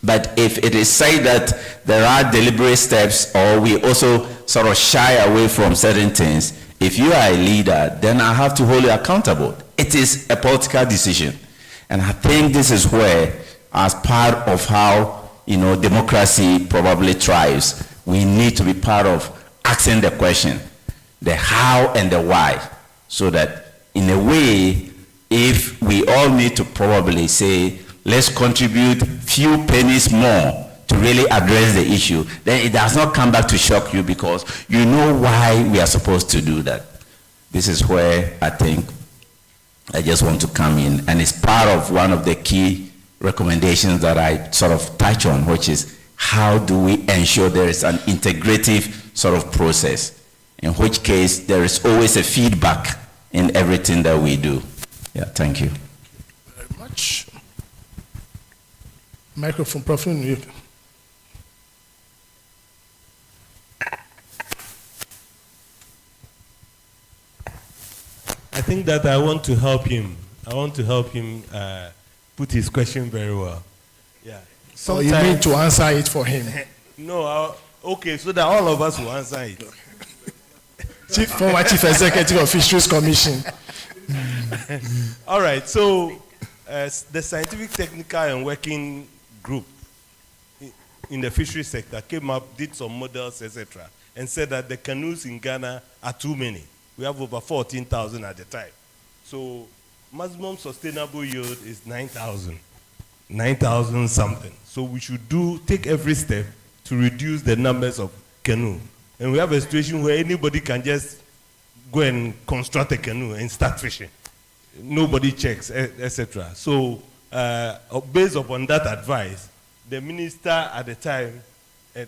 But if it is said that there are deliberate steps, or we also sort of shy away from certain things, if you are a leader, then I have to hold you accountable. It is a political decision. And I think this is where, as part of how democracy probably thrives, we need to be part of asking the question, the how and the why, so that in a way, if we all need to probably say, let's contribute few pennies more to really address the issue, then it does not come back to shock you because you know why we are supposed to do that. This is where I think I just want to come in, and it's part of one of the key recommendations that I sort of touch on, which is how do we ensure there is an integrative sort of process, in which case there is always a feedback in everything that we do. Yeah, thank you. Very much. Microphone, Prof. I think that I want to help him. I want to help him put his question very well. Yeah. So you need to answer it for him. No, okay, so that all of us will answer it. Former Chief Executive of Fisheries Commission. All right, so the Scientific, Technical and Working Group in the fishery sector came up, did some models, etc., and said that the canoes in Ghana are too many. We have over 14,000 at the time. So maximum sustainable yield is 9,000. 9,000 something. So we should take every step to reduce the numbers of canoe. And we have a situation where anybody can just go and construct a canoe and start fishing. Nobody checks, etc. So based upon that advice, the minister at the time,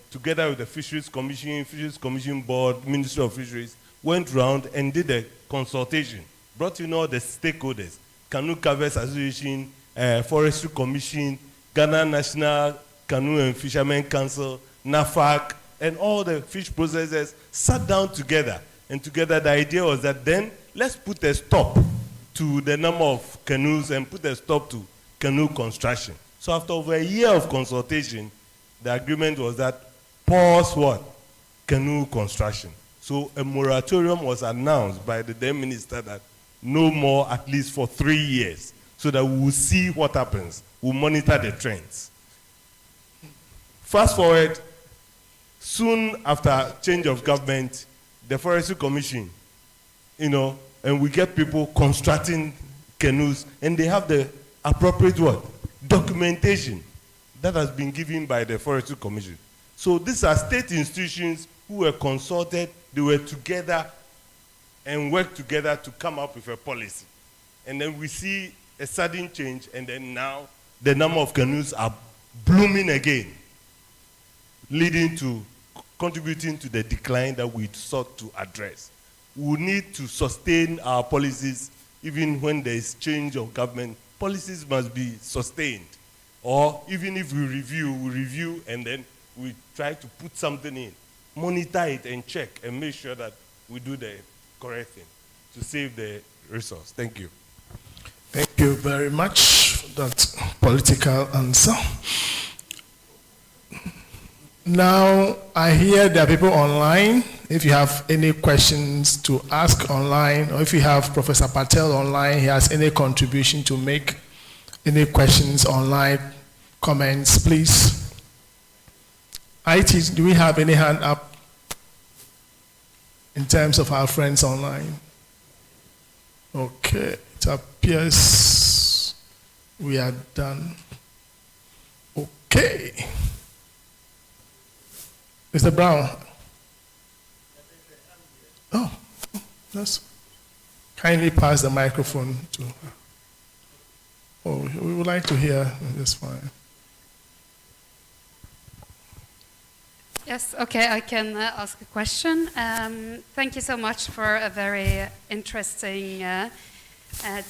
together with the Fisheries Commission Board, Ministry of Fisheries, went round and did a consultation, brought in all the stakeholders, Canoe Carvers Association, Forestry Commission, Ghana National Canoe and Fishermen Council, NAFAC, and all the fish processors sat down together. And together the idea was that then let's put a stop to the number of canoes and put a stop to canoe construction. So after over a year of consultation, the agreement was that pause what? Canoe construction. So a moratorium was announced by the then minister that no more, at least for 3 years, so that we will see what happens. We'll monitor the trends. Fast forward, soon after change of government, the Forestry Commission, and we get people constructing canoes, and they have the appropriate what? Documentation that has been given by the Forestry Commission. So these are state institutions who were consulted, they were together and worked together to come up with a policy. And then we see a sudden change, and then now the number of canoes are blooming again, contributing to the decline that we sought to address. We need to sustain our policies even when there is change of government. Policies must be sustained. Or even if we review and then we try to put something in. Monitor it and check and make sure that we do the correct thing to save the resource. Thank you. Thank you very much for that political answer. Now, I hear there are people online. If you have any questions to ask online, or if you have Professor Patel online, he has any contribution to make, any questions online, comments, please. IT, do we have any hand up in terms of our friends online? Okay, it appears we are done. Okay. Mr. Brown. Oh, that's kindly pass the microphone to her. Oh, we would like to hear. That's fine. Yes, okay, I can ask a question. Thank you so much for a very interesting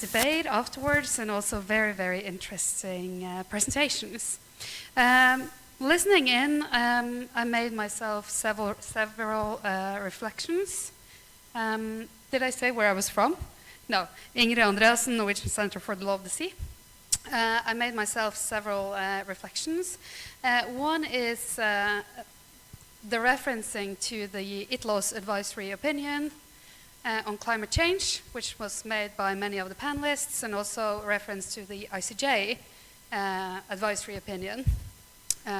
debate afterwards, and also very, very interesting presentations. Listening in, I made myself several reflections. Did I say where I was from? No, Ingrid Andreasen, Norwegian Center for the Law of the Sea. I made myself several reflections. One is the referencing to the ITLO's advisory opinion on climate change, which was made by many of the panelists, and also reference to the ICJ advisory opinion,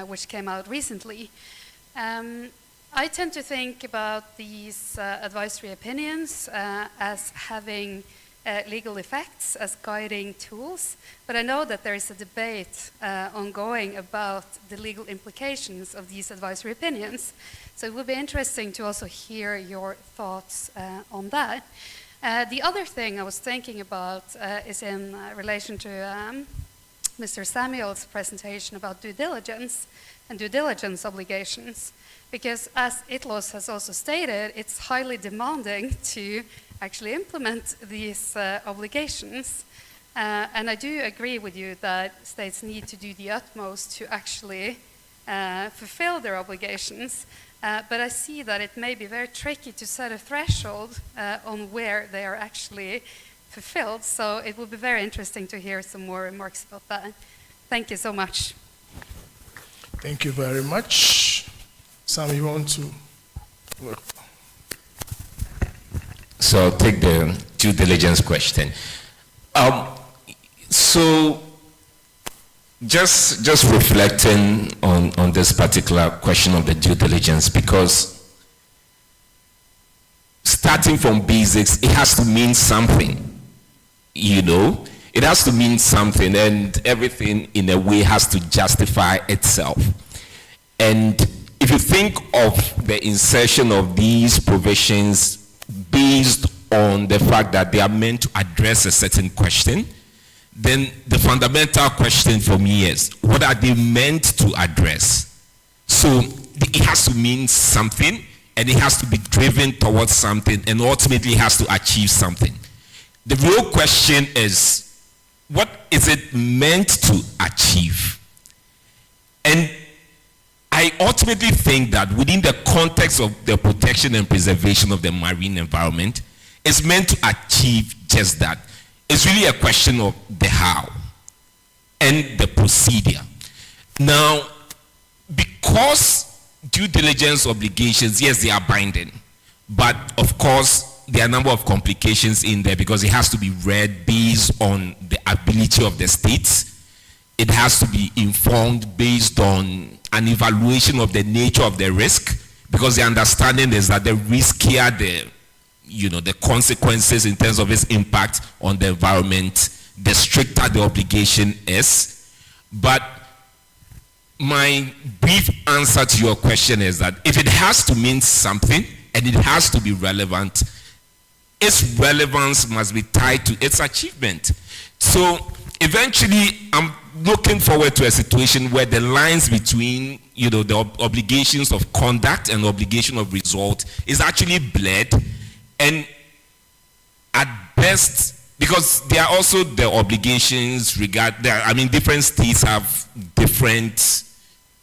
which came out recently. I tend to think about these advisory opinions as having legal effects, as guiding tools, but I know that there is a debate ongoing about the legal implications of these advisory opinions. So it would be interesting to also hear your thoughts on that. The other thing I was thinking about is in relation to Mr. Samuel's presentation about due diligence and due diligence obligations, because as ITLOS has also stated, it's highly demanding to actually implement these obligations. And I do agree with you that states need to do the utmost to actually fulfill their obligations, but I see that it may be very tricky to set a threshold on where they are actually fulfilled, so it would be very interesting to hear some more remarks about that. Thank you so much. Thank you very much. Sam, you want to work? So I'll take the due diligence question. So just reflecting on this particular question of the due diligence, because starting from basics, it has to mean something. You know, it has to mean something, and everything in a way has to justify itself. And if you think of the insertion of these provisions based on the fact that they are meant to address a certain question, then the fundamental question for me is, what are they meant to address? So it has to mean something, and it has to be driven towards something, and ultimately it has to achieve something. The real question is, what is it meant to achieve? And I ultimately think that within the context of the protection and preservation of the marine environment, it's meant to achieve just that. It's really a question of the how and the procedure. Now, because due diligence obligations, yes, they are binding, but of course, there are a number of complications in there, because it has to be read based on the ability of the states. It has to be informed based on an evaluation of the nature of the risk, because the understanding is that the riskier the consequences in terms of its impact on the environment, the stricter the obligation is. But my brief answer to your question is that if it has to mean something and it has to be relevant, its relevance must be tied to its achievement. So eventually, I'm looking forward to a situation where the lines between the obligations of conduct and obligation of result is actually blurred, and at best, because there are also the obligations different states have different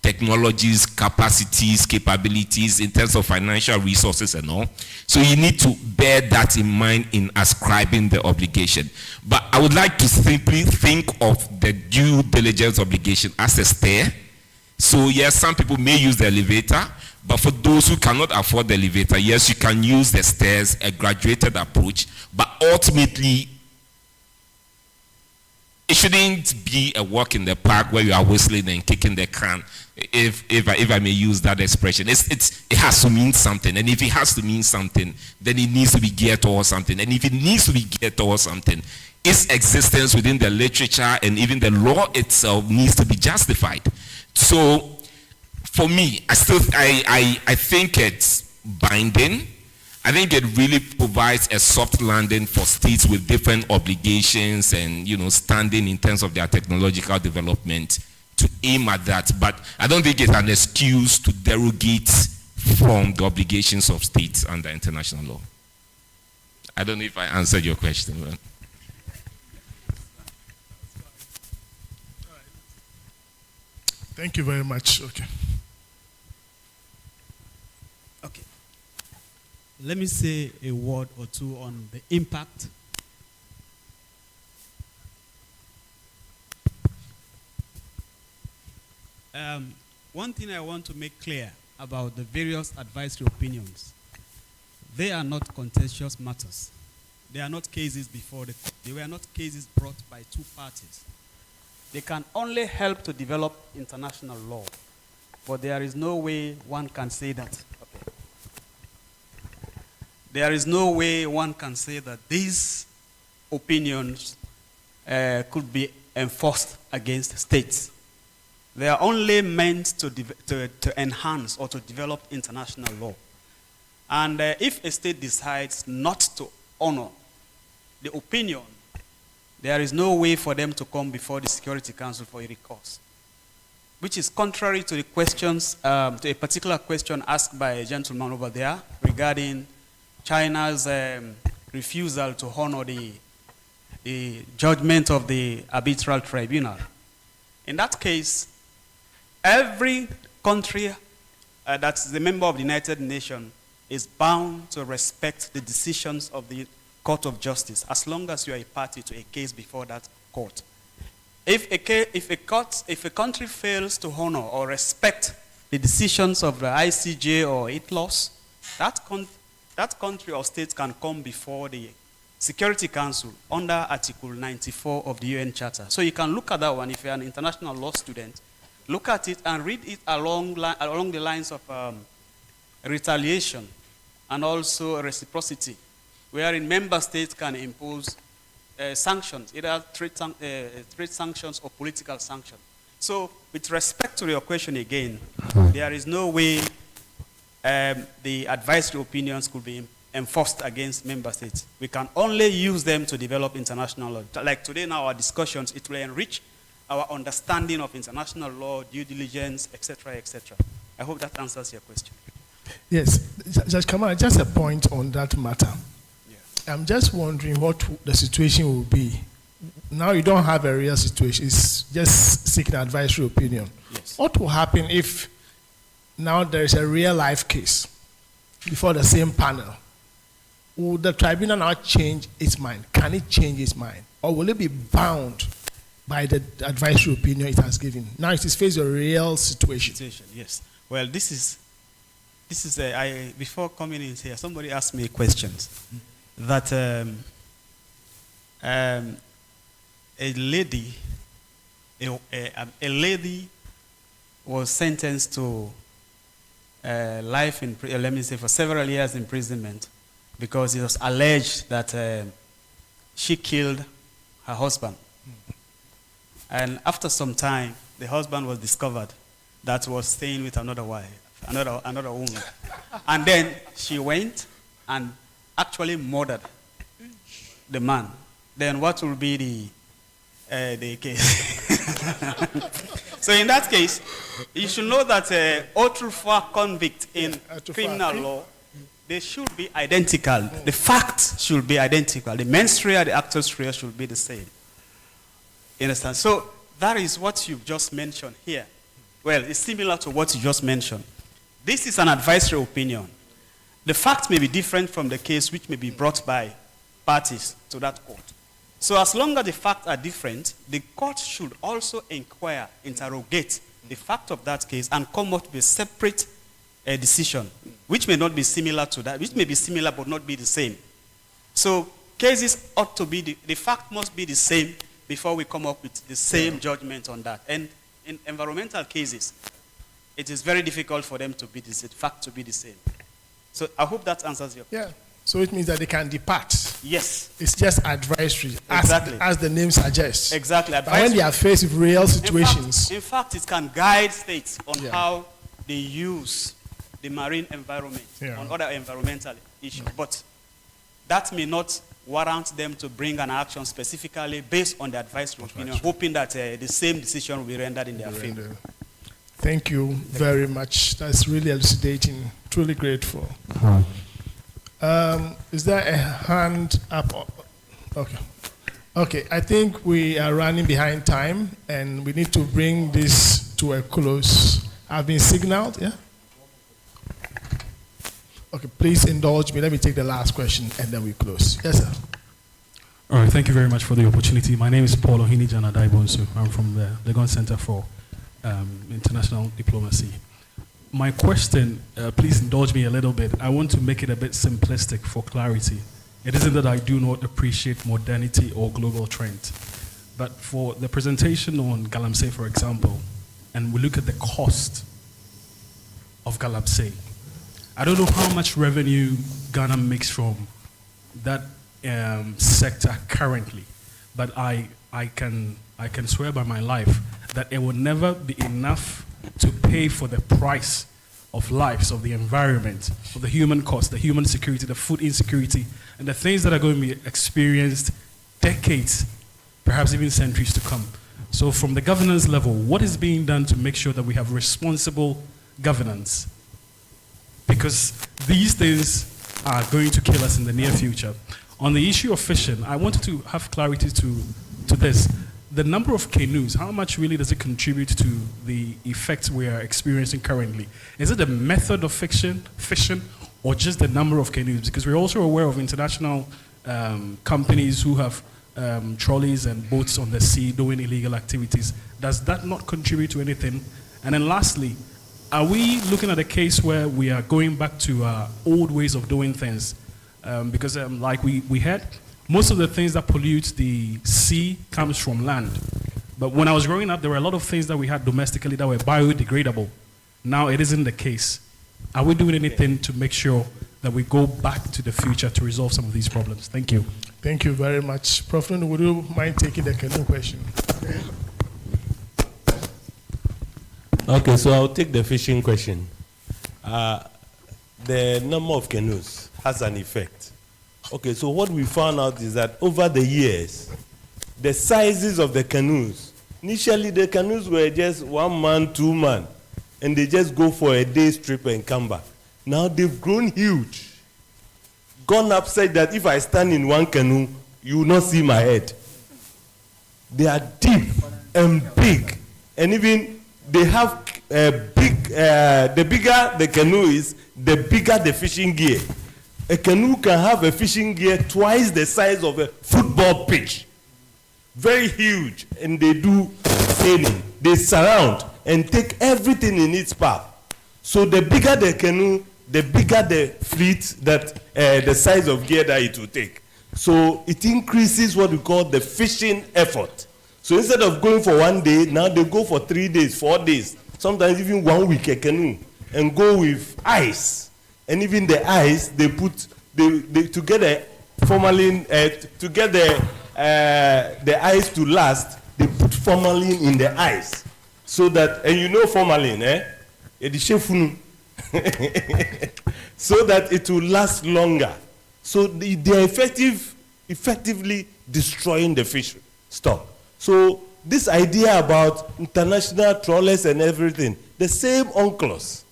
technologies, capacities, capabilities in terms of financial resources and all. So you need to bear that in mind in ascribing the obligation. But I would like to simply think of the due diligence obligation as a stair So yes, some people may use the elevator, but for those who cannot afford the elevator, yes, you can use the stairs, a graduated approach, but ultimately, it shouldn't be a walk in the park where you are whistling and kicking the can, if I may use that expression. It has to mean something, and if it has to mean something, then it needs to be geared towards something. And if it needs to be geared towards something, its existence within the literature and even the law itself needs to be justified. So, for me, I think it's binding. I think it really provides a soft landing for states with different obligations and, standing in terms of their technological development to aim at that. But I don't think it's an excuse to derogate from the obligations of states under international law. I don't know if I answered your question. But Thank you very much. Okay. Okay. Let me say a word or two on the impact. One thing I want to make clear about the various advisory opinions, they are not contentious matters. They are not cases before the court. They were not cases brought by two parties. They can only help to develop international law, but there is no way one can say that. Okay. There is no way one can say that these opinions could be enforced against states. They are only meant to enhance or to develop international law. And if a state decides not to honor the opinion, there is no way for them to come before the Security Council for a recourse, which is contrary to the questions, to a particular question asked by a gentleman over there regarding China's refusal to honor the judgment of the arbitral tribunal. In that case, every country that's a member of the United Nations is bound to respect the decisions of the Court of Justice, as long as you are a party to a case before that court. If a country fails to honor or respect the decisions of the ICJ or its laws, that country or state can come before the Security Council under Article 94 of the UN Charter. So you can look at that one if you're an international law student. Look at it and read it along the lines of retaliation and also reciprocity, wherein member states can impose sanctions, either trade sanctions or political sanctions. So, with respect to your question again, there is no way the advisory opinions could be enforced against member states. We can only use them to develop international law. Like today in our discussions, it will enrich our understanding of international law, due diligence, etc., etc. I hope that answers your question. Yes, Judge Kamal, just a point on that matter. I'm just wondering what the situation will be. Now you don't have a real situation, it's just seeking advisory opinion. Yes. What will happen if now there is a real life case before the same panel? Will the tribunal now change its mind? Can it change its mind? Or will it be bound by the advisory opinion it has given? Now it is faced with a real situation. Yes. Well, this is before coming in here, somebody asked me questions. That a lady was sentenced to life in, let me say, for several years imprisonment because it was alleged that she killed her husband. And after some time, the husband was discovered that was staying with another wife, another woman. And then she went and actually murdered the man. Then what will be the case? So in that case, you should know that autrefois convict in criminal law, they should be identical. The facts should be identical. The mens rea, the actus rea should be the same. You understand? So that is what you've just mentioned here. Well, it's similar to what you just mentioned. This is an advisory opinion. The facts may be different from the case which may be brought by parties to that court. So as long as the facts are different, the court should also inquire, interrogate the fact of that case and come up with a separate decision, which may not be similar to that, which may be similar but not be the same. So cases ought to be, the fact must be the same before we come up with the same judgment on that. And in environmental cases, it is very difficult for them to be the fact to be the same. So I hope that answers your question. Yeah. So it means that they can depart. Yes. It's just advisory, Exactly. as the name suggests. Exactly. But when they are faced with real situations. In fact, it can guide states on how they use the marine environment on other environmental issues. But that may not warrant them to bring an action specifically based on the advisory opinion, hoping that the same decision will be rendered in their favor. Thank you very much. That's really elucidating. Truly grateful. Is there a hand up? Okay. Okay, I think we are running behind time and we need to bring this to a close. I've been signaled, yeah? Okay, please indulge me. Let me take the last question and then we close. Yes, sir. All right, thank you very much for the opportunity. My name is Paul Ohinijana Daibonsu. I'm from the Legon Center for International Diplomacy. My question, please indulge me a little bit. I want to make it a bit simplistic for clarity. It isn't that I do not appreciate modernity or global trends, but for the presentation on Galamsey, for example, and we look at the cost of Galamsey, I don't know how much revenue Ghana makes from that sector currently, but I can swear by my life that it will never be enough to pay for the price of lives, of the environment, of the human cost, the human security, the food insecurity, and the things that are going to be experienced decades, perhaps even centuries to come. So from the governance level, what is being done to make sure that we have responsible governance? Because these things are going to kill us in the near future. On the issue of fishing, I wanted to have clarity to this. The number of canoes, how much really does it contribute to the effects we are experiencing currently? Is it the method of fishing, or just the number of canoes? Because we're also aware of international companies who have trolleys and boats on the sea doing illegal activities. Does that not contribute to anything? And then lastly, are we looking at a case where we are going back to old ways of doing things? Because like we had, most of the things that pollute the sea comes from land. But when I was growing up, there were a lot of things that we had domestically that were biodegradable. Now it isn't the case. Are we doing anything to make sure that we go back to the future to resolve some of these problems? Thank you. Thank you very much. Prof. Nunu, would you mind taking the canoe question? Okay, so I'll take the fishing question. The number of canoes has an effect. Okay, so what we found out is that over the years, the sizes of the canoes, initially the canoes were just 1 man, 2 man, and they just go for a day's trip and come back. Now they've grown huge, gone up such that if I stand in one canoe, you will not see my head. They are deep and big, and even they have the bigger the canoe is, the bigger the fishing gear. A canoe can have a fishing gear twice the size of a football pitch. Very huge, and they do sailing. They surround and take everything in its path. So the bigger the canoe, the bigger the fleet, that the size of gear that it will take. So it increases what we call the fishing effort. So instead of going for 1 day, now they go for 3 days, 4 days, sometimes even 1 week a canoe, and go with ice. And even the ice, they put, they to get the formalin, to get the ice to last, they put formalin in the ice. So that, and you know formalin, so that it will last longer. So they are effectively destroying the fish stock. So this idea about international trawlers and everything, the same UNCLOS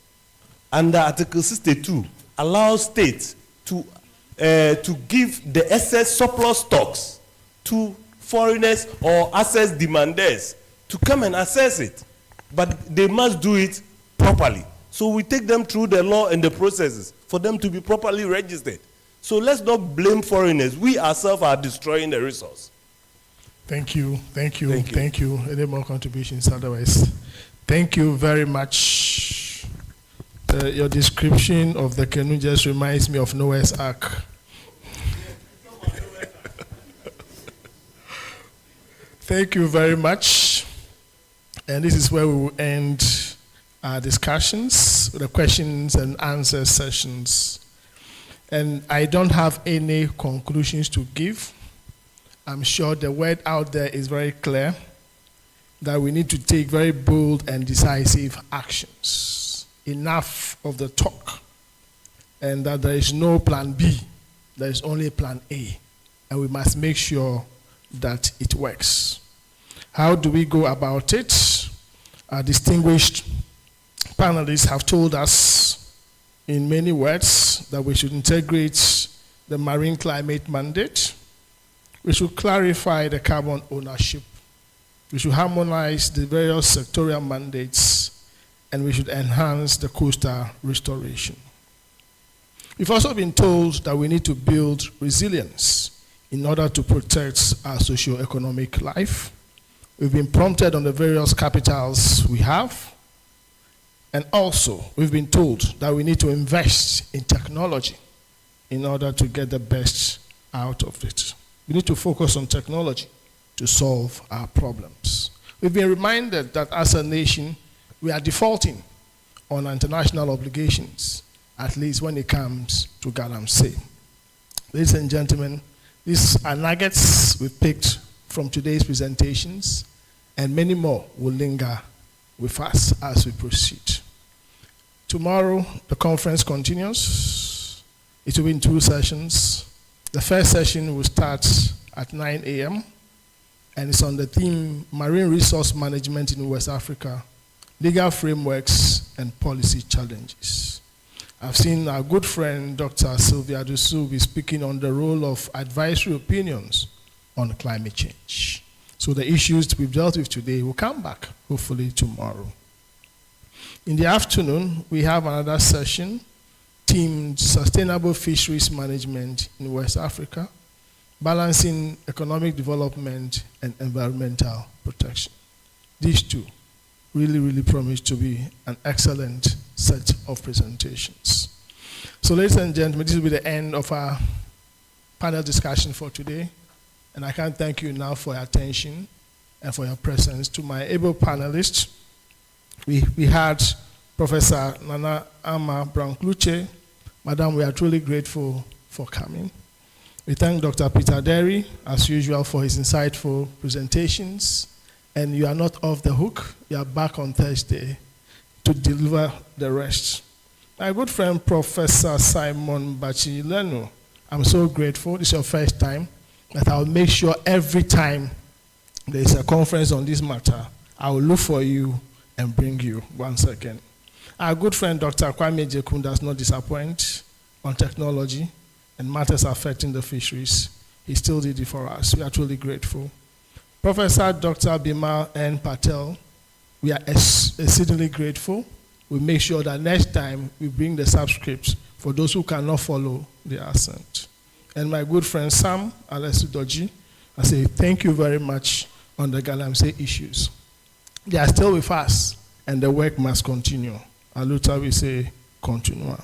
under Article 62 allows states to give the excess surplus stocks to foreigners or access demanders to come and assess it. But they must do it properly. So we take them through the law and the processes for them to be properly registered. So let's not blame foreigners. We ourselves are destroying the resource. Thank you. Any more contributions otherwise? Thank you very much. Your description of the canoe just reminds me of Noah's Ark. Thank you very much. And this is where we will end our discussions, the questions and answer sessions. And I don't have any conclusions to give. I'm sure the word out there is very clear that we need to take very bold and decisive actions. Enough of the talk. And that there is no plan B, there is only plan A. And we must make sure that it works. How do we go about it? Our distinguished panelists have told us in many words that we should integrate the marine climate mandate. We should clarify the carbon ownership. We should harmonize the various sectorial mandates, and we should enhance the coastal restoration. We've also been told that we need to build resilience in order to protect our socio-economic life. We've been prompted on the various capitals we have, and also we've been told that we need to invest in technology in order to get the best out of it. We need to focus on technology to solve our problems. We've been reminded that as a nation, we are defaulting on international obligations, at least when it comes to Galamsey. Ladies and gentlemen, these are nuggets we picked from today's presentations, and many more will linger with us as we proceed. Tomorrow, the conference continues. It will be in 2 sessions. The first session will start at 9 a.m., and it's on the theme Marine Resource Management in West Africa, Legal Frameworks and Policy Challenges. I've seen our good friend, Dr. Sylvia Dusu, be speaking on the role of advisory opinions on climate change. So the issues we've dealt with today will come back, hopefully tomorrow. In the afternoon, we have another session themed Sustainable Fisheries Management in West Africa, Balancing Economic Development and Environmental Protection. These two really promise to be an excellent set of presentations. So ladies and gentlemen, this will be the end of our panel discussion for today. And I can't thank you enough for your attention and for your presence. To my able panelists, we had Professor Nana Ama Brankluche. Madam, we are truly grateful for coming. We thank Dr. Peter Derry, as usual, for his insightful presentations. And you are not off the hook. You are back on Thursday to deliver the rest. My good friend, Professor Simon Bachileno, I'm so grateful. This is your first time. That I'll make sure every time there is a conference on this matter, I will look for you and bring you once again. Our good friend, Dr. Kwame Jekun, does not disappoint on technology and matters affecting the fisheries. He still did it for us. We are truly grateful. Professor Dr. Bimal N. Patel, we are exceedingly grateful. We make sure that next time we bring the subscripts for those who cannot follow the accent. And my good friend Sam Alessi-Doji, I say thank you very much on the Galamsey issues. They are still with us, and the work must continue. Aluta, we say continue.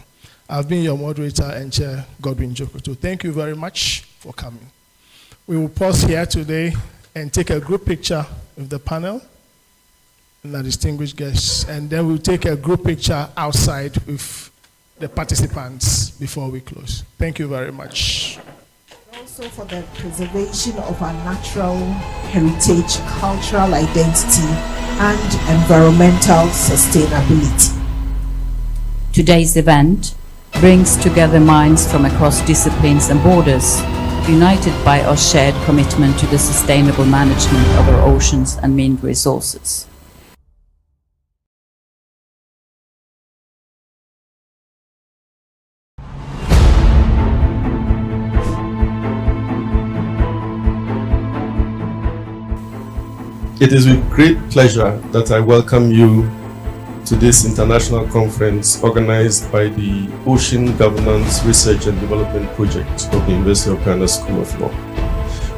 I've been your moderator and chair, Godwin Jokoto. Thank you very much for coming. We will pause here today and take a group picture with the panel and our distinguished guests, and then we'll take a group picture outside with the participants before we close. Thank you very much. Also for the preservation of our natural heritage, cultural identity, and environmental sustainability. Today's event brings together minds from across disciplines and borders, united by our shared commitment to the sustainable management of our oceans and mineral resources. It is with great pleasure that I welcome you to this international conference organized by the Ocean Governance Research and Development Project of the University of Ghana School of Law.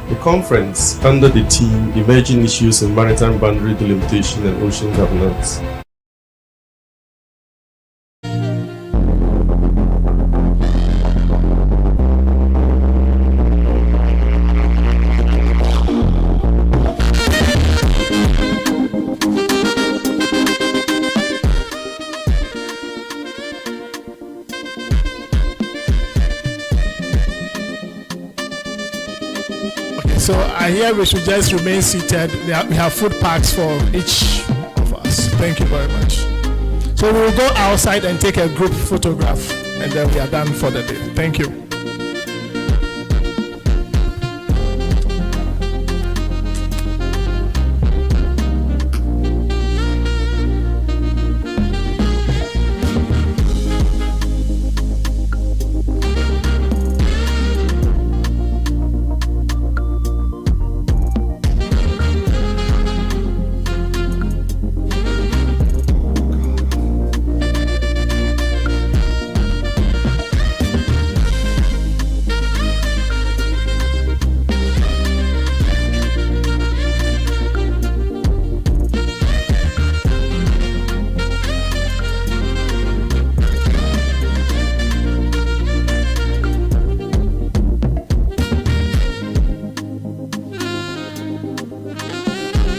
The conference under the theme Emerging Issues in Maritime Boundary Delimitation and Ocean Governance. So I hear we should just remain seated. We have food packs for each of us. Thank you very much. So we will go outside and take a group photograph, and then we are done for the day. Thank you.